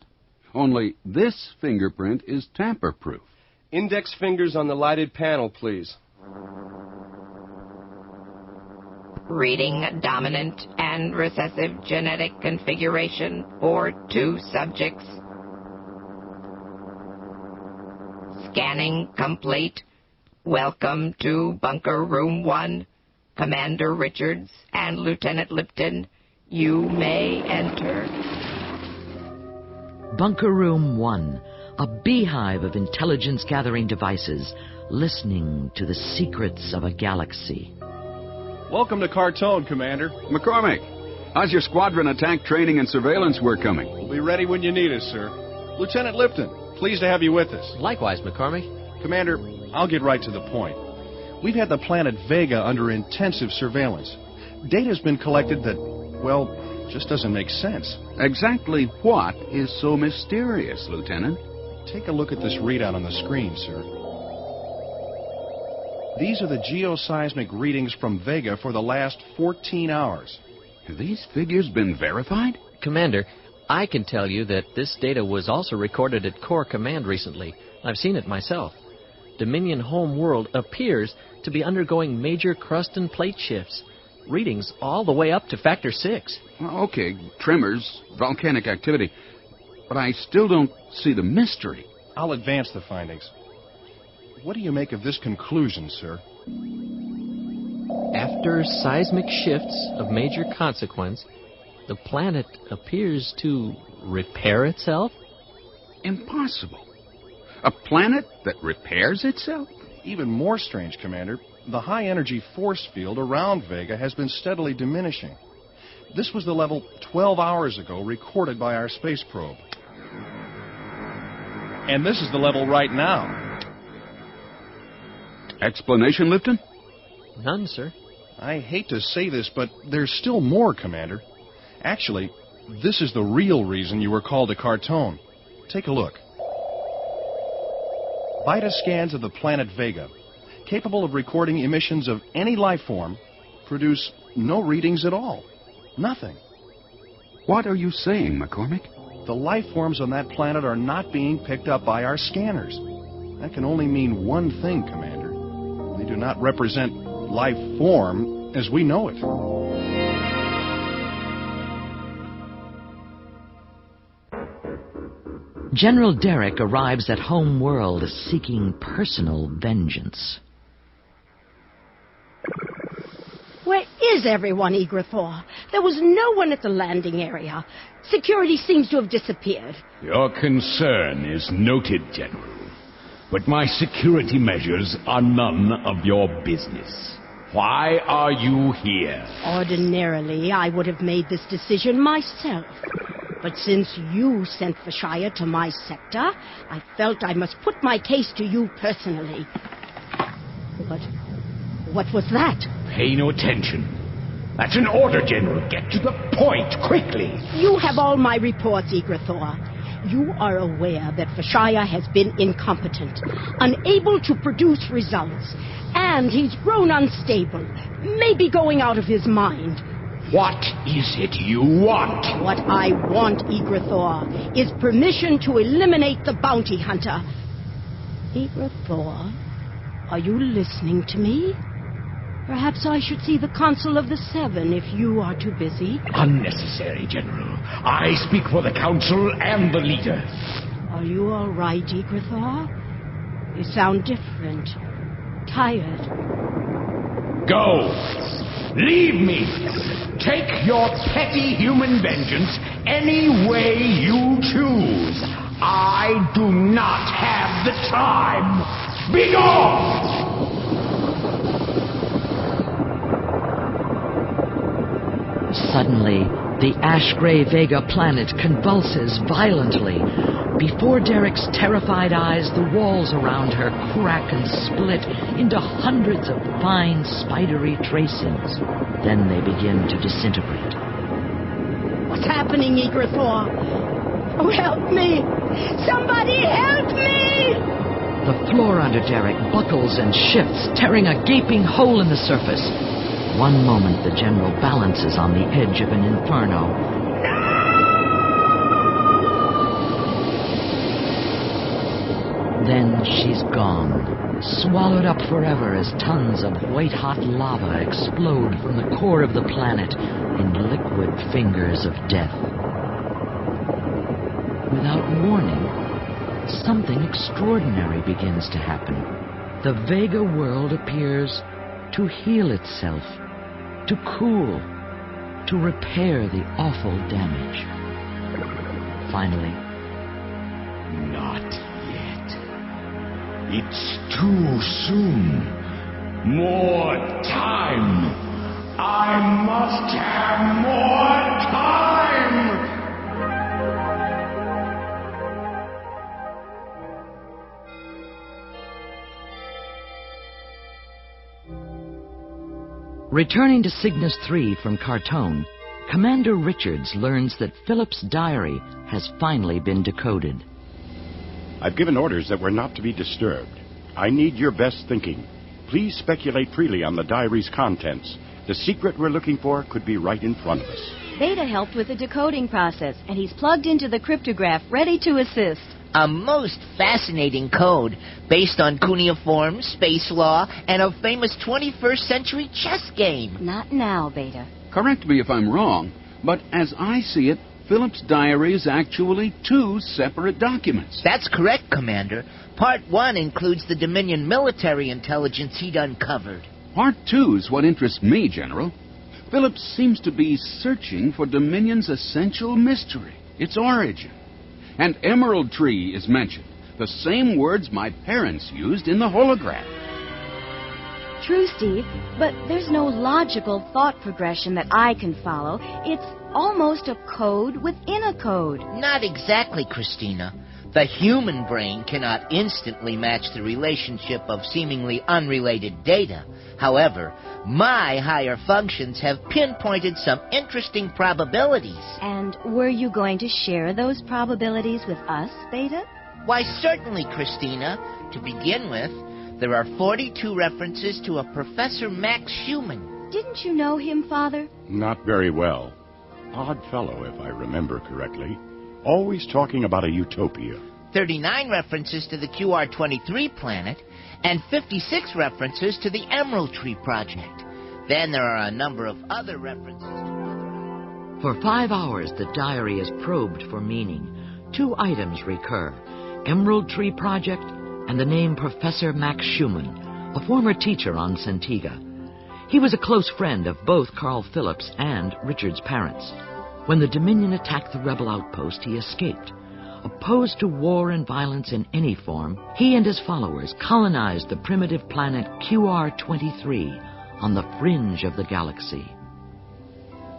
Only this fingerprint is tamper-proof. Index fingers on the lighted panel, please. Reading dominant and recessive genetic configuration for 2 subjects. Scanning complete. Welcome to Bunker Room 1. Commander Richards and Lieutenant Lipton, you may enter. Bunker Room 1, a beehive of intelligence-gathering devices, listening to the secrets of a galaxy. Welcome to Cartone, Commander. McCormick, how's your squadron attack training and surveillance work coming? We'll be ready when you need us, sir. Lieutenant Lipton, pleased to have you with us. Likewise, McCormick. Commander, I'll get right to the point. We've had the planet Vega under intensive surveillance. Data's been collected that, well, just doesn't make sense. Exactly what is so mysterious, Lieutenant? Take a look at this readout on the screen, sir. These are the geoseismic readings from Vega for the last 14 hours. Have these figures been verified? Commander, I can tell you that this data was also recorded at Corps Command recently. I've seen it myself. Dominion home world appears to be undergoing major crust and plate shifts. Readings all the way up to factor 6. Okay, tremors, volcanic activity. But I still don't see the mystery. I'll advance the findings. What do you make of this conclusion, sir? After seismic shifts of major consequence, the planet appears to repair itself? Impossible. A planet that repairs itself? Even more strange, Commander. The high-energy force field around Vega has been steadily diminishing. This was the level 12 hours ago recorded by our space probe. And this is the level right now. Explanation, Lipton? None, sir. I hate to say this, but there's still more, Commander. Actually, this is the real reason you were called to Cartone. Take a look. Vita scans of the planet Vega, capable of recording emissions of any life form, produce no readings at all. Nothing. What are you saying, McCormick? The life forms on that planet are not being picked up by our scanners. That can only mean one thing, Commander. They do not represent life form as we know it. General Derek arrives at home world seeking personal vengeance. Where is everyone, Eagerthor? There was no one at the landing area. Security seems to have disappeared. Your concern is noted, General. But my security measures are none of your business. Why are you here? Ordinarily, I would have made this decision myself. But since you sent Vishia to my sector, I felt I must put my case to you personally. What was that? Pay no attention. That's an order, General. Get to the point, quickly. You have all my reports, Eagerthor. You are aware that Vishia has been incompetent, unable to produce results, and he's grown unstable, maybe going out of his mind. What is it you want? What I want, Eagerthor, is permission to eliminate the bounty hunter. Eagerthor, are you listening to me? Perhaps I should see the Council of the Seven if you are too busy. Unnecessary, General. I speak for the Council and the leader. Are you all right, Eagerthor? You sound different. Tired. Go! Leave me! Take your petty human vengeance any way you choose. I do not have the time. Be gone! Suddenly, the ash-gray Vega planet convulses violently. Before Derek's terrified eyes, the walls around her crack and split into hundreds of fine, spidery tracings. Then they begin to disintegrate. What's happening, Eagerthor? Oh, help me! Somebody help me! The floor under Derek buckles and shifts, tearing a gaping hole in the surface. One moment, the General balances on the edge of an inferno. Then she's gone, swallowed up forever as tons of white-hot lava explode from the core of the planet in liquid fingers of death. Without warning, something extraordinary begins to happen. The Vega world appears to heal itself, to cool, to repair the awful damage. Finally, not yet. It's too soon. More time. I must have more time. Returning to Cygnus III from Cartone, Commander Richards learns that Philip's diary has finally been decoded. I've given orders that we're not to be disturbed. I need your best thinking. Please speculate freely on the diary's contents. The secret we're looking for could be right in front of us. Beta helped with the decoding process, and he's plugged into the cryptograph, ready to assist. A most fascinating code based on cuneiform, space law, and a famous 21st century chess game. Not now, Beta. Correct me if I'm wrong, but as I see it, Philip's diary is actually two separate documents. That's correct, Commander. Part 1 includes the Dominion military intelligence he'd uncovered. Part 2 is what interests me, General. Philip seems to be searching for Dominion's essential mystery, its origin. And Emerald Tree is mentioned, the same words my parents used in the hologram. True, Steve, but there's no logical thought progression that I can follow. It's almost a code within a code. Not exactly, Christina. The human brain cannot instantly match the relationship of seemingly unrelated data. However, my higher functions have pinpointed some interesting probabilities. And were you going to share those probabilities with us, Beta? Why, certainly, Christina. To begin with, there are 42 references to a Professor Max Schumann. Didn't you know him, Father? Not very well. Odd fellow, if I remember correctly. Always talking about a utopia. 39 references to the QR-23 planet, and 56 references to the Emerald Tree Project. Then there are a number of other references to other... For 5 hours, the diary is probed for meaning. Two items recur: Emerald Tree Project and the name Professor Max Schumann, a former teacher on Centiga. He was a close friend of both Carl Phillips and Richard's parents. When the Dominion attacked the rebel outpost, he escaped. Opposed to war and violence in any form, he and his followers colonized the primitive planet QR-23 on the fringe of the galaxy.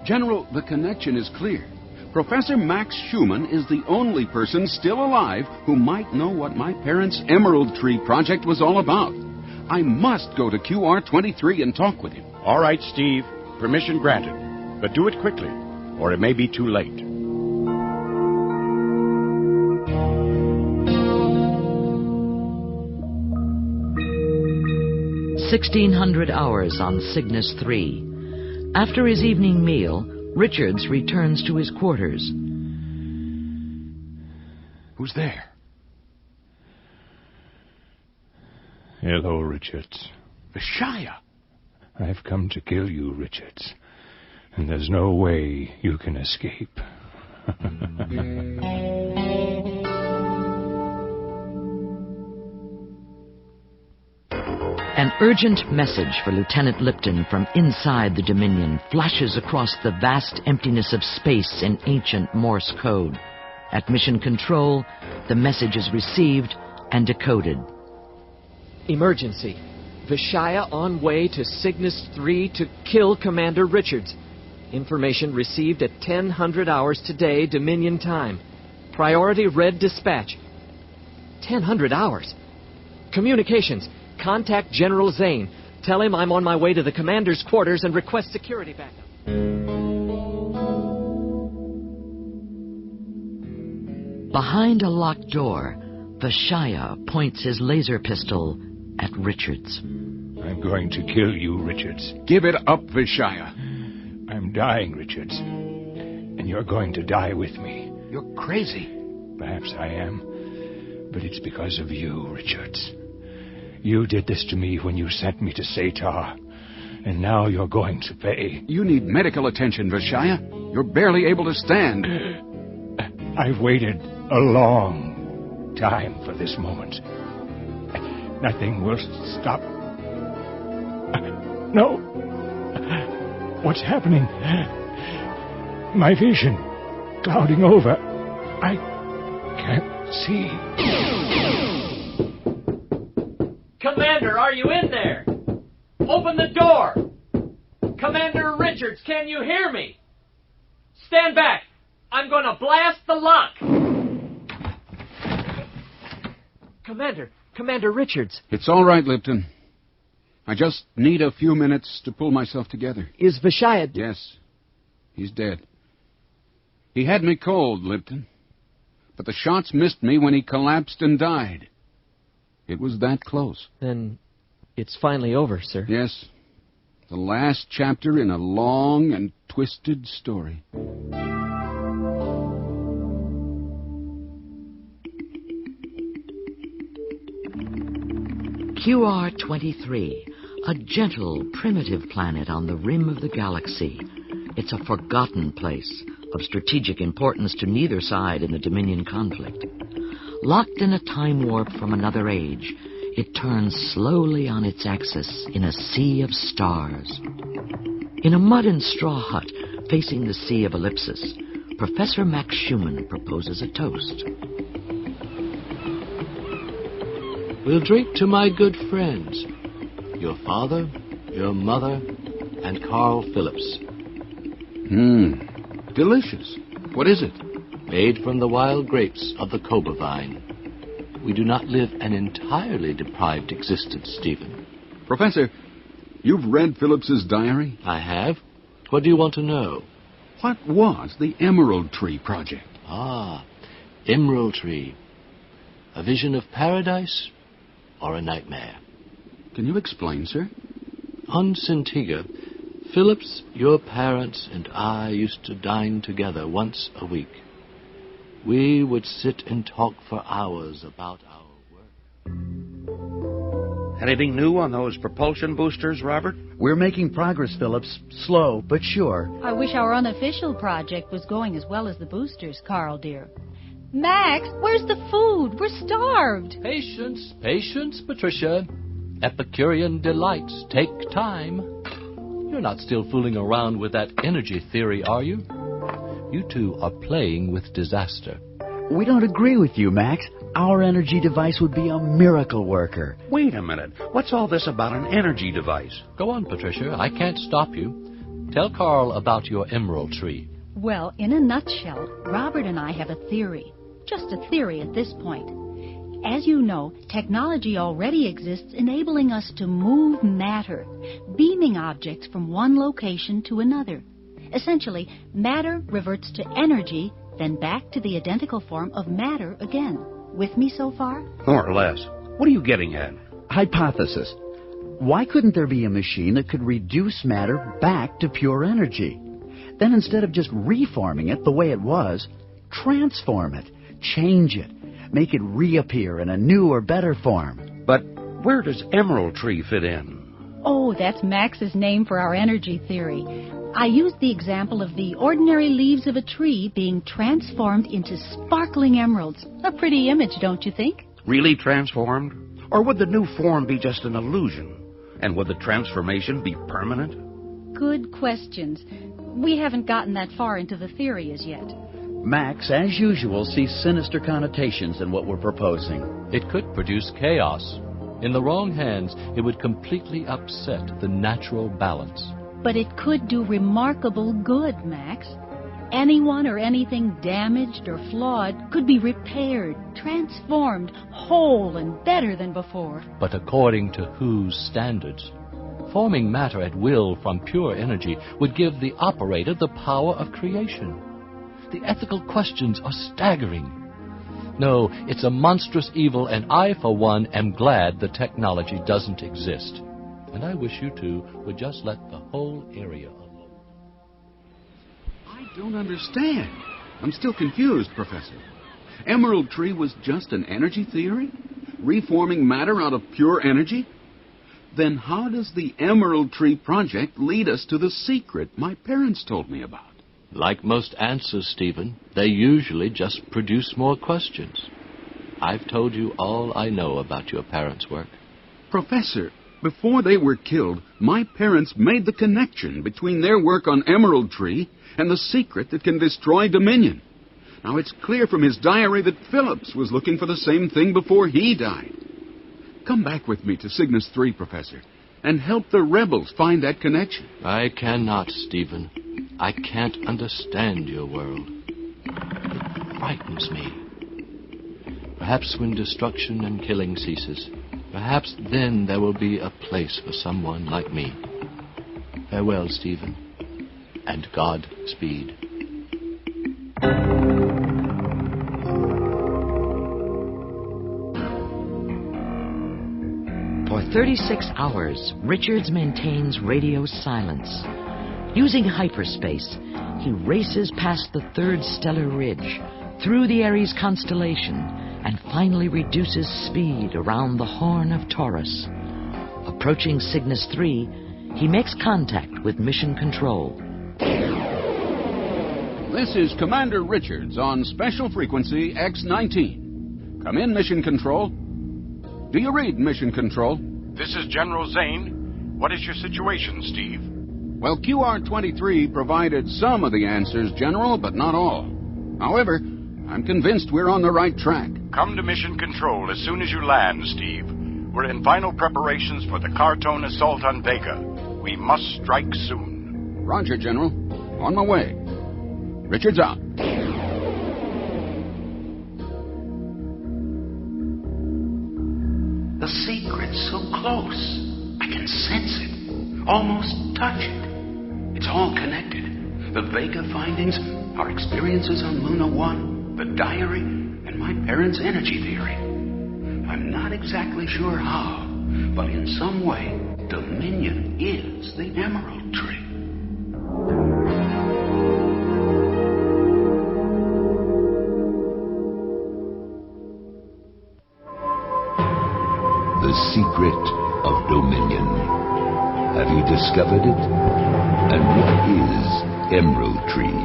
General, the connection is clear. Professor Max Schumann is the only person still alive who might know what my parents' Emerald Tree Project was all about. I must go to QR-23 and talk with him. All right, Steve. Permission granted. But do it quickly, or it may be too late. 1,600 hours on Cygnus III. After his evening meal, Richards returns to his quarters. Who's there? Hello, Richards. Vishia! I've come to kill you, Richards. And there's no way you can escape. An urgent message for Lieutenant Lipton from inside the Dominion flashes across the vast emptiness of space in ancient Morse code. At Mission Control, the message is received and decoded. Emergency. Vishia on way to Cygnus III to kill Commander Richards. Information received at 1000 hours today, Dominion time. Priority red dispatch. 1000 hours. Communications. Contact General Zane. Tell him I'm on my way to the commander's quarters and request security backup. Behind a locked door, Vishia points his laser pistol at Richards. I'm going to kill you, Richards. Give it up, Vishia. I'm dying, Richards. And you're going to die with me. You're crazy. Perhaps I am. But it's because of you, Richards. You did this to me when you sent me to Satar. And now you're going to pay. You need medical attention, Vishia. You're barely able to stand. I've waited a long time for this moment. Nothing will stop. No. What's happening? My vision clouding over. I can't see. Commander, are you in there? Open the door! Commander Richards, can you hear me? Stand back! I'm going to blast the lock! Commander Richards. It's all right, Lipton. I just need a few minutes to pull myself together. Is Vishia... Yes. He's dead. He had me cold, Lipton. But the shots missed me when he collapsed and died. It was that close. Then it's finally over, sir. Yes. The last chapter in a long and twisted story. QR-23, a gentle, primitive planet on the rim of the galaxy. It's a forgotten place of strategic importance to neither side in the Dominion conflict. Locked in a time warp from another age, it turns slowly on its axis in a sea of stars. In a mud and straw hut facing the Sea of Ellipsis, Professor Max Schumann proposes a toast. We'll drink to my good friends, your father, your mother, and Carl Phillips. Delicious. What is it? Made from the wild grapes of the cobra vine. We do not live an entirely deprived existence, Stephen. Professor, you've read Phillips's diary? I have. What do you want to know? What was the Emerald Tree Project? Emerald Tree. A vision of paradise or a nightmare? Can you explain, sir? On Centiga, Phillips, your parents, and I used to dine together once a week. We would sit and talk for hours about our work. Anything new on those propulsion boosters, Robert? We're making progress, Phillips. Slow, but sure. I wish our unofficial project was going as well as the boosters, Carl, dear. Max, where's the food? We're starved. Patience, patience, Patricia. Epicurean delights take time. You're not still fooling around with that energy theory, are you? You two are playing with disaster. We don't agree with you, Max. Our energy device would be a miracle worker. Wait a minute. What's all this about an energy device? Go on, Patricia. I can't stop you. Tell Carl about your emerald tree. Well, in a nutshell, Robert and I have a theory. Just a theory at this point. As you know, technology already exists enabling us to move matter, beaming objects from one location to another. Essentially, matter reverts to energy, then back to the identical form of matter again. With me so far? More or less. What are you getting at? Hypothesis. Why couldn't there be a machine that could reduce matter back to pure energy? Then instead of just reforming it the way it was, transform it, change it, make it reappear in a new or better form. But where does emerald tree fit in? Oh, that's Max's name for our energy theory. I used the example of the ordinary leaves of a tree being transformed into sparkling emeralds. A pretty image, don't you think? Really transformed? Or would the new form be just an illusion? And would the transformation be permanent? Good questions. We haven't gotten that far into the theory as yet. Max, as usual, sees sinister connotations in what we're proposing. It could produce chaos. In the wrong hands, it would completely upset the natural balance. But it could do remarkable good, Max. Anyone or anything damaged or flawed could be repaired, transformed, whole and better than before. But according to whose standards? Forming matter at will from pure energy would give the operator the power of creation. The ethical questions are staggering. No, it's a monstrous evil, and I, for one, am glad the technology doesn't exist. And I wish you two would just let the whole area alone. I don't understand. I'm still confused, Professor. Emerald Tree was just an energy theory? Reforming matter out of pure energy? Then how does the Emerald Tree project lead us to the secret my parents told me about? Like most answers, Stephen, they usually just produce more questions. I've told you all I know about your parents' work. Professor, before they were killed, my parents made the connection between their work on Emerald Tree and the secret that can destroy Dominion. Now, it's clear from his diary that Phillips was looking for the same thing before he died. Come back with me to Cygnus III, Professor, and help the rebels find that connection. I cannot, Stephen. I can't understand your world. It frightens me. Perhaps when destruction and killing ceases, perhaps then there will be a place for someone like me. Farewell, Stephen, and Godspeed. For 36 hours, Richards maintains radio silence. Using hyperspace, he races past the third stellar ridge, through the Aries constellation, and finally reduces speed around the Horn of Taurus. Approaching Cygnus III, he makes contact with Mission Control. This is Commander Richards on special frequency X-19. Come in, Mission Control. Do you read, Mission Control? This is General Zane. What is your situation, Steve? Well, QR-23 provided some of the answers, General, but not all. However, I'm convinced we're on the right track. Come to Mission Control as soon as you land, Steve. We're in final preparations for the Cartone assault on Vega. We must strike soon. Roger, General. On my way. Richards out. The secret's so close. I can sense it. Almost touch it. It's all connected. The Vega findings, our experiences on Luna 1, the diary, and my parents' energy theory. I'm not exactly sure how, but in some way, Dominion is the Emerald Tree. The secret of Dominion. Have you discovered it? And what is Emerald Tree?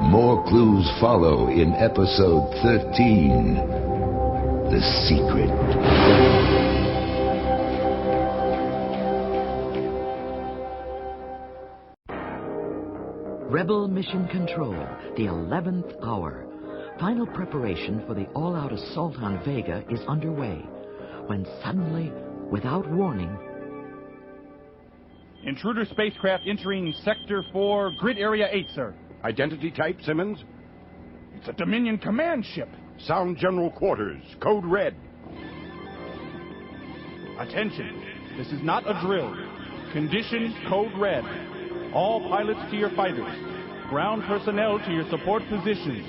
More clues follow in episode 13, The Secret. Rebel Mission Control, the 11th hour. Final preparation for the all-out assault on Vega is underway, when suddenly, without warning... Intruder spacecraft entering Sector 4, Grid Area 8, sir. Identity type, Simmons? It's a Dominion command ship. Sound General Quarters, code red. Attention, this is not a drill. Condition code red. All pilots to your fighters. Ground personnel to your support positions.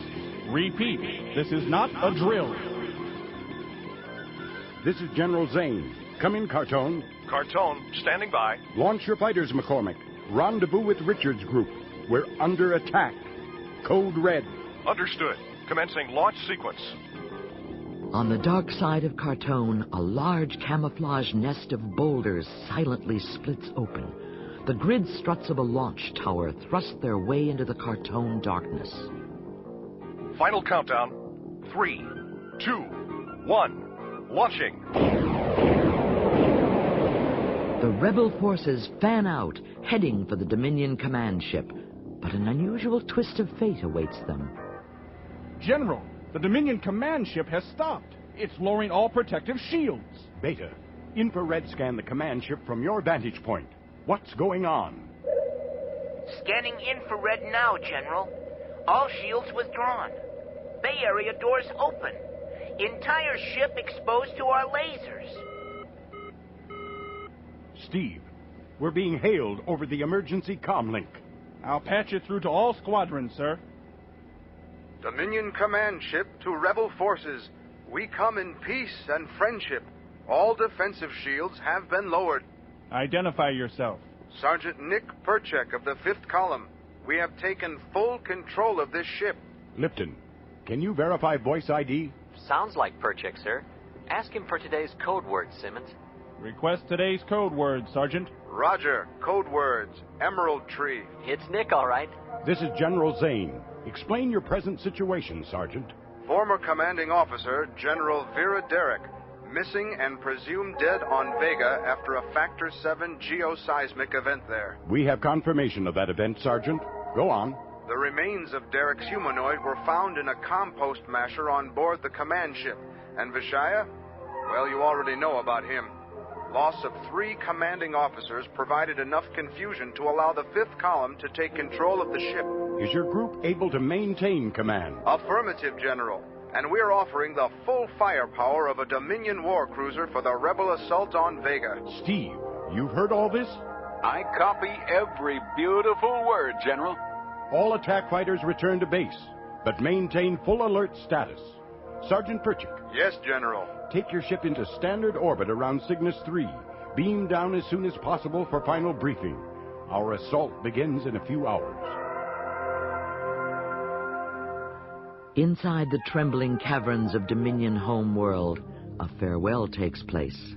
Repeat, this is not a drill. This is General Zane. Come in, Cartone. Cartone, standing by. Launch your fighters, McCormick. Rendezvous with Richards Group. We're under attack. Code red. Understood. Commencing launch sequence. On the dark side of Cartone, a large camouflage nest of boulders silently splits open. The grid struts of a launch tower thrust their way into the Cartone darkness. Final countdown. 3, 2, 1. Launching. The rebel forces fan out, heading for the Dominion command ship. But an unusual twist of fate awaits them. General, the Dominion command ship has stopped. It's lowering all protective shields. Beta, infrared scan the command ship from your vantage point. What's going on? Scanning infrared now, General. All shields withdrawn. Bay Area doors open. Entire ship exposed to our lasers. Steve, we're being hailed over the emergency comm link. I'll patch it through to all squadrons, sir. Dominion command ship to rebel forces. We come in peace and friendship. All defensive shields have been lowered. Identify yourself. Sergeant Nick Perchek of the 5th Column. We have taken full control of this ship. Lipton, can you verify voice ID? Sounds like Perchek, sir. Ask him for today's code word, Simmons. Request today's code word, Sergeant. Roger. Code words. Emerald Tree. It's Nick, all right. This is General Zane. Explain your present situation, Sergeant. Former commanding officer, General Vera Derrick, missing and presumed dead on Vega after a Factor 7 geoseismic event there. We have confirmation of that event, Sergeant. Go on. The remains of Derrick's humanoid were found in a compost masher on board the command ship. And Vishia? Well, you already know about him. Loss of 3 commanding officers provided enough confusion to allow the 5th Column to take control of the ship. Is your group able to maintain command? Affirmative, General. And we're offering the full firepower of a Dominion war cruiser for the rebel assault on Vega. Steve, you've heard all this? I copy every beautiful word, General. All attack fighters return to base, but maintain full alert status. Sergeant Perchik. Yes, General. Take your ship into standard orbit around Cygnus III. Beam down as soon as possible for final briefing. Our assault begins in a few hours. Inside the trembling caverns of Dominion homeworld, a farewell takes place.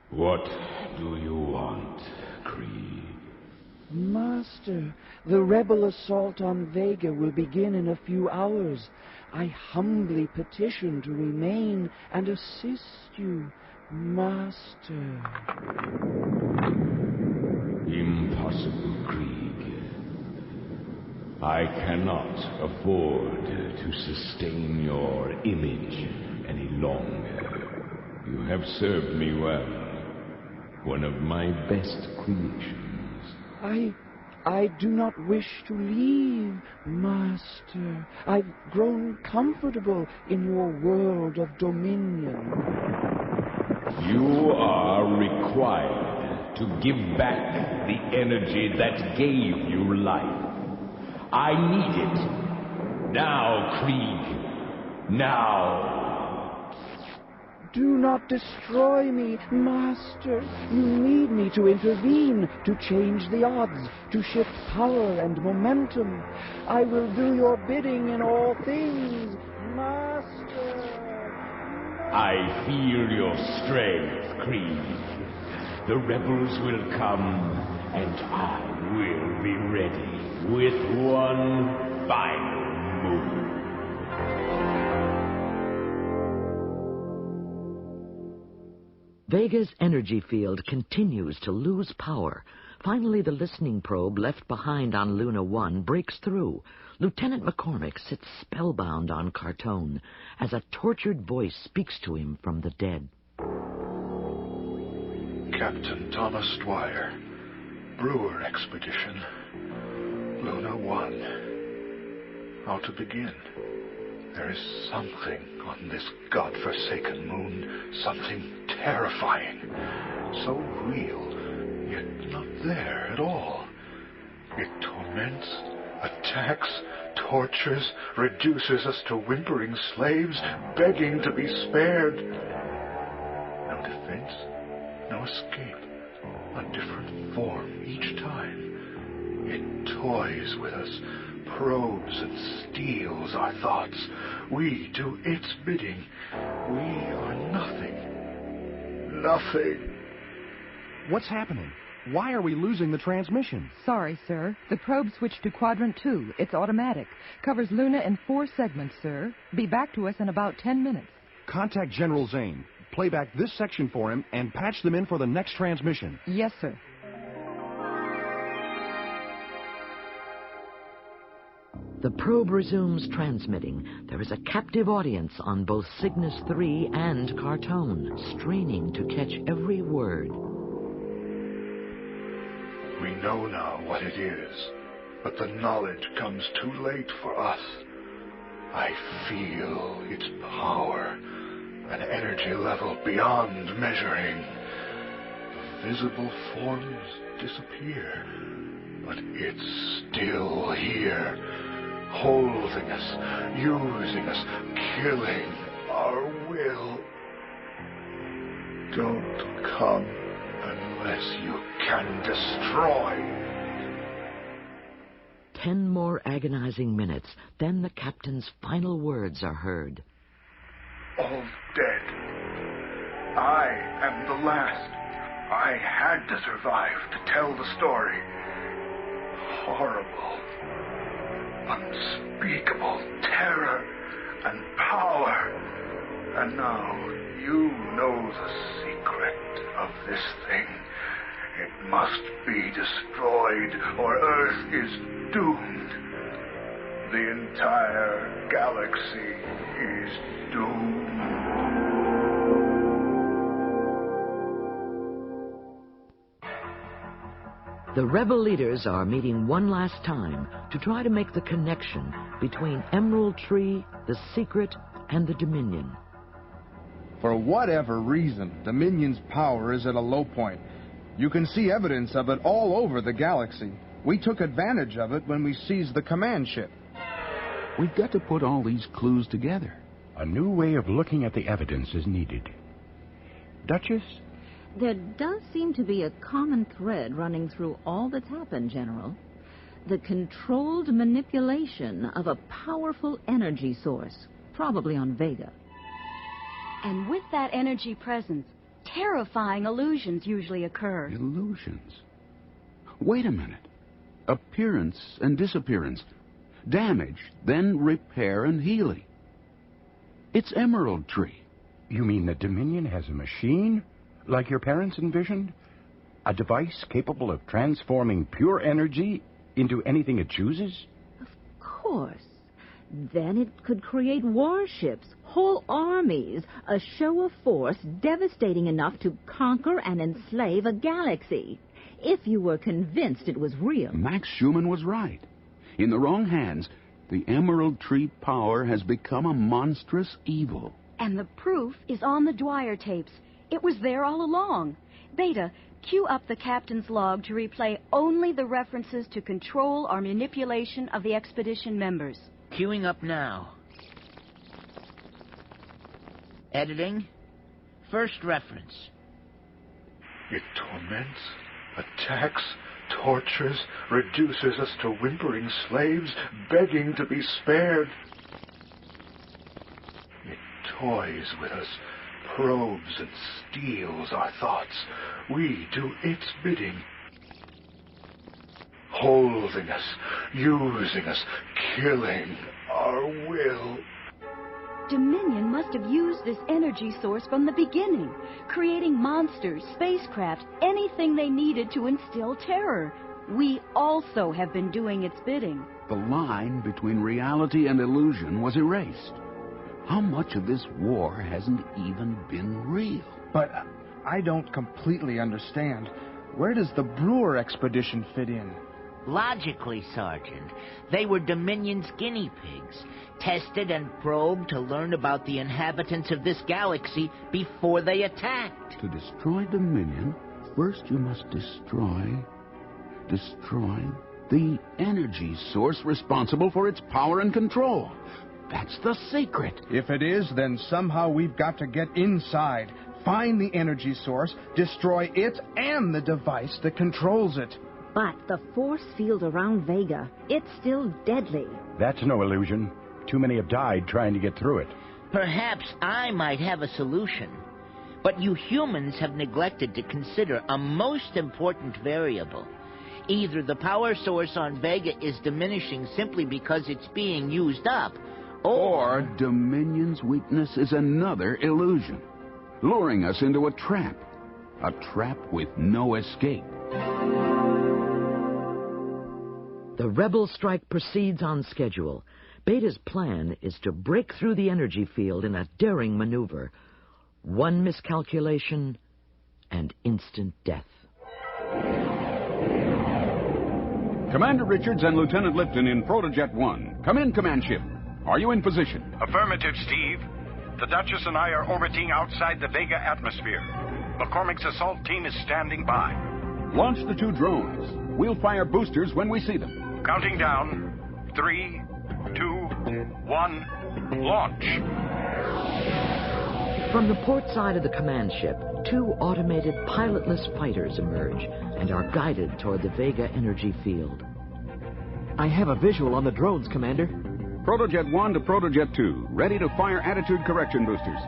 What do you want, Creed? Master, the rebel assault on Vega will begin in a few hours. I humbly petition to remain and assist you, Master. Impossible, Krieg. I cannot afford to sustain your image any longer. You have served me well. One of my best creations. I do not wish to leave, Master. I've grown comfortable in your world of dominion. You are required to give back the energy that gave you life. I need it. Now, Krieg. Now. Do not destroy me, Master. You need me to intervene, to change the odds, to shift power and momentum. I will do your bidding in all things, Master. I feel your strength, Krieg. The rebels will come, and I will be ready with one final move. Vega's energy field continues to lose power. Finally, the listening probe left behind on Luna 1 breaks through. Lieutenant McCormick sits spellbound on Cartone as a tortured voice speaks to him from the dead. Captain Thomas Dwyer, Brewer Expedition, Luna 1. How to begin? There is something on this godforsaken moon, something terrifying, so real, yet not there at all. It torments, attacks, tortures, reduces us to whimpering slaves, begging to be spared. No defense, no escape, a different form each time. It toys with us, probes and steals our thoughts. We do its bidding. We are nothing. Nothing. What's happening? Why are we losing the transmission? Sorry, sir. The probe switched to Quadrant 2. It's automatic. Covers Luna in 4 segments, sir. Be back to us in about 10 minutes. Contact General Zane. Play back this section for him and patch them in for the next transmission. Yes, sir. The probe resumes transmitting. There is a captive audience on both Cygnus III and Cartone, straining to catch every word. We know now what it is, but the knowledge comes too late for us. I feel its power, an energy level beyond measuring. The visible forms disappear, but it's still here, holding us, using us, killing our will. Don't come unless you can destroy. 10 more agonizing minutes, then the captain's final words are heard. All dead. I am the last. I had to survive to tell the story. Horrible, unspeakable terror and power. And now you know the secret of this thing. It must be destroyed, or Earth is doomed. The entire galaxy is doomed. The rebel leaders are meeting one last time to try to make the connection between Emerald Tree, the Secret, and the Dominion. For whatever reason, Dominion's power is at a low point. You can see evidence of it all over the galaxy. We took advantage of it when we seized the command ship. We've got to put all these clues together. A new way of looking at the evidence is needed. Duchess? There does seem to be a common thread running through all that's happened, General. The controlled manipulation of a powerful energy source, probably on Vega. And with that energy presence, terrifying illusions usually occur. Illusions? Wait a minute. Appearance and disappearance. Damage, then repair and healing. It's Emerald Tree. You mean the Dominion has a machine, like your parents envisioned? A device capable of transforming pure energy into anything it chooses? Of course. Then it could create warships, whole armies, a show of force devastating enough to conquer and enslave a galaxy. If you were convinced it was real. Max Schumann was right. In the wrong hands, the Emerald Tree power has become a monstrous evil. And the proof is on the Dwyer tapes. It was there all along. Beta, cue up the captain's log to replay only the references to control or manipulation of the expedition members. Queuing up now. Editing. First reference. It torments, attacks, tortures, reduces us to whimpering slaves, begging to be spared. It toys with us, probes and steals our thoughts. We do its bidding. holding us, using us, killing our will. Dominion must have used this energy source from the beginning, creating monsters, spacecraft, anything they needed to instill terror. We also have been doing its bidding. The line between reality and illusion was erased. How much of this war hasn't even been real? But I don't completely understand. Where does the Brewer expedition fit in? Logically, Sergeant, they were Dominion's guinea pigs, tested and probed to learn about the inhabitants of this galaxy before they attacked. To destroy Dominion, first you must destroy the energy source responsible for its power and control. That's the secret. If it is, then somehow we've got to get inside, find the energy source, destroy it and the device that controls it. But the force field around Vega, it's still deadly. That's no illusion. Too many have died trying to get through it. Perhaps I might have a solution. But you humans have neglected to consider a most important variable. Either the power source on Vega is diminishing simply because it's being used up, or Dominion's weakness is another illusion, luring us into a trap with no escape. The rebel strike proceeds on schedule. Beta's plan is to break through the energy field in a daring maneuver. One miscalculation and instant death. Commander Richards and Lieutenant Lipton in Protojet 1. Come in, Command Ship. Are you in position? Affirmative, Steve. The Duchess and I are orbiting outside the Vega atmosphere. McCormick's assault team is standing by. Launch the 2 drones. We'll fire boosters when we see them. Counting down. 3, 2, 1, launch. From the port side of the command ship, 2 automated pilotless fighters emerge and are guided toward the Vega energy field. I have a visual on the drones, Commander. Protojet 1 to Protojet 2, ready to fire attitude correction boosters.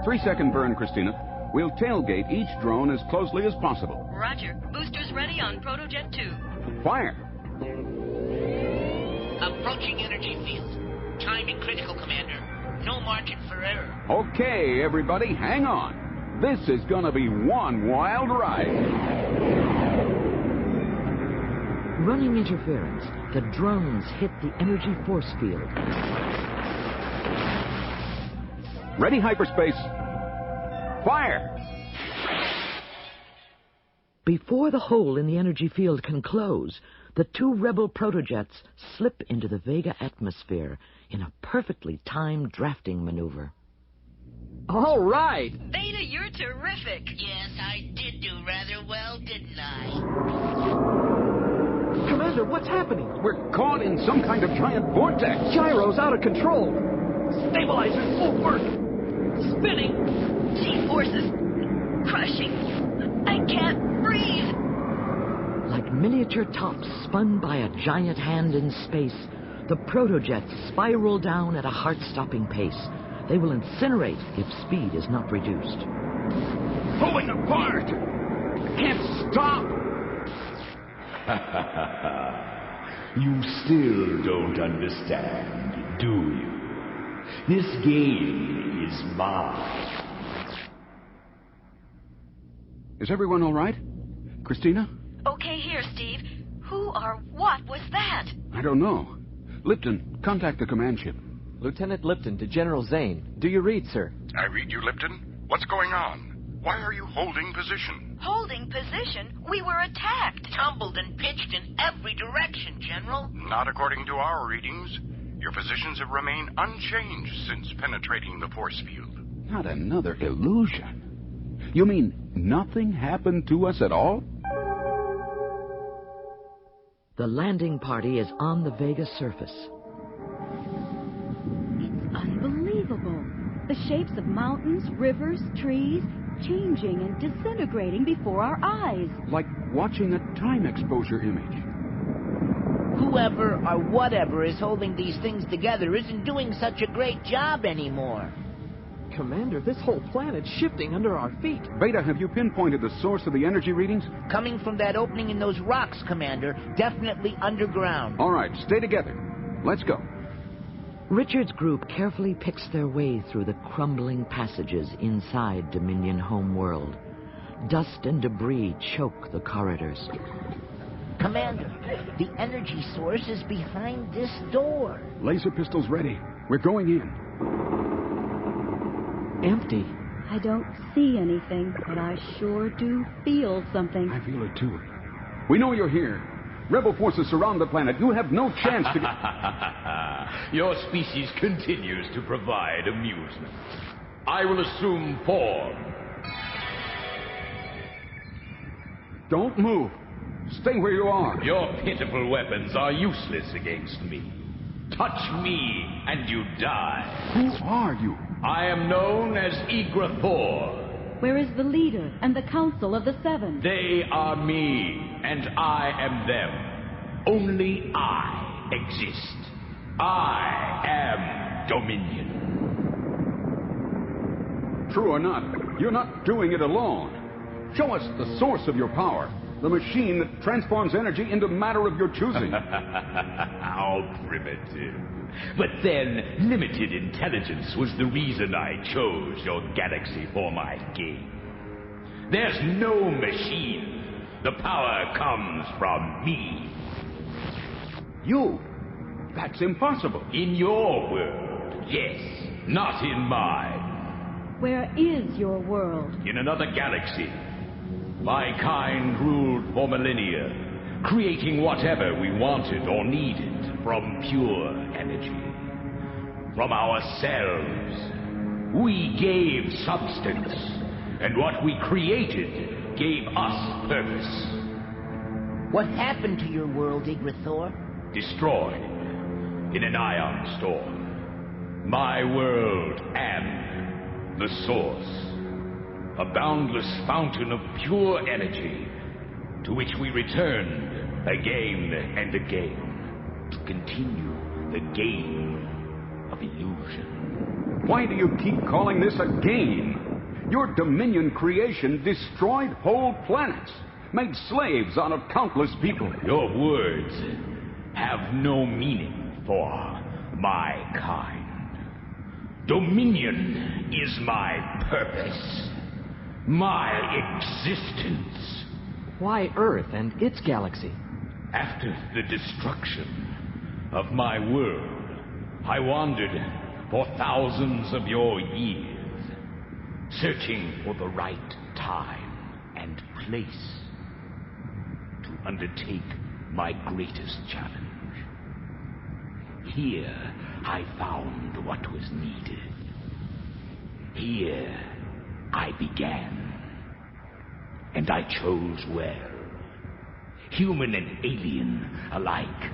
3-second burn, Christina. We'll tailgate each drone as closely as possible. Roger. Boosters ready on Protojet 2. Fire. Approaching energy field. Timing critical, Commander. No margin for error. Okay, everybody, hang on. This is gonna be one wild ride. Running interference, the drones hit the energy force field. Ready, hyperspace. Fire! Before the hole in the energy field can close, the 2 rebel protojets slip into the Vega atmosphere in a perfectly timed drafting maneuver. All right! Beta, you're terrific. Yes, I did do rather well, didn't I? Commander, what's happening? We're caught in some kind of giant vortex. Gyro's out of control. Stabilizers won't work. Spinning. G-forces crushing. I can't breathe. Like miniature tops spun by a giant hand in space, the protojets spiral down at a heart-stopping pace. They will incinerate if speed is not reduced. Pulling apart! Can't stop! You still don't understand, do you? This game is mine. Is everyone all right? Christina? Okay here, Steve. Who or what was that? I don't know. Lipton, contact the command ship. Lieutenant Lipton to General Zane. Do you read, sir? I read you, Lipton. What's going on? Why are you holding position? Holding position? We were attacked. Tumbled and pitched in every direction, General. Not according to our readings. Your positions have remained unchanged since penetrating the force field. Not another illusion. You mean nothing happened to us at all? The landing party is on the Vega surface. It's unbelievable. The shapes of mountains, rivers, trees, changing and disintegrating before our eyes. Like watching a time exposure image. Whoever or whatever is holding these things together isn't doing such a great job anymore. Commander, this whole planet's shifting under our feet. Beta, have you pinpointed the source of the energy readings? Coming from that opening in those rocks, Commander. Definitely underground. All right, stay together. Let's go. Richard's group carefully picks their way through the crumbling passages inside Dominion homeworld. Dust and debris choke the corridors. Commander, the energy source is behind this door. Laser pistols ready. We're going in. Empty. I don't see anything, but I sure do feel something. I feel it too. We know you're here. Rebel forces surround the planet. You have no chance to get... Your species continues to provide amusement. I will assume form. Don't move. Stay where you are. Your pitiful weapons are useless against me. Touch me, and you die. Who are you? I am known as Yggdrathor. Where is the leader and the council of the Seven? They are me, and I am them. Only I exist. I am Dominion. True or not, you're not doing it alone. Show us the source of your power. The machine that transforms energy into matter of your choosing. How primitive. But then, limited intelligence was the reason I chose your galaxy for my game. There's no machine. The power comes from me. You? That's impossible. In your world, yes. Not in mine. Where is your world? In another galaxy. My kind ruled for millennia, creating whatever we wanted or needed from pure energy. From ourselves, we gave substance, and what we created gave us purpose. What happened to your world, Yggdrathor? Destroyed in an ion storm. My world and the source. A boundless fountain of pure energy, to which we returned again and again, to continue the game of illusion. Why do you keep calling this a game? Your Dominion creation destroyed whole planets, made slaves out of countless people. Your words have no meaning for my kind. Dominion is my purpose. My existence. Why Earth and its galaxy? After the destruction of my world, I wandered for thousands of your years, searching for the right time and place to undertake my greatest challenge. Here I found what was needed. Here I began, and I chose well. Human and alien alike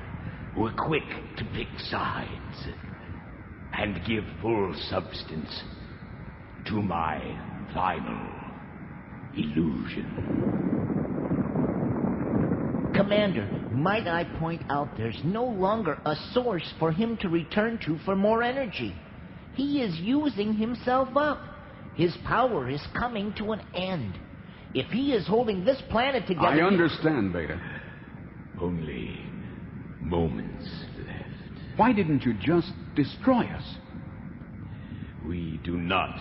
were quick to pick sides and give full substance to my final illusion. Commander, might I point out there's no longer a source for him to return to for more energy. He is using himself up. His power is coming to an end. If he is holding this planet together... I understand, Beta. Only moments left. Why didn't you just destroy us? We do not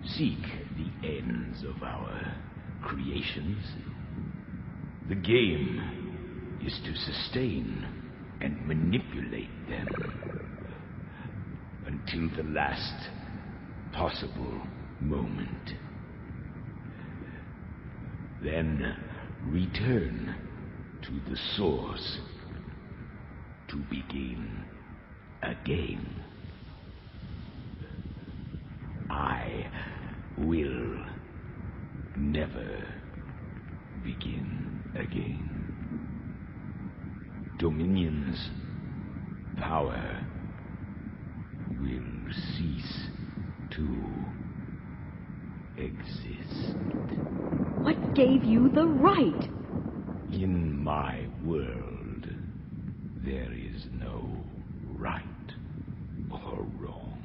seek the ends of our creations. The game is to sustain and manipulate them until the last possible moment. Then return to the source to begin again. I will never begin again. Dominion's power will cease to exist. What gave you the right? In my world, there is no right or wrong.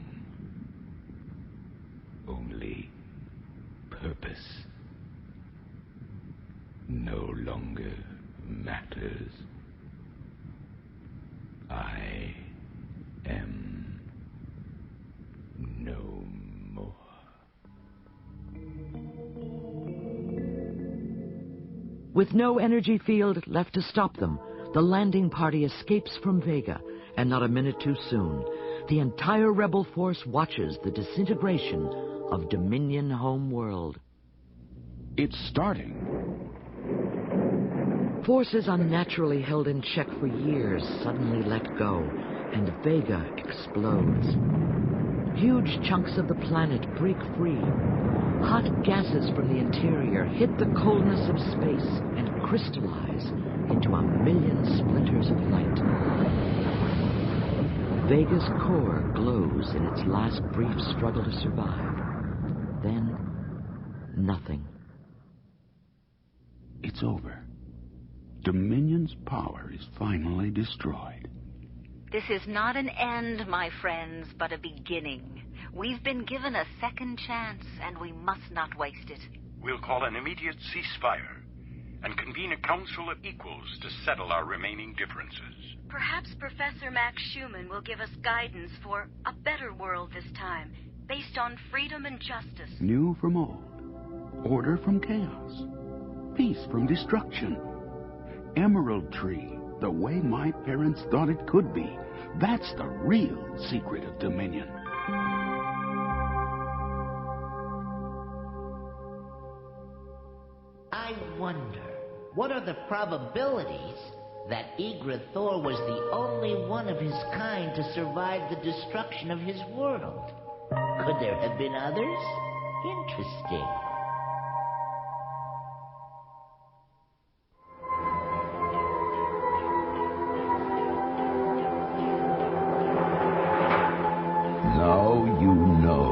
With no energy field left to stop them, the landing party escapes from Vega, and not a minute too soon, the entire rebel force watches the disintegration of Dominion home world. It's starting. Forces unnaturally held in check for years suddenly let go, and Vega explodes. Huge chunks of the planet break free. Hot gases from the interior hit the coldness of space and crystallize into a million splinters of light. Vega's core glows in its last brief struggle to survive. Then, nothing. It's over. Dominion's power is finally destroyed. This is not an end, my friends, but a beginning. We've been given a second chance, and we must not waste it. We'll call an immediate ceasefire and convene a council of equals to settle our remaining differences. Perhaps Professor Max Schumann will give us guidance for a better world this time, based on freedom and justice. New from old, order from chaos, peace from destruction. Emerald Tree, the way my parents thought it could be. That's the real secret of Dominion. I wonder, what are the probabilities that Ygritte Thor was the only one of his kind to survive the destruction of his world? Could there have been others? Interesting. Now you know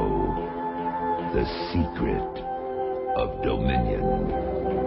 the secret of Dominion.